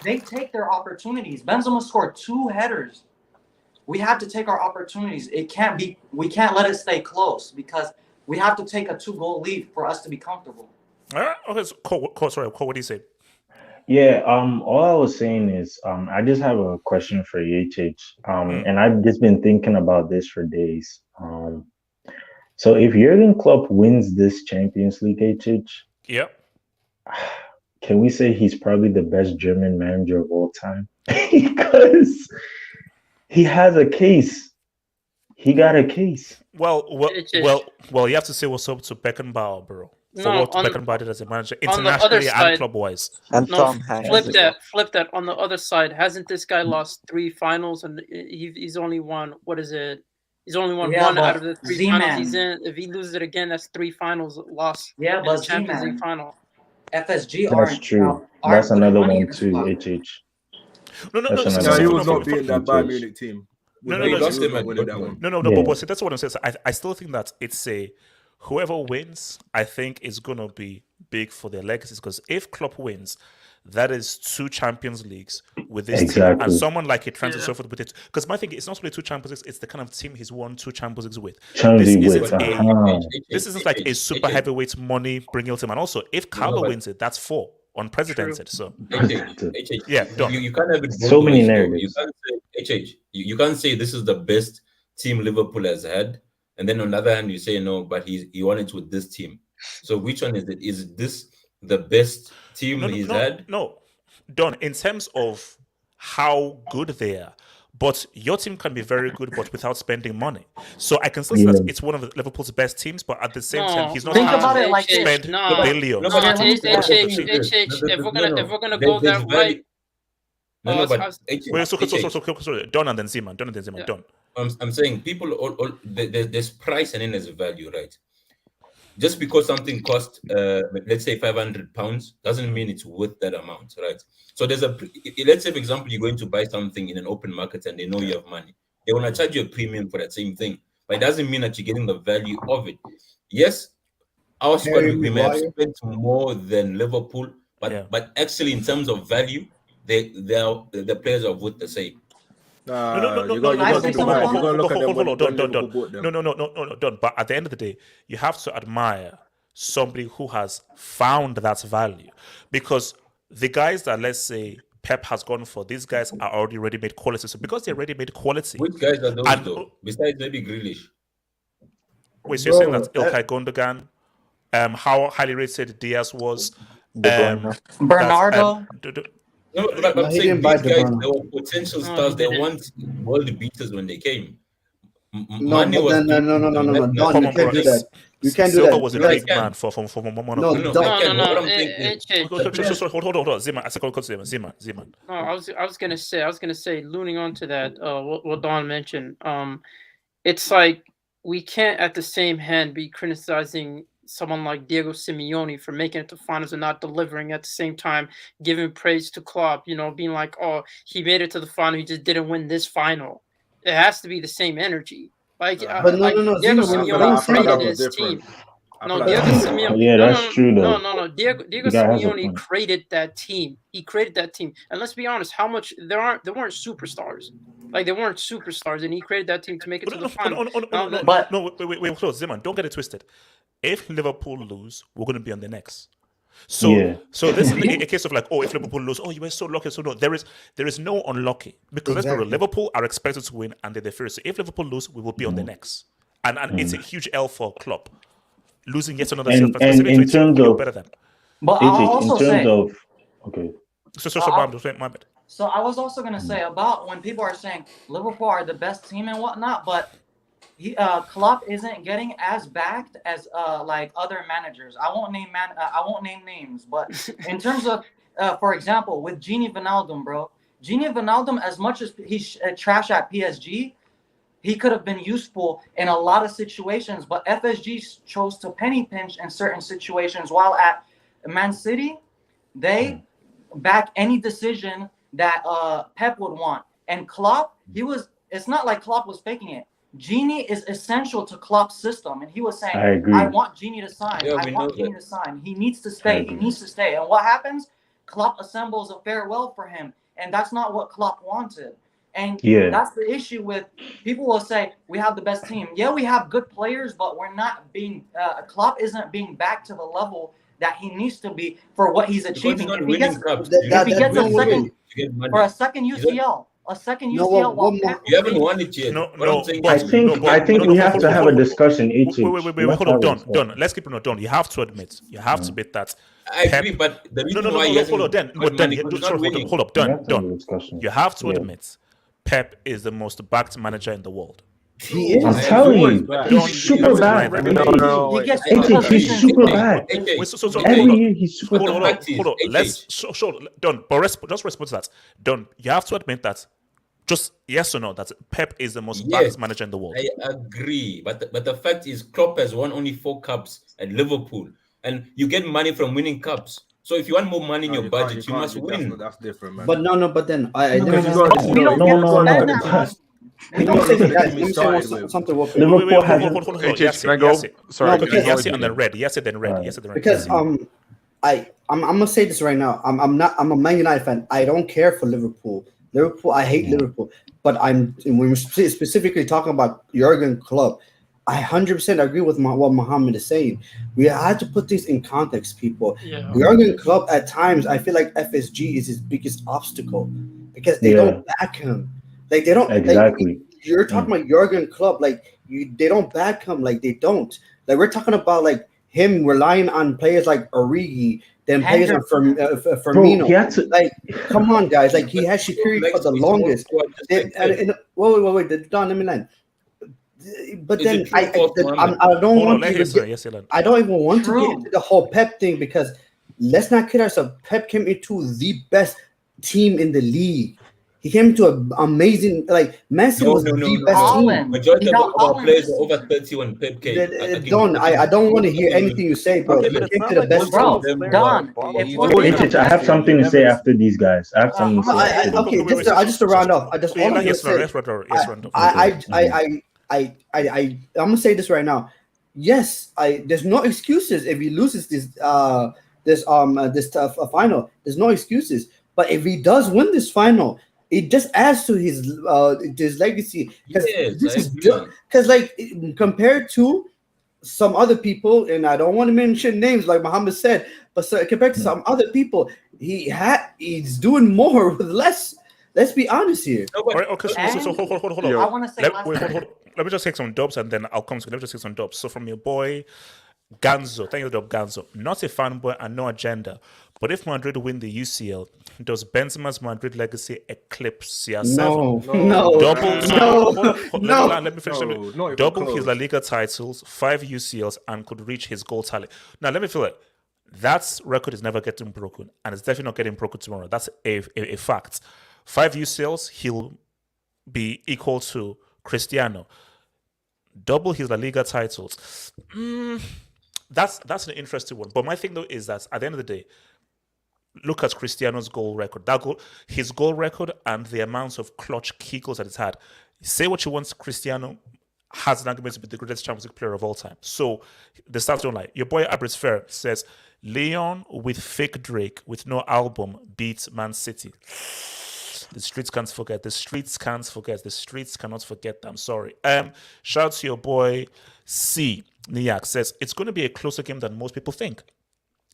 They take their opportunities. Benzema scored 2 headers. we have to take our opportunities. We can't let it stay close because we have to take a 2-goal lead for us to be comfortable. All right. Okay. So, Cole, what do you say? Yeah, all I was saying is I just have a question for HH. And I've just been thinking about this for days. So if Jurgen Klopp wins this Champions League, HH, Yep. can we say he's probably the best German manager of all time? Because he has a case. He got a case. Well, you have to say what's up to Beckenbauer, bro. For what Beckenbauer did as a manager, internationally and club-wise. And No, Tom Hanks. flip that. On the other side, hasn't this guy lost 3 finals and he's only won, what is it? He's only won one out of the 3 finals he's in. If he loses it again, that's 3 finals lost in the Champions League final. FSG That's true. That's another one too, HH. No. He was not beating that Bayern Munich team. No. Yeah. But see, that's what I'm saying. So I still think that it's whoever wins, I think is gonna be big for their legacies. Because if Klopp wins, that is 2 Champions Leagues with this team, and someone like a Trent Suffolk with it. Because my thing is not only 2 Champions Leagues; it's the kind of team he's won 2 Champions Leagues with. This isn't like a super heavyweight money bringing team. And also, if Carlo wins it, that's 4 unprecedented. So yeah, done. You can't have it so many narratives. You can't say this is the best team Liverpool has had, and then on the other hand you say no, but he won it with this team. So which one is it? Is this the best team he's had? No, done in terms of how good they are. But your team can be very good, but without spending money. So I can still say that it's one of Liverpool's best teams, but at the same time, he's not Think about it like spend billions. If we're gonna go that way. Sorry. Done and then Zeman. Done. I'm saying people there's price and then there's value, right? Just because something costs, let's say £500, doesn't mean it's worth that amount, right? So let's say, for example, you're going to buy something in an open market and they know you have money. They want to charge you a premium for that same thing, but it doesn't mean that you're getting the value of it. Yes, our squad, we may have spent more than Liverpool, but actually in terms of value, the players are worth the same. No, don't. But at the end of the day, you have to admire somebody who has found that value, because the guys that, let's say, Pep has gone for, these guys are already ready-made quality. So because they're ready-made quality, which guys are those though? Besides maybe Grealish. Wait, so you're saying that Ilkay Gundogan, how highly rated Diaz was, Bernardo. No, but I'm saying these guys, they were potential stars. They weren't world beaters when they came. No. You can't do that. You can't do Silva that. was a big man for Monaco. No. Hold on. Zeman. No, I was gonna say, alluding on to that, what Don mentioned. It's like we can't at the same hand be criticizing someone like Diego Simeone for making it to finals and not delivering at the same time, giving praise to Klopp, being like, oh, he made it to the final, he just didn't win this final. It has to be the same energy. Diego Simeone created his team. Diego Simeone. Yeah, that's true though. No. Diego Simeone created that team. He created that team. And let's be honest, how much there weren't superstars. They weren't superstars, and he created that team to make it to the final. Wait, close, Zeman. Don't get it twisted. If Liverpool lose, we're going to be on the next. So this is a case of if Liverpool lose, you were so lucky. So no, there is no unlucky, because let's be real, Liverpool are expected to win and they're the first. So if Liverpool lose, we will be on the next, and it's a huge L for Klopp, losing yet another. And in terms of better than. But I'll also say, okay. So I was also gonna say about when people are saying Liverpool are the best team and whatnot, but Klopp isn't getting as backed as other managers. I won't name names, but in terms of, for example, with Gini Wijnaldum, bro. Gini Wijnaldum, as much as he's trash at PSG, he could have been useful in a lot of situations. But FSG chose to penny pinch in certain situations, while at Man City, they back any decision that Pep would want. And Klopp, it's not like Klopp was faking it. Gini is essential to Klopp's system, and he was saying, I want Gini to sign. Gini to sign. He needs to stay. And what happens? Klopp assembles a farewell for him, and that's not what Klopp wanted. And Yeah. that's the issue with people will say we have the best team. Yeah, we have good players, but we're not being Klopp isn't being back to the level that he needs to be for what he's achieving. not If he winning gets, cups. if he gets a second You get money. for a second You don't- UCL, a second No, UCL while one Pep more. You was haven't leading. won it yet. No, What no, I'm saying but- is, I think we have to have a discussion. Wait. Hold on, Don. Let's keep it on Don. You have to admit that. I agree, but the reason why he hasn't hold on, Dan. got money Dan, because he's sorry, not winning. hold up, We Don. have to have a Don. discussion. You have to Yeah. admit, Pep is the most backed manager in the world. He is. I'm telling you, Don't- he's super bad. He gets AJ, he's super bad. Wait, so Every year he's super hold on, bad. hold on. Let's show Don. But just respond to that. Don, you have to admit that. Just yes or no, that Pep is the most backed manager in the world. I agree, but the fact is, Klopp has won only 4 cups at Liverpool, and you get money from winning cups. So if you want more money in your budget, you must win. That's different, man. But no, but then I Because you no, got We don't get to spend that much. we don't say that. Let me say something real quick. Liverpool has Hold. Yes, can I go? Sorry, No, because- Yes, and then red. Yes, and then red. Yes, and then red. Because I'm gonna say this right now. I'm a Man United fan. I don't care for Liverpool. I hate Liverpool. But when we're specifically talking about Jurgen Klopp, I 100% agree with what Mohammed is saying. We had to put this in context, people. Yeah. Jurgen Klopp, at times, I feel like FSG is his biggest obstacle because they don't back him. Like they don't exactly. You're talking about Jurgen Klopp, they don't back him, like they don't. Like we're talking about like him relying on players like Origi, then players like Firmino. Bro, he had to, come on, guys. Like he has Shaqiri for the longest. Wait, Don, let me land. But then I don't want to. I don't even want to get into the whole Pep thing because let's not kid ourselves. Pep came into the best team in the league. He came into an amazing Man City was the best team. Majority of our players are over 30 when Pep came. Don, I don't want to hear anything you say, bro. He came to the best team. Don, I have something to say after these guys. I have something to say. Okay, just to round off. I just want to say. I'm gonna say this right now. Yes, there's no excuses if he loses this final. There's no excuses. But if he does win this final, it just adds to his legacy because compared to some other people, and I don't want to mention names like Muhammad said, but compared to some other people, he's doing more with less. Let's be honest here. All right, okay, so hold on. I want to say let me just take some dubs and then I'll come to it. Let me just take some dubs. So from your boy Ganzo, thank you, Dub Ganzo. Not a fanboy and no agenda, but if Madrid win the UCL, does Benzema's Madrid legacy eclipse CR7? No. Let me finish. Double his La Liga titles, 5 UCLs, and could reach his goal tally. Now, let me feel it. That record is never getting broken, and it's definitely not getting broken tomorrow. That's a fact. 5 UCLs, he'll be equal to Cristiano. Double his La Liga titles. That's an interesting one. But my thing though is that at the end of the day, look at Cristiano's goal record. His goal record and the amount of clutch key goals that he's had. Say what you want, Cristiano has an argument to be the greatest Champions League player of all time. So the stats don't lie. Your boy Abris Fair says Leon with fake Drake with no album beats Man City. The streets can't forget. The streets can't forget. The streets cannot forget. I'm sorry. Shout out to your boy C. Niak says it's going to be a closer game than most people think.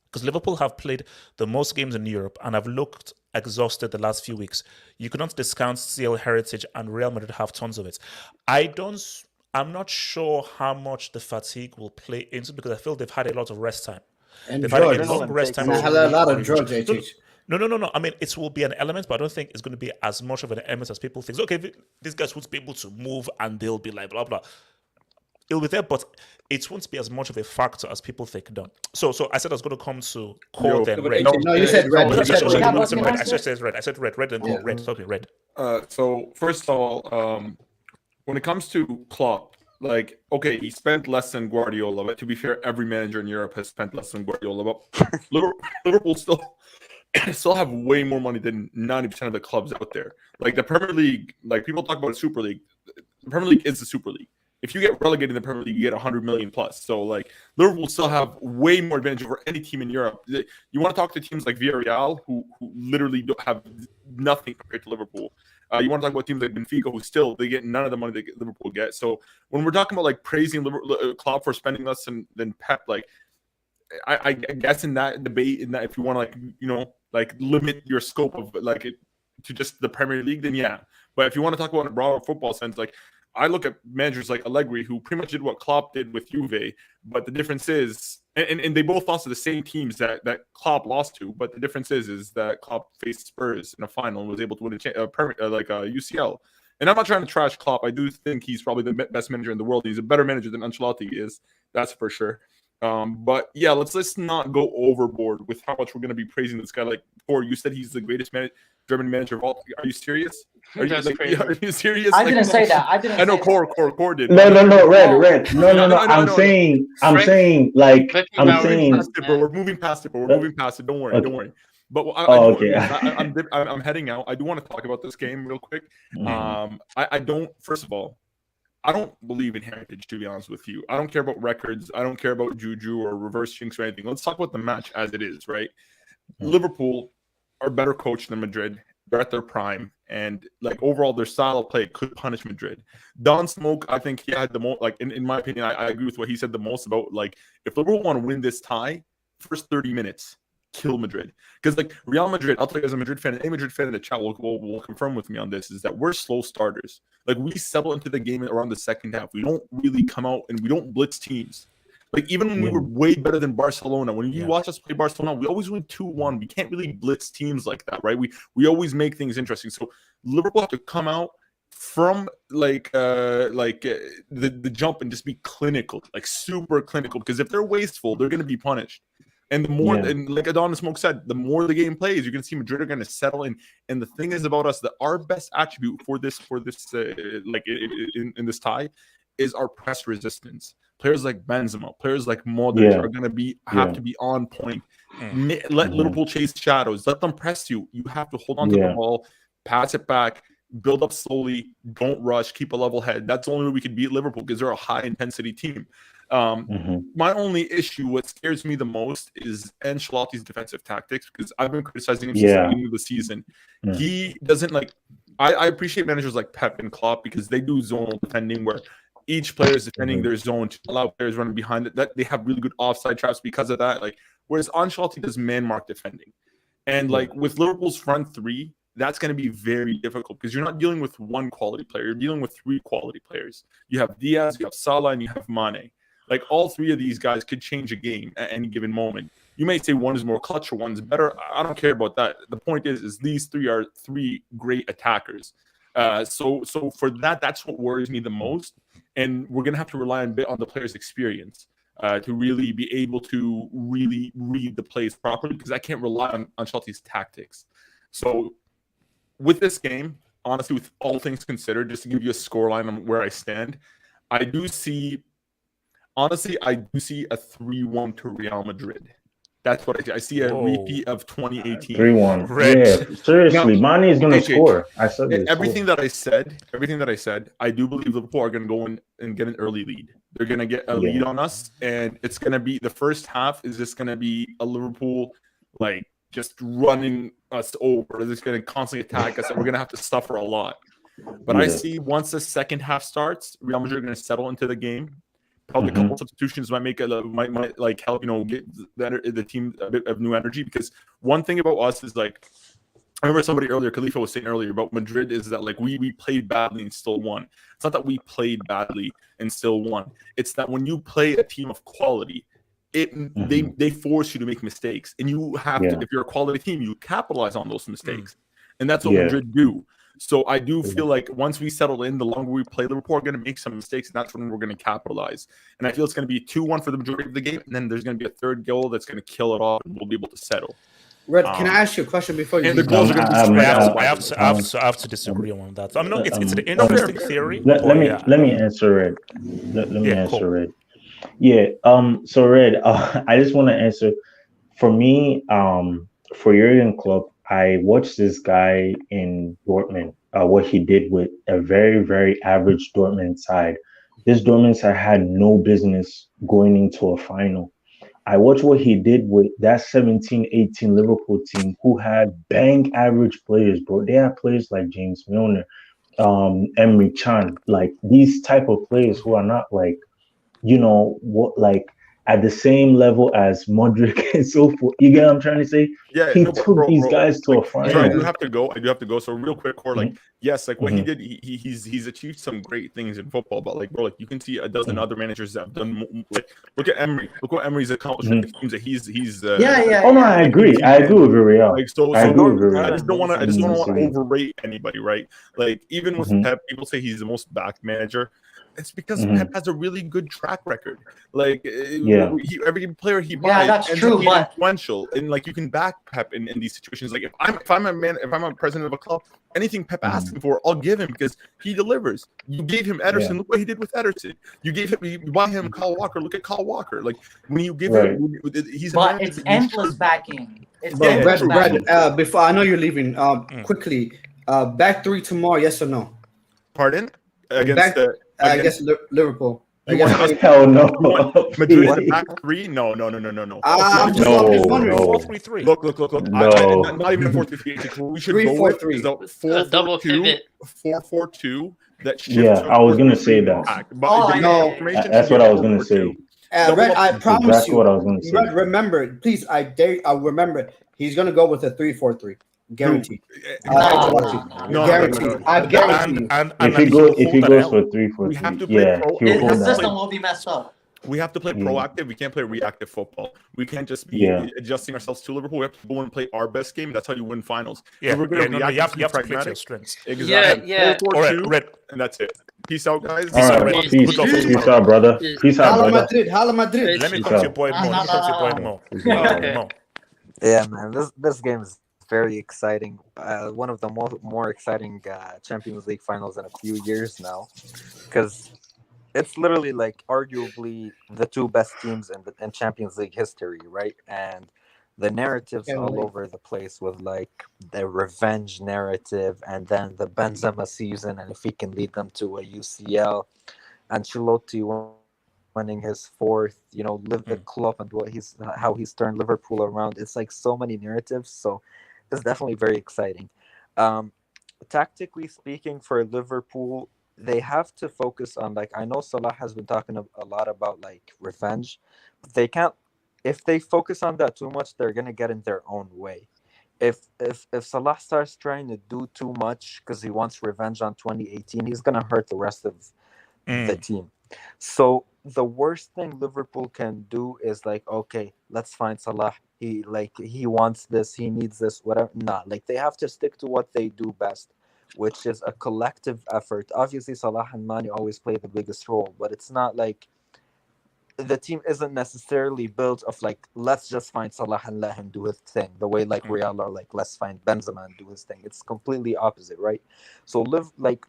Because Liverpool have played the most games in Europe and have looked exhausted the last few weeks. You cannot discount CL heritage, and Real Madrid have tons of it. I'm not sure how much the fatigue will play into because I feel they've had a lot of rest time. And they've had a long rest time. And a lot of drugs, No. I mean, it will be an element, but I don't think it's going to be as much of an element as people think. Okay, these guys won't be able to move and they'll be like, blah, blah. It'll be there, but it won't be as much of a factor as people think. Done. So I said I was going to come to call then red. No, you said red. I said red. I said red and call red. Talk me red. So first of all, when it comes to Klopp, okay, he spent less than Guardiola, but to be fair, every manager in Europe has spent less than Guardiola. But Liverpool still have way more money than 90% of the clubs out there. Like the Premier League, people talk about a Super League. The Premier League is the Super League. If you get relegated in the Premier League, you get 100 million plus. So Liverpool still have way more advantage over any team in Europe. You want to talk to teams like Villarreal, who literally don't have nothing compared to Liverpool. You want to talk about teams like Benfica, who still they get none of the money that Liverpool get. So when we're talking about like praising Klopp for spending less than Pep, like I guess in that debate, in that if you want to like limit your scope of like it to just the Premier League, then yeah. But if you want to talk about in a broader football sense, like I look at managers like Allegri, who pretty much did what Klopp did with Juve, but the difference is, and they both lost to the same teams that Klopp lost to, but the difference is that Klopp faced Spurs in a final and was able to win a UCL. And I'm not trying to trash Klopp. I do think he's probably the best manager in the world. He's a better manager than Ancelotti is. That's for sure. But yeah, let's not go overboard with how much we're going to be praising this guy. Like, Tor, you said he's the greatest German manager of all. Are you serious? Are you serious? I didn't say that. I know Core did. No, Red. No. I'm saying, we're moving past it. Don't worry. But I'm heading out. I do want to talk about this game real quick. I don't. First of all, I don't believe in heritage, to be honest with you. I don't care about records. I don't care about juju or reverse jinx or anything. Let's talk about the match as it is, right? Liverpool are better coached than Madrid. They're at their prime, and like overall, their style of play could punish Madrid. Don Smoke, I think he had the most. Like in my opinion, I agree with what he said the most about like if Liverpool want to win this tie, first 30 minutes, kill Madrid. Because like Real Madrid, I'll tell you as a Madrid fan, any Madrid fan in the chat will confirm with me on this, is that we're slow starters. Like we settle into the game around the second half. We don't really come out and we don't blitz teams. Like even when we were way better than Barcelona, when you watch us play Barcelona, we always win 2-1. We can't really blitz teams like that, right? We always make things interesting. So Liverpool have to come out from the jump and just be clinical, like super clinical. Because if they're wasteful, they're going to be punished. And the more, and like Adonis Smoke said, the more the game plays, you're going to see Madrid are going to settle in. And the thing is about us that our best attribute for this in this tie is our press resistance. Players like Benzema, players like Modric are going to have to be on point. Let Liverpool chase shadows. Let them press you. You have to hold on to the ball, pass it back, build up slowly. Don't rush. Keep a level head. That's the only way we can beat Liverpool because they're a high intensity team. My only issue, what scares me the most, is Ancelotti's defensive tactics, because I've been criticizing him since the beginning of the season. He doesn't like. I appreciate managers like Pep and Klopp because they do zonal defending where each player is defending their zone to allow players running behind it. That they have really good offside traps because of that. Like whereas Ancelotti does man mark defending, and like with Liverpool's front three, that's going to be very difficult because you're not dealing with one quality player. You're dealing with three quality players. You have Diaz, you have Salah, and you have Mane. Like all three of these guys could change a game at any given moment. You may say one is more clutch or one's better. I don't care about that. The point is these three are three great attackers. So for that, that's what worries me the most. And we're gonna have to rely a bit on the player's experience to really be able to really read the plays properly, because I can't rely on Ancelotti's tactics. So with this game, honestly, with all things considered, just to give you a scoreline on where I stand, I do see a 3-1 to Real Madrid. That's what I see. A repeat of 2018. 3-1. Yeah, seriously, Mane is going to score. I said this. Everything that I said, I do believe Liverpool are going to go in and get an early lead. They're going to get a lead on us, and it's going to be the first half is just going to be a Liverpool like just running us over. They're just going to constantly attack us, and we're going to have to suffer a lot. But I see once the second half starts, Real Madrid are going to settle into the game. Probably a couple substitutions might like help, get the team a bit of new energy. Because one thing about us is like, I remember somebody earlier, Khalifa was saying earlier about Madrid, is that like we played badly and still won. It's not that we played badly and still won. It's that when you play a team of quality, they force you to make mistakes, and you have to. If you're a quality team, you capitalize on those mistakes, and that's what Madrid do. So I do feel like once we settle in, the longer we play, Liverpool are going to make some mistakes, and that's when we're going to capitalize. And I feel it's going to be 2-1 for the majority of the game, and then there's going to be a third goal that's going to kill it off, and we'll be able to settle. Red, can I ask you a question before you? And the goals are going to be I have to disagree on that. I mean, no, it's an interesting theory. Let me answer Red. Let me answer Red. Yeah. So Red, I just want to answer. For me, for Jurgen Klopp, I watched this guy in Dortmund, what he did with a very, very average Dortmund side. This Dortmund side had no business going into a final. I watched what he did with that 17-18 Liverpool team who had bang average players, bro. They had players like James Milner, Emre Can, like these type of players who are not like, what, like at the same level as Modric and so forth. You get what I'm trying to say? Yeah, He no, but took these guys to a so I final. do have to go. I do have to go. So real quick, Core, like, yes, like what he Mhm. did, he's achieved some great things in football. But like, bro, like you can see a dozen other managers that have done. Like, look at Emery. Look what Emery's accomplished with the teams that he's. Oh no, I agree. I agree with Villarreal. Like so, I agree with I Villarreal. just don't want to. I just don't want to Mhm. overrate anybody, right? Like even with Mhm. Pep, people say he's the most backed manager. It's because Mhm. Pep has a really good track record. Like Yeah. every player he Yeah, buys that's ends true, up being but- influential, and like you can back Pep in these situations. Like if I'm a president of a club, anything Pep asks me for, I'll give him because he delivers. You gave him Ederson. Yeah. Look what he did with Ederson. You buy him Kyle Walker. Look at Kyle Walker. Like when you give Right. him, he's a But manager it's that you endless should- backing. It's But endless Brad, backing. before I know you're leaving, quickly, back three tomorrow, yes or no? Pardon? Against Back, the against Liverpool. You Against want Spain. Hell no. You want Madrid Please. in back three? No. I'm just wondering. 4-3-3. Look. No. Not even a 4-3-3. What we should 3-4-3. go with is a double 4-4-2, pivot. 4-4-2 that shifts. Yeah, to I was gonna 4-3-3 say that. back. But Oh, the I know. information That's should what be I was gonna 4-4-2. say. Red, I That's promise exactly you. what I was gonna say. Red, remember, please, I remember. He's gonna go with a 3-4-3. Guaranteed. Guaranteed. I guarantee you. If he goes for 3-4-3, we have to play yeah, he'll The hold system that. will be messed up. We have to play Yeah. proactive. We can't play reactive football. We can't just be Yeah. adjusting ourselves to Liverpool. We have to go and play our best game. That's how you win finals. Yeah, If we're gonna no, you have react to and be play to your pragmatic, strengths. exactly. Yeah. 4-4-2, All right, and that's it. Peace out, guys. All right, peace out, brother. Peace out, Hala brother. Madrid. Hala Madrid. Let me Peace come to your out. point more. Let me come to your point more. Okay. More. Yeah, man, this game is very exciting. One of the more exciting Champions League finals in a few years now, because it's literally like arguably the two best teams in Champions League history, right? And the narratives Can't all wait. over the place with like the revenge narrative, and then the Benzema season, and if he can lead them to a UCL, Ancelotti winning his fourth, live the Klopp and how he's turned Liverpool around. It's like so many narratives, so it's definitely very exciting. Tactically speaking, for Liverpool, they have to focus on, like, I know Salah has been talking a lot about like revenge, but they can't. If they focus on that too much, they're gonna get in their own way. If Salah starts trying to do too much because he wants revenge on 2018, he's gonna hurt the rest of the team. So the worst thing Liverpool can do is like, okay, let's find Salah. He wants this, he needs this, whatever. Nah, like they have to stick to what they do best, which is a collective effort. Obviously, Salah and Mane always play the biggest role, but it's not like the team isn't necessarily built of like, let's just find Salah and let him do his thing. The way like Real are like, let's find Benzema and do his thing. It's completely opposite, right? So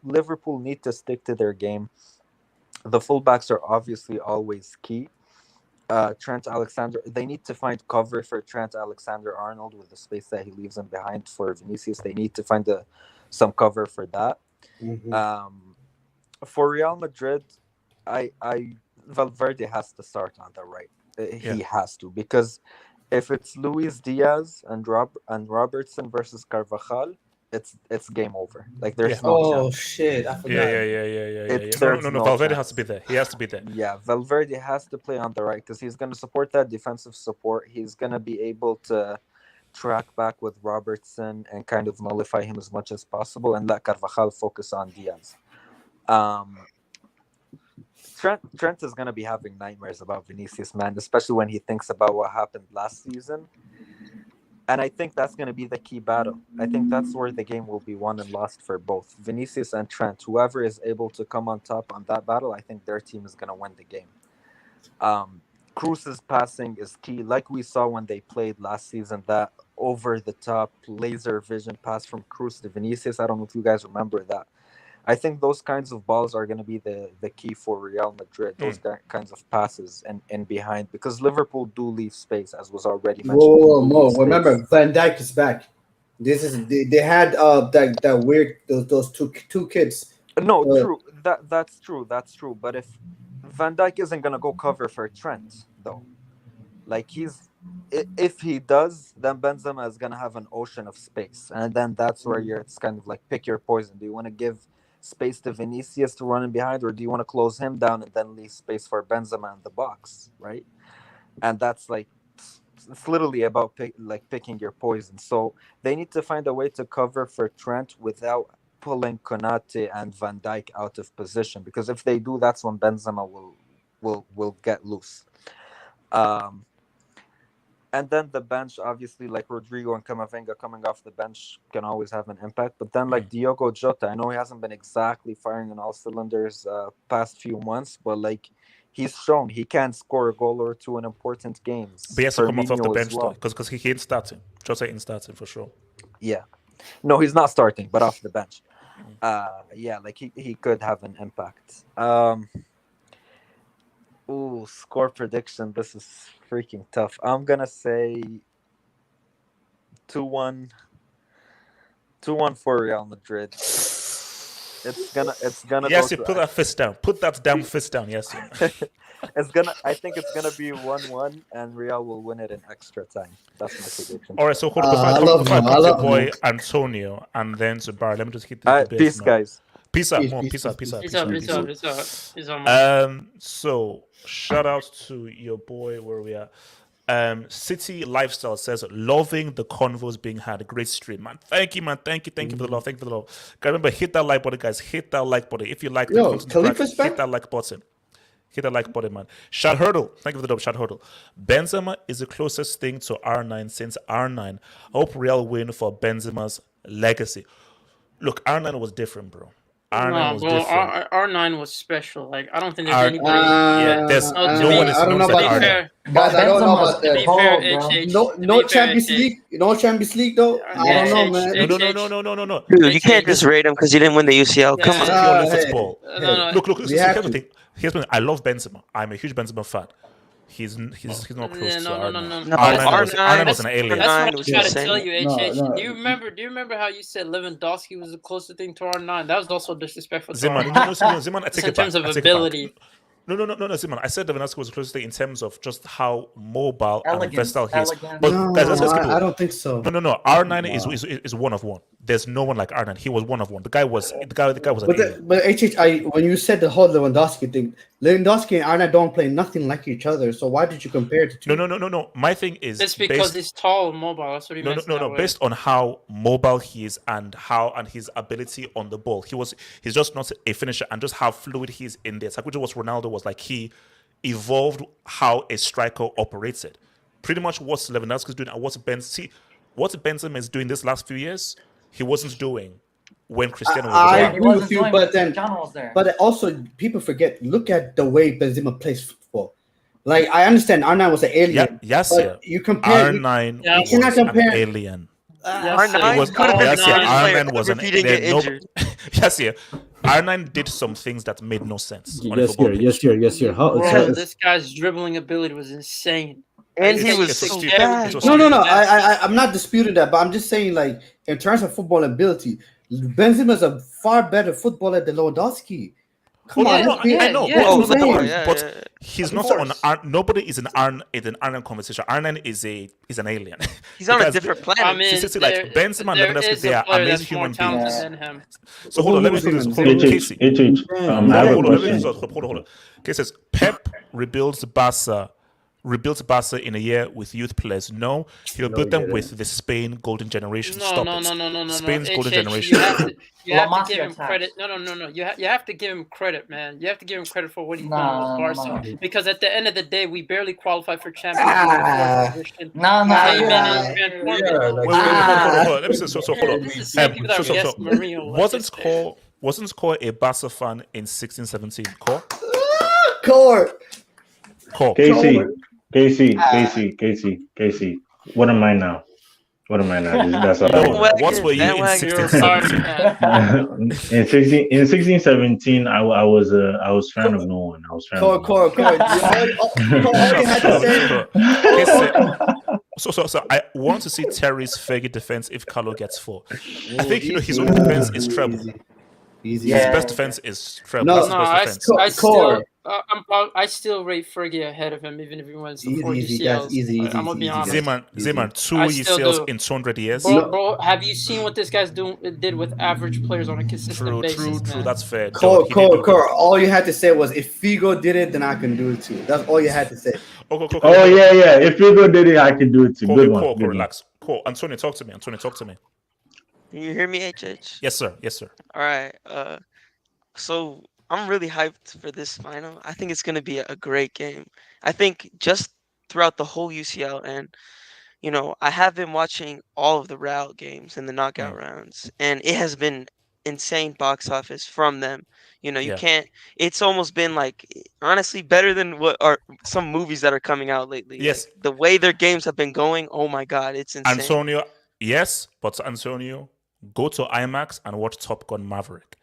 Liverpool need to stick to their game. The fullbacks are obviously always key. Trent Alexander, they need to find cover for Trent Alexander-Arnold with the space that he leaves in behind for Vinicius. They need to find some cover for that. For Real Madrid, Valverde has to start on the right. He has to, because if it's Luis Diaz and Robertson versus Carvajal, it's game over. Like there's no chance. Shit! I forgot. Yeah. No, Valverde has to be there. He has to be there. Yeah, Valverde has to play on the right because he's going to support that defensive support. He's going to be able to track back with Robertson and kind of nullify him as much as possible, and let Carvajal focus on Diaz. Trent is going to be having nightmares about Vinicius, man, especially when he thinks about what happened last season. And I think that's going to be the key battle. I think that's where the game will be won and lost for both Vinicius and Trent. Whoever is able to come on top on that battle, I think their team is going to win the game. Cruz's passing is key. Like we saw when they played last season, that over-the-top laser vision pass from Cruz to Vinicius. I don't know if you guys remember that. I think those kinds of balls are going to be the key for Real Madrid, those kinds of passes and behind, because Liverpool do leave space, as was already mentioned. Whoa, Mo! Remember, Van Dijk is back. This is they had that weird those two kids. No, true. That's true. But if Van Dijk isn't going to go cover for Trent, though, Like if he does, then Benzema is gonna have an ocean of space, and then that's where it's kind of like pick your poison. Do you want to give space to Vinicius to run in behind, or do you want to close him down and then leave space for Benzema in the box, right? And that's like it's literally about picking your poison. So they need to find a way to cover for Trent without pulling Konate and Van Dijk out of position, because if they do, that's when Benzema will get loose. And then the bench, obviously, like Rodrigo and Camavinga coming off the bench can always have an impact. But then, like Diogo Jota, I know he hasn't been exactly firing on all cylinders past few months, but like he's shown he can score a goal or two in important games. But he has to come off the Firmino bench as well. though, because he ain't starting. Jota ain't starting for sure. Yeah, no, he's not starting, but off the bench. Yeah, like he could have an impact. Ooh, score prediction. This is freaking tough. I'm gonna say 2-1 for Real Madrid. It's gonna. Yes, you put that fist down. Put that damn fist down. Yes. I think it's gonna be 1-1, and Real will win it in extra time. That's my prediction. All right, so hold on. Before I come to boy Antonio and then to Bar, let me just hit the peace, guys. Peace out. So shout out to your boy where we are. City Lifestyle says, loving the convos being had. Great stream, man. Thank you, man. Thank you for the love. Thank you for the love. Guys, remember, hit that like button, guys. Hit that like button. If you like the content, hit that like button. Hit that like button, man. Shad Hurdle. Thank you for the dub, Shad Hurdle. Benzema is the closest thing to R9 since R9. I hope Real win for Benzema's legacy. Look, R9 was different, bro. R9 was different. R9 was special. Like, I don't think there's anybody. There's no one is I don't know about that. Guys, I don't know about that. No Champions League. No Champions League though. I don't know, man. No. Dude, you can't just rate him because you didn't win the UCL. Come on. Football. Look. Here's the thing. I love Benzema. I'm a huge Benzema fan. He's not close to R9. R9 was an alien. That's what I'm trying to tell you, HH. Do you remember how you said Lewandowski was the closest thing to R9? That was also disrespectful to Ziman, R9. Ziman, I take in it back. terms of ability. No, Ziman. I said Lewandowski was the closest thing in terms of just how mobile and versatile he is. But guys, I don't think so. No. R9 is one of one. There's no one like R9. He was one of one. The guy was an alien. But HH, when you said the whole Lewandowski thing, Lewandowski and R9 don't play nothing like each other. So why did you compare it to? No. My thing is it's because he's tall and mobile. That's what he meant. No. Based on how mobile he is and his ability on the ball, he's just not a finisher, and just how fluid he is in there. Like what Ronaldo was like. He evolved how a striker operated. Pretty much what Lewandowski is doing and what Benzema is doing this last few years, he wasn't doing when Cristiano was I around. agree with you, but then but also people forget. Look at the way Benzema plays football. Like I understand R9 was an alien. You compare R9 you cannot compare an alien. R9 was an alien. R9 did some things that made no sense. Yes, here. This guy's dribbling ability was insane. And he was so bad. No. I'm not disputing that, but I'm just saying, like, in terms of football ability, Benzema is a far better footballer than Lewandowski. Come on, I know, yeah. but he's not on. Nobody is in R9 conversation. R9 is an alien. He's on a different planet. I mean, like Benzema and Lewandowski, they are amazing human beings. Than him. So hold on, let me say this. Casey. I have a question. Hold on. Okay, says Pep rebuilds Barca in a year with youth players. No, he'll build them with the Spain golden generation. No. Spain's golden generation. You have to give him credit. No. You have to give him credit, man. You have to give him credit for what he's done with Barca. Because at the end of the day, we barely qualified for Champions League. Hold on. Wasn't Score a Barca fan in 16-17? Core. Casey. What am I now? That's all. What were you in 16-17? In 16-17, I was fan of no one. I was fan of Core. So I want to see Terry's Fergie defense if Carlo gets 4. I think his only defense is treble. Easy. His best defense is Trevor. No, That's his No, best I, defense. I Core. still I still rate Fergie ahead of him, even if he wins the 4 Easy, guys. UCLs. Easy, I'm gonna be honest. Zimmer, 2 I still UCLs do. in 200 years. Bro, have you seen what this guy's did with average players on a consistent basis, man? That's fair. Core. All you had to say was, if Figo did it, then I can do it too. That's all you had to say. Oh yeah. If Figo did it, I can do it too. Good one. Good one. Relax. Cool. Antonio, talk to me. Can you hear me, HH? Yes, sir. All right. So I'm really hyped for this final. I think it's gonna be a great game. I think just throughout the whole UCL, and I have been watching all of the Real games in the knockout rounds, and it has been insane box office from them. You can't. It's almost been like, honestly, better than what are some movies that are coming out lately. Yes. Like, the way their games have been going, oh my God, it's insane. Antonio, yes, but Antonio, go to IMAX and watch Top Gun Maverick.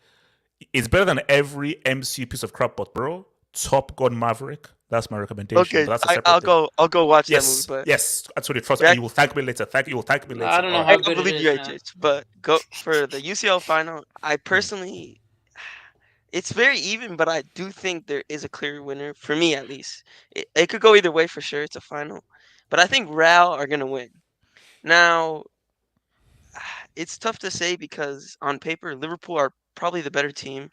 It's better than every MCU piece of crap, but bro, Top Gun Maverick. That's my recommendation. Okay, But that's a separate I'll thing. go watch that Yes, movie. But yes, Antonio, trust me. You will thank me later. You will thank me later. I don't know All how right. I good it believe is, you, man. HH. But go for the UCL final. I personally, it's very even, but I do think there is a clear winner for me, at least. It could go either way for sure. It's a final, but I think Real are gonna win. Now, it's tough to say because on paper, Liverpool are probably the better team.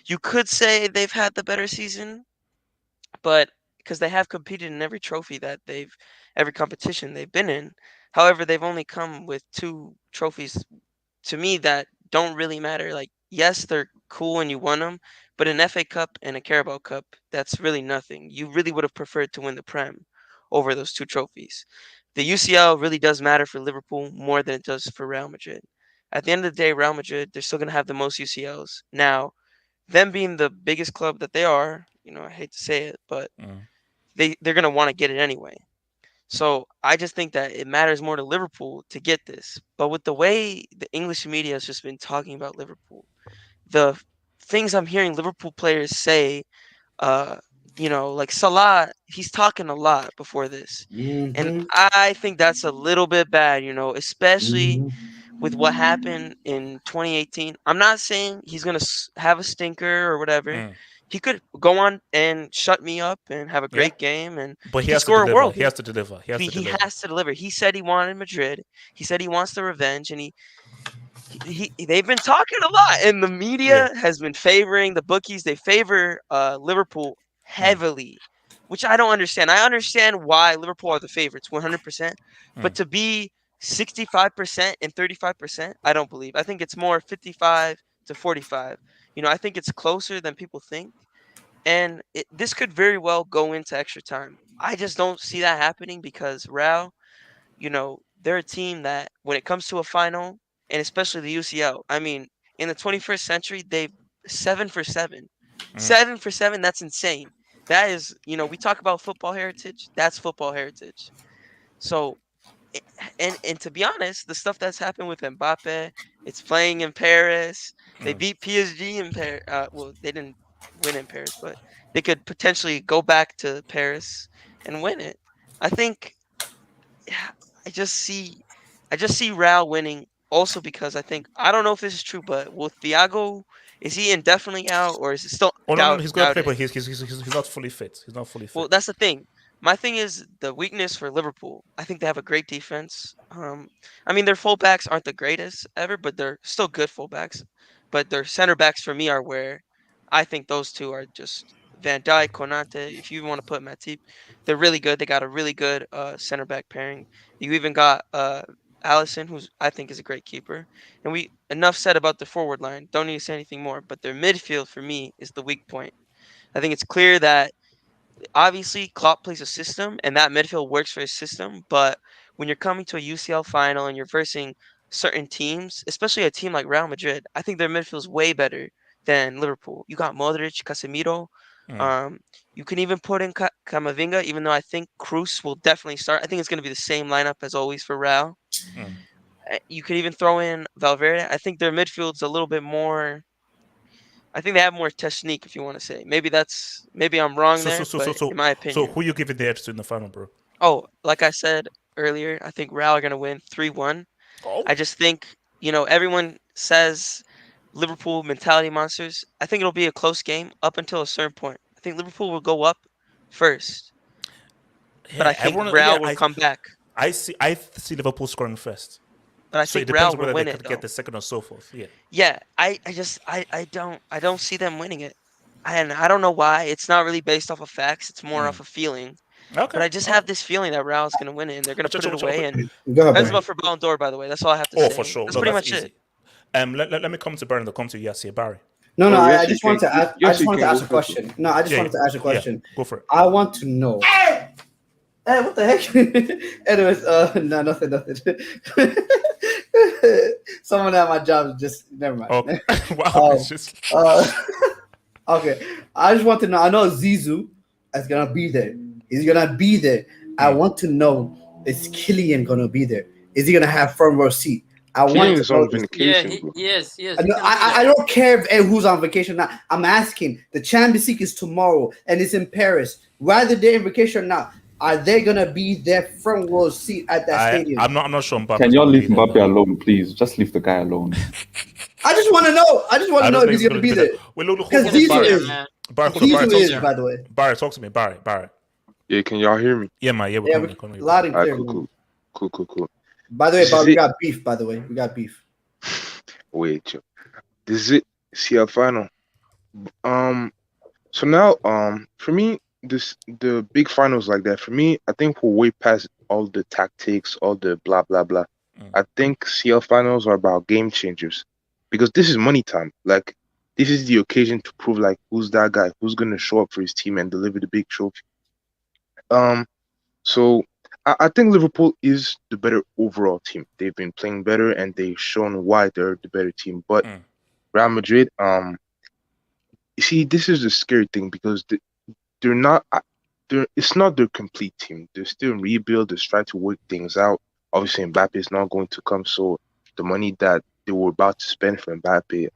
You could say they've had the better season, but because they have competed in every trophy every competition they've been in. However, they've only come with 2 trophies to me that don't really matter. Like, yes, they're cool when you won them, but an FA Cup and a Carabao Cup, that's really nothing. You really would have preferred to win the Prem over those 2 trophies. The UCL really does matter for Liverpool more than it does for Real Madrid. At the end of the day, Real Madrid, they're still going to have the most UCLs. Now, them being the biggest club that they are, I hate to say it, but they're going to want to get it anyway. So I just think that it matters more to Liverpool to get this. But with the way the English media has just been talking about Liverpool, the things I'm hearing Liverpool players say, like Salah, he's talking a lot before this. And I think that's a little bit bad, especially with what happened in 2018. I'm not saying he's going to have a stinker or whatever. He could go on and shut me up and have a great game, and But he he could has to score a deliver. world. He has to deliver. He has to He deliver. has to deliver. He said he wanted Madrid. He said he wants the revenge, and they've been talking a lot, and the media has been favoring the bookies. They favor Liverpool heavily, which I don't understand. I understand why Liverpool are the favorites, 100%, but to be 65% and 35%, I don't believe. I think it's more 55 to 45. I think it's closer than people think, and this could very well go into extra time. I just don't see that happening because Real, they're a team that when it comes to a final, and especially the UCL, I mean, in the 21st century, they 7 for 7. 7 for 7, that's insane. That is, we talk about football heritage, that's football heritage. So, and to be honest, the stuff that's happened with Mbappe, it's playing in Paris. They beat PSG in Paris. Well, they didn't win in Paris, but they could potentially go back to Paris and win it. I think I just see Real winning also because I don't know if this is true, but will Thiago, is he indefinitely out or is it still Oh no, he's going to play, doubted? but he's not fully fit. He's not fully fit. Well, that's the thing. My thing is the weakness for Liverpool. I think they have a great defense. I mean, their fullbacks aren't the greatest ever, but they're still good fullbacks. But their center backs for me are where I think those two are just Van Dijk, Konate. If you want to put Matip, they're really good. They got a really good center back pairing. You even got Allison, who's I think is a great keeper. And we enough said about the forward line. Don't need to say anything more. But their midfield for me is the weak point. I think it's clear that obviously Klopp plays a system and that midfield works for his system, but when you're coming to a UCL final and you're versing certain teams, especially a team like Real Madrid, I think their midfield is way better than Liverpool. You got Modric, Casemiro. You can even put in Camavinga, even though I think Cruz will definitely start. I think it's going to be the same lineup as always for Real. You could even throw in Valverde. I think their midfield's a little bit more. I think they have more technique, if you want to say. Maybe I'm wrong there, but in my opinion. So who you giving the edge to in the final, bro? Oh, like I said earlier, I think Real are going to win 3-1. Oh. I just think, everyone says Liverpool mentality monsters. I think it'll be a close game up until a certain point. I think Liverpool will go up first, but I think Real will come back. I see Liverpool scoring first. But I So it think depends Real will whether win they it could though. get the second or so forth. Yeah. Yeah, I don't see them winning it. And I don't know why. It's not really based off of facts. It's more off a feeling. Okay. But I just have this feeling that Real's going to win it, and they're going to put it away. And Go ahead, Benzema for Ballon d'Or, by the way. That's all I have to say. For sure. That's No, pretty that's much easy. it. Let me come to Barry and then come to Yasir. Barry. No, Oh, I yes, just you want to can. ask. I Yes, just you wanted can to ask go a first. question. No, I just Yeah, wanted to ask a question. Go for it. I want to know. Hey, what the heck? Anyways, no, nothing. Someone at my job just never mind. Okay. Wow, it's just okay. I just want to know. I know Zizou is gonna be there. He's gonna be there. I want to know: is Kylian gonna be there? Is he gonna have front row seat? I want Kylian to is know on this. vacation, bro. Yes. I don't care who's on vacation or not. I'm asking. The Champions League is tomorrow and it's in Paris. Whether they're in vacation or not, are they gonna be there front row seat at that stadium? I'm not sure. Mbappe Can y'all leave Mbappe alone, please? Just leave the guy alone. I just want to know. I just want to know if he's think gonna it's be gonna there. Well, look, Because hold on, Zizou Barry. is. Barry, hold on, Barry, Zizou talk is, to me. by the way. Barry, talk to me. Barry. Yeah, can y'all hear me? Yeah, man. Yeah, we're coming. Loud and clear. Cool. By the way, This Bob, is we it. got beef. By the way, we got beef. Wait, yo. This is it. CL final. So now, for me, the big finals like that. For me, I think we're way past all the tactics, all the blah blah blah. I think CL finals are about game changers, because this is money time. Like, this is the occasion to prove like who's that guy, who's gonna show up for his team and deliver the big trophy. So I think Liverpool is the better overall team. They've been playing better and they've shown why they're the better team. But Real Madrid, you see, this is the scary thing because they're not. It's not their complete team. They're still in rebuild. They're trying to work things out. Obviously, Mbappe is not going to come, so the money that they were about to spend for Mbappe,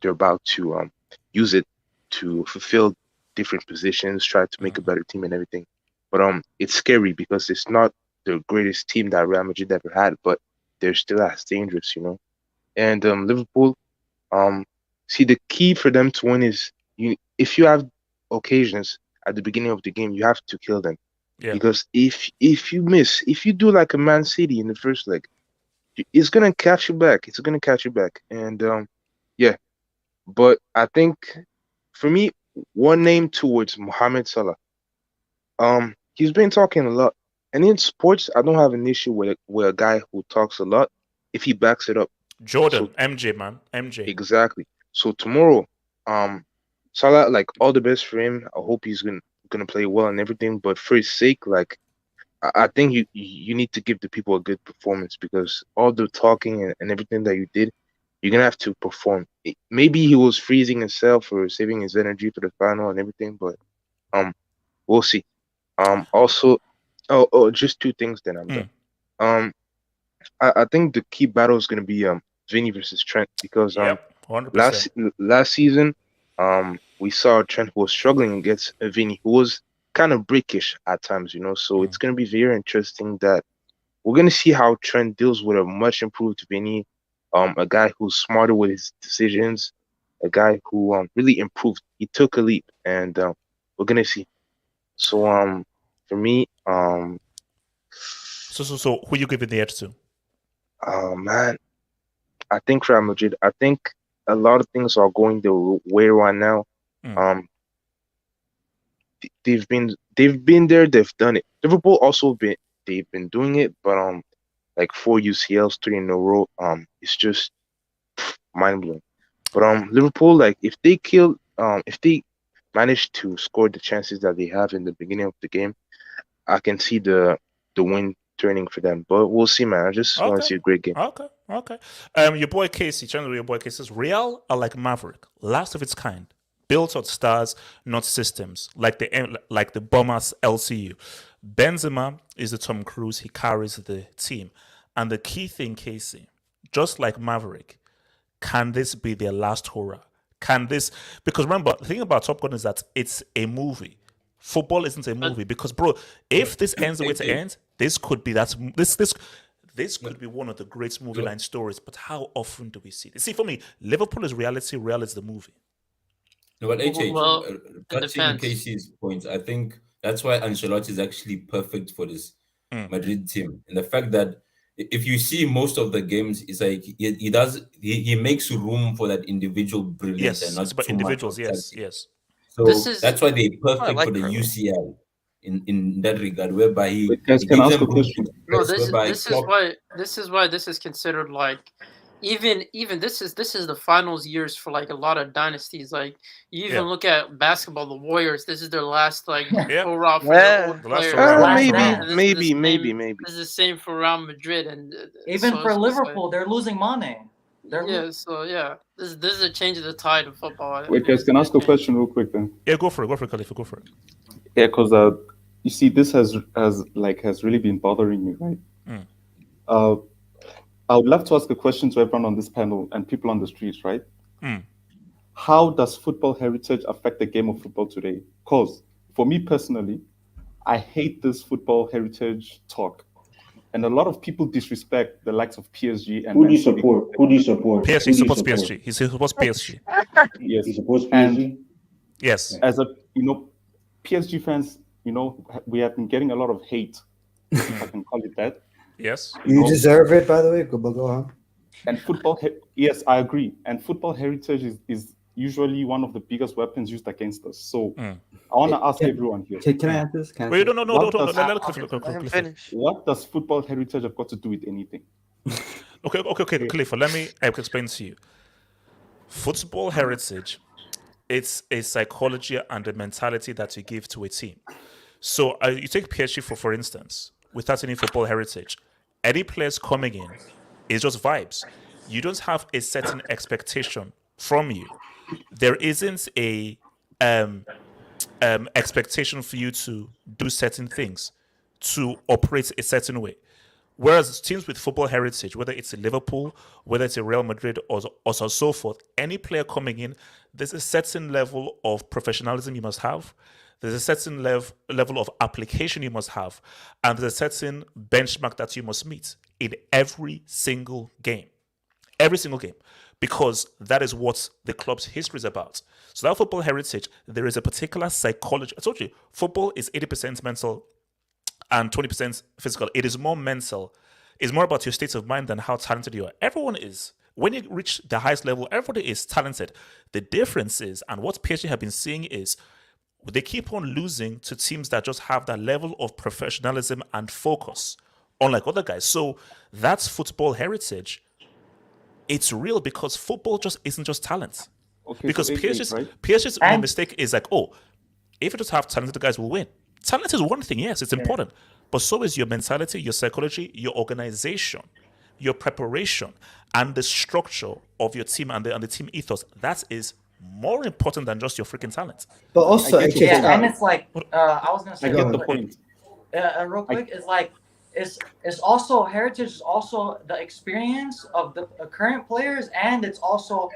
they're about to use it to fulfill different positions, try to make a better team and everything. But it's scary because it's not the greatest team that Real Madrid ever had, but they're still as dangerous, you know. And Liverpool, see, the key for them to win is if you have occasions at the beginning of the game, you have to kill them. Yeah. Because if you miss, if you do like a Man City in the first leg, it's gonna catch you back. It's gonna catch you back. And yeah. But I think for me, one name towards Mohamed Salah. He's been talking a lot. And in sports, I don't have an issue with a guy who talks a lot if he backs it up. Jordan, MJ, man. MJ. Exactly. So tomorrow, Salah, like, all the best for him. I hope he's gonna play well and everything. But for his sake, like, I think you need to give the people a good performance, because all the talking and everything that you did, you're gonna have to perform. Maybe he was freezing himself or saving his energy for the final and everything, but we'll see. Also, just two things, then I'm done. I think the key battle is gonna be Vinny versus Trent, because 100%. last season we saw Trent who was struggling against Vinny, who was kind of brickish at times, you know. So it's gonna be very interesting that we're gonna see how Trent deals with a much improved Vinny, a guy who's smarter with his decisions, a guy who really improved. He took a leap, and we're gonna see. So for me, So who you giving the edge to? oh man, I think Real Madrid. I think a lot of things are going their way right now. They've been there, they've done it. Liverpool also they've been doing it, but like 4 UCLs, 3 in a row, it's just mind blowing. But Liverpool, like, if they manage to score the chances that they have in the beginning of the game, I can see the win turning for them. But we'll see, man. I just want to see a great game. Okay. Your boy Casey, channel your boy Casey says Real are like Maverick, last of its kind, built on stars, not systems, like the Bombers LCU. Benzema is the Tom Cruise. He carries the team, and the key thing, Casey, just like Maverick, can this be their last hurrah? Can this? Because remember, the thing about Top Gun is that it's a movie. Football isn't a movie, because, bro, if this ends the way it ends, this could be this could be one of the great movie line stories. But how often do we see this? See, for me, Liverpool is reality, Real is the movie. No, but HH, Well, it touching depends. Casey's point, I think that's why Ancelotti is actually perfect for this Madrid team. And the fact that if you see most of the games, it's like he makes room for that individual brilliance and Yes, not it's about too much individuals. of Yes, tactics. yes. So that's why they're perfect like for the Pirlo. UCL in that regard, whereby he Guys, can I gives ask them a room question? to No, press, whereby this is Klopp why this is considered like even this is the finals years for like a lot of dynasties. Like you even look at basketball, the Warriors. This is their last like hurrah for their old The last players. hurrah. Maybe. This is the same for Real Madrid and Even so for it's just Liverpool, they're losing Mane. This is a change of the tide of football. Wait, guys, can I ask a question real quick then? Yeah, go for it, Khalifa, go for it. Yeah, because you see, this has really been bothering me, right? I would love to ask a question to everyone on this panel and people on the streets, right? How does football heritage affect the game of football today? Because for me personally, I hate this football heritage talk. And a lot of people disrespect the likes of PSG and Who do you support? PSG. He supports PSG. He supports PSG. Yes. He supports And PSG. Yes. As PSG fans, we have been getting a lot of hate, if I can call it that. Yes. You deserve it, by the way. Go on. And football, yes, I agree. And football heritage is usually one of the biggest weapons used against us. So I want to ask everyone here. Can I add this? Wait, no. Let him finish. What does football heritage have got to do with anything? Okay, Khalifa, let me explain to you. Football heritage, it's a psychology and a mentality that you give to a team. So you take PSG for instance, without any football heritage, any players coming in is just vibes. You don't have a certain expectation from you. There isn't a expectation for you to do certain things, to operate a certain way. Whereas teams with football heritage, whether it's a Liverpool, whether it's a Real Madrid, or so forth, any player coming in, there's a certain level of professionalism you must have. There's a certain level of application you must have. And there's a certain benchmark that you must meet in every single game. Every single game. Because that is what the club's history is about. So that football heritage, there is a particular psychology. I told you, football is 80% mental and 20% physical. It is more mental. It's more about your state of mind than how talented you are. Everyone is. When you reach the highest level, everybody is talented. The difference is, and what PSG have been seeing is, they keep on losing to teams that just have that level of professionalism and focus, unlike other guys. So that's football heritage. It's real because football just isn't just talent. Okay, because so PSG's mistake is like, if you just have talented guys, will win. Talent is one thing, yes, it's important. But so is your mentality, your psychology, your organization, your preparation, and the structure of your team and the team ethos. That is more important than just your freaking talent. But also, and it's like I was gonna say, I get the point. Real quick, it's like it's also heritage is also the experience of the current players, and it's also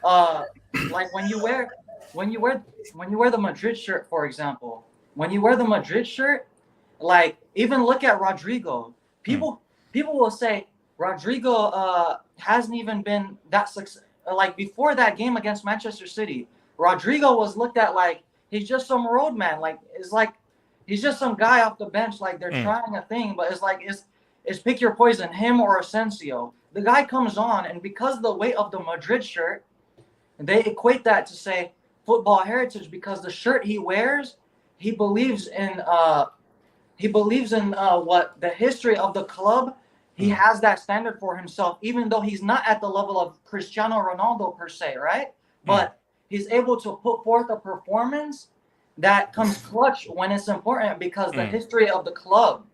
like when you wear the Madrid shirt, for example. When you wear the Madrid shirt, like even look at Rodrigo. People will say Rodrigo hasn't even been that successful. Like before that game against Manchester City, Rodrigo was looked at like he's just some roadman. Like it's like he's just some guy off the bench. Like they're trying a thing, but it's like it's pick your poison, him or Asensio. The guy comes on, and because of the weight of the Madrid shirt, they equate that to say football heritage because the shirt he wears, he believes in what the history of the club. He has that standard for himself, even though he's not at the level of Cristiano Ronaldo per se, right? But he's able to put forth a performance that comes clutch when it's important because the history of the club.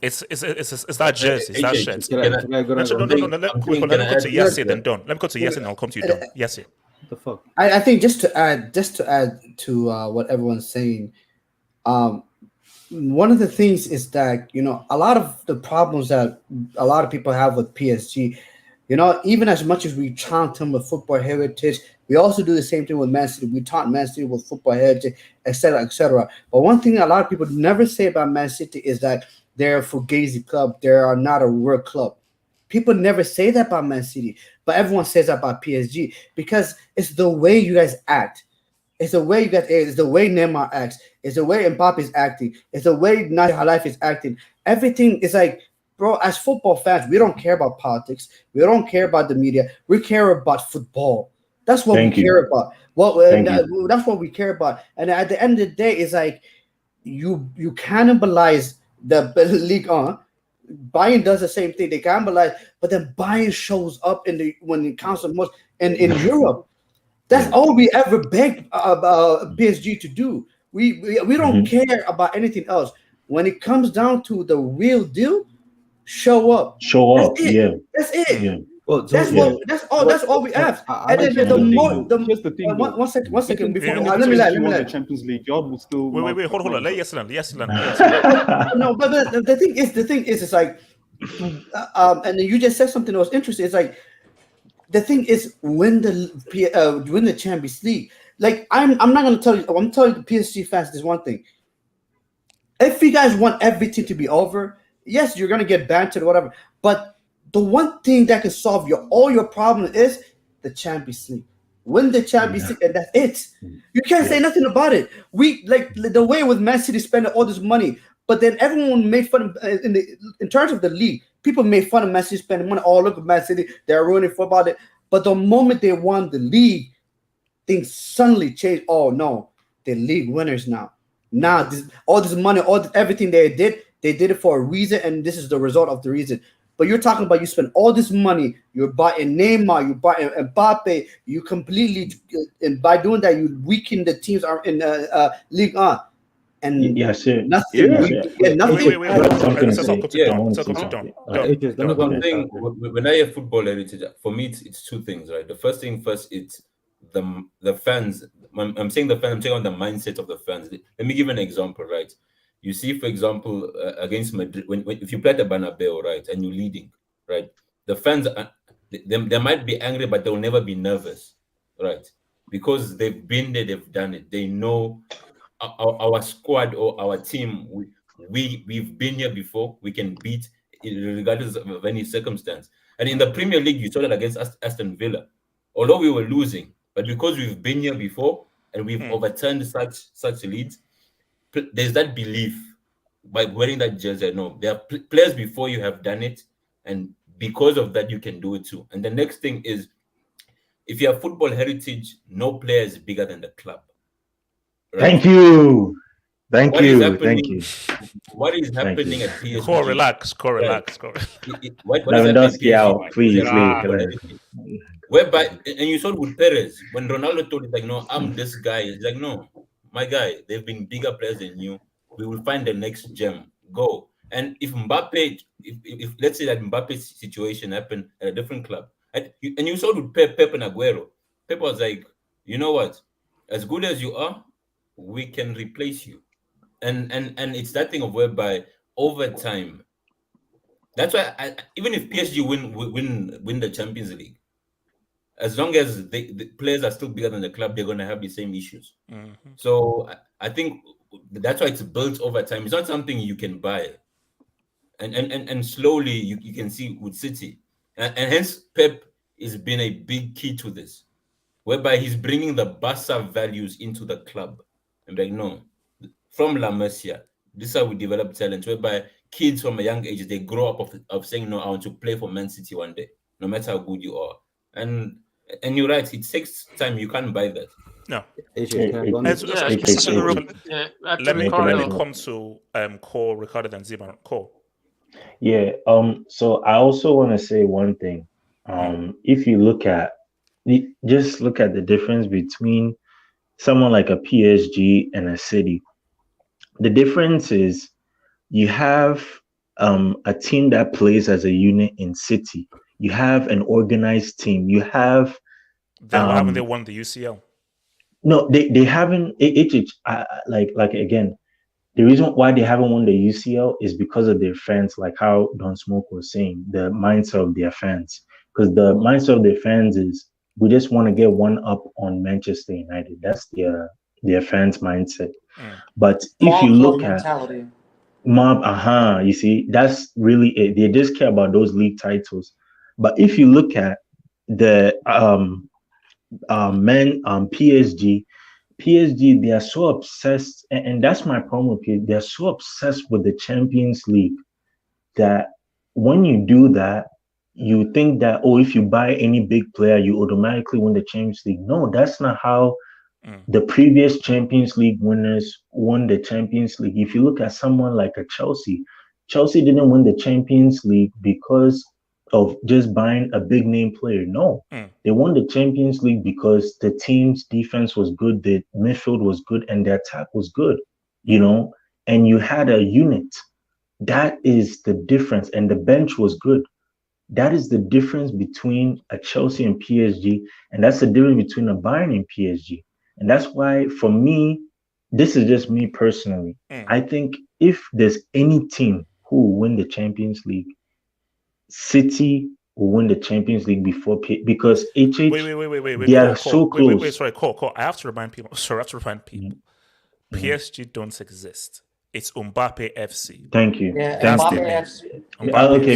It's that jersey, it's that shirt. Can I go Let me go to Yasser, then Don. Let me go to Yasser, and I'll come to you, Don. Yasser. What the fuck? I think just to add to what everyone's saying, one of the things is that, a lot of the problems that a lot of people have with PSG, even as much as we taunt them with football heritage, we also do the same thing with Man City. We taunt Man City with football heritage, etc., etc. But one thing a lot of people never say about Man City is that they're a fugazi club. They are not a real club. People never say that about Man City, but everyone says that about PSG because it's the way you guys act. It's the way you guys. It's the way Neymar acts. It's the way Mbappe is acting. It's the way Nasser Life is acting. Everything is like, bro. As football fans, we don't care about politics. We don't care about the media. We care about football. That's what we care about. That's what we care about. And at the end of the day, it's like you cannibalize the league on. Bayern does the same thing. They cannibalize, but then Bayern shows up when it counts the most in Europe. That's all we ever begged PSG to do. We don't care about anything else. When it comes down to the real deal, show up. That's it. That's it. Yeah. Well, that's all we ask. And then here's the thing. One second before let me the Champions League. Y'all will still wait. Hold on. Let Yes land. No, but the thing is, it's like, and then you just said something that was interesting. It's like the thing is win the Champions League. Like I'm not gonna tell you. I'm telling the PSG fans this one thing. If you guys want everything to be over, yes, you're gonna get bantered or whatever. But the one thing that can solve all your problems is the Champions League. Win the Champions League, and that's it. You can't say nothing about it. We like the way with Man City spending all this money, but then everyone made fun of in terms of the league. People made fun of Man City spending money. Oh, look at Man City, they're ruining football. But the moment they won the league, things suddenly changed. Oh no, they're league winners now. Now all this money, everything they did it for a reason, and this is the result of the reason. But you're talking about you spend all this money, you're buying Neymar, you're buying Mbappe, you completely, and by doing that, you weaken the teams are in Ligue 1. And nothing. Nothing. One thing, when I hear football heritage, for me, it's two things, right? The first thing first, it's the fans. I'm saying the fans, I'm saying on the mindset of the fans. Let me give an example, right? You see, for example, against Madrid, if you play at the Bernabeu, right, and you're leading, right, the fans, they might be angry, but they'll never be nervous, right? Because they've been there, they've done it. They know our squad or our team, we've been here before. We can beat regardless of any circumstance. And in the Premier League, you saw that against Aston Villa. Although we were losing, but because we've been here before and we've overturned such leads, there's that belief by wearing that jersey. No, there are players before you have done it, and because of that, you can do it too. And the next thing is, if you have football heritage, no player is bigger than the club. Right? Thank you. What is happening at PSG? Core, relax. Lewandowski out, please. Whereby, and you saw with Perez, when Ronaldo told him, like, no, I'm this guy. He's like, no, my guy, they've been bigger players than you. We will find the next gem. Go. And if Mbappe, if let's say that Mbappe's situation happened at a different club, and you saw with Pep and Aguero, Pep was like, you know what? As good as you are, we can replace you. And it's that thing of whereby over time, that's why even if PSG win the Champions League, as long as the players are still bigger than the club, they're going to have the same issues. Mm-hmm. So I think that's why it's built over time. It's not something you can buy. And slowly you can see with City. And hence Pep has been a big key to this, whereby he's bringing the Barca values into the club. And like, no, from La Masia, this is how we develop talent, whereby kids from a young age, they grow up of saying, no, I want to play for Man City one day, no matter how good you are. And you're right, it takes time. You can't buy that. No. Let me come to Cole, Ricardo, and Ziban. Cole. Yeah. So I also want to say one thing. If you look at the difference between someone like a PSG and a City. The difference is you have a team that plays as a unit in City. You have an organized team. You have. Then why haven't they won the UCL? No, they haven't. Like again, the reason why they haven't won the UCL is because of their fans, like how Don Smoke was saying, the mindset of their fans. Because the mindset of their fans is, we just want to get one up on Manchester United. That's their fans' mindset. But if you look at Mob, you see, that's really it. They just care about those league titles. But if you look at the men PSG, they are so obsessed, and that's my problem with PSG. They're so obsessed with the Champions League that when you do that, you think that, oh, if you buy any big player, you automatically win the Champions League. No, that's not how the previous Champions League winners won the Champions League. If you look at someone like a Chelsea didn't win the Champions League because of just buying a big name player. No, they won the Champions League because the team's defense was good, the midfield was good, and the attack was good, and you had a unit. That is the difference. And the bench was good. That is the difference between a Chelsea and PSG. And that's the difference between a Bayern and PSG. And that's why, for me, this is just me personally. I think if there's any team who will win the Champions League, City will win the Champions League before because Wait. they are so close. Wait, sorry, call. I have to remind people. PSG don't exist. It's Mbappe FC. Thank you. Yeah, Thank Mbappe you. FC. Okay,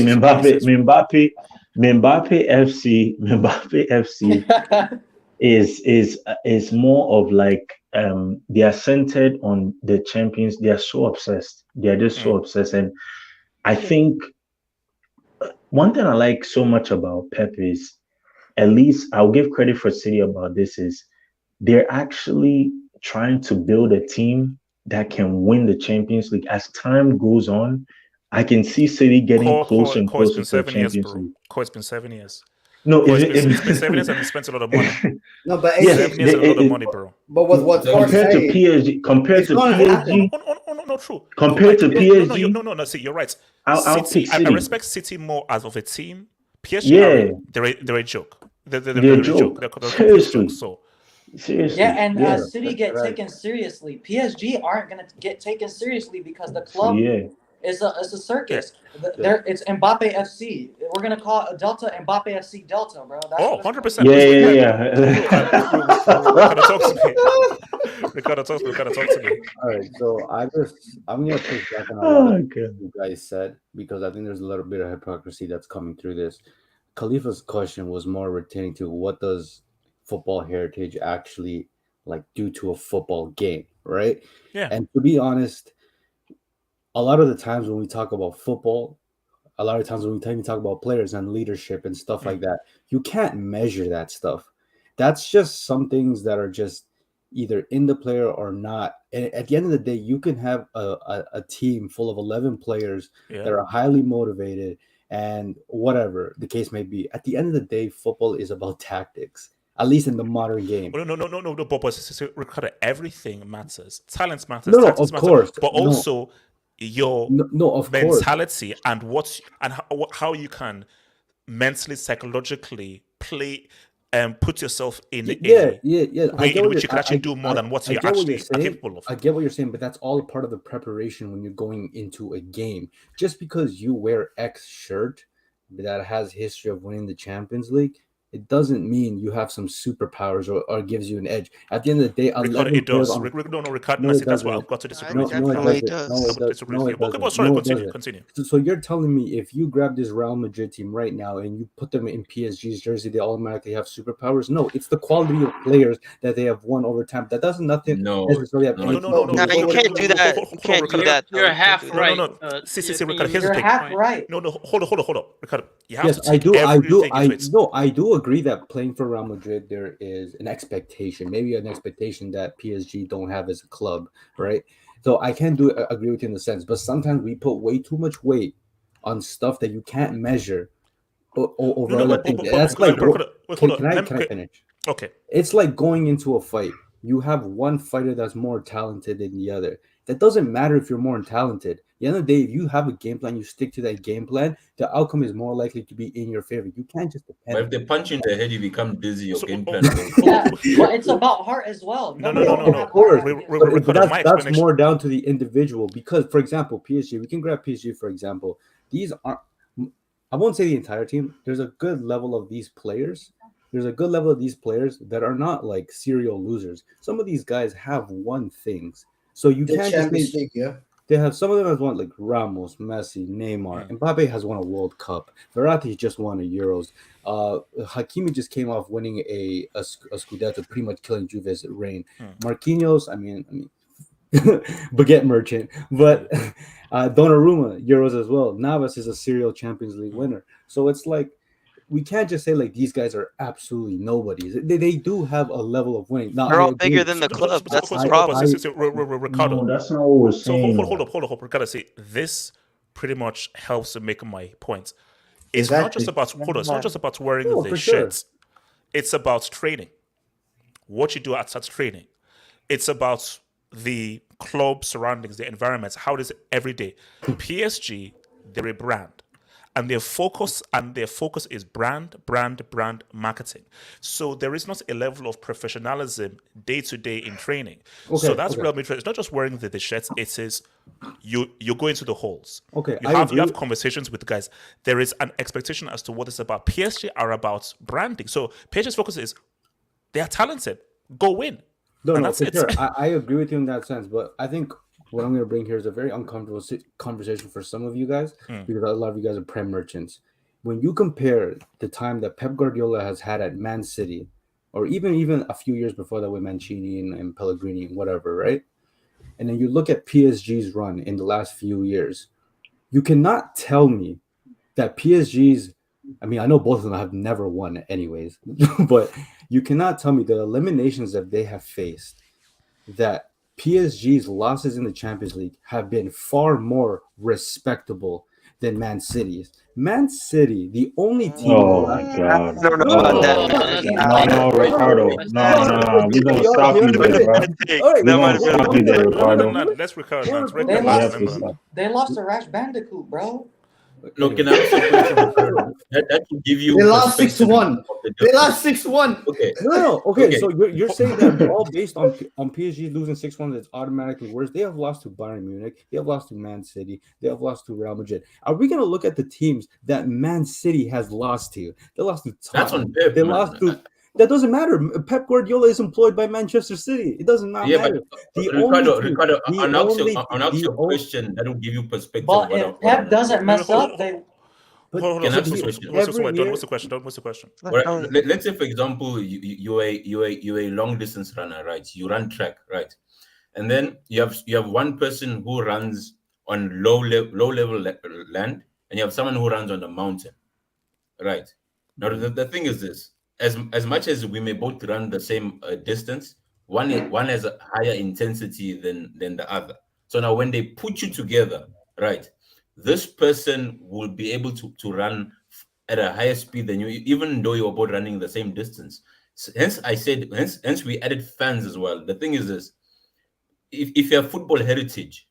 Mbappe FC is more of like they are centered on the champions. They are so obsessed. They are just so obsessed. And I think one thing I like so much about Pep is, at least I'll give credit for City about this, is they're actually trying to build a team that can win the Champions League. As time goes on, I can see City getting closer and closer to the Champions League. It's been 7 years. No, it's been 7 years and they spent a lot of money. No, but 7 years and a lot of money, bro. But what compared to PSG, compared to PSG, no, true. Compared to PSG, no. See, you're right. I'll pick City. I respect City more as of a team. PSG, they're a joke. They're a joke. They're Seriously. So. Seriously. Yeah, and City get taken seriously. PSG aren't gonna get taken seriously because the club is a circus. It's Mbappe FC. We're gonna call it Delta Mbappe FC Delta, bro. That's 100%. Yeah. Ricardo, talk to me. All right, so I'm gonna push back on what you guys said, because I think there's a little bit of hypocrisy that's coming through this. Khalifa's question was more pertaining to what does football heritage actually like do to a football game, right? Yeah. And to be honest, a lot of the times when we talk about football, a lot of times when we talk about players and leadership and stuff like that, you can't measure that stuff. That's just some things that are just either in the player or not. And at the end of the day, you can have a team full of 11 players that are highly motivated and whatever the case may be. At the end of the day, football is about tactics. At least in the modern game. No, but Ricardo, everything matters. Talent matters. No, tactics of course. But also your mentality and how you can mentally, psychologically play and put yourself in a way in which you can actually do more than what you're actually capable of. I get what you're saying, but that's all part of the preparation when you're going into a game. Just because you wear X shirt that has history of winning the Champions League, it doesn't mean you have some superpowers or gives you an edge. At the end of the day, it does. Ricardo, that's why I've got to disagree with you. Continue. So you're telling me if you grab this Real Madrid team right now and you put them in PSG's jersey, they automatically have superpowers? No, it's the quality of players that they have won over time. That doesn't necessarily have anything. No, you can't do that. You can't do that. You're half right. No. Ricardo, here's the thing. half right. No, hold up. Ricardo, you have Yes, to take I do agree that playing for Real Madrid, there is an expectation, maybe an expectation that PSG don't have as a club, right? So I can agree with you in the sense, but sometimes we put way too much weight on stuff that you can't measure over other things. That's like, can I finish? Okay. It's like going into a fight. You have one fighter that's more talented than the other. That doesn't matter if you're more talented. At the end of the day, if you have a game plan, you stick to that game plan, the outcome is more likely to be in your favor. You can't just depend. But if they punch you in the head, you become dizzy. Your game plan. Yeah, but it's about heart as well. No. Of course, that's more down to the individual. Because, for example, PSG, we can grab PSG for example. These are, I won't say the entire team. There's a good level of these players. That are not like serial losers. Some of these guys have won things. So you can't just They have some of them has won like Ramos, Messi, Neymar. Mbappe has won a World Cup. Verratti just won a Euros. Hakimi just came off winning a Scudetto, pretty much killing Juve's reign. Marquinhos, I mean, baguette merchant, but Donnarumma Euros as well. Navas is a serial Champions League winner. So it's like we can't just say like these guys are absolutely nobodies. They do have a level of winning. Now, They're I all agree. bigger than the club. That's the problem. Ricardo, No, that's not what we're so saying. hold up, Ricardo. See, this pretty much helps to make my point. It's Exactly. not just about it's not just about wearing No, the for sure. shirts. It's about training. What you do outside training. It's about the club surroundings, the environments, how it is every day. PSG, they're a brand. And their focus is brand marketing. So there is not a level of professionalism day to day in training. So that's Real Madrid. It's not just wearing the shirts. It is you go into the halls. Okay, you have conversations with the guys. There is an expectation as to what it's about. PSG are about branding. So PSG's focus is they are talented. Go win. No, And no, that's for it. sure. I agree with you in that sense, but I think what I'm going to bring here is a very uncomfortable conversation for some of you guys because a lot of you guys are prem merchants. When you compare the time that Pep Guardiola has had at Man City, or even a few years before that with Mancini and Pellegrini and whatever, right? And then you look at PSG's run in the last few years, you cannot tell me that PSG's, I mean, I know both of them have never won anyways, but you cannot tell me the eliminations that they have faced, that PSG's losses in the Champions League have been far more respectable than Man City's. Man City, the only team. Oh my God! I don't know about that. No, Ricardo. No, we gonna stop you there, bro. That might have been Stop you there, Ricardo. Let's Ricardo. They We have lost. to stop. They lost to Rash Bandicoot, bro. No, can I ask you a question, Ricardo? That will give you. They lost 6-1. of the They difference. lost 6-1. Okay. No. Okay. So you're saying that all based on PSG losing 6-1, that's automatically worse. They have lost to Bayern Munich. They have lost to Man City. They have lost to Real Madrid. Are we going to look at the teams that Man City has lost to? They lost to Tottenham. That's on Pep, They man. lost to. That doesn't matter. Pep Guardiola is employed by Manchester City. It doesn't matter. Ricardo, I'll ask you a question that will give you perspective. But if Pep doesn't mess up, they. Hold on. What's the question? Right. Let's say, for example, you're a long distance runner, right? You run track, right? And then you have one person who runs on low level land, and you have someone who runs on the mountain, right? Now the thing is this: as much as we may both run the same distance, one has a higher intensity than the other. So now when they put you together, right? This person will be able to run at a higher speed than you, even though you're both running the same distance. So hence we added fans as well. The thing is this: if you have football heritage,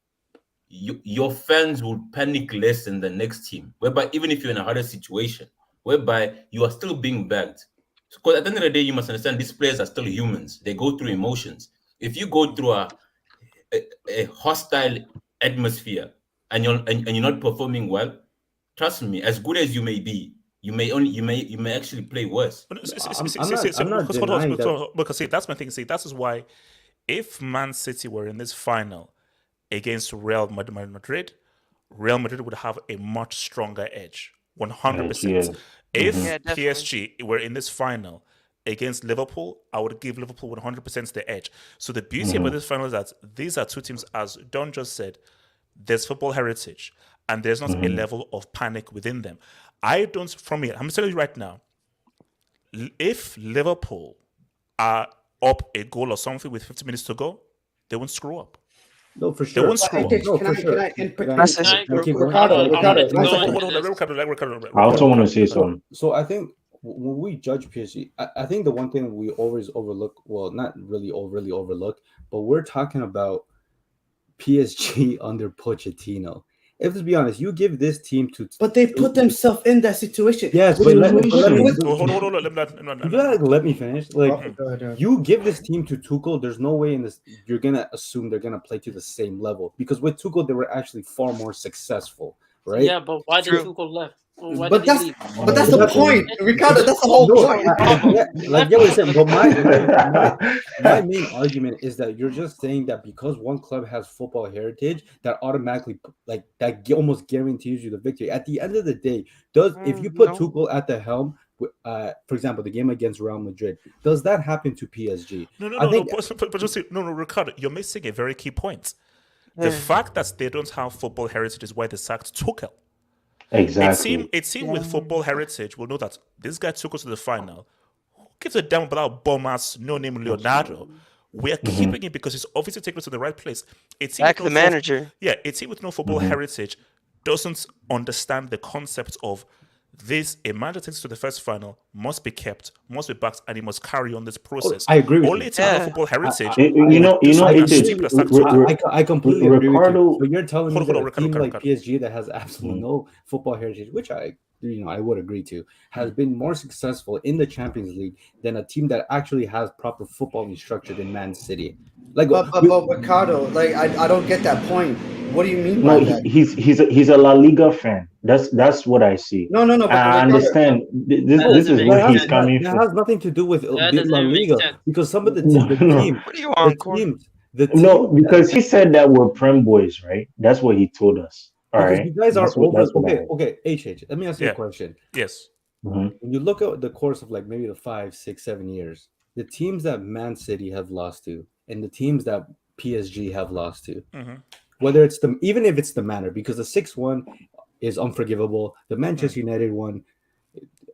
your fans will panic less than the next team. Whereby even if you're in a harder situation, whereby you are still being bagged. Because at the end of the day, you must understand these players are still humans. They go through emotions. If you go through a hostile atmosphere, and you're not performing well, trust me, as good as you may be, you may actually play worse. Because see, that's my thing. See, that is why if Man City were in this final against Real Madrid, Real Madrid would have a much stronger edge, 100%. If PSG were in this final against Liverpool, I would give Liverpool 100% the edge. So the beauty about this final is that these are two teams, as Don just said, there's football heritage and there's not a level of panic within them. I'm telling you right now, if Liverpool are up a goal or something with 50 minutes to go, they won't screw up. No, for sure. They won't screw up. I also want to say something. So I think when we judge PSG, I think the one thing we always overlook, well, not really overlook, but we're talking about PSG under Pochettino. If let's be honest, you give this team to, but they put themselves in that situation. Yes, but let me finish. Like, go you give this team to Tuchel, there's no way in this you're gonna assume they're gonna play to the same level, because with Tuchel they were actually far more successful, right? Yeah, but why did Tuchel left? Why But did he that's leave? but that's the point, Ricardo. That's the whole No, point. I get what you're saying, but my main argument is that you're just saying that because one club has football heritage, that automatically almost guarantees you the victory. At the end of the day, if you put No. Tuchel at the helm, for example, the game against Real Madrid, does that happen to PSG? No, Ricardo, you're missing a very key point. The fact that they don't have football heritage is why they sacked Tuchel. Exactly. It seemed with football heritage, we'll know that this guy took us to the final. Who gives a damn about bum-ass, no-name Leonardo? We're keeping him because he's obviously taking us to the right place. Back the manager. A team with no football heritage doesn't understand the concept of this. A manager takes us to the first final, must be kept, must be backed, and he must carry on this process. I agree with Only you. a team with football heritage. I completely agree with you. So you're telling me that a team like Ricardo. PSG that has absolutely no football heritage, which I would agree to, has been more successful in the Champions League than a team that actually has proper footballing structure than Man City. But Ricardo, I don't get that point. What do you mean by that? He's a La Liga fan. That's what I see. No. But I understand. This is where he's coming from. That has nothing to do with La Liga because some of the teams. Because he said that we're Prem boys, right? That's what he told us. All right. You guys are okay. HH. Let me ask you a question. Yes. When you look at the course of maybe the 5, 6, 7 years, the teams that Man City have lost to and the teams that PSG have lost to, whether it's even if it's the manner, because the 6-1 is unforgivable. The Manchester United one,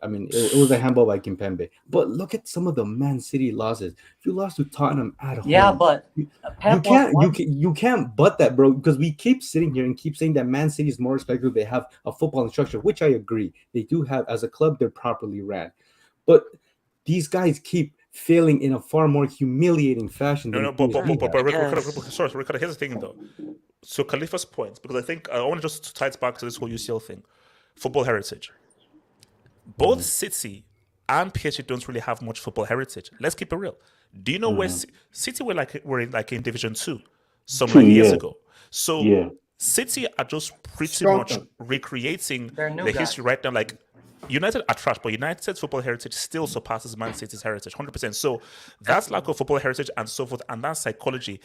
I mean, it was a handball by Kimpembe. But look at some of the Man City losses. If you lost to Tottenham at home, yeah, but you can't butt that, bro. Because we keep sitting here and keep saying that Man City is more respectable. They have a football structure, which I agree. They do have as a club. They're properly ran, but these guys keep failing in a far more humiliating fashion. Ricardo, here's the thing though. So Khalifa's point, because I think I want to just tie it back to this whole UCL thing, football heritage. Both City and PSG don't really have much football heritage. Let's keep it real. Do you know where City were in Division 2 some years ago? So City are just pretty much recreating the history right now. Like United are trash, but United's football heritage still surpasses Man City's heritage 100%. So that's lack of football heritage and so forth, and that psychology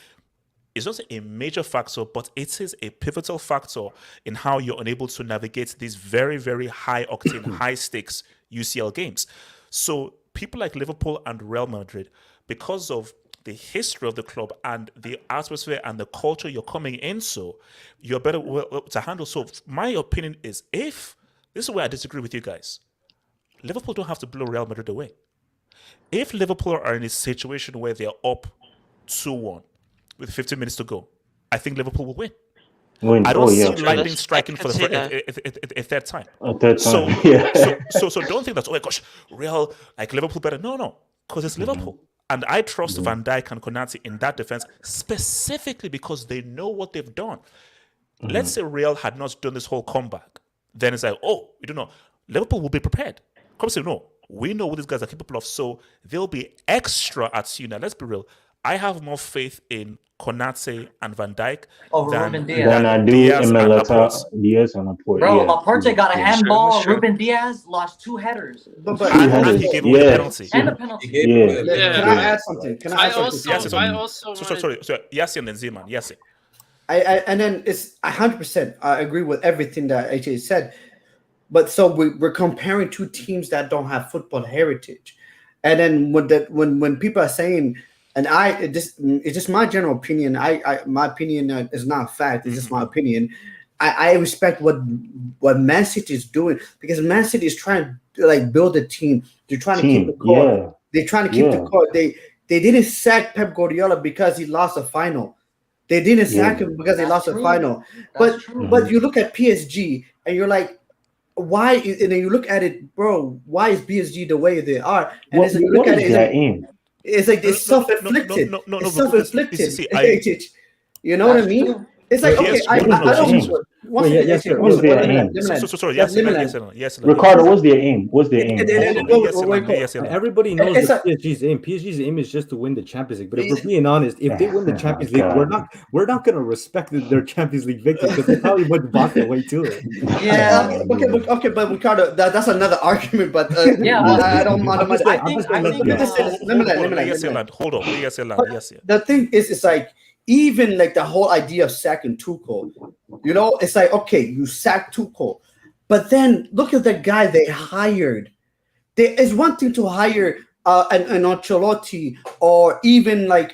is not a major factor, but it is a pivotal factor in how you're unable to navigate these very, very high octane, high stakes UCL games. So people like Liverpool and Real Madrid, because of the history of the club and the atmosphere and the culture you're coming into, you're better to handle. So my opinion is, if this is where I disagree with you guys, Liverpool don't have to blow Real Madrid away. If Liverpool are in a situation where they're up 2-1 with 15 minutes to go, I think Liverpool will win. I don't see lightning striking for a third time. So don't think that, oh my gosh, Real, Liverpool better. No, because it's Liverpool. And I trust Van Dijk and Konate in that defense, specifically because they know what they've done. Let's say Real had not done this whole comeback. Then it's like, oh, we don't know. Liverpool will be prepared. Come say, no, we know what these guys are capable of, so they'll be extra at sea. Now, let's be real. I have more faith in Konate and Van Dijk than I do in Diaz and Laporte. Bro, Laporte got a handball. Ruben Diaz lost 2 headers. And he gave away the penalty. And the penalty. Can I add something? Sorry, Yassi and then Zeman. Yassi. And then it's 100%. I agree with everything that AJ said. But so we're comparing two teams that don't have football heritage. And then when people are saying, and it's just my general opinion. My opinion is not fact. It's just my opinion. I respect what Man City is doing, because Man City is trying to build a team. They're trying to keep the core. Yeah. They're trying to keep the core. They didn't sack Pep Guardiola because he lost a final. They didn't sack him because he lost a final. But you look at PSG and you're like, why? And then you look at it, bro. Why is PSG the way they are? And as you look at it, it's like it's self-inflicted. It's self-inflicted. You know what I mean? It's like, okay, I don't. one Wait, yeah, second. yes, sir. What's their aim? Sorry, yes, yes, Ricardo, what's their aim? What's their aim? Everybody knows It's what PSG's aim. PSG's aim is just to win the Champions League. But if we're being honest, if they win the Champions League, we're not gonna respect their Champions League victory because they probably went the way to it. Yeah. Okay, but Ricardo, that's another argument. But I don't mind. Hold on. Yes. The thing is, it's like even like the whole idea of sacking Tuchel. You know, it's like okay, you sack Tuchel, but then look at the guy they hired. There is one thing to hire an Ancelotti or even like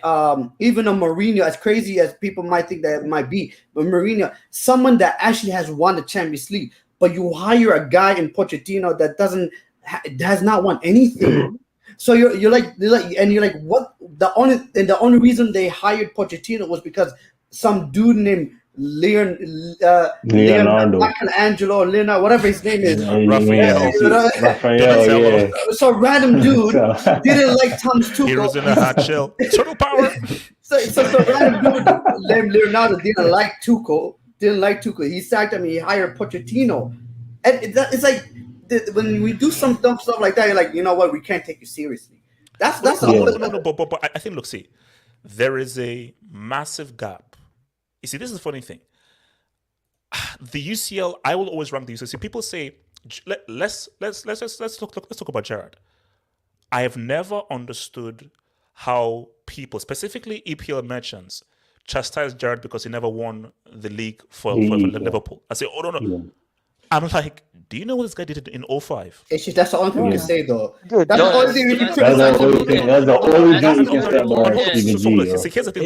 even a Mourinho, as crazy as people might think that it might be, but Mourinho, someone that actually has won the Champions League, but you hire a guy in Pochettino that has not won anything. So you're like what? The only reason they hired Pochettino was because some dude named Leonardo, Michelangelo, Leonardo, whatever his name is, Raphael, yeah. So random dude didn't like Thomas Tuchel. Heroes in a hot shell. Turtle power. So random dude named Leonardo didn't like Tuchel. He sacked him. He hired Pochettino, and it's like when we do some dumb stuff like that, you're like, you know what? We can't take you seriously. That's But I think, look, see, there is a massive gap. You see, this is the funny thing. The UCL, I will always rank the UCL. See, people say, let's talk about Gerrard. I have never understood how people, specifically EPL merchants, chastise Gerrard because he never won the league for Liverpool. I say, oh no. Yeah. I'm like, do you know what this guy did in 05? That's the only thing we can say, though. That's the only thing you can criticize. That's the only thing you can say about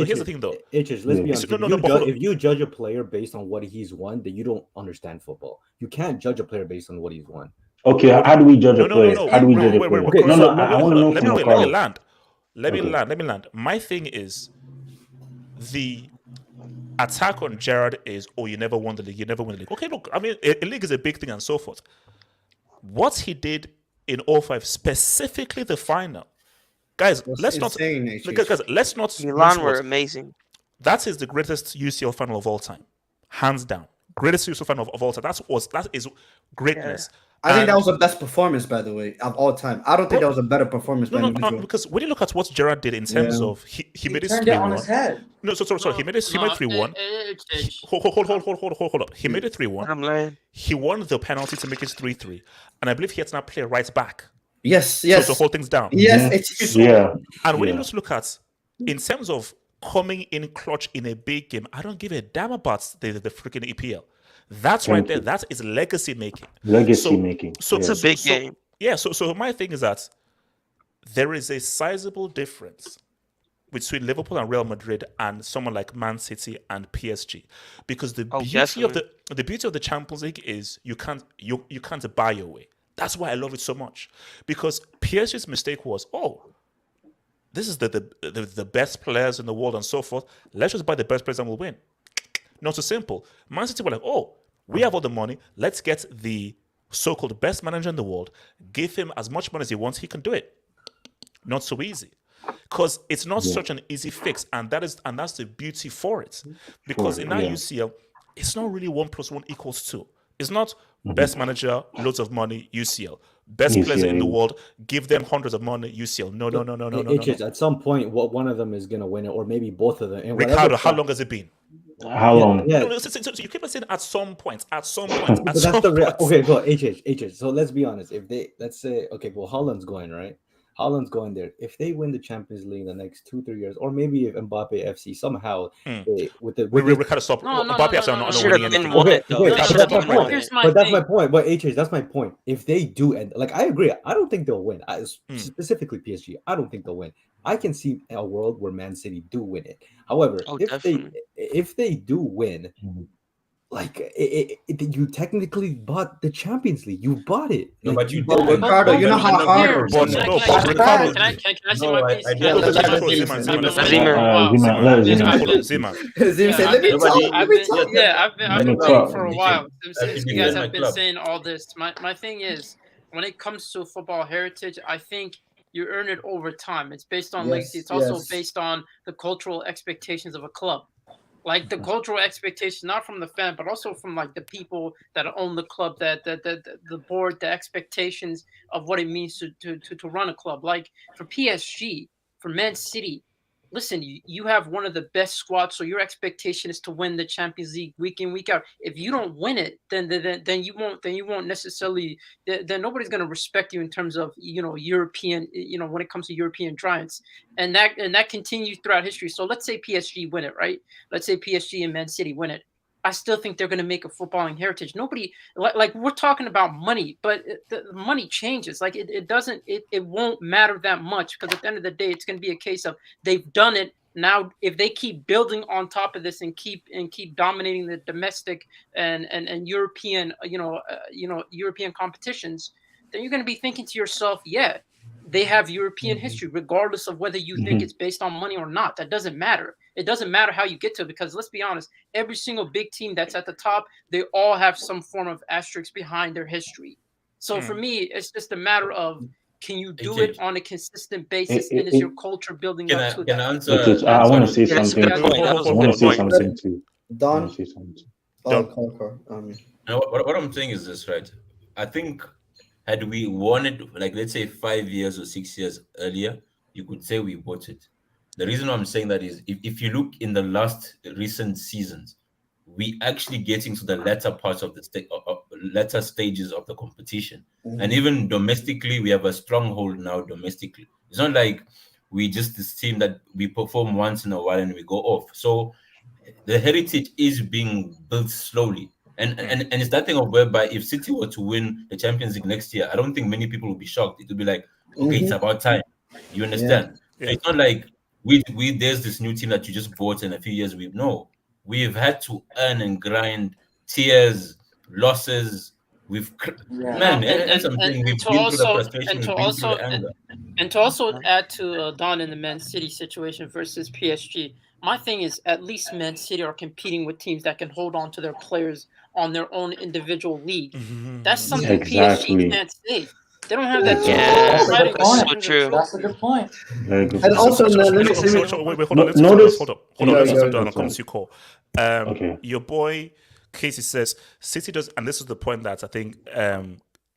Here's the thing, though. Let's be honest. If you judge a player based on what he's won, then you don't understand football. You can't judge a player based on what he's won. Okay, how do we judge a player? How do we judge a player? Okay, I want to know from Ricardo. Let me land. My thing is the attack on Gerrard is, you never won the league. Okay, look, I mean, a league is a big thing and so forth. What he did in 05, specifically the final, guys, let's not. Milan were amazing. That is the greatest UCL final of all time, hands down. Greatest UCL final of all time. That is greatness. Yeah. I think that was the best performance, by the way, of all time. I don't think that was a better performance. No, because when you look at what Gerrard did in terms of he made it 3-1. No, sorry. He made it 3-1. Hold up. He made it 3-1. I'm lying. He won the penalty to make it 3-3, and I believe he had to now play right back. Yes. So to hold things down. Yes, And when you just look at in terms of coming in clutch in a big game, I don't give a damn about the freaking EPL. That's right there. That is legacy making. So it's a big game. Yeah. So my thing is that there is a sizable difference between Liverpool and Real Madrid and someone like Man City and PSG, because the beauty of the Champions League is you can't buy your way. That's why I love it so much, because PSG's mistake was, this is the best players in the world and so forth. Let's just buy the best players and we'll win. Not so simple. Man City were like, we have all the money. Let's get the so-called best manager in the world. Give him as much money as he wants. He can do it. Not so easy, because it's not such an easy fix, and that's the beauty for it. Because in our UCL, it's not really 1 + 1 = 2. It's not best manager, loads of money, UCL. Best players in the world, give them hundreds of money, UCL. No. At some point, one of them is going to win it, or maybe both of them. And Ricardo, how long has it been? How long? Yeah. No, so you keep on saying at some point. Okay, go HH. So let's be honest. Let's say, Holland's going, right? Holland's going there. If they win the Champions League in the next 2-3 years, or maybe if Mbappe FC somehow we kind of stop. Mbappe FC not winning anything. But that's my point. But HH, that's my point. If they do, and I agree, I don't think they'll win. Specifically PSG, I don't think they'll win. I can see a world where Man City do win it. However, if they do win, you technically bought the Champions League. You bought it. No, but you did. Ricardo, you know how hard. Can I say my piece? I've been waiting for a while since you guys have been saying all this. My thing is, when it comes to football heritage, I think you earn it over time. It's based on legacy. It's also based on the cultural expectations of a club. Like the cultural expectation, not from the fan, but also from like the people that own the club, that the board, the expectations of what it means to run a club. Like for PSG, for Man City, listen, you have one of the best squads, so your expectation is to win the Champions League week in, week out. If you don't win it, then you won't necessarily, then nobody's going to respect you in terms of European, when it comes to European giants, and that continues throughout history. So let's say PSG win it, right? Let's say PSG and Man City win it. I still think they're going to make a footballing heritage. Nobody, like we're talking about money, but the money changes. Like it won't matter that much, because at the end of the day, it's going to be a case of they've done it. Now, if they keep building on top of this and keep dominating the domestic and European, European competitions, then you're going to be thinking to yourself, yeah, they have European history, regardless of whether you think it's based on money or not. That doesn't matter. It doesn't matter how you get to it, because let's be honest, every single big team that's at the top, they all have some form of asterisk behind their history. So for me, it's just a matter of, can you do it on a consistent basis, and is your culture building up to that? I want to say something. I want to say something too. Don. What I'm saying is this, right? I think had we won it, like let's say 5 years or 6 years earlier, you could say we bought it. The reason I'm saying that is if you look in the last recent seasons, we actually getting to the latter parts of the latter stages of the competition. And even domestically, we have a stronghold now domestically. It's not like we just this team that we perform once in a while and we go off. So the heritage is being built slowly. And it's that thing of whereby if City were to win the Champions League next year, I don't think many people will be shocked. It will be like, okay, it's about time. You understand? So it's not like we there's this new team that you just bought in a few years. We've had to earn and grind, tears, losses. We've been through the frustration, we've been through the anger. And to also add to Don in the Man City situation versus PSG, my thing is at least Man City are competing with teams that can hold on to their players on their own individual league. That's something PSG can't say. They don't have that. Yeah, that's so true. That's a good point. Very good. And also, wait, hold on. Let's come to you, call. Your boy Casey says City does, and this is the point that I think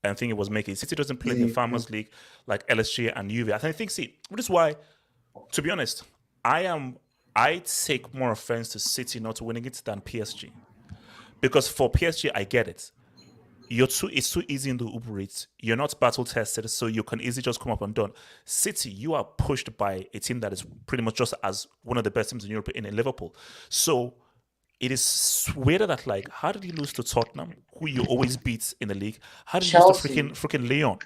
it was making. City doesn't play in the Farmers League like LSG and Juve. I think which is why, to be honest, I take more offense to City not winning it than PSG, because for PSG I get it. It's too easy in the Uber Eats. You're not battle tested, so you can easily just come up and done. City, you are pushed by a team that is pretty much just as one of the best teams in Europe in Liverpool. So it is weird that, like, how did you lose to Tottenham, who you always beat in the league? How did you lose to freaking Lyon?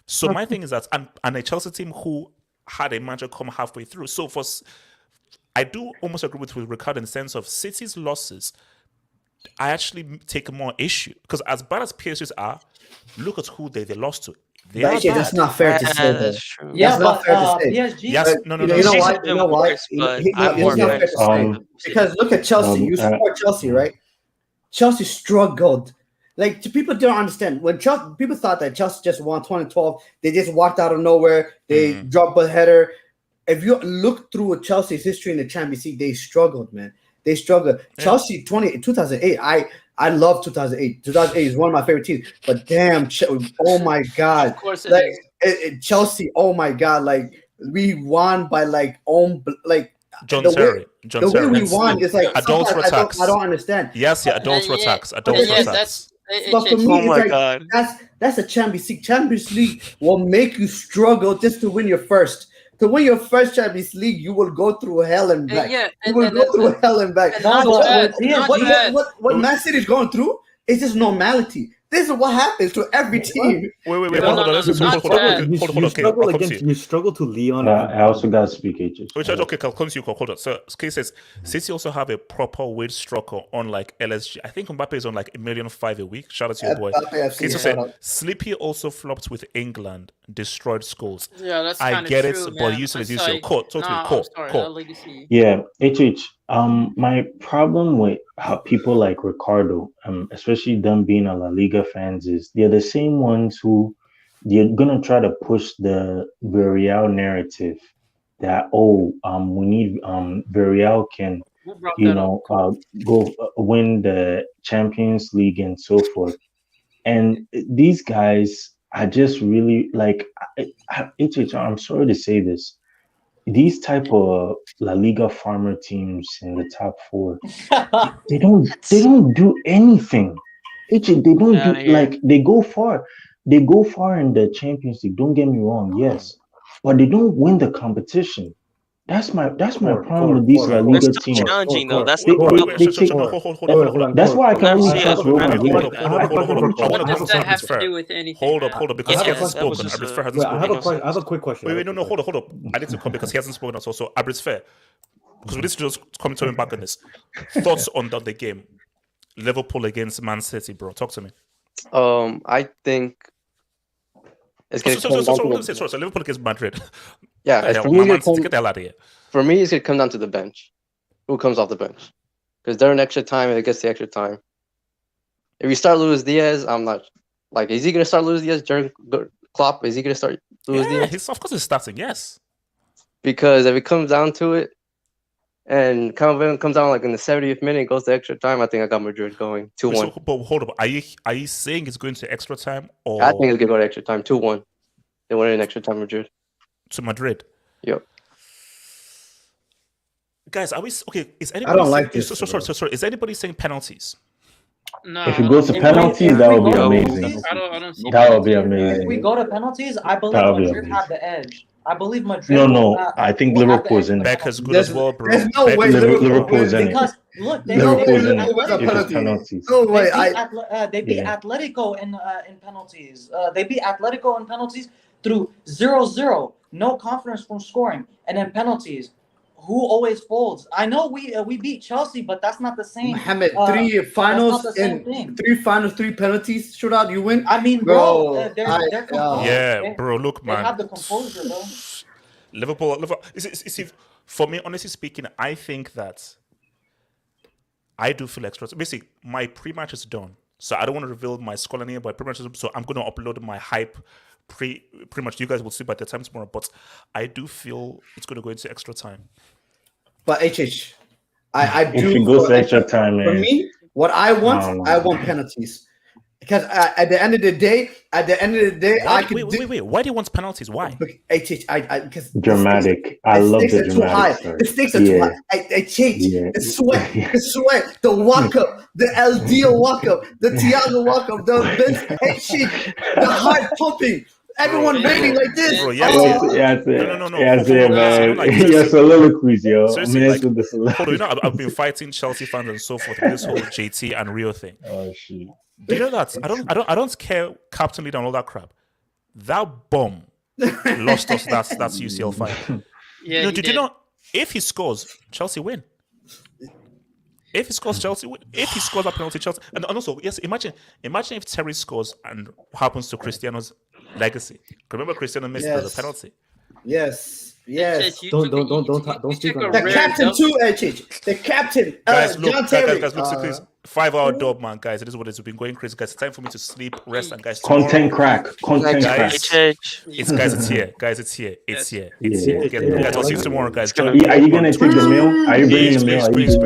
So my thing is that, and a Chelsea team who had a manager come halfway through. So I do almost agree with Ricardo in the sense of City's losses. I actually take more issue, because as bad as PSGs are, look at who they lost to. That's not fair to say. That's true. Yeah, but PSG. Yes, no. You know why? It's not fair to say. Because look at Chelsea. You support Chelsea, right? Chelsea struggled. Like, people don't understand. When people thought that Chelsea just won 2012, they just walked out of nowhere. They dropped a header. If you look through Chelsea's history in the Champions League, they struggled, man. They struggled. Yeah. Chelsea 2008. I love 2008. 2008 is one of my favorite teams. But damn, oh my god! Of course, Chelsea. Oh my god! Like, we won by John Terry. The way we won is like adulterer attacks. I don't understand. Yes, adulterer attacks. Adulterer attacks. But for me, that's a Champions League. Champions League will make you struggle just to win your first. To win your first Champions League, you will go through hell and back. You will go through hell and back. What Man City is going through is just normality. This is what happens to every team. Wait. Hold on. You struggle to Lyon. I also got to speak, H. Okay, I'll come to you. Hold on. So, Case says City also have a proper wage structure on like LSG. I think Mbappe is on like $1.5 million a week. Shout out to your boy. Case said Sleepy also flopped with England, destroyed schools. Yeah, that's I get it, but usually it's your court. Totally court. Yeah, HH. My problem with how people like Ricardo, especially them being a La Liga fans, is they're the same ones who they're gonna try to push the Villarreal narrative that we need Villarreal can Who brought you that up? know, go win the Champions League and so forth. And these guys are just really like, I'm sorry to say this, these type of La Liga farmer teams in the top four, they don't do anything. They don't do like they go far in the Champions League. Don't get me wrong, yes, but they don't win the competition. That's my problem with these La They're Liga still teams. challenging though. That's They the problem. take. That's why I can only trust Real Madrid. What does that have to do with anything? Hold up, because he hasn't that was spoken. just Abris a- Fair hasn't I spoken. have a quick question. Wait, no, hold up. I need to come because he hasn't spoken at all. So Abris Fair, because we need to just come to him back on this. Thoughts on the game, Liverpool against Man City, bro? Talk to me. I think it's going to come down to So Liverpool against Madrid. yeah. Hell, For me, Man City, get the hell out of here. for me, it's going to come down to the bench. Who comes off the bench? Because they're in extra time and it gets the extra time. If you start Luis Diaz, I'm not like. Is he going to start Luis Diaz during Klopp? Is he going to start Luis Yeah, Diaz? of course he's starting. Yes. Because if it comes down to it, and comes down like in the 70th minute, goes to extra time, I think I got Madrid going 2-1. So, but hold up. Are you saying it's going to extra time or I think it's gonna go to extra time, 2-1. They win in extra time, Madrid. to Madrid? Yep. Guys, are we okay? Is I anybody don't like saying, this. sorry. Is anybody saying penalties? No, If it goes to penalties, that would be amazing. I don't see That would be If we amazing. go to penalties, I believe That would be Madrid amazing. have the edge. I believe Madrid. No. I think will have the Liverpool's edge in with there. Becker's good as well, bro. There's no way Liverpool's in it. because look, they Liverpool's beat in it if it's penalties. No way. they beat Yeah. Atletico in penalties. They beat Atletico in penalties through 0-0. No confidence from scoring, and then penalties. Who always folds? I know we beat Chelsea, but that's not the same. Mohamed, that's not finals the same and thing. 3 finals, 3 penalties. Shootout, you win. I mean, bro, they're composed. Yeah, bro. Look, They man. have the composure, bro. Liverpool. For me, honestly speaking, I think that I do feel extra. Basically, my pre-match is done, so I don't want to reveal my score here. But pre-match is, so I'm going to upload my hype. Pretty much, you guys will see by the time tomorrow. But I do feel it's going to go into extra time. But I do. If it goes to extra time, For man. me, what I want penalties. Because at the end of the day, I could. Wait. Why do you want penalties? Why? Because Dramatic. I love the dramatic too high. side. The stakes are too high. I change. The sweat, the walk up, the El Dio walk up, the Thiago walk up, the Benz the heart pumping. Everyone waiting like this. Bro, Yes, man. Like, Your soliloquies, yo. Seriously, Man, like, with the soliloquies. I've been fighting Chelsea fans and so forth with this whole JT and Rio thing. Oh shit. Do you know that? I don't care captain leader and all that crap. That bomb lost us that's UCL final. Yeah, did you know if he scores, Chelsea win? If he scores, Chelsea win. If he scores that penalty, Chelsea. And also, yes, imagine if Terry scores and what happens to Cristiano's legacy. Remember, Cristiano missed the penalty. Yes. Don't speak on the captain too, HH. The captain. Guys, look, John Terry. guys, look, please. 5-hour dub, man, guys. It is what it's been going crazy, guys. It's time for me to sleep, rest, and guys. Content crack. It's here, guys. It's here. Guys, I'll see you tomorrow, guys. Are you gonna take the mail? Are you bringing the mail? Please.